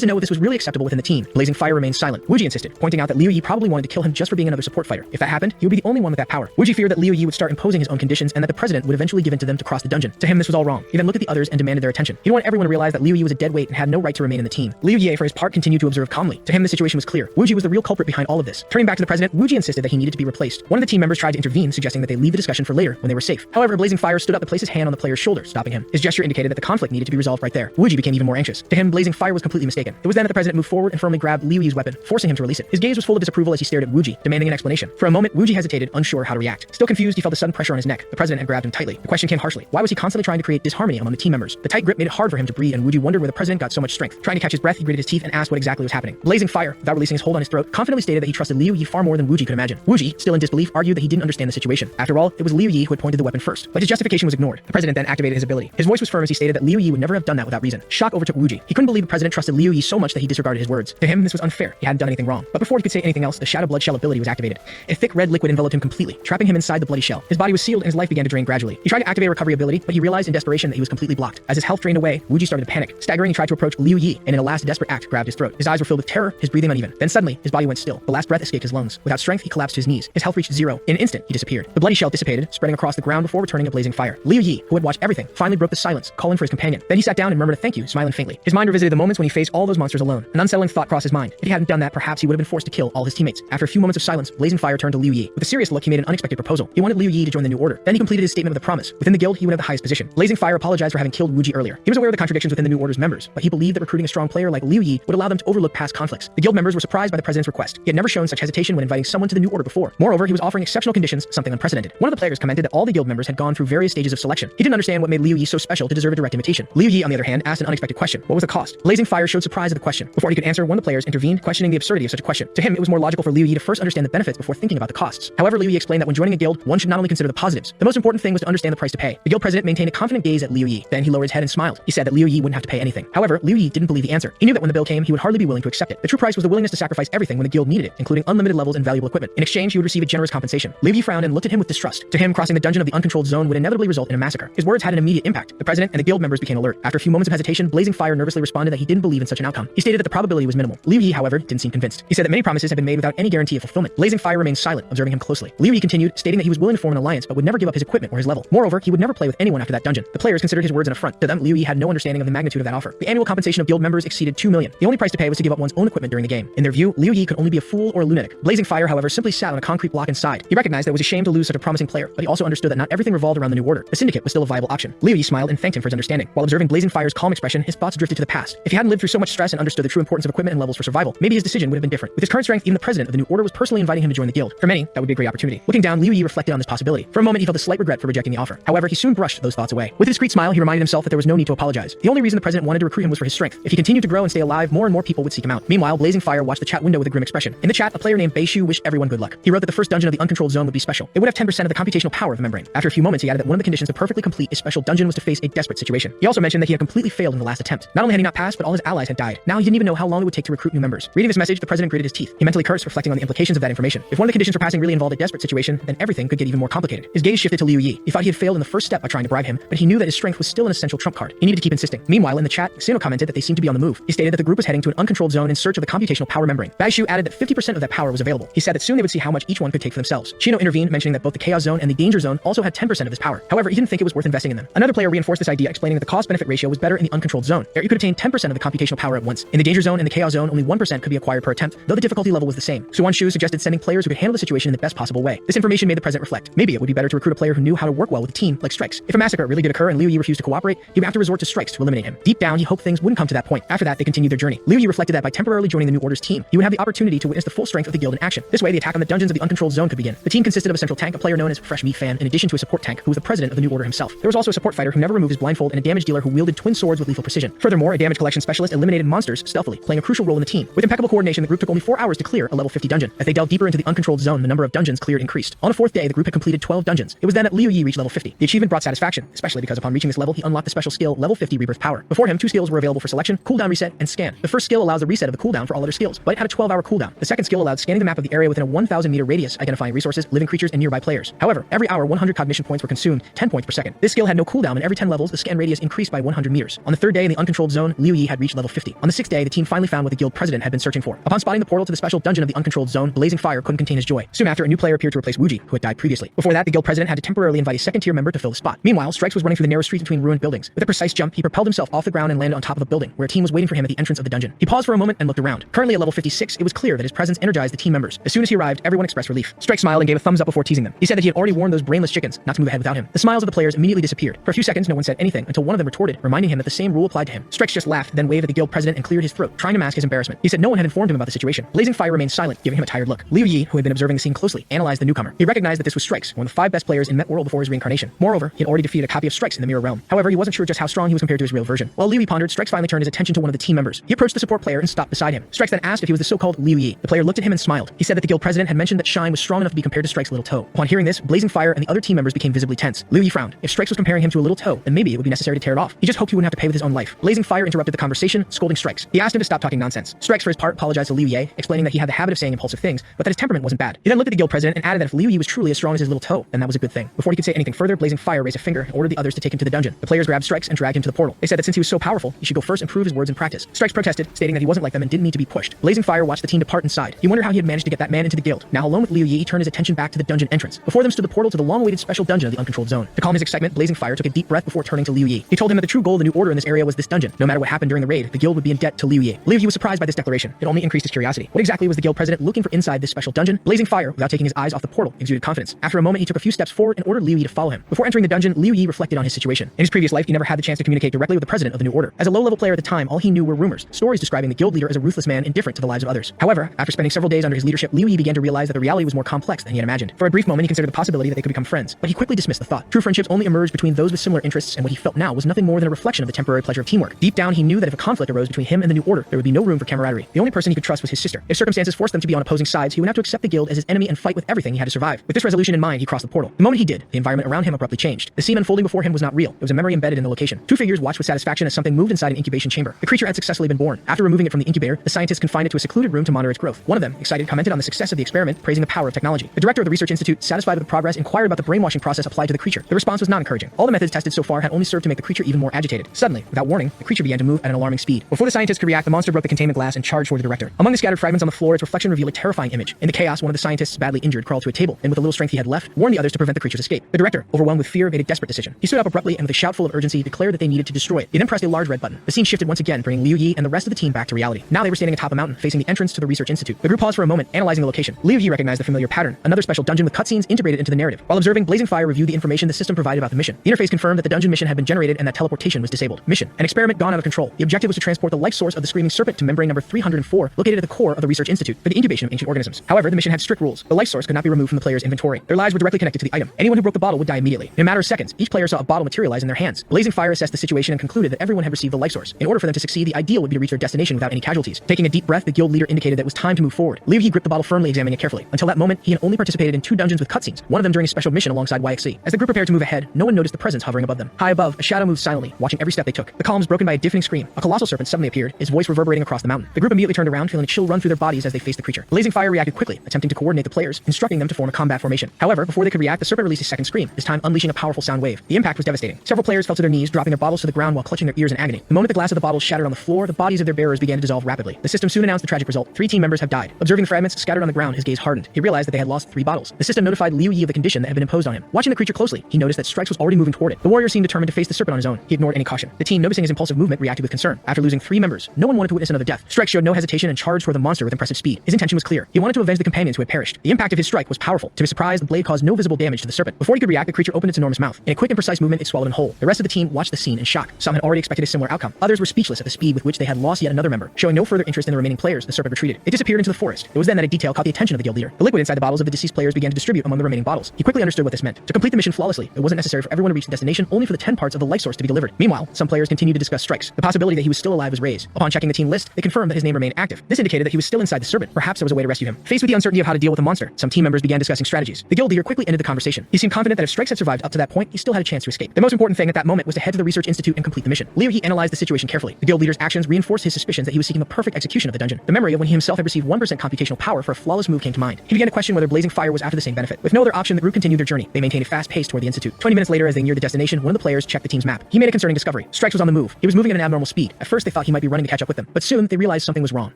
to know if this was really acceptable within the team. Blazing Fire remained silent. Wuji insisted, pointing out that Liu Yi probably wanted to kill him just for being another support fighter. If that happened, he would be the only one with that power. Wuji feared that Liu Yi would start imposing his own conditions and that the president would eventually give in to them to cross the dungeon. To him, this was all wrong. He then looked at the others and demanded their attention. He wanted everyone to realize that Liu Yi was a dead weight and had no right to remain in the team. Liu Yi, for his part, continued to observe calmly. To him, the situation was clear. Wuji was the real culprit behind all of this. Turning back to the president, Wuji insisted that he needed to be replaced. One of the team members tried to intervene, suggesting that they leave the discussion for later when they were safe. However, Blazing Fire stood up to place his hand on the player's shoulder, stopping him. His gesture indicated that the conflict needed to be resolved right there. Wuji became even more anxious. To him, Blazing Fire was completely mistaken. It was then that the president moved forward and firmly grabbed Liu Yi's weapon, forcing him to release it. His gaze was full of disapproval as he stared at Wuji, demanding an explanation. For a moment, Wuji hesitated, unsure how to react. Still confused, he felt a sudden pressure on his neck. The president had grabbed him tightly. The question came harshly. Why was he constantly trying to create disharmony among the team members? The tight grip made it hard for him to breathe, and Wuji wondered where the president got so much strength. Trying to catch his breath, he gritted his teeth and asked what exactly was happening. Blazing Fire, without releasing his hold on his throat, confidently stated that he trusted Liu Yi far more than Wuji could imagine. Wuji, still in disbelief, argued that he didn't understand the situation. After all, it was Liu Yi who had pointed the weapon first. But his justification was ignored. The president then activated his ability. His voice was firm as he stated that Liu Yi would never have done that without reason. Shock overtook Wuji. He couldn't believe the president trusted Liu Yi so much that he disregarded his words. To him, this was unfair. He hadn't done anything wrong. But before he could say anything else, the Shadow Blood Shell ability was activated. A thick red liquid enveloped him completely, trapping him inside the bloody shell. His body was sealed and his life began to drain gradually. He tried to activate a recovery ability, but he realized in desperation that he was completely blocked. As his health drained away, Wuji started to panic. Staggering, he tried to approach Liu Yi, and in a last desperate act, grabbed his throat. His eyes were filled with terror, his breathing uneven. Then suddenly, his body went still. The last breath escaped his lungs. Without strength, he collapsed to his knees. His health reached zero. In an instant, he disappeared. The bloody shell dissipated, spreading across the ground before returning to Blazing Fire. Liu Yi, who had watched everything, finally broke the silence, calling for his companion. Then he sat down and murmured a thank you, smiling faintly. His mind revisited the moments when he faced all those monsters alone. An unsettling thought crossed his mind. If he hadn't done that, perhaps he would have been forced to kill all his teammates. After a few moments of silence, Blazing Fire turned to Liu Yi. With a serious look, he made an unexpected proposal. He wanted Liu Yi to join the new order. Then he completed his statement with a promise. Within the guild, he would have the highest position. Blazing Fire apologized for having killed Wuji earlier. He was aware of the contradictions within the new order's members, but he believed that recruiting a strong player like Liu Yi would allow them to overlook past conflicts. The guild members were surprised by the president's request. He had never shown such hesitation when inviting someone to the new order before. Moreover, he was offering exceptional conditions, something unprecedented. One of the players commented that all the guild members had gone through various stages of selection. He didn't understand what made Liu Yi so special to deserve a direct invitation. Liu Yi, on the other hand, asked an unexpected question. What was the cost? Blazing Fire showed surprise at the question. Before he could answer, one of the players intervened, questioning the absurdity of such a question. To him, it was more logical for Liu Yi to first understand the benefits before thinking about the costs. However, Liu Yi explained that when joining a guild, one should not only consider the positives. The most important thing was to understand the price to pay. The guild president maintained a confident gaze at Liu Yi. Then he lowered his head and smiled. He said that Liu Yi wouldn't have to pay anything. However, Liu Yi didn't believe the answer. He knew that when the bill came, he would hardly be willing to accept it. The true price was the willingness to sacrifice everything when the guild needed it, including unlimited levels and valuable equipment. In exchange, he would receive a generous compensation. Liu Yi frowned and looked at him with distrust. To him, crossing the dungeon of the uncontrolled zone would inevitably result in a massacre. His words had an immediate impact. The president and the guild members became alert. After a few moments of hesitation, Blazing Fire nervously responded that he didn't believe in such an outcome. He stated that the probability was minimal. Liu Yi, however, didn't seem convinced. He said that many promises had been made without any guarantee of fulfillment. Blazing Fire remained silent, observing him closely. Liu Yi continued, stating that he was willing to form an alliance, but would never give up his equipment or his level. Moreover, he would never play with anyone after that dungeon. The players considered his words an affront. To them, Liu Yi had no understanding of the magnitude of that offer. The annual compensation of guild members members exceeded 2 million. The only price to pay was to give up one's own equipment during the game. In their view, Liu Yi could only be a fool or a lunatic. Blazing Fire, however, simply sat on a concrete block inside. He recognized that it was a shame to lose such a promising player, but he also understood that not everything revolved around the New Order. The Syndicate was still a viable option. Liu Yi smiled and thanked him for his understanding. While observing Blazing Fire's calm expression, his thoughts drifted to the past. If he hadn't lived through so much stress and understood the true importance of equipment and levels for survival, maybe his decision would have been different. With his current strength, even the president of the New Order was personally inviting him to join the guild. For many, that would be a great opportunity. Looking down, Liu Yi reflected on this possibility. For a moment, he felt a slight regret for rejecting the offer. However, he soon brushed those thoughts away. With a discreet smile, he reminded himself that there was no need to apologize. The only reason the president wanted to recruit him was for his strength. If he continued to grow and stay alive, more and more people would seek him out. Meanwhile, Blazing Fire watched the chat window with a grim expression. In the chat, a player named Beishu wished everyone good luck. He wrote that the first dungeon of the uncontrolled zone would be special. It would have 10% of the computational power of the membrane. After a few moments, he added that one of the conditions to perfectly complete a special dungeon was to face a desperate situation. He also mentioned that he had completely failed in the last attempt. Not only had he not passed, but all his allies had died. Now he didn't even know how long it would take to recruit new members. Reading this message, the president gritted his teeth. He mentally cursed, reflecting on the implications of that information. If one of the conditions for passing really involved a desperate situation, then everything could get even more complicated. His gaze shifted to Liu Yi. He thought he had failed in the first step by trying to bribe him, but he knew that his strength was still an essential trump card. He needed to keep insisting. Meanwhile, in the chat, Xeno commented that they seemed to be on the move. He stated that the group was heading to an uncontrolled zone in search of the computational power membrane. Baishu added that 50% of that power was available. He said that soon they would see how much each one could take for themselves. Shino intervened, mentioning that both the Chaos Zone and the Danger Zone also had 10% of his power. However, he didn't think it was worth investing in them. Another player reinforced this idea, explaining that the cost-benefit ratio was better in the uncontrolled zone. There you could obtain 10% of the computational power at once. In the Danger Zone and the Chaos Zone, only 1% could be acquired per attempt, though the difficulty level was the same. Suan Shu suggested sending players who could handle the situation in the best possible way. This information made the president reflect. Maybe it would be better to recruit a player who knew how to work well with a team, like Strikes. If a massacre really did occur and Liu Yi refused to cooperate, he would have to resort to Strikes to eliminate him. Deep down, he hoped things wouldn't come to that point. After that, they continued their journey. Liu Yi reflected that by temporarily joining the New Order's team, he would have the opportunity to witness the full strength of the guild in action. This way, the attack on the dungeons of the uncontrolled zone could begin. The team consisted of a central tank, a player known as Fresh Meat Fan, in addition to a support tank, who was the president of the New Order himself. There was also a support fighter who never removed his blindfold and a damage dealer who wielded twin swords with lethal precision. Furthermore, a damage collection specialist eliminated monsters stealthily, playing a crucial role in the team. With impeccable coordination, the group took only 4 hours to clear a level 50 dungeon. As they delved deeper into the uncontrolled zone, the number of dungeons cleared increased. On the 4th day, the group had completed 12 dungeons. It was then that Liu Yi reached level 50. The achievement brought satisfaction, especially because upon reaching this level, he unlocked the special skill Level 50 Rebirth Power. Before him, 2 skills were available for selection: cooldown reset and scan. The first skill allows the reset of the cooldown for all other skills, but it had a 12-hour cooldown. The second skill allowed scanning the map of the area within a 1,000-meter radius, identifying resources, living creatures, and nearby players. However, every hour, 100 cognition points were consumed, 10 points per second. This skill had no cooldown, and every 10 levels, the scan radius increased by 100 meters. On the 3rd day in the uncontrolled zone, Liu Yi had reached level 50. On the 6th day, the team finally found what the guild president had been searching for. Upon spotting the portal to the special dungeon of the uncontrolled zone, Blazing Fire couldn't contain his joy. Soon after, a new player appeared to replace Wuji, who had died previously. Before that, the guild president had to temporarily invite a second-tier member to fill the spot. Meanwhile, Strikes was running through the narrow street between ruined buildings. With a precise jump, he propelled himself off the ground and landed on top of a building, where a team was waiting for him at the entrance of the dungeon. He paused for a moment and looked around. Currently at level 56, it was clear that his presence energized the team members. As soon as he arrived, everyone expressed relief. Strike smiled and gave a thumbs up before teasing them. He said that he had already warned those brainless chickens not to move ahead without him. The smiles of the players immediately disappeared. For a few seconds, no one said anything until one of them retorted, reminding him that the same rule applied to him. Strikes just laughed, then waved at the guild president and cleared his throat, trying to mask his embarrassment. He said no one had informed him about the situation. Blazing Fire remained silent, giving him a tired look. Liu Yi, who had been observing the scene closely, analyzed the newcomer. He recognized that this was Strikes, one of the 5 best players in Met World before his reincarnation. Moreover, he had already defeated a copy of Strikes in the Mirror Realm. However, he wasn't sure just how strong he was compared to his real version. While Liu Yi pondered, Strikes finally turned his attention to one of the team members. He approached the support player and stopped beside him. Strikes then asked if he was the so-called Liu Yi. The player looked at him and smiled. He said that the guild president had mentioned that Shine was strong enough to be compared to Strike's little toe. Upon hearing this, Blazing Fire and the other team members became visibly tense. Liu Yi frowned. If Strikes was comparing him to a little toe, then maybe it would be necessary to tear it off. He just hoped he wouldn't have to pay with his own life. Blazing Fire interrupted the conversation, scolding Strikes. He asked him to stop talking nonsense. Strikes, for his part, apologized to Liu Yi, explaining that he had the habit of saying impulsive things, but that his temperament wasn't bad. He then looked at the guild president and added that if Liu Yi was truly as strong as his little toe, then that was a good thing. Before he could say anything further, Blazing Fire raised a finger and ordered the others to take him to the dungeon. The players grabbed Strikes and dragged him to the portal. They said that since he was so powerful, he should go first and prove his words in practice. Strikes protested, stating that he wasn't like them and didn't need to be pushed. Blazing Fire watched the team depart inside. He wondered how he had managed to get that man into the guild. Now alone with Liu Yi, he turned his attention back to the dungeon entrance. Before them stood the portal to the long-awaited special dungeon of the uncontrolled zone. To calm his excitement, Blazing Fire took a deep breath before turning to Liu Yi. He told him that the true goal of the New Order in this area was this dungeon. No matter what happened during the raid, the guild would be in debt to Liu Yi. Liu Yi was surprised by this declaration. It only increased his curiosity. What exactly was the guild president looking for inside this special dungeon? Blazing Fire, without taking his eyes off the portal, exuded confidence. After a moment, he took a few steps forward and ordered Liu Yi to follow him. Before entering the dungeon, Liu Yi reflected on his situation. In his previous life, he never had the chance to communicate directly with the president of the New Order. As a low-level player at the time, all he knew were rumors, stories describing the guild leader as a ruthless man indifferent to the lives of others. However, after spending several days under his leadership, Liu Yi began to realize that the reality was more complex than he had imagined. For a brief moment, he considered the possibility that they could become friends, but he quickly dismissed the thought. True friendships only emerged between those with similar interests, and what he felt now was nothing more than a reflection of the temporary pleasure of teamwork. Deep down, he knew that if a conflict arose between him and the New Order, there would be no room for camaraderie. The only person he could trust was his sister. If circumstances forced them to be on opposing sides, he would have to accept the guild as his enemy and fight with everything he had to survive. With this resolution in mind, he crossed the portal. The moment he did, the environment around him abruptly changed. The scene unfolding before him was not real. It was a memory embedded in the location. 2 figures watched with satisfaction as something moved inside an incubation chamber. The creature had successfully been born. After removing it from the incubator, the scientists confined it to a secluded room to monitor its growth. One of them, excited, commented on the success of the experiment, praising the power of technology. The director of the research institute, satisfied with the progress, inquired about the brainwashing process applied to the creature. The response was not encouraging. All the methods tested so far had only served to make the creature even more agitated. Suddenly, without warning, the creature began to move at an alarming speed. Before the scientists could react, the monster broke the containment glass and charged toward the director. Among the scattered fragments on the floor, its reflection revealed a terrifying image. In the chaos, one of the scientists, badly injured, crawled to a table, and with the little strength he had left, warned the others to prevent the creature's escape. The director, overwhelmed with fear, made a desperate decision. He stood up abruptly and with a shout full of urgency declared that they needed to destroy it. He then pressed a large red button. The scene shifted once again again, bringing Liu Yi and the rest of the team back to reality. Now they were standing atop a mountain, facing the entrance to the Research Institute. The group paused for a moment, analyzing the location. Liu Yi recognized the familiar pattern, another special dungeon with cutscenes integrated into the narrative. While observing, Blazing Fire reviewed the information the system provided about the mission. The interface confirmed that the dungeon mission had been generated and that teleportation was disabled. Mission: an experiment gone out of control. The objective was to transport the life source of the Screaming Serpent to membrane number 304, located at the core of the Research Institute, for the incubation of ancient organisms. However, the mission had strict rules. The life source could not be removed from the player's inventory. Their lives were directly connected to the item. Anyone who broke the bottle would die immediately. In a matter of seconds, each player saw a bottle materialize in their hands. Blazing Fire assessed the situation and concluded that everyone had received the life source. In order for them to succeed, the ideal would be to reach their destination without any casualties. Taking a deep breath, the guild leader indicated that it was time to move forward. Liu Yi gripped the bottle firmly, examining it carefully. Until that moment, he had only participated in 2 dungeons with cutscenes, one of them during a special mission alongside YXC. As the group prepared to move ahead, no one noticed the presence hovering above them. High above, a shadow moved silently, watching every step they took. The calm was broken by a deafening scream. A colossal serpent suddenly appeared, its voice reverberating across the mountain. The group immediately turned around, feeling a chill run through their bodies as they faced the creature. Blazing Fire reacted quickly, attempting to coordinate the players, instructing them to form a combat formation. However, before they could react, the serpent released a second scream, this time unleashing a powerful sound wave. The impact was devastating. Several players fell to their knees, dropping their bottles to the ground while clutching their ears in agony. The moment the glass of the bottles shattered on the floor, the bodies of their bearers began to dissolve rapidly. The system soon announced the tragic result. 3 team members have died. Observing the fragments scattered on the ground, his gaze hardened. He realized that they had lost 3 bottles. The system notified Liu Yi of the condition that had been imposed on him. Watching the creature closely, he noticed that Strikes was already moving toward it. The warrior seemed determined to face the serpent on his own. He ignored any caution. The team, noticing his impulsive movement, reacted with concern. After losing 3 members, no one wanted to witness another death. Strike showed no hesitation and charged toward the monster with impressive speed. His intention was clear. He wanted to avenge the companions who had perished. The impact of his strike was powerful. To his surprise, the blade caused no visible damage to the serpent. Before he could react, the creature opened its enormous mouth. In a quick and precise movement, it swallowed him whole. The rest of the team watched the scene in shock. Some had already expected a similar outcome. Others were speechless at the speed with which they had lost yet another member. Showing no further interest in the remaining players, the serpent retreated. It disappeared into the forest. It was then that a detail caught the attention of the guild leader. The liquid inside the bottles of the deceased players began to distribute among the remaining bottles. He quickly understood what this meant. To complete the mission flawlessly, it wasn't necessary for everyone to reach the destination, only for the 10 parts of the life source to be delivered. Meanwhile, some players continued to discuss Strikes. The possibility that he was still alive was raised. Upon checking the team list, they confirmed that his name remained active. This indicated that he was still inside the serpent. Perhaps there was a way to rescue him. Faced with the uncertainty of how to deal with the monster, some team members began discussing strategies. The guild leader quickly ended the conversation. He seemed confident that if Strikes had survived up to that point, he still had a chance to escape. The most important thing at that moment was to head to the Research Institute and complete the mission. Liu Yi analyzed the situation carefully. The guild leader's actions reinforced his suspicions that he was seeking the perfect execution of the dungeon. The memory of when he himself had received 1% computational power for a flawless move came to mind. He began to question whether Blazing Fire was after the same benefit. With no other option, the group continued their journey. They maintained a fast pace toward the Institute. 20 minutes later, as they neared the destination, one of the players checked the team's map. He made a concerning discovery. Strikes was on the move. He was moving at an abnormal speed. At first, they thought he might be running to catch up with them, but soon they realized something was wrong.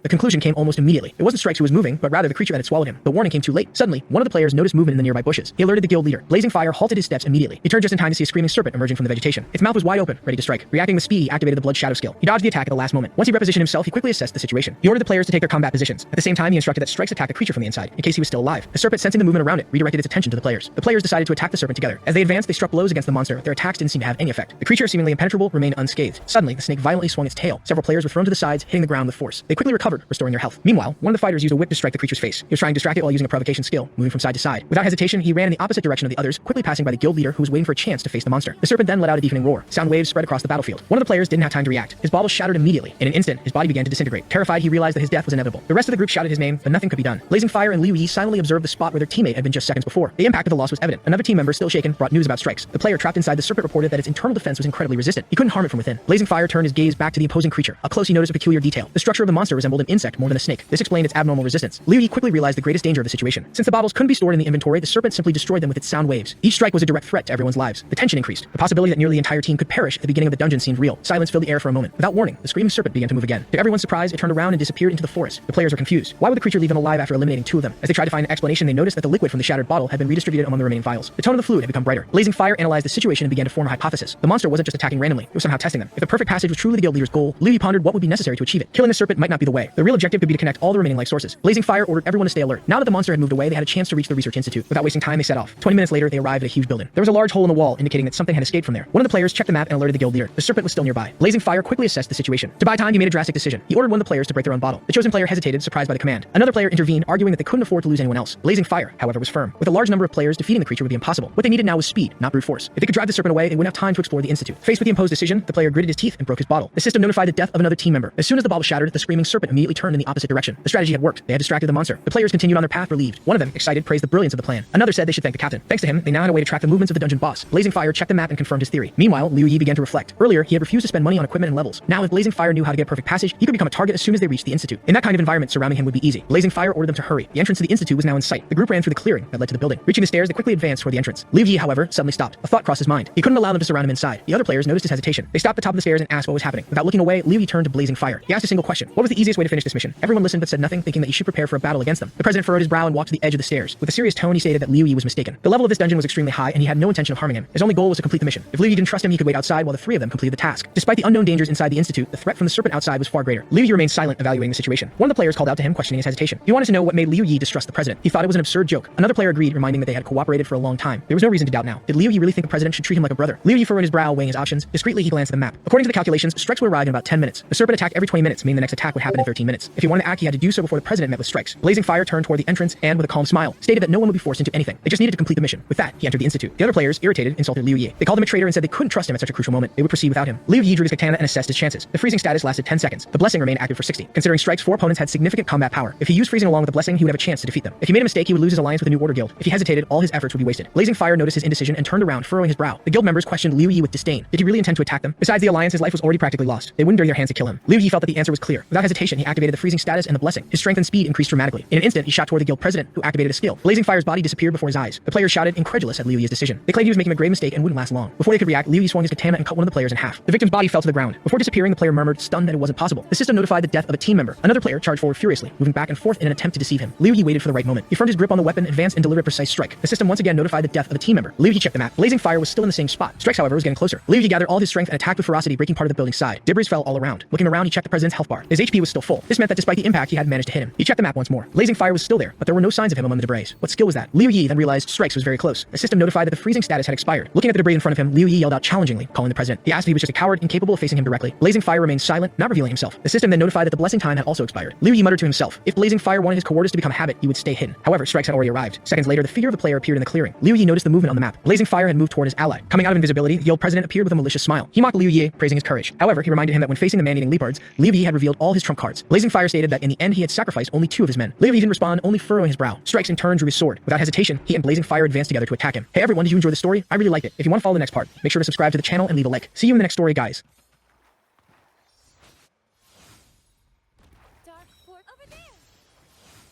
The conclusion came almost immediately. It wasn't Strikes who was moving, but rather the creature that had swallowed him. The warning came too late. Suddenly, one of the players noticed movement in the nearby bushes. He alerted the guild leader. Blazing Fire halted his steps immediately. He turned just in time to see a screaming serpent emerging from the vegetation. Its mouth was wide open, ready to strike. Reacting with speed, he activated the blood shadow skill. He dodged the attack at the last moment. Once he repositioned himself, he quickly assessed the situation. He ordered the players to take their combat positions. At the same time, he instructed that Strikes attack the creature from the inside, in case he was still alive. The serpent, sensing the movement around it, redirected its attention to the players. The players decided to attack the serpent together. As they advanced, they struck blows against the monster. Their attacks didn't seem to have any effect. The creature, seemingly impenetrable, remained unscathed. Suddenly, the snake violently swung its tail. Several players were thrown to the sides, hitting the ground with force. They quickly recovered, restoring their health. Meanwhile, one of the fighters used a whip to strike the creature's face. He was trying to distract it while using a provocation skill, moving from side to side. Without hesitation, he ran in the opposite direction of the others, quickly passing by the guild leader who was waiting for a chance to face the monster. The serpent then let out a deafening roar. Sound waves spread across the battlefield. One of the players didn't have time to react. His bottle shattered immediately. In an instant, his body began to disintegrate. Terrified, he realized that his death was inevitable. The rest of the group shouted his name, but nothing could be done. Blazing Fire and Liu Yi silently observed the spot where their teammate had been just seconds before. The impact of the loss was evident. Another team member, still shaken, brought news about Strikes. The player trapped inside the serpent reported that its internal defense was incredibly resistant. He couldn't harm it from within. Blazing Fire turned his gaze back to the imposing creature. Up close, he noticed a peculiar detail. The structure of the monster resembled an insect more than a snake. This explained its abnormal resistance. Liu Yi quickly realized the greatest danger of the situation. Since the bottles couldn't be stored in the inventory, the serpent simply destroyed them with its sound waves. Each strike was a direct threat to everyone's lives. The tension increased. The possibility that nearly the entire team could perish at the beginning of the dungeon seemed real. Silence filled the air for a moment. Without warning, the screaming serpent began to move again. To everyone's surprise, it turned around and disappeared into the forest. The players were confused. Why would the creature leave them alive after eliminating 2 of them? As they tried to find an explanation, they noticed that the liquid from the shattered bottle had been redistributed among the remaining vials. The tone of the fluid had become brighter. Blazing Fire analyzed the situation and began to form a hypothesis. The monster wasn't just attacking randomly, it was somehow testing them. If the perfect passage was truly the guild leader's goal, Liu Yi pondered what would be necessary to achieve it. Killing the serpent might not be the way. The real objective could be to connect all the remaining life sources. Blazing Fire ordered everyone to stay alert. Now that the monster had moved away, they had a chance to reach the Research Institute. Without wasting time, they set off. 20 minutes later, they arrived at a huge building. There was a large hole in the wall, indicating that something had escaped from there. One of the players checked the map and alerted the guild leader. The serpent was still nearby. Blazing Fire quickly assessed the situation. To buy time, he made a drastic decision. He ordered one of the players to break their own bottle. The chosen player hesitated, surprised by the command. Another player intervened, arguing that they couldn't afford to lose anyone else. Blazing Fire, however, was firm. With a large number of players, defeating the creature would be impossible. What they needed now was speed, not brute force. If they could drive the serpent away, they wouldn't have time to explore the Institute. Faced with the imposed decision, the player gritted his teeth and broke his bottle. The system notified the death of another team member. As soon as the bottle shattered, the screaming serpent immediately turned in the opposite direction. The strategy had worked. They had distracted the monster. The players continued on their path relieved. One of them, excited, praised the brilliance of the plan. Another said they should thank the captain. Thanks to him, they now had a way to track the movements of the dungeon boss. Blazing Fire checked the map and confirmed his theory. Meanwhile, Liu Yi began to reflect. Earlier, he had refused to spend money on equipment and levels. Now, if Blazing Fire knew how to get perfect passage, he could become a target as soon as they reached the Institute. In that kind of environment, surrounding him would be easy. Blazing Fire ordered them to hurry. The entrance to the Institute was now in sight. The group ran through the clearing that led to the building. Reaching the stairs, they quickly advanced toward the entrance. Liu Yi, however, suddenly stopped. A thought crossed his mind. He couldn't allow them to surround him inside. The other players noticed his hesitation. They stopped at the top of the stairs and asked what was happening. Without looking away, Liu Yi turned to Blazing Fire. He asked a single question. What was the easiest way to finish this mission? Everyone listened but said nothing, thinking that he should prepare for a battle against them. The president furrowed his brow and walked to the edge of the stairs. With a serious tone, he stated that Liu Yi was mistaken. The level of this dungeon was extremely high, and he had no intention of harming him. His only goal was to complete the mission. If Liu Yi didn't trust him, he could wait outside while the 3 of them completed the task. Despite the unknown dangers inside the Institute, the threat from the serpent outside was far greater. Liu Yi remained silent, evaluating the situation. One of the players called out to him, questioning his hesitation. He wanted to know what made Liu Yi distrust the president. He thought it was an absurd joke. Another player agreed, reminding that they had cooperated for a long time. There was no reason to doubt now. Did Liu Yi really think the president should treat him like a brother? Liu Yi furrowed his brow, weighing his options. Discreetly, he glanced at the map. According to the calculations, strikes would arrive in about 10 minutes. The serpent attacked every 20 minutes, meaning the next attack would happen in 13 minutes. If he wanted to act, he had to do so before the president met with strikes. Blazing Fire turned toward the entrance and, with a calm smile, stated that no one would be forced into anything. They just needed to complete the mission. With that, he entered the Institute. The other players, irritated, insulted Liu Yi. They called him a traitor and said they couldn't trust him at such a crucial moment. They would proceed without him. Liu Yi drew his katana and assessed his chances. The freezing status lasted 10 seconds. The blessing remained active for 60. Considering strikes, 4 opponents had significant combat power. If he used freezing along with the blessing, he would have a chance to defeat them. If he made a mistake, he would lose his alliance with the New Order Guild. If he hesitated, all his efforts would be wasted. Blazing Fire noticed his indecision and turned around, furrowing his brow. The guild members questioned Liu Yi with disdain. Did he really intend to attack them? Besides the alliance, his life was already practically lost. They wouldn't dirty their hands to kill him. Liu Yi felt that the answer was clear. Without hesitation, he activated the freezing status and the blessing. His strength and speed increased dramatically. In an instant, he shot toward the guild president, who activated a skill. Blazing Fire's body disappeared before his eyes. The players shouted, incredulous at Liu Yi's decision. They claimed he was making a grave mistake and wouldn't last long. Before they could react, Liu Yi swung his katana and cut one of the players in half. The victim's body fell to the ground. Before disappearing, the player murmured, stunned that it wasn't possible. The system notified the death of a team member. Another player charged forward furiously, moving back and forth in an attempt to deceive him. Liu Yi waited for the right moment. He firmed his grip on the weapon, advanced, and delivered a precise strike. The system once again notified the death of a team member. Liu Yi checked the map. Blazing Fire was still in the same spot. Strikes, however, was getting closer. Liu Yi gathered all his strength and attacked with ferocity, breaking part of the building's side. Debris fell all around. Looking around, he checked the president's health bar. His HP was still full. This meant that despite the impact, he hadn't managed to hit him. He checked the map once more. Blazing Fire was still there, but there were no signs of him among the debris. What skill was that? Liu Yi then realized strikes was very close. The system notified that the freezing status had expired. Looking at the debris in front of him, Liu Yi yelled out challengingly, calling the president. He asked if he was just a coward, incapable of facing him directly. Blazing Fire remained silent, not revealing himself. The system then notified that the blessing time had also expired. Liu Yi muttered to himself. If Blazing Fire wanted his cowardice to become a habit, he would stay hidden. However, strikes had already arrived. Seconds later, the figure of the player appeared in the clearing. Liu Yi noticed the movement on the map. Blazing Fire had moved toward his ally. Coming out of invisibility, the guild president appeared with a malicious smile. He mocked Liu Yi, praising his courage. However, he reminded him that when facing the man-eating leopards, Liu Yi had revealed all his trump cards. Blazing Fire stated that in the end he had sacrificed only 2 of his men. Liu Yi didn't respond, only furrowing his brow. Strikes in turn drew his sword. Without hesitation, he and Blazing Fire advanced together to attack him. Hey everyone, did you enjoy the story? I really liked it. If you want to follow the next part, make sure to subscribe to the channel and leave a like. See you in the next story, guys.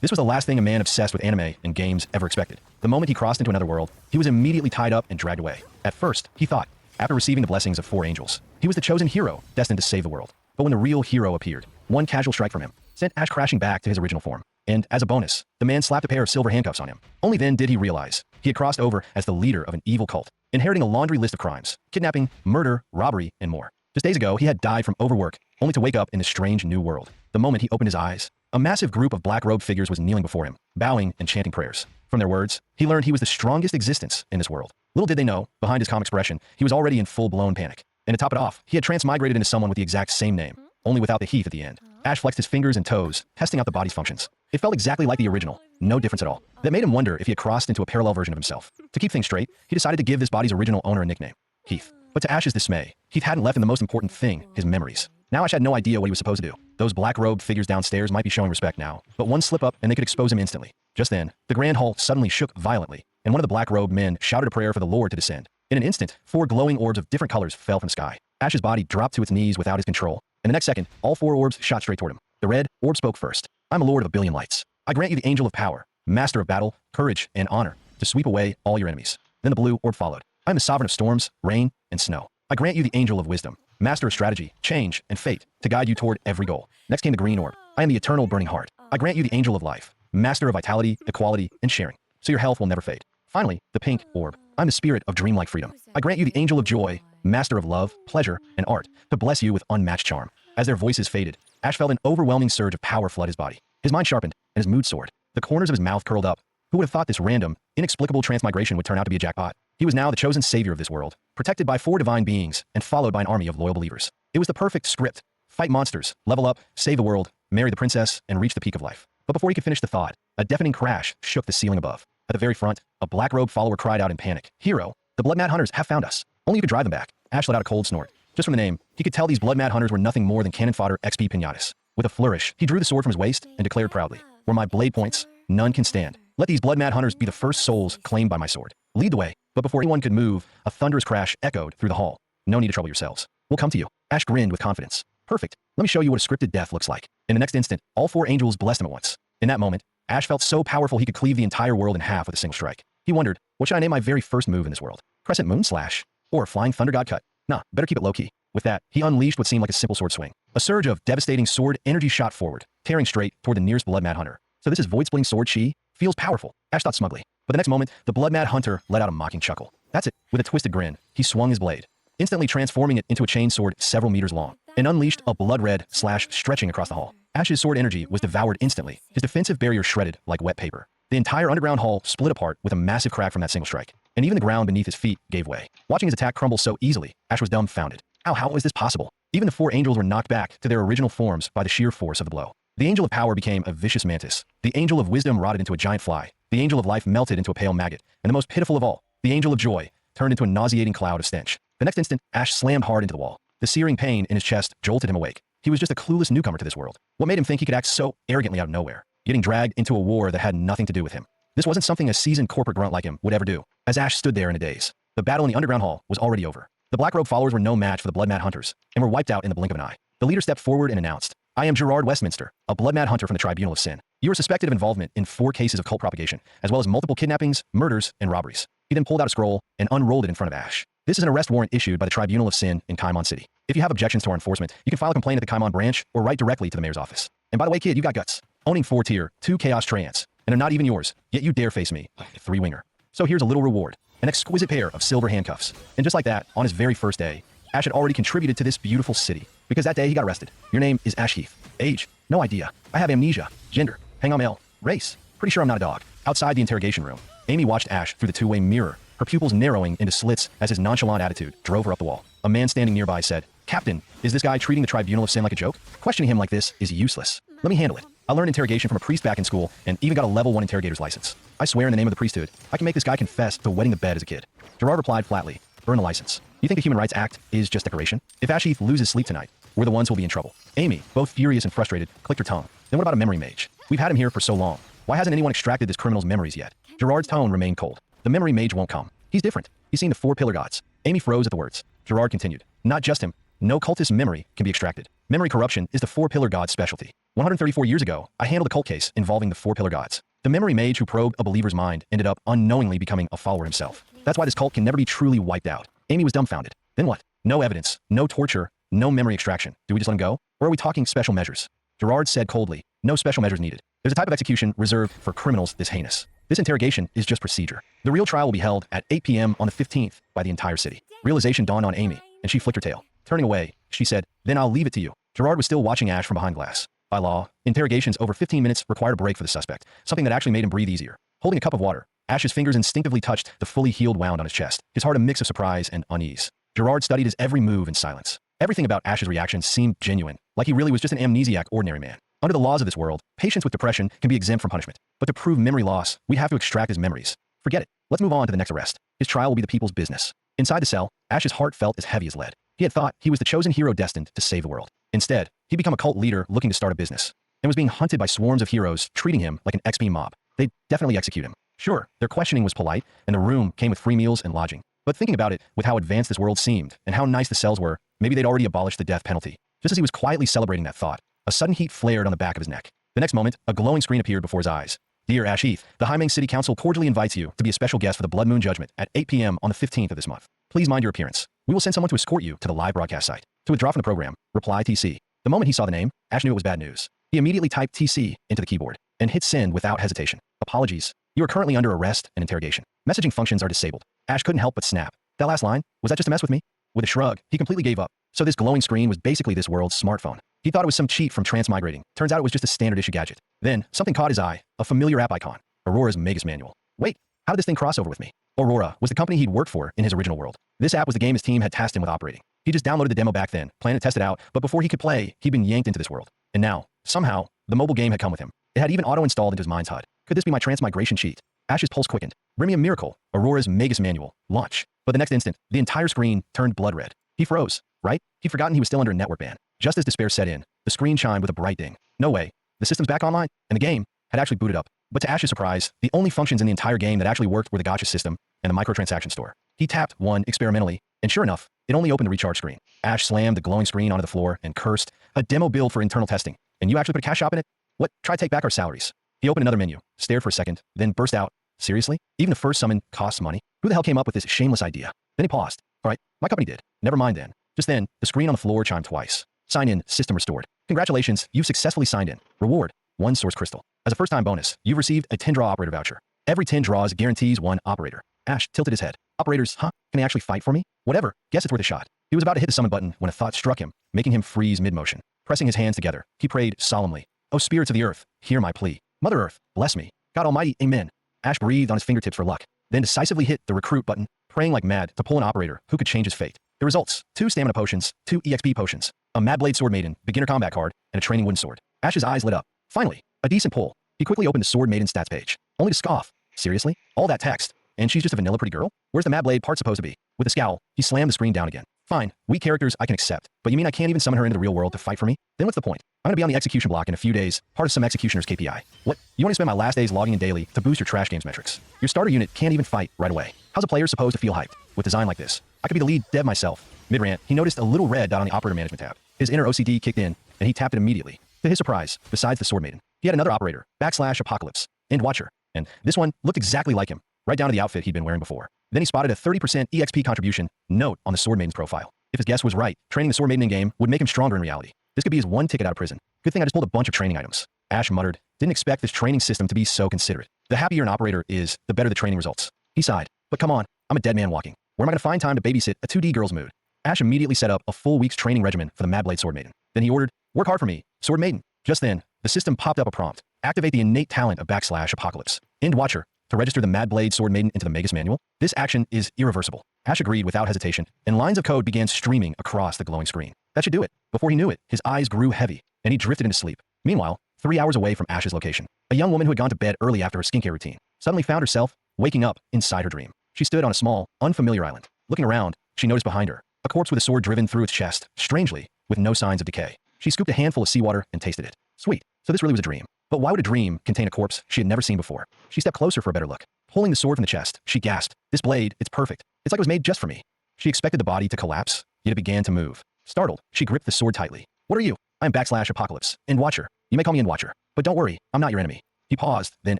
This was the last thing a man obsessed with anime and games ever expected. The moment he crossed into another world, he was immediately tied up and dragged away. At first, he thought, after receiving the blessings of 4 angels, he was the chosen hero destined to save the world. But when the real hero appeared, one casual strike from him sent Ash crashing back to his original form. And as a bonus, the man slapped a pair of silver handcuffs on him. Only then did he realize he had crossed over as the leader of an evil cult, inheriting a laundry list of crimes, kidnapping, murder, robbery, and more. Just days ago, he had died from overwork, only to wake up in this strange new world. The moment he opened his eyes, a massive group of black-robed figures was kneeling before him, bowing and chanting prayers. From their words, he learned he was the strongest existence in this world. Little did they know, behind his calm expression, he was already in full-blown panic. And to top it off, he had transmigrated into someone with the exact same name, only without the Heath at the end. Ash flexed his fingers and toes, testing out the body's functions. It felt exactly like the original, no difference at all. That made him wonder if he had crossed into a parallel version of himself. To keep things straight, he decided to give this body's original owner a nickname, Heath. But to Ash's dismay, Heath hadn't left him the most important thing, his memories. Now Ash had no idea what he was supposed to do. Those black-robed figures downstairs might be showing respect now, but one slip up and they could expose him instantly. Just then, the grand hall suddenly shook violently, and one of the black-robed men shouted a prayer for the Lord to descend. In an instant, 4 glowing orbs of different colors fell from the sky. Ash's body dropped to its knees without his control, and the next second, all 4 orbs shot straight toward him. The red orb spoke first. I'm a lord of a billion lights. I grant you the angel of power, master of battle, courage, and honor, to sweep away all your enemies. Then the blue orb followed. I am the sovereign of storms, rain, and snow. I grant you the angel of wisdom, master of strategy, change, and fate, to guide you toward every goal. Next came the green orb. I am the eternal burning heart. I grant you the angel of life, master of vitality, equality, and sharing, so your health will never fade. Finally, the pink orb. I'm the spirit of dreamlike freedom. I grant you the angel of joy, master of love, pleasure, and art, to bless you with unmatched charm. As their voices faded, Ash felt an overwhelming surge of power flood his body. His mind sharpened, and his mood soared. The corners of his mouth curled up. Who would have thought this random, inexplicable transmigration would turn out to be a jackpot? He was now the chosen savior of this world, protected by 4 divine beings, and followed by an army of loyal believers. It was the perfect script. Fight monsters, level up, save the world, marry the princess, and reach the peak of life. But before he could finish the thought, a deafening crash shook the ceiling above. At the very front, a black-robed follower cried out in panic. Hero, the Blood-Mad Hunters have found us. Only you could drive them back. Ash let out a cold snort. Just from the name, he could tell these Blood-Mad Hunters were nothing more than cannon fodder XP pinatas. With a flourish, he drew the sword from his waist and declared proudly, where my blade points, none can stand. Let these Blood-Mad Hunters be the first souls claimed by my sword. Lead the way. But before anyone could move, a thunderous crash echoed through the hall. No need to trouble yourselves. We'll come to you. Ash grinned with confidence. Perfect. Let me show you what a scripted death looks like. In the next instant, all 4 angels blessed him at once. In that moment, Ash felt so powerful he could cleave the entire world in half with a single strike. He wondered, what should I name my very first move in this world? Crescent Moon Slash? Or Flying Thunder God Cut? Nah, better keep it low-key. With that, he unleashed what seemed like a simple sword swing. A surge of devastating sword energy shot forward, tearing straight toward the nearest Blood-Mad Hunter. So this is void-splitting sword chi? Feels powerful, Ash thought smugly. But the next moment, the Blood-Mad Hunter let out a mocking chuckle. That's it. With a twisted grin, he swung his blade, instantly transforming it into a chain sword several meters long. and unleashed a blood-red slash stretching across the hall. Ash's sword energy was devoured instantly, his defensive barrier shredded like wet paper. The entire underground hall split apart with a massive crack from that single strike, and even the ground beneath his feet gave way. Watching his attack crumble so easily, Ash was dumbfounded. How is this possible? Even the four angels were knocked back to their original forms by the sheer force of the blow. The angel of power became a vicious mantis. The angel of wisdom rotted into a giant fly. The angel of life melted into a pale maggot. And the most pitiful of all, the angel of joy, turned into a nauseating cloud of stench. The next instant, Ash slammed hard into the wall. The searing pain in his chest jolted him awake. He was just a clueless newcomer to this world. What made him think he could act so arrogantly out of nowhere, getting dragged into a war that had nothing to do with him? This wasn't something a seasoned corporate grunt like him would ever do. As Ash stood there in a daze, the battle in the underground hall was already over. The Black Robe followers were no match for the Blood Mad Hunters, and were wiped out in the blink of an eye. The leader stepped forward and announced, "I am Gerard Westminster, a Blood Mad Hunter from the Tribunal of Sin. You are suspected of involvement in 4 cases of cult propagation, as well as multiple kidnappings, murders, and robberies." He then pulled out a scroll and unrolled it in front of Ash. "This is an arrest warrant issued by the Tribunal of Sin in Kaimon City. If you have objections to our enforcement, you can file a complaint at the Kaimon branch or write directly to the mayor's office. And by the way, kid, you got guts. Owning 4 tier, 2 Chaos Treants, and they're not even yours, yet you dare face me, 3-winger. So here's a little reward, an exquisite pair of silver handcuffs." And just like that, on his very first day, Ash had already contributed to this beautiful city, because that day he got arrested. "Your name is Ash Heath. Age? No idea. I have amnesia. Gender? Hang on male. Race? Pretty sure I'm not a dog." Outside the interrogation room, Amy watched Ash through the two-way mirror, her pupils narrowing into slits as his nonchalant attitude drove her up the wall. A man standing nearby said, "Captain, is this guy treating the Tribunal of Sin like a joke? Questioning him like this is useless. Let me handle it. I learned interrogation from a priest back in school and even got a level 1 interrogator's license. I swear in the name of the priesthood, I can make this guy confess to wetting the bed as a kid." Gerard replied flatly, "Burn the license. You think the Human Rights Act is just decoration? If Ash Heath loses sleep tonight, we're the ones who'll be in trouble." Amy, both furious and frustrated, clicked her tongue. "Then what about a memory mage? We've had him here for so long. Why hasn't anyone extracted this criminal's memories yet?" Gerard's tone remained cold. "The memory mage won't come. He's different. He's seen the 4 pillar gods." Amy froze at the words. Gerard continued, "Not just him. No cultist memory can be extracted. Memory corruption is the 4 pillar god's specialty. 134 years ago, I handled a cult case involving the 4 pillar gods. The memory mage who probed a believer's mind ended up unknowingly becoming a follower himself. That's why this cult can never be truly wiped out." Amy was dumbfounded. "Then what? No evidence, no torture, no memory extraction. Do we just let him go? Or are we talking special measures?" Gerard said coldly, "No special measures needed. There's a type of execution reserved for criminals this heinous. This interrogation is just procedure. The real trial will be held at 8 p.m. on the 15th by the entire city." Realization dawned on Amy, and she flicked her tail. Turning away, she said, "Then I'll leave it to you." Gerard was still watching Ash from behind glass. By law, interrogations over 15 minutes required a break for the suspect, something that actually made him breathe easier. Holding a cup of water, Ash's fingers instinctively touched the fully healed wound on his chest, his heart a mix of surprise and unease. Gerard studied his every move in silence. Everything about Ash's reaction seemed genuine, like he really was just an amnesiac ordinary man. Under the laws of this world, patients with depression can be exempt from punishment. But to prove memory loss, we'd have to extract his memories. Forget it. Let's move on to the next arrest. His trial will be the people's business. Inside the cell, Ash's heart felt as heavy as lead. He had thought he was the chosen hero destined to save the world. Instead, he'd become a cult leader looking to start a business, and was being hunted by swarms of heroes treating him like an XP mob. They'd definitely execute him. Sure, their questioning was polite, and the room came with free meals and lodging. But thinking about it, with how advanced this world seemed, and how nice the cells were, maybe they'd already abolished the death penalty. Just as he was quietly celebrating that thought, a sudden heat flared on the back of his neck. The next moment, a glowing screen appeared before his eyes. "Dear Ash Heath, the Haimeng City Council cordially invites you to be a special guest for the Blood Moon Judgment at 8 p.m. on the 15th of this month. Please mind your appearance. We will send someone to escort you to the live broadcast site. To withdraw from the program, reply TC." The moment he saw the name, Ash knew it was bad news. He immediately typed TC into the keyboard and hit send without hesitation. "Apologies. You are currently under arrest and interrogation. Messaging functions are disabled." Ash couldn't help but snap. That last line, was that just to mess with me? With a shrug, he completely gave up. So this glowing screen was basically this world's smartphone. He thought it was some cheat from transmigrating. Turns out it was just a standard issue gadget. Then, something caught his eye, a familiar app icon. Aurora's Magus Manual. Wait, how did this thing cross over with me? Aurora was the company he'd worked for in his original world. This app was the game his team had tasked him with operating. He just downloaded the demo back then, planned to test it out, but before he could play, he'd been yanked into this world. And now, somehow, the mobile game had come with him. It had even auto-installed into his mind's HUD. Could this be my transmigration cheat? Ash's pulse quickened. Bring me a miracle. Aurora's Magus Manual. Launch. But the next instant, the entire screen turned blood red. He froze, right? He'd forgotten he was still under a network ban. Just as despair set in, the screen chimed with a bright ding. No way. The system's back online, and the game had actually booted up. But to Ash's surprise, the only functions in the entire game that actually worked were the gacha system and the microtransaction store. He tapped one experimentally, and sure enough, it only opened the recharge screen. Ash slammed the glowing screen onto the floor and cursed, "A demo build for internal testing. And you actually put a cash shop in it? What? Try to take back our salaries." He opened another menu, stared for a second, then burst out, "Seriously? Even the first summon costs money? Who the hell came up with this shameless idea?" Then he paused. "All right, my company did. Never mind then." Just then, the screen on the floor chimed twice. "Sign in, system restored. Congratulations, you've successfully signed in. Reward, 1 source crystal. As a first-time bonus, you've received a 10-draw operator voucher. Every 10 draws guarantees 1 operator." Ash tilted his head. "Operators, huh? Can they actually fight for me? Whatever, guess it's worth a shot." He was about to hit the summon button when a thought struck him, making him freeze mid-motion. Pressing his hands together, he prayed solemnly, "O spirits of the earth, hear my plea. Mother Earth, bless me. God Almighty, amen." Ash breathed on his fingertips for luck, then decisively hit the recruit button, praying like mad to pull an operator who could change his fate. The results: 2 stamina potions, 2 EXP potions, a Mad Blade Sword Maiden, beginner combat card, and a training wooden sword. Ash's eyes lit up. Finally, a decent pull. He quickly opened the Sword Maiden stats page, only to scoff. Seriously? All that text? And she's just a vanilla pretty girl? Where's the Mad Blade part supposed to be? With a scowl, he slammed the screen down again. Fine, weak characters I can accept, but you mean I can't even summon her into the real world to fight for me? Then what's the point? I'm gonna be on the execution block in a few days, part of some executioner's KPI. What? You want to spend my last days logging in daily to boost your trash games metrics? Your starter unit can't even fight right away. How's a player supposed to feel hyped with design like this? I could be the lead dev myself. Mid-rant, he noticed a little red dot on the operator management tab. His inner OCD kicked in, and he tapped it immediately. To his surprise, besides the Sword Maiden, he had another operator, /Apocalypse, End Watcher, and this one looked exactly like him, right down to the outfit he'd been wearing before. Then he spotted a 30% EXP contribution note on the Sword Maiden's profile. If his guess was right, training the Sword Maiden in-game would make him stronger in reality. This could be his one ticket out of prison. Good thing I just pulled a bunch of training items. Ash muttered, didn't expect this training system to be so considerate. The happier an operator is, the better the training results. He sighed, but come on, I'm a dead man walking. Where am I going to find time to babysit a 2D girl's mood? Ash immediately set up a full week's training regimen for the Mad Blade Sword Maiden. Then he ordered, work hard for me, Sword Maiden. Just then, the system popped up a prompt. Activate the innate talent of /Apocalypse, End Watcher, to register the Mad Blade Sword Maiden into the Magus manual. This action is irreversible. Ash agreed without hesitation, and lines of code began streaming across the glowing screen. That should do it. Before he knew it, his eyes grew heavy, and he drifted into sleep. Meanwhile, 3 hours away from Ash's location, a young woman who had gone to bed early after her skincare routine suddenly found herself waking up inside her dream. She stood on a small, unfamiliar island. Looking around, she noticed behind her a corpse with a sword driven through its chest, strangely, with no signs of decay. She scooped a handful of seawater and tasted it. Sweet. So this really was a dream. But why would a dream contain a corpse she had never seen before? She stepped closer for a better look. Pulling the sword from the chest, she gasped, "This blade, it's perfect. It's like it was made just for me." She expected the body to collapse, yet it began to move. Startled, she gripped the sword tightly. "What are you?" "I am /Apocalypse, End Watcher. You may call me End Watcher. But don't worry, I'm not your enemy." He paused, then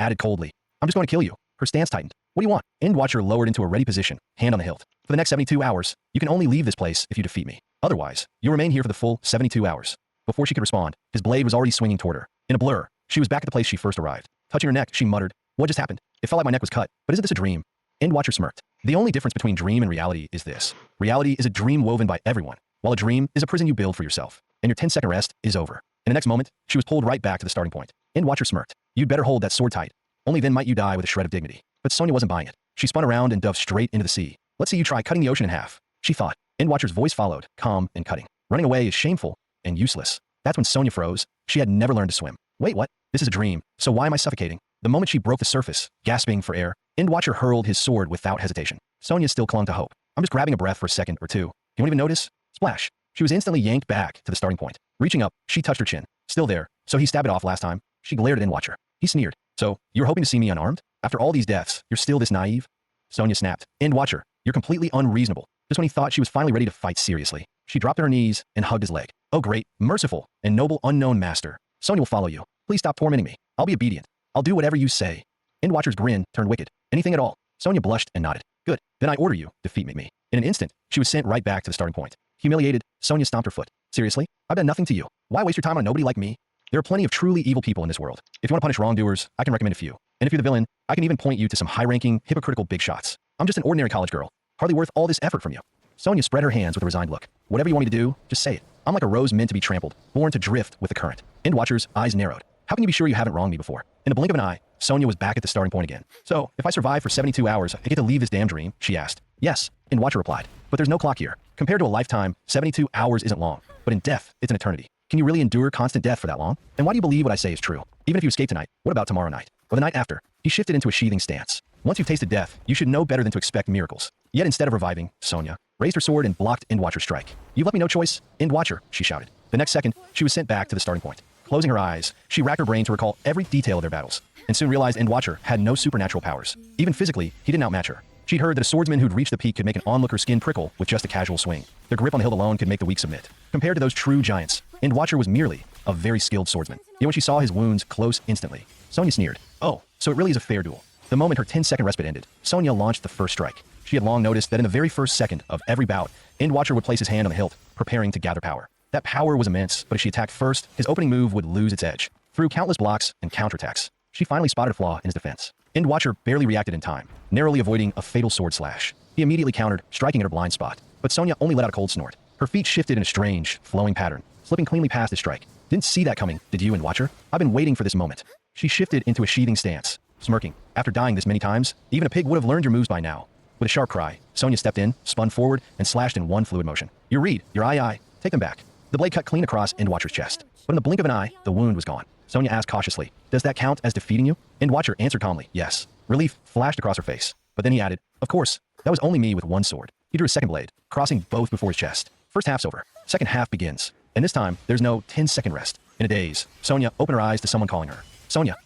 added coldly, "I'm just going to kill you." Her stance tightened. "What do you want?" End Watcher lowered into a ready position, hand on the hilt. "For the next 72 hours, you can only leave this place if you defeat me. Otherwise, you'll remain here for the full 72 hours. Before she could respond, his blade was already swinging toward her. In a blur, she was back at the place she first arrived. Touching her neck, she muttered, "What just happened? It felt like my neck was cut, but isn't this a dream?" End Watcher smirked. "The only difference between dream and reality is this. Reality is a dream woven by everyone, while a dream is a prison you build for yourself. And your 10-second rest is over." In the next moment, she was pulled right back to the starting point. End Watcher smirked. "You'd better hold that sword tight. Only then might you die with a shred of dignity." But Sonya wasn't buying it. She spun around and dove straight into the sea. "Let's see you try cutting the ocean in half," she thought. End Watcher's voice followed, calm and cutting. "Running away is shameful and useless." That's when Sonya froze. She had never learned to swim. Wait, what? This is a dream, so why am I suffocating? The moment she broke the surface, gasping for air, End Watcher hurled his sword without hesitation. Sonya still clung to hope. "I'm just grabbing a breath for a second or two. You won't even notice?" Splash. She was instantly yanked back to the starting point. Reaching up, she touched her chin. Still there, so he stabbed it off last time. She glared at End Watcher. He sneered. "So, you were hoping to see me unarmed? After all these deaths, you're still this naive?" Sonya snapped. "End Watcher, you're completely unreasonable." Just when he thought she was finally ready to fight seriously, she dropped to her knees and hugged his leg. "Oh great, merciful, and noble unknown master. Sonya will follow you. Please stop tormenting me. I'll be obedient. I'll do whatever you say." End Watcher's grin turned wicked. "Anything at all." Sonya blushed and nodded. "Good. Then I order you, defeat me." In an instant, she was sent right back to the starting point. Humiliated, Sonya stomped her foot. "Seriously? I've done nothing to you. Why waste your time on a nobody like me? There are plenty of truly evil people in this world. If you want to punish wrongdoers, I can recommend a few. And if you're the villain, I can even point you to some high-ranking, hypocritical big shots. I'm just an ordinary college girl. Hardly worth all this effort from you." Sonya spread her hands with a resigned look. "Whatever you want me to do, just say it. I'm like a rose meant to be trampled, born to drift with the current." End Watcher's eyes narrowed. "How can you be sure you haven't wronged me before?" In the blink of an eye, Sonya was back at the starting point again. "So, if I survive for 72 hours, I get to leave this damn dream?" she asked. "Yes," End Watcher replied. "But there's no clock here. Compared to a lifetime, 72 hours isn't long. But in death, it's an eternity. Can you really endure constant death for that long? And why do you believe what I say is true? Even if you escape tonight, what about tomorrow night? Or the night after?" He shifted into a sheathing stance. "Once you've tasted death, you should know better than to expect miracles." Yet instead of reviving, Sonya raised her sword and blocked End Watcher's strike. "You've left me no choice, End Watcher," she shouted. The next second, she was sent back to the starting point. Closing her eyes, she racked her brain to recall every detail of their battles, and soon realized End Watcher had no supernatural powers. Even physically, he didn't outmatch her. She'd heard that a swordsman who'd reached the peak could make an onlooker's skin prickle with just a casual swing. Their grip on the hilt alone could make the weak submit. Compared to those true giants, End Watcher was merely a very skilled swordsman. Yet when she saw his wounds close instantly, Sonya sneered. "Oh, so it really is a fair duel." The moment her 10-second respite ended, Sonya launched the first strike. She had long noticed that in the very first second of every bout, End Watcher would place his hand on the hilt, preparing to gather power. That power was immense, but if she attacked first, his opening move would lose its edge. Through countless blocks and counterattacks, she finally spotted a flaw in his defense. End Watcher barely reacted in time, narrowly avoiding a fatal sword slash. He immediately countered, striking at her blind spot. But Sonia only let out a cold snort. Her feet shifted in a strange, flowing pattern, slipping cleanly past his strike. Didn't see that coming, did you, and watcher? I've been waiting for this moment. She shifted into a sheathing stance, smirking. After dying this many times, even a pig would have learned your moves by now. With a sharp cry, Sonia stepped in, spun forward, and slashed in one fluid motion. Your reed, your eye, take them back. The blade cut clean across Endwatcher's chest. But in the blink of an eye, the wound was gone. Sonia asked cautiously, does that count as defeating you? Endwatcher answered calmly, yes. Relief flashed across her face. But then he added, of course, that was only me with one sword. He drew a second blade, crossing both before his chest. First half's over. Second half begins. And this time, there's no 10-second rest. In a daze, Sonia opened her eyes to someone calling her. Sonia,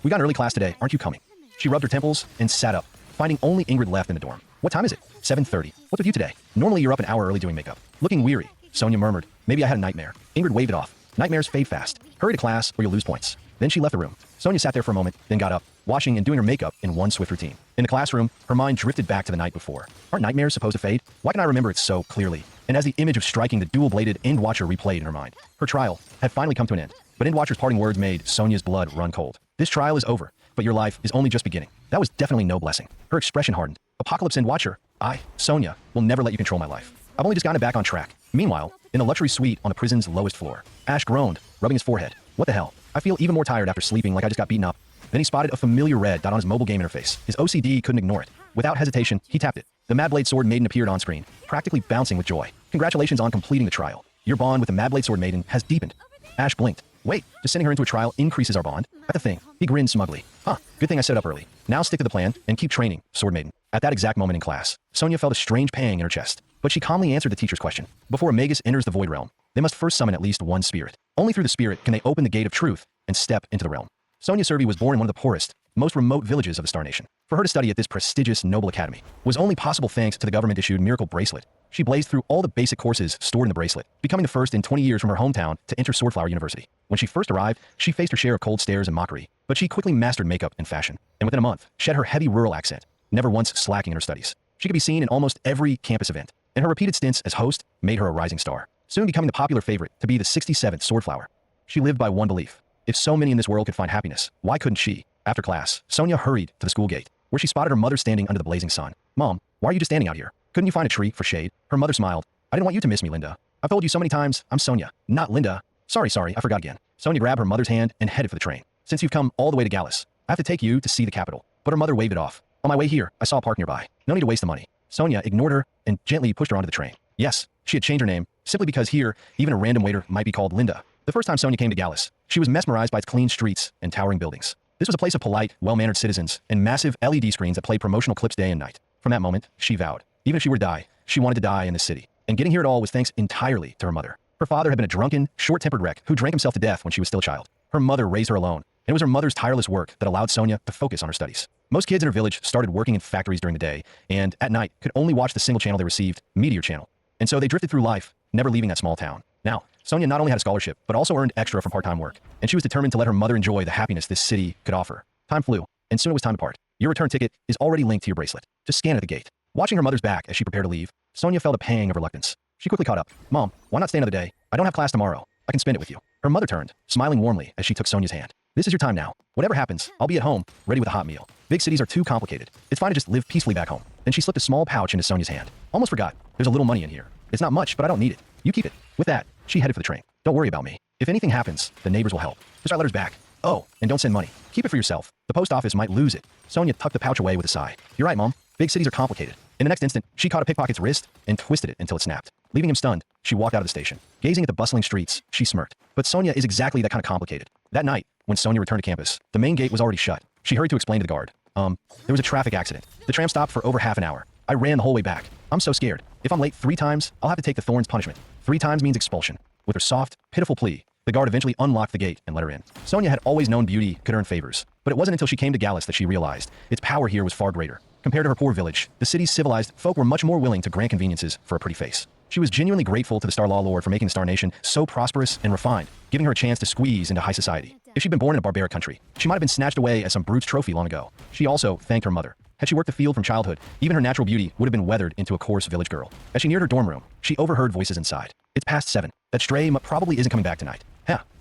we got an early class today, aren't you coming? She rubbed her temples and sat up, finding only Ingrid left in the dorm. What time is it? 7:30. What's with you today? Normally you're up an hour early doing makeup. Looking weary, Sonia murmured. Maybe I had a nightmare. Ingrid waved it off. Nightmares fade fast. Hurry to class or you'll lose points. Then she left the room. Sonia sat there for a moment, then got up, washing and doing her makeup in one swift routine. In the classroom, her mind drifted back to the night before. Aren't nightmares supposed to fade? Why can I remember it so clearly? And as the image of striking the dual-bladed Endwatcher replayed in her mind, her trial had finally come to an end. But Endwatcher's parting words made Sonia's blood run cold. This trial is over, but your life is only just beginning. That was definitely no blessing. Her expression hardened. Apocalypse Endwatcher, I, Sonia, will never let you control my life. I've only just gotten it back on track. Meanwhile, in the luxury suite on the prison's lowest floor, Ash groaned, rubbing his forehead. What the hell? I feel even more tired after sleeping like I just got beaten up. Then he spotted a familiar red dot on his mobile game interface. His OCD couldn't ignore it. Without hesitation, he tapped it. The Madblade Sword Maiden appeared on screen, practically bouncing with joy. Congratulations on completing the trial. Your bond with the Madblade Sword Maiden has deepened. Ash blinked. Wait, just sending her into a trial increases our bond? That's the thing. He grinned smugly. Huh, good thing I set up early. Now stick to the plan and keep training, Sword Maiden. At that exact moment in class, Sonia felt a strange pang in her chest. But she calmly answered the teacher's question. Before a Magus enters the Void Realm, they must first summon at least one spirit. Only through the spirit can they open the gate of truth and step into the realm. Sonia Servi was born in one of the poorest, most remote villages of the Star Nation. For her to study at this prestigious noble academy was only possible thanks to the government-issued miracle bracelet. She blazed through all the basic courses stored in the bracelet, becoming the first in 20 years from her hometown to enter Swordflower University. When she first arrived, she faced her share of cold stares and mockery, but she quickly mastered makeup and fashion, and within a month, shed her heavy rural accent, never once slacking in her studies. She could be seen in almost every campus event, and her repeated stints as host made her a rising star, soon becoming the popular favorite to be the 67th Swordflower. She lived by one belief. If so many in this world could find happiness, why couldn't she? After class, Sonia hurried to the school gate, where she spotted her mother standing under the blazing sun. Mom, why are you just standing out here? Couldn't you find a tree for shade? Her mother smiled. I didn't want you to miss me, Linda. I've told you so many times, I'm Sonia, not Linda. Sorry, I forgot again. Sonia grabbed her mother's hand and headed for the train. Since you've come all the way to Gallus, I have to take you to see the capital. But her mother waved it off. On my way here, I saw a park nearby. No need to waste the money. Sonia ignored her and gently pushed her onto the train. Yes, she had changed her name, simply because here, even a random waiter might be called Linda. The first time Sonia came to Gallus, she was mesmerized by its clean streets and towering buildings. This was a place of polite, well-mannered citizens and massive LED screens that played promotional clips day and night. From that moment, she vowed, even if she were to die, she wanted to die in this city. And getting here at all was thanks entirely to her mother. Her father had been a drunken, short-tempered wreck who drank himself to death when she was still a child. Her mother raised her alone, and it was her mother's tireless work that allowed Sonia to focus on her studies. Most kids in her village started working in factories during the day, and at night could only watch the single channel they received, Meteor Channel. And so they drifted through life, never leaving that small town. Now, Sonia not only had a scholarship, but also earned extra from part-time work, and she was determined to let her mother enjoy the happiness this city could offer. Time flew, and soon it was time to part. Your return ticket is already linked to your bracelet. Just scan at the gate. Watching her mother's back as she prepared to leave, Sonia felt a pang of reluctance. She quickly caught up. Mom, why not stay another day? I don't have class tomorrow. I can spend it with you. Her mother turned, smiling warmly as she took Sonia's hand. This is your time now. Whatever happens, I'll be at home, ready with a hot meal. Big cities are too complicated. It's fine to just live peacefully back home. Then she slipped a small pouch into Sonia's hand. Almost forgot. There's a little money in here. It's not much, but I don't need it. You keep it. With that, she headed for the train. Don't worry about me. If anything happens, the neighbors will help. Just write letters back. Oh, and don't send money. Keep it for yourself. The post office might lose it. Sonia tucked the pouch away with a sigh. You're right, Mom. Big cities are complicated. In the next instant, she caught a pickpocket's wrist and twisted it until it snapped. Leaving him stunned, she walked out of the station. Gazing at the bustling streets, she smirked. But Sonia is exactly that kind of complicated. That night, when Sonia returned to campus, the main gate was already shut. She hurried to explain to the guard. There was a traffic accident. The tram stopped for over half an hour. I ran the whole way back. I'm so scared. If I'm late 3 times, I'll have to take the Thorn's punishment. 3 times means expulsion. With her soft, pitiful plea, the guard eventually unlocked the gate and let her in. Sonia had always known beauty could earn favors, but it wasn't until she came to Gallus that she realized its power here was far greater. Compared to her poor village, the city's civilized folk were much more willing to grant conveniences for a pretty face. She was genuinely grateful to the Star Law Lord for making the Star Nation so prosperous and refined, giving her a chance to squeeze into high society. If she'd been born in a barbaric country, she might have been snatched away as some brute's trophy long ago. She also thanked her mother. Had she worked the field from childhood, even her natural beauty would have been weathered into a coarse village girl. As she neared her dorm room, she overheard voices inside. It's past 7. That stray probably isn't coming back tonight.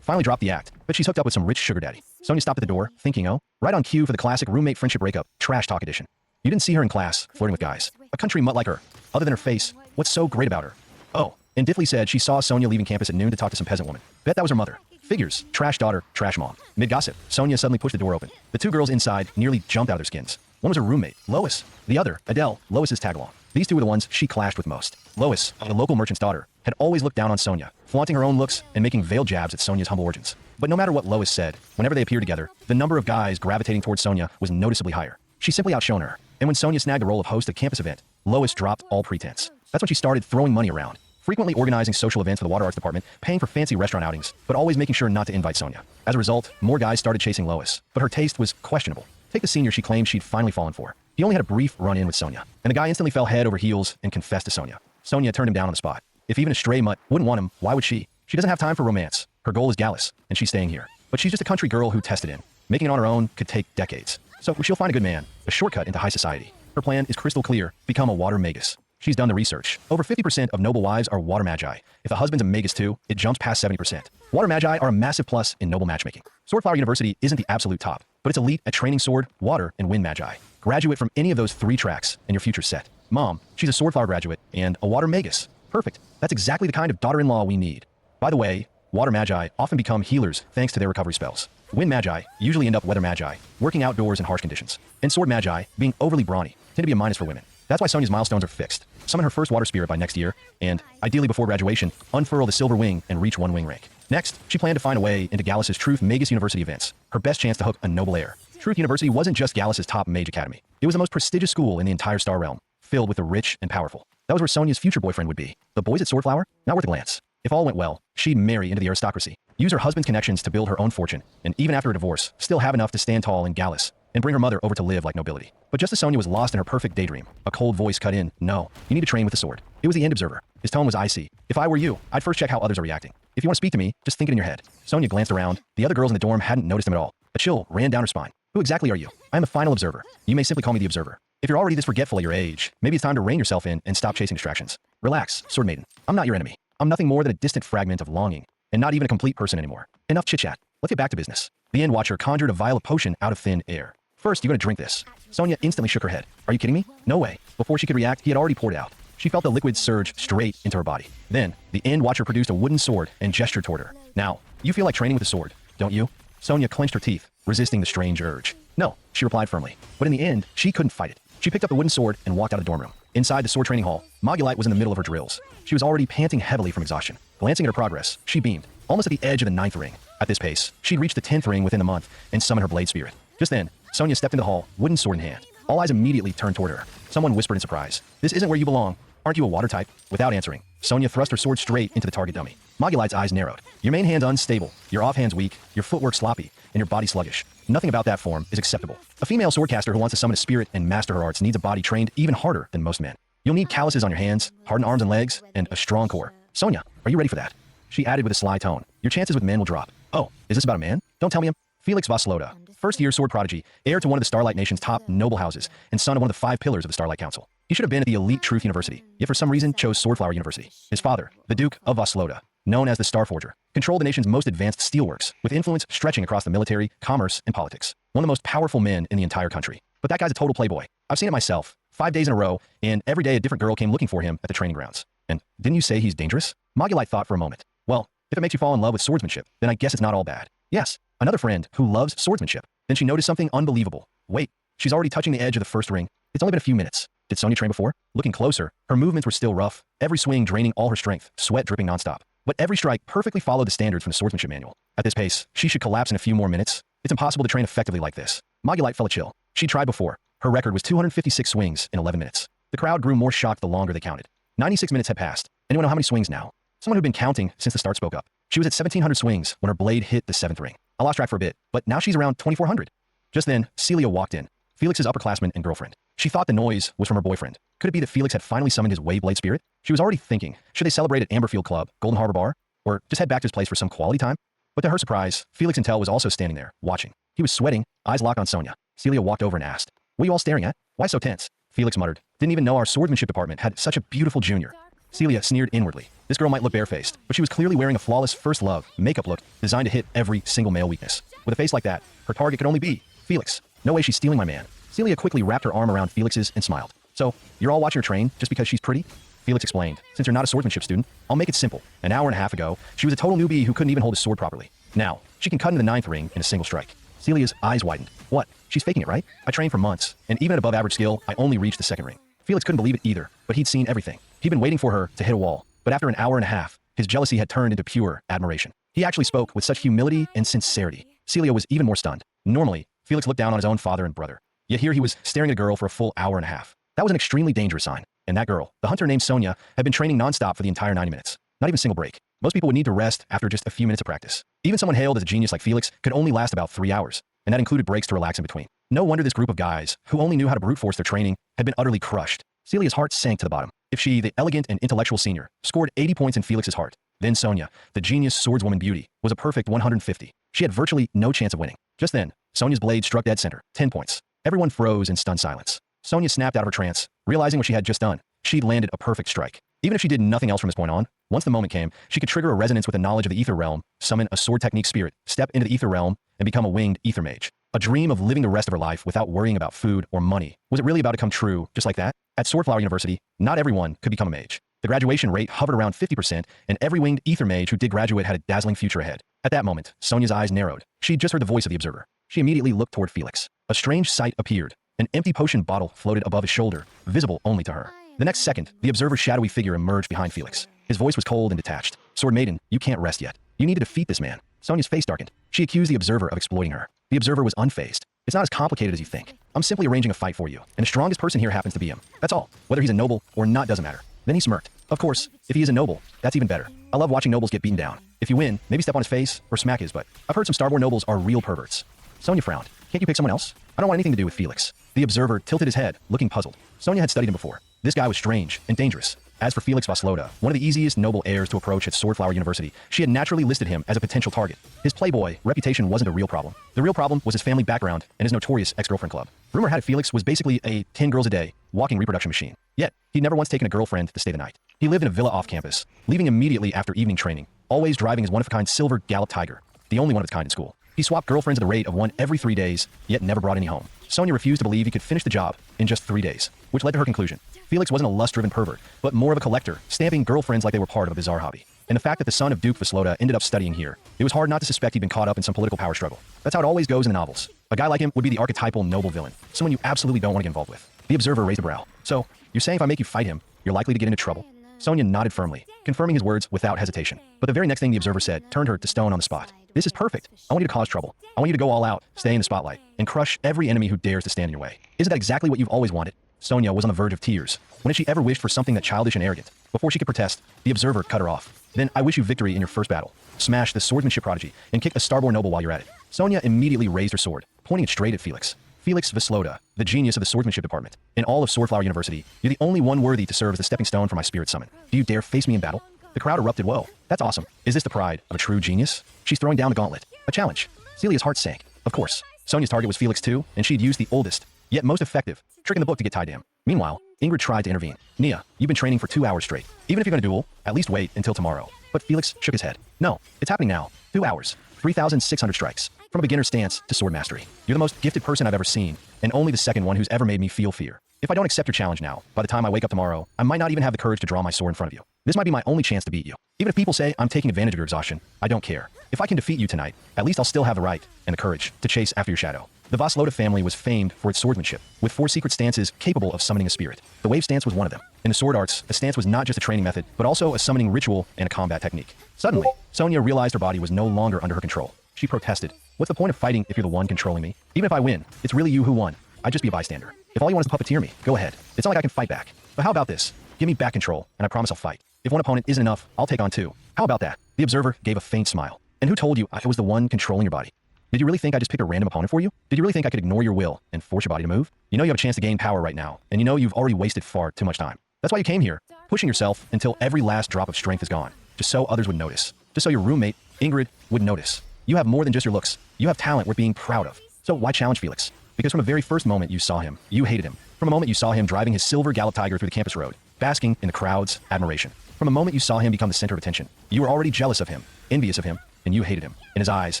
Finally dropped the act, but she's hooked up with some rich sugar daddy. Sonia stopped at the door, thinking, oh, right on cue for the classic roommate friendship breakup, trash talk edition. You didn't see her in class, flirting with guys. A country mutt like her. Other than her face, What's so great about her? Oh, and Diffley said she saw Sonia leaving campus at noon to talk to some peasant woman. Bet that was her mother. Figures. Trash daughter, trash mom. Mid-gossip, Sonia suddenly pushed the door open. The two girls inside nearly jumped out of their skins. One was her roommate, Lois. The other, Adele, Lois's tag-along. These two were the ones she clashed with most. Lois, the local merchant's daughter, had always looked down on Sonia, flaunting her own looks and making veiled jabs at Sonia's humble origins. But no matter what Lois said, whenever they appeared together, the number of guys gravitating towards Sonia was noticeably higher. She simply outshone her. And when Sonia snagged the role of host at a campus event, Lois dropped all pretense. That's when she started throwing money around, frequently organizing social events for the water arts department, paying for fancy restaurant outings, but always making sure not to invite Sonia. As a result, more guys started chasing Lois, but her taste was questionable. Take the senior she claimed she'd finally fallen for. He only had a brief run-in with Sonia, and the guy instantly fell head over heels and confessed to Sonia. Sonia turned him down on the spot. If even a stray mutt wouldn't want him, why would she? She doesn't have time for romance. Her goal is Gallus, and she's staying here. But she's just a country girl who tested in. Making it on her own could take decades. So she'll find a good man, a shortcut into high society. Her plan is crystal clear: become a water magus. She's done the research. Over 50% of noble wives are water magi. If a husband's a magus too, it jumps past 70%. Water magi are a massive plus in noble matchmaking. Swordflower University isn't the absolute top, but it's elite at training sword, water, and wind magi. Graduate from any of those 3 tracks, and your future's set. Mom, she's a Swordflower graduate and a water magus. Perfect. That's exactly the kind of daughter-in-law we need. By the way, water magi often become healers thanks to their recovery spells. Wind magi usually end up weather magi, working outdoors in harsh conditions. And sword magi, being overly brawny, tend to be a minus for women. That's why Sonia's milestones are fixed. Summon her first water spirit by next year, and, ideally before graduation, unfurl the silver wing and reach 1 wing rank. Next, she planned to find a way into Gallus's Truth Magus University events, her best chance to hook a noble heir. Truth University wasn't just Gallus's top mage academy. It was the most prestigious school in the entire Star Realm, filled with the rich and powerful. That was where Sonia's future boyfriend would be. The boys at Swordflower? Not worth a glance. If all went well, she'd marry into the aristocracy, use her husband's connections to build her own fortune, and even after a divorce, still have enough to stand tall in Gallus, and bring her mother over to live like nobility. But just as Sonia was lost in her perfect daydream, a cold voice cut in, "No, you need to train with the sword." It was the End Observer. His tone was icy. "If I were you, I'd first check how others are reacting. If you want to speak to me, just think it in your head." Sonia glanced around. The other girls in the dorm hadn't noticed him at all. A chill ran down her spine. "Who exactly are you?" "I am the final observer. You may simply call me the Observer. If you're already this forgetful at your age, maybe it's time to rein yourself in and stop chasing distractions. Relax, Sword Maiden. I'm not your enemy. I'm nothing more than a distant fragment of longing, and not even a complete person anymore. Enough chit-chat. Let's get back to business." The End Watcher conjured a vial of potion out of thin air. "First, you're going to drink this." Sonia instantly shook her head. "Are you kidding me? No way." Before she could react, he had already poured it out. She felt the liquid surge straight into her body. Then, the End Watcher produced a wooden sword and gestured toward her. "Now, you feel like training with a sword, don't you?" Sonia clenched her teeth, resisting the strange urge. "No," she replied firmly. But in the end, she couldn't fight it. She picked up the wooden sword and walked out of the dorm room. Inside the sword training hall, Mogulite was in the middle of her drills. She was already panting heavily from exhaustion. Glancing at her progress, she beamed, almost at the edge of the 9th ring. At this pace, she'd reach the 10th ring within a month and summon her blade spirit. Just then, Sonia stepped into the hall, wooden sword in hand. All eyes immediately turned toward her. Someone whispered in surprise, "This isn't where you belong. Aren't you a water type?" Without answering, Sonia thrust her sword straight into the target dummy. Mogulite's eyes narrowed. "Your main hand's unstable, your offhand's weak, your footwork sloppy, and your body sluggish. Nothing about that form is acceptable. A female swordcaster who wants to summon a spirit and master her arts needs a body trained even harder than most men. You'll need calluses on your hands, hardened arms and legs, and a strong core. Sonia, are you ready for that?" She added with a sly tone, "Your chances with men will drop." "Oh, is this about a man? Don't tell me him." Felix Voslota, first-year sword prodigy, heir to one of the Starlight Nation's top noble houses, and son of one of the 5 pillars of the Starlight Council. He should have been at the elite Truth University, yet for some reason chose Swordflower University. His father, the Duke of Voslota, known as the Starforger, controlled the nation's most advanced steelworks, with influence stretching across the military, commerce, and politics. One of the most powerful men in the entire country. But that guy's a total playboy. I've seen it myself, 5 days in a row, and every day a different girl came looking for him at the training grounds. And didn't you say he's dangerous? Mogulite thought for a moment. Well, if it makes you fall in love with swordsmanship, then I guess it's not all bad. Yes, another friend who loves swordsmanship. Then she noticed something unbelievable. Wait, she's already touching the edge of the first ring. It's only been a few minutes. Did Sonia train before? Looking closer, her movements were still rough, every swing draining all her strength, sweat dripping nonstop. But every strike perfectly followed the standards from the swordsmanship manual. At this pace, she should collapse in a few more minutes. It's impossible to train effectively like this. Mogulite felt a chill. She'd tried before. Her record was 256 swings in 11 minutes. The crowd grew more shocked the longer they counted. 96 minutes had passed. Anyone know how many swings now? Someone who'd been counting since the start spoke up. She was at 1,700 swings when her blade hit the 7th ring. I lost track for a bit, but now she's around 2,400. Just then, Celia walked in, Felix's upperclassman and girlfriend. She thought the noise was from her boyfriend. Could it be that Felix had finally summoned his Waveblade spirit? She was already thinking, should they celebrate at Amberfield Club, Golden Harbor Bar, or just head back to his place for some quality time? But to her surprise, Felix Intel was also standing there, watching. He was sweating, eyes locked on Sonia. Celia walked over and asked, "What are you all staring at? Why so tense?" Felix muttered, "Didn't even know our swordsmanship department had such a beautiful junior." Celia sneered inwardly. This girl might look barefaced, but she was clearly wearing a flawless first love makeup look designed to hit every single male weakness. With a face like that, her target could only be Felix. No way she's stealing my man. Celia quickly wrapped her arm around Felix's and smiled. "So, you're all watching her train just because she's pretty?" Felix explained. Since you're not a swordsmanship student, I'll make it simple. An hour and a half ago, she was a total newbie who couldn't even hold a sword properly. Now, she can cut into the 9th ring in a single strike. Celia's eyes widened. What? She's faking it, right? I trained for months, and even at above average skill, I only reached the 2nd ring. Felix couldn't believe it either, but he'd seen everything. He'd been waiting for her to hit a wall, but after an hour and a half, his jealousy had turned into pure admiration. He actually spoke with such humility and sincerity. Celia was even more stunned. Normally, Felix looked down on his own father and brother. Yet here he was staring at a girl for a full hour and a half. That was an extremely dangerous sign. And that girl, the hunter named Sonia, had been training nonstop for the entire 90 minutes. Not even a single break. Most people would need to rest after just a few minutes of practice. Even someone hailed as a genius like Felix could only last about 3 hours, and that included breaks to relax in between. No wonder this group of guys, who only knew how to brute force their training, had been utterly crushed. Celia's heart sank to the bottom. If she, the elegant and intellectual senior, scored 80 points in Felix's heart, then Sonia, the genius swordswoman beauty, was a perfect 150. She had virtually no chance of winning. Just then, Sonia's blade struck dead center, 10 points. Everyone froze in stunned silence. Sonia snapped out of her trance, realizing what she had just done. She'd landed a perfect strike. Even if she did nothing else from this point on, once the moment came, she could trigger a resonance with the knowledge of the ether realm, summon a sword technique spirit, step into the ether realm, and become a winged ether mage. A dream of living the rest of her life without worrying about food or money. Was it really about to come true just like that? At Swordflower University, not everyone could become a mage. The graduation rate hovered around 50%, and every winged ether mage who did graduate had a dazzling future ahead. At that moment, Sonia's eyes narrowed. She'd just heard the voice of the observer. She immediately looked toward Felix. A strange sight appeared. An empty potion bottle floated above his shoulder, visible only to her. The next second, the observer's shadowy figure emerged behind Felix. His voice was cold and detached. Sword Maiden, you can't rest yet. You need to defeat this man. Sonia's face darkened. She accused the observer of exploiting her. The observer was unfazed. It's not as complicated as you think. I'm simply arranging a fight for you, and the strongest person here happens to be him. That's all. Whether he's a noble or not doesn't matter. Then he smirked. Of course, if he is a noble, that's even better. I love watching nobles get beaten down. If you win, maybe step on his face or smack his butt. I've heard some starborn nobles are real perverts. Sonia frowned. Can't you pick someone else? I don't want anything to do with Felix. The observer tilted his head, looking puzzled. Sonia had studied him before. This guy was strange and dangerous. As for Felix Voslota, one of the easiest noble heirs to approach at Swordflower University, she had naturally listed him as a potential target. His playboy reputation wasn't a real problem. The real problem was his family background and his notorious ex-girlfriend club. Rumor had it Felix was basically a 10 girls a day, walking reproduction machine. Yet, he'd never once taken a girlfriend to stay the night. He lived in a villa off campus, leaving immediately after evening training, always driving his one-of-a-kind silver Gallop Tiger, the only one of its kind in school. He swapped girlfriends at the rate of one every 3 days, yet never brought any home. Sonia refused to believe he could finish the job in just 3 days, which led to her conclusion. Felix wasn't a lust-driven pervert, but more of a collector, stamping girlfriends like they were part of a bizarre hobby. And the fact that the son of Duke Voslota ended up studying here, it was hard not to suspect he'd been caught up in some political power struggle. That's how it always goes in the novels. A guy like him would be the archetypal noble villain, someone you absolutely don't want to get involved with. The observer raised a brow. So, you're saying if I make you fight him, you're likely to get into trouble? Sonia nodded firmly, confirming his words without hesitation. But the very next thing the observer said turned her to stone on the spot. This is perfect. I want you to cause trouble. I want you to go all out, stay in the spotlight, and crush every enemy who dares to stand in your way. Isn't that exactly what you've always wanted? Sonia was on the verge of tears. When had she ever wished for something that childish and arrogant? Before she could protest, the observer cut her off. Then I wish you victory in your first battle. Smash the swordsmanship prodigy and kick a starborn noble while you're at it. Sonia immediately raised her sword, pointing it straight at Felix. Felix Voslota, the genius of the swordsmanship department. In all of Swordflower University, you're the only one worthy to serve as the stepping stone for my spirit summon. Do you dare face me in battle? The crowd erupted. Whoa, that's awesome. Is this the pride of a true genius? She's throwing down the gauntlet. A challenge. Celia's heart sank. Of course. Sonia's target was Felix too, and she'd used the oldest, yet most effective, trick in the book to get tied to him. Meanwhile, Ingrid tried to intervene. Nia, you've been training for 2 hours straight. Even if you're gonna duel, at least wait until tomorrow. But Felix shook his head. No, it's happening now. 2 hours. 3,600 strikes. From a beginner stance to sword mastery. You're the most gifted person I've ever seen, and only the second one who's ever made me feel fear. If I don't accept your challenge now, by the time I wake up tomorrow, I might not even have the courage to draw my sword in front of you. This might be my only chance to beat you. Even if people say I'm taking advantage of your exhaustion, I don't care. If I can defeat you tonight, at least I'll still have the right and the courage to chase after your shadow. The Voslota family was famed for its swordsmanship, with 4 secret stances capable of summoning a spirit. The wave stance was one of them. In the sword arts, a stance was not just a training method, but also a summoning ritual and a combat technique. Suddenly, Sonia realized her body was no longer under her control. She protested. What's the point of fighting if you're the one controlling me? Even if I win, it's really you who won. I'd just be a bystander. If all you want is to puppeteer me, go ahead. It's not like I can fight back. But how about this? Give me back control, and I promise I'll fight. If one opponent isn't enough, I'll take on 2. How about that? The observer gave a faint smile. And who told you I was the one controlling your body? Did you really think I just picked a random opponent for you? Did you really think I could ignore your will and force your body to move? You know you have a chance to gain power right now, and you know you've already wasted far too much time. That's why you came here, pushing yourself until every last drop of strength is gone, just so others would notice. Just so your roommate, Ingrid, would notice. You have more than just your looks. You have talent worth being proud of. So why challenge Felix? Because from the very first moment you saw him, you hated him. From the moment you saw him driving his silver Gallop Tiger through the campus road, basking in the crowd's admiration. From the moment you saw him become the center of attention, you were already jealous of him, envious of him, and you hated him. In his eyes,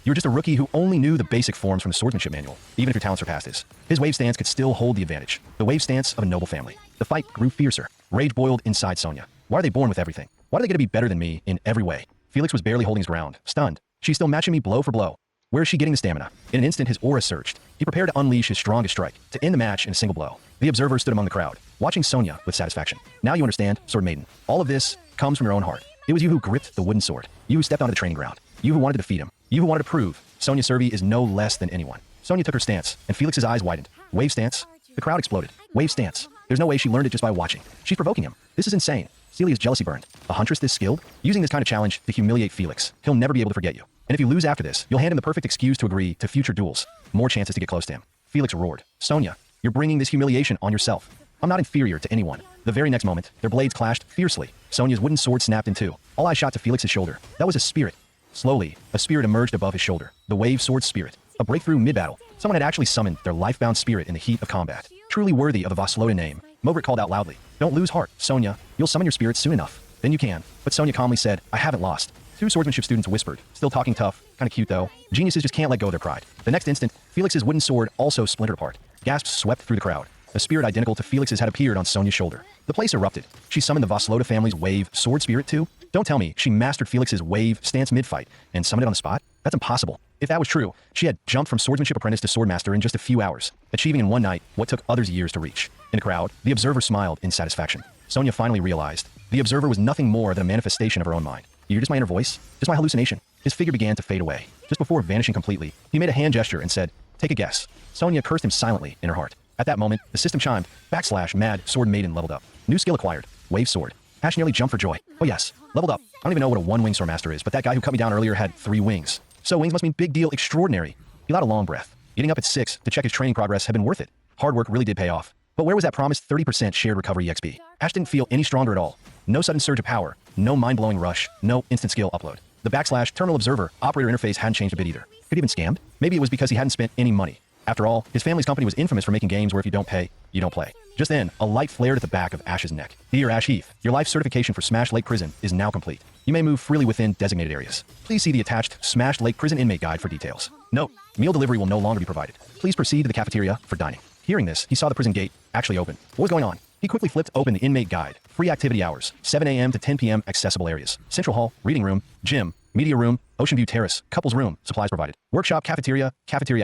you were just a rookie who only knew the basic forms from the swordsmanship manual, even if your talent surpassed his. His wave stance could still hold the advantage. The wave stance of a noble family. The fight grew fiercer. Rage boiled inside Sonya. Why are they born with everything? Why do they get to be better than me in every way? Felix was barely holding his ground, stunned. She's still matching me blow for blow. Where is she getting the stamina? In an instant, his aura surged. He prepared to unleash his strongest strike, to end the match in a single blow. The observer stood among the crowd, watching Sonya with satisfaction. Now you understand, Sword Maiden. All of this comes from your own heart. It was you who gripped the wooden sword. You who stepped onto the training ground. You who wanted to defeat him. You who wanted to prove Sonya Survey is no less than anyone. Sonya took her stance, and Felix's eyes widened. Wave stance? The crowd exploded. Wave stance. There's no way she learned it just by watching. She's provoking him. This is insane. Celia's jealousy burned. A huntress this skilled? Using this kind of challenge to humiliate Felix. He'll never be able to forget you. And if you lose after this, you'll hand him the perfect excuse to agree to future duels. More chances to get close to him. Felix roared. Sonya, you're bringing this humiliation on yourself. I'm not inferior to anyone. The very next moment, their blades clashed fiercely. Sonya's wooden sword snapped in two. All eyes shot to Felix's shoulder. That was a spirit. Slowly, a spirit emerged above his shoulder. The wave sword spirit. A breakthrough mid-battle. Someone had actually summoned their life-bound spirit in the heat of combat. Truly worthy of a Voslota name. Mobrit called out loudly. Don't lose heart, Sonya. You'll summon your spirit soon enough. Then you can. But Sonya calmly said, I haven't lost. Two swordsmanship students whispered, still talking tough, kinda cute though. Geniuses just can't let go of their pride. The next instant, Felix's wooden sword also splintered apart. Gasps swept through the crowd. A spirit identical to Felix's had appeared on Sonya's shoulder. The place erupted. She summoned the Voslota family's wave sword spirit too? Don't tell me she mastered Felix's wave stance mid-fight and summoned it on the spot? That's impossible. If that was true, she had jumped from swordsmanship apprentice to swordmaster in just a few hours, achieving in one night what took others years to reach. In the crowd, the observer smiled in satisfaction. Sonya finally realized the observer was nothing more than a manifestation of her own mind. You hear just my inner voice? Just my hallucination? His figure began to fade away. Just before vanishing completely, he made a hand gesture and said, take a guess. Sonya cursed him silently in her heart. At that moment, the system chimed. / mad sword maiden leveled up. New skill acquired. Wave sword. Ash nearly jumped for joy. Oh yes, leveled up. I don't even know what a one-wing swordmaster is, but that guy who cut me down earlier had 3 wings. So wings must mean big deal extraordinary. He let a long breath. Getting up at 6 to check his training progress had been worth it. Hard work really did pay off. But where was that promised 30% shared recovery EXP? Ash didn't feel any stronger at all. No sudden surge of power. No mind-blowing rush. No instant skill upload. The / terminal observer operator interface hadn't changed a bit either. Could he have been scammed? Maybe it was because he hadn't spent any money. After all, his family's company was infamous for making games where if you don't pay, you don't play. Just then, a light flared at the back of Ash's neck. Dear Ash Heath, your life certification for Smash Lake Prison is now complete. You may move freely within designated areas. Please see the attached Smash Lake Prison inmate guide for details. Note, meal delivery will no longer be provided. Please proceed to the cafeteria for dining. Hearing this, he saw the prison gate actually open. What was going on? He quickly flipped open the inmate guide. Free activity hours, 7 a.m. to 10 p.m. accessible areas. Central Hall, reading room, gym, media room, Ocean View Terrace, couples room, supplies provided. Workshop, cafeteria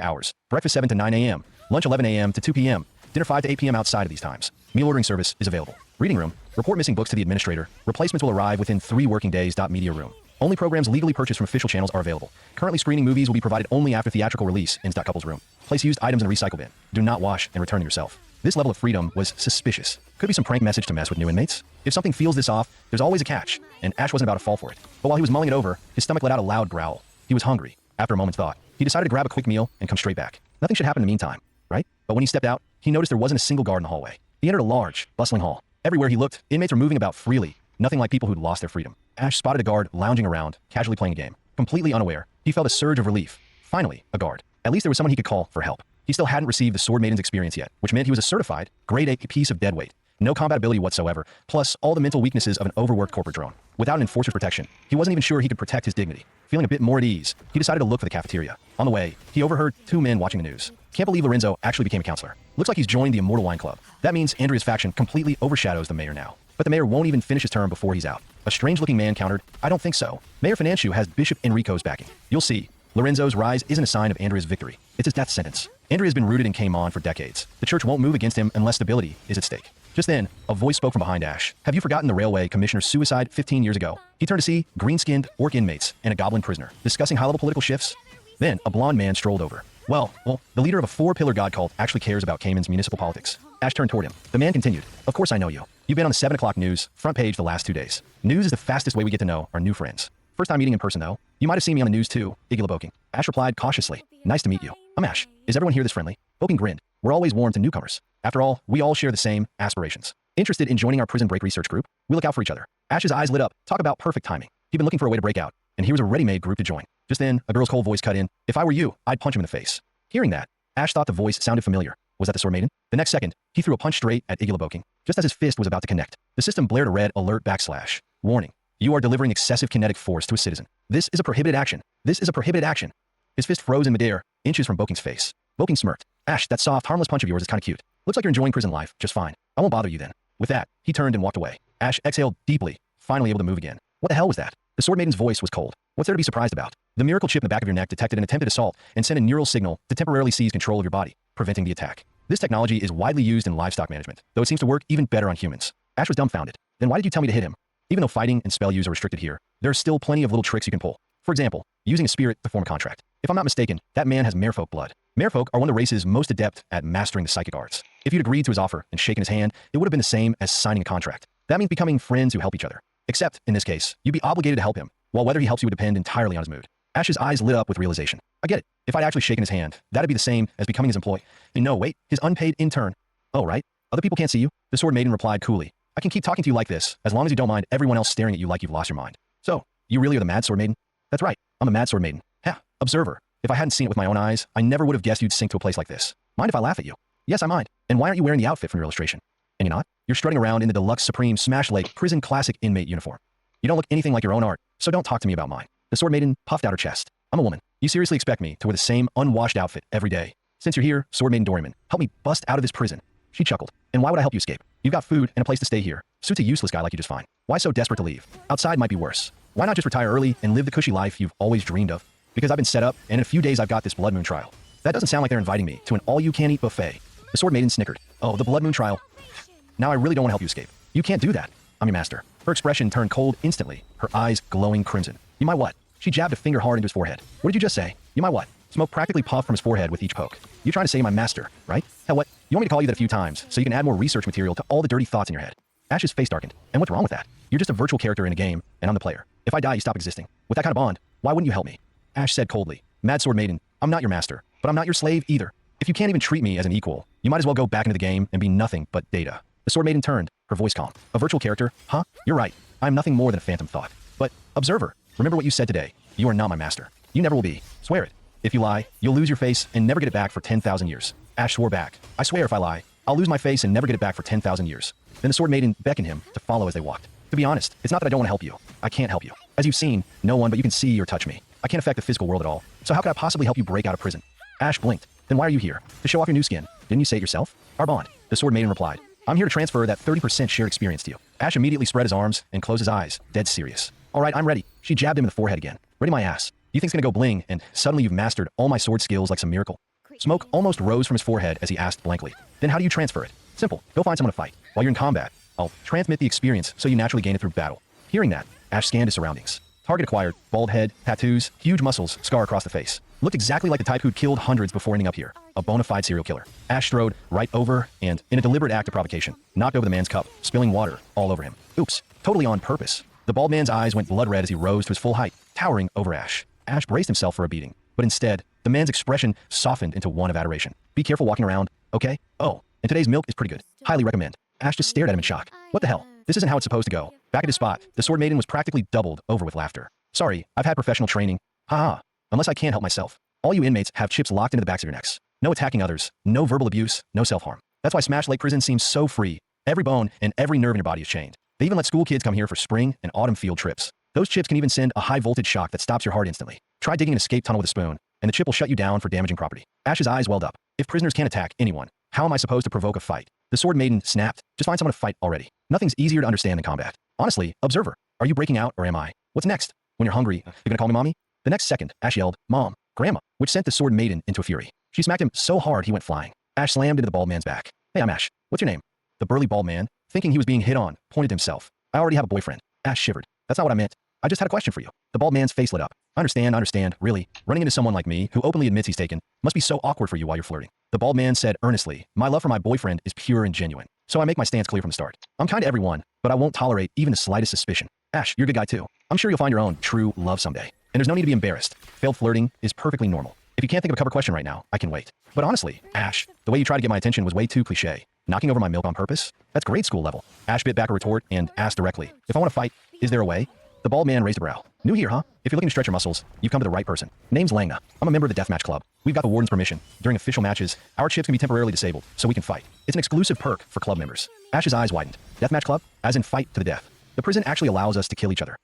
hours. Breakfast 7 to 9 a.m. Lunch 11 a.m. to 2 p.m. Dinner 5 to 8 p.m. outside of these times. Meal ordering service is available. Reading room, report missing books to the administrator. Replacements will arrive within 3 working days. Media room. Only programs legally purchased from official channels are available. Currently screening movies will be provided only after theatrical release in couples room. Place used items in a recycle bin. Do not wash and return them yourself. This level of freedom was suspicious. Could be some prank message to mess with new inmates. If something feels this off, there's always a catch, and Ash wasn't about to fall for it. But while he was mulling it over, his stomach let out a loud growl. He was hungry. After a moment's thought, he decided to grab a quick meal and come straight back. Nothing should happen in the meantime, right? But when he stepped out, he noticed there wasn't a single guard in the hallway. He entered a large, bustling hall. Everywhere he looked, inmates were moving about freely, nothing like people who'd lost their freedom. Ash spotted a guard lounging around, casually playing a game. Completely unaware, he felt a surge of relief. Finally, a guard. At least there was someone he could call for help. He still hadn't received the Sword Maiden's experience yet, which meant he was a certified, grade A piece of deadweight. No combat ability whatsoever, plus all the mental weaknesses of an overworked corporate drone. Without an enforcer's protection, he wasn't even sure he could protect his dignity. Feeling a bit more at ease, he decided to look for the cafeteria. On the way, he overheard 2 men watching the news. Can't believe Lorenzo actually became a counselor. Looks like he's joined the Immortal Wine Club. That means Andrea's faction completely overshadows the mayor now. But the mayor won't even finish his term before he's out. A strange-looking man countered, I don't think so. Mayor Financiu has Bishop Enrico's backing. You'll see. Lorenzo's rise isn't a sign of Andrea's victory. It's his death sentence. Andrea's been rooted in Came On for decades. The church won't move against him unless stability is at stake. Just then, a voice spoke from behind Ash. Have you forgotten the railway commissioner's suicide 15 years ago? He turned to see green-skinned orc inmates and a goblin prisoner discussing high-level political shifts. Then, a blonde man strolled over. Well, the leader of a 4-pillar god cult actually cares about Cayman's municipal politics. Ash turned toward him. The man continued. Of course I know you. You've been on the 7 o'clock news, front page the last 2 days. News is the fastest way we get to know our new friends. First time meeting in person, though. You might have seen me on the news, too, Igula Boking. Ash replied cautiously. Nice to meet you. I'm Ash. Is everyone here this friendly? Boking grinned. We're always warm to newcomers. After all, we all share the same aspirations. Interested in joining our prison break research group? We look out for each other. Ash's eyes lit up. Talk about perfect timing. He'd been looking for a way to break out, and here was a ready-made group to join. Just then, a girl's cold voice cut in. If I were you, I'd punch him in the face. Hearing that, Ash thought the voice sounded familiar. Was that the Sword Maiden? The next second, he threw a punch straight at Igula Boking, just as his fist was about to connect. The system blared a red alert / warning. You are delivering excessive kinetic force to a citizen. This is a prohibited action. This is a prohibited action. His fist froze in midair, inches from Boking's face. Boking smirked. Ash, that soft, harmless punch of yours is kind of cute. Looks like you're enjoying prison life just fine. I won't bother you then. With that, he turned and walked away. Ash exhaled deeply, finally able to move again. What the hell was that? The Sword Maiden's voice was cold. What's there to be surprised about? The miracle chip in the back of your neck detected an attempted assault and sent a neural signal to temporarily seize control of your body, preventing the attack. This technology is widely used in livestock management, though it seems to work even better on humans. Ash was dumbfounded. Then why did you tell me to hit him? Even though fighting and spell use are restricted here, there are still plenty of little tricks you can pull. For example, using a spirit to form a contract. If I'm not mistaken, that man has merfolk blood. Merfolk are one of the races most adept at mastering the psychic arts. If you'd agreed to his offer and shaken his hand, it would have been the same as signing a contract. That means becoming friends who help each other. Except, in this case, you'd be obligated to help him, while whether he helps you would depend entirely on his mood. Ash's eyes lit up with realization. I get it. If I'd actually shaken his hand, that'd be the same as becoming his employee. And no, wait, his unpaid intern. Oh, right. Other people can't see you? The Sword Maiden replied coolly. I can keep talking to you like this, as long as you don't mind everyone else staring at you like you've lost your mind. So, you really are the Mad Sword Maiden? That's right. I'm a Mad Sword Maiden. Ha, observer. If I hadn't seen it with my own eyes, I never would have guessed you'd sink to a place like this. Mind if I laugh at you? Yes, I mind. And why aren't you wearing the outfit from your illustration? And you're not? You're strutting around in the deluxe Supreme Smash Lake Prison Classic inmate uniform. You don't look anything like your own art, so don't talk to me about mine. The Sword Maiden puffed out her chest. I'm a woman. You seriously expect me to wear the same unwashed outfit every day? Since you're here, Sword Maiden Doryman, help me bust out of this prison. She chuckled. And why would I help you escape? You've got food and a place to stay here. Suits a useless guy like you just fine. Why so desperate to leave? Outside might be worse. Why not just retire early and live the cushy life you've always dreamed of? Because I've been set up, and in a few days I've got this Blood Moon trial. That doesn't sound like they're inviting me to an all-you-can-eat buffet. The Sword Maiden snickered. Oh, the Blood Moon trial. Now I really don't want to help you escape. You can't do that. I'm your master. Her expression turned cold instantly, her eyes glowing crimson. You my what? She jabbed a finger hard into his forehead. What did you just say? You my what? Smoke practically puffed from his forehead with each poke. You're trying to say my master, right? Hell, what? You want me to call you that a few times so you can add more research material to all the dirty thoughts in your head? Ash's face darkened. And what's wrong with that? You're just a virtual character in a game, and I'm the player. If I die, you stop existing. With that kind of bond, why wouldn't you help me? Ash said coldly. Mad Sword Maiden, I'm not your master, but I'm not your slave either. If you can't even treat me as an equal, you might as well go back into the game and be nothing but data. The Sword Maiden turned, her voice calm. A virtual character? Huh? You're right. I'm nothing more than a phantom thought. But, observer, remember what you said today. You are not my master. You never will be. Swear it. If you lie, you'll lose your face and never get it back for 10,000 years. Ash swore back. I swear if I lie, I'll lose my face and never get it back for 10,000 years. Then the Sword Maiden beckoned him to follow as they walked. To be honest, it's not that I don't want to help you. I can't help you. As you've seen, no one but you can see or touch me. I can't affect the physical world at all. So how could I possibly help you break out of prison? Ash blinked. Then why are you here? To show off your new skin. Didn't you say it yourself? Our bond. The Sword Maiden replied. I'm here to transfer that 30% shared experience to you. Ash immediately spread his arms and closed his eyes, dead serious. All right, I'm ready. She jabbed him in the forehead again. Ready my ass. You think it's gonna go bling and suddenly you've mastered all my sword skills like some miracle? Smoke almost rose from his forehead as he asked blankly. Then how do you transfer it? Simple. Go find someone to fight. While you're in combat, I'll transmit the experience so you naturally gain it through battle. Hearing that, Ash scanned his surroundings. Target acquired. Bald head, tattoos, huge muscles, scar across the face. Looked exactly like the type who'd killed hundreds before ending up here. A bona fide serial killer. Ash strode right over and, in a deliberate act of provocation, knocked over the man's cup, spilling water all over him. Oops. Totally on purpose. The bald man's eyes went blood red as he rose to his full height, towering over Ash. Ash braced himself for a beating, but instead, the man's expression softened into one of adoration. Be careful walking around, okay? Oh, and today's milk is pretty good. Highly recommend. Ash just stared at him in shock. What the hell? This isn't how it's supposed to go. Back at his spot, the Sword Maiden was practically doubled over with laughter. Sorry, I've had professional training. Haha. Unless I can't help myself. All you inmates have chips locked into the backs of your necks. No attacking others, no verbal abuse, no self-harm. That's why Smash Lake Prison seems so free. Every bone and every nerve in your body is chained. They even let school kids come here for spring and autumn field trips. Those chips can even send a high-voltage shock that stops your heart instantly. Try digging an escape tunnel with a spoon, and the chip will shut you down for damaging property. Ash's eyes welled up. If prisoners can't attack anyone, how am I supposed to provoke a fight? The Sword Maiden snapped. Just find someone to fight already. Nothing's easier to understand than combat. Honestly, observer, are you breaking out or am I? What's next? When you're hungry, you're gonna call me mommy? The next second, Ash yelled, Mom, Grandma, which sent the Sword Maiden into a fury. She smacked him so hard he went flying. Ash slammed into the bald man's back. Hey, I'm Ash. What's your name? The burly bald man, thinking he was being hit on, pointed to himself. I already have a boyfriend. Ash shivered. That's not what I meant. I just had a question for you. The bald man's face lit up. I understand, really. Running into someone like me, who openly admits he's taken, must be so awkward for you while you're flirting. The bald man said earnestly, my love for my boyfriend is pure and genuine. So I make my stance clear from the start. I'm kind to everyone, but I won't tolerate even the slightest suspicion. Ash, you're a good guy too. I'm sure you'll find your own true love someday. And there's no need to be embarrassed. Failed flirting is perfectly normal. If you can't think of a cover question right now, I can wait. But honestly, Ash, the way you tried to get my attention was way too cliche. Knocking over my milk on purpose? That's grade school level. Ash bit back a retort and asked directly, if I want to fight, is there a way? The bald man raised a brow. New here, huh? If you're looking to stretch your muscles, you've come to the right person. Name's Langna. I'm a member of the Deathmatch Club. We've got the warden's permission. During official matches, our chips can be temporarily disabled, so we can fight. It's an exclusive perk for club members. Ash's eyes widened. Deathmatch Club? As in fight to the death. The prison actually allows us to kill each other.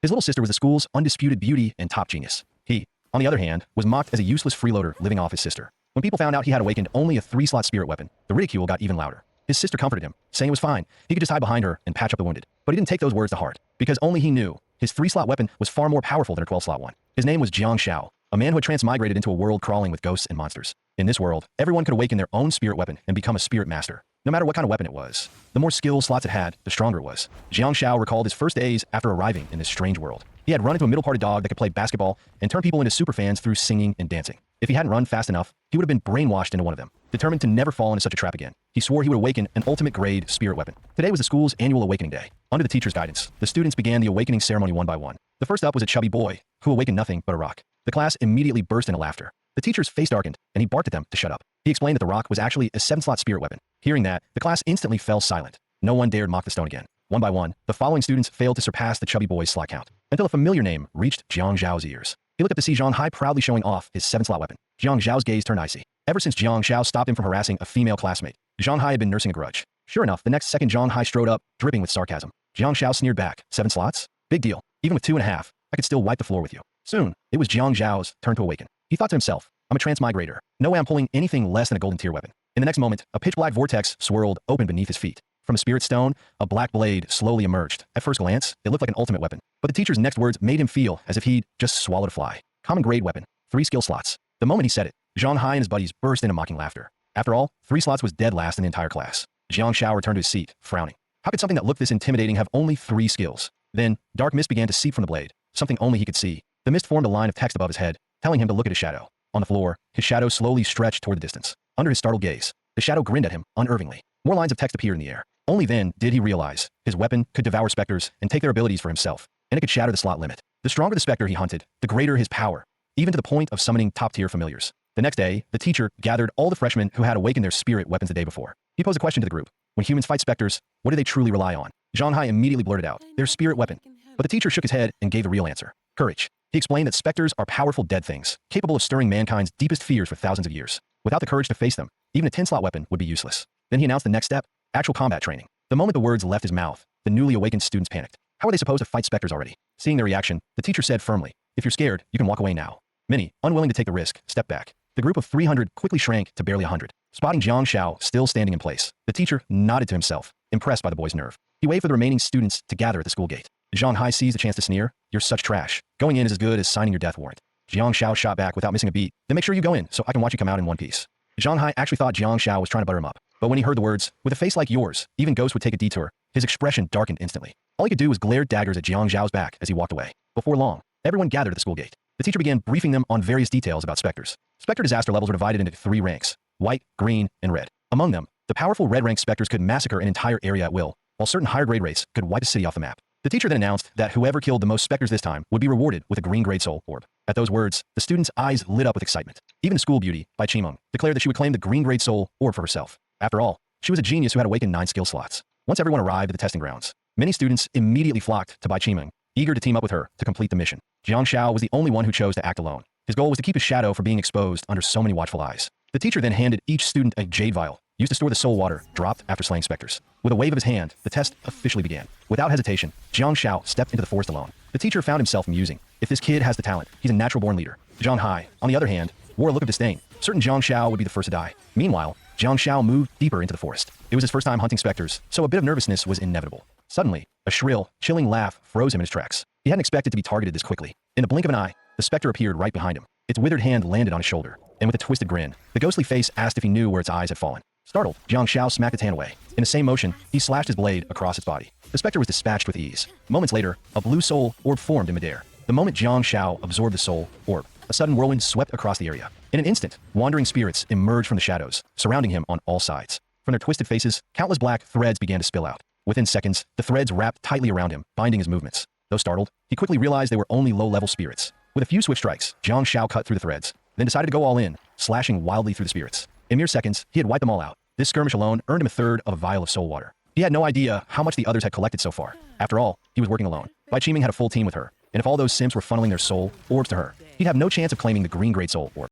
His little sister was the school's undisputed beauty and top genius. He, on the other hand, was mocked as a useless freeloader living off his sister. When people found out he had awakened only a 3-slot spirit weapon, the ridicule got even louder. His sister comforted him, saying it was fine. He could just hide behind her and patch up the wounded. But he didn't take those words to heart, because only he knew his 3-slot weapon was far more powerful than her 12-slot one. His name was Jiang Shao, a man who had transmigrated into a world crawling with ghosts and monsters. In this world, everyone could awaken their own spirit weapon and become a spirit master, no matter what kind of weapon it was. The more skill slots it had, the stronger it was. Jiang Shao recalled his first days after arriving in this strange world. He had run into a middle-parted dog that could play basketball and turn people into superfans through singing and dancing. If he hadn't run fast enough, he would have been brainwashed into one of them. Determined to never fall into such a trap again, he swore he would awaken an ultimate-grade spirit weapon. Today was the school's annual awakening day. Under the teacher's guidance, the students began the awakening ceremony one by one. The first up was a chubby boy, who awakened nothing but a rock. The class immediately burst into laughter. The teacher's face darkened, and he barked at them to shut up. He explained that the rock was actually a 7-slot spirit weapon. Hearing that, the class instantly fell silent. No one dared mock the stone again. One by one, the following students failed to surpass the chubby boy's slot count, until a familiar name reached Jiang Zhao's ears. He looked up to see Jiang Hai proudly showing off his 7-slot weapon. Jiang Zhao's gaze turned icy. Ever since Jiang Zhao stopped him from harassing a female classmate, Jiang Hai had been nursing a grudge. Sure enough, the next second Jiang Hai strode up, dripping with sarcasm. Jiang Zhao sneered back. 7 slots? Big deal. Even with 2.5, I could still wipe the floor with you. Soon, it was Jiang Zhao's turn to awaken. He thought to himself, I'm a transmigrator. No way I'm pulling anything less than a golden tier weapon. In the next moment, a pitch-black vortex swirled open beneath his feet. From a spirit stone, a black blade slowly emerged. At first glance, it looked like an ultimate weapon, but the teacher's next words made him feel as if he'd just swallowed a fly. Common grade weapon, 3 skill slots. The moment he said it, Jiang Hai and his buddies burst into mocking laughter. After all, 3 slots was dead last in the entire class. Jiang Shao returned to his seat, frowning. How could something that looked this intimidating have only 3 skills? Then, dark mist began to seep from the blade, something only he could see. The mist formed a line of text above his head, telling him to look at his shadow. On the floor, his shadow slowly stretched toward the distance. Under his startled gaze, the shadow grinned at him unnervingly. More lines of text appeared in the air. Only then did he realize his weapon could devour specters and take their abilities for himself, and it could shatter the slot limit. The stronger the specter he hunted, the greater his power, even to the point of summoning top-tier familiars. The next day, the teacher gathered all the freshmen who had awakened their spirit weapons the day before. He posed a question to the group. When humans fight specters, what do they truly rely on? Jiang Hai immediately blurted out, their spirit weapon. But the teacher shook his head and gave the real answer. Courage. He explained that specters are powerful dead things, capable of stirring mankind's deepest fears for thousands of years. Without the courage to face them, even a 10-slot weapon would be useless. Then he announced the next step, actual combat training. The moment the words left his mouth, the newly awakened students panicked. How were they supposed to fight specters already? Seeing their reaction, the teacher said firmly, if you're scared, you can walk away now. Many, unwilling to take the risk, stepped back. The group of 300 quickly shrank to barely 100. Spotting Jiang Shao still standing in place, the teacher nodded to himself, impressed by the boy's nerve. He waved for the remaining students to gather at the school gate. Jiang Hai seized the chance to sneer, you're such trash. Going in is as good as signing your death warrant. Jiang Shao shot back without missing a beat. Then make sure you go in so I can watch you come out in one piece. Jiang Hai actually thought Jiang Shao was trying to butter him up. But when he heard the words, with a face like yours, even ghosts would take a detour, his expression darkened instantly. All he could do was glare daggers at Jiang Zhao's back as he walked away. Before long, everyone gathered at the school gate. The teacher began briefing them on various details about specters. Specter disaster levels were divided into 3 ranks, white, green, and red. Among them, the powerful red rank specters could massacre an entire area at will, while certain higher grade race could wipe a city off the map. The teacher then announced that whoever killed the most specters this time would be rewarded with a green grade soul orb. At those words, the students' eyes lit up with excitement. Even the school beauty, Bai Qimeng, declared that she would claim the green grade soul orb for herself. After all, she was a genius who had awakened 9 skill slots. Once everyone arrived at the testing grounds, many students immediately flocked to Bai Qimeng, eager to team up with her to complete the mission. Jiang Shao was the only one who chose to act alone. His goal was to keep his shadow from being exposed under so many watchful eyes. The teacher then handed each student a jade vial, used to store the soul water dropped after slaying specters. With a wave of his hand, the test officially began. Without hesitation, Jiang Shao stepped into the forest alone. The teacher found himself musing. If this kid has the talent, he's a natural-born leader. Jiang Hai, on the other hand, wore a look of disdain. Certain Jiang Shao would be the first to die. Meanwhile, Jiang Shao moved deeper into the forest. It was his first time hunting specters, so a bit of nervousness was inevitable. Suddenly, a shrill, chilling laugh froze him in his tracks. He hadn't expected to be targeted this quickly. In the blink of an eye, the specter appeared right behind him. Its withered hand landed on his shoulder, and with a twisted grin, the ghostly face asked if he knew where its eyes had fallen. Startled, Jiang Shao smacked its hand away. In the same motion, he slashed his blade across its body. The specter was dispatched with ease. Moments later, a blue soul orb formed in midair. The moment Jiang Shao absorbed the soul orb, a sudden whirlwind swept across the area. In an instant, wandering spirits emerged from the shadows, surrounding him on all sides. From their twisted faces, countless black threads began to spill out. Within seconds, the threads wrapped tightly around him, binding his movements. Though startled, he quickly realized they were only low-level spirits. With a few swift strikes, Jiang Shao cut through the threads, then decided to go all in, slashing wildly through the spirits. In mere seconds, he had wiped them all out. This skirmish alone earned him a third of a vial of soul water. He had no idea how much the others had collected so far. After all, he was working alone. Bai Qimeng had a full team with her, and if all those simps were funneling their soul orbs to her, he'd have no chance of claiming the green grade soul orb.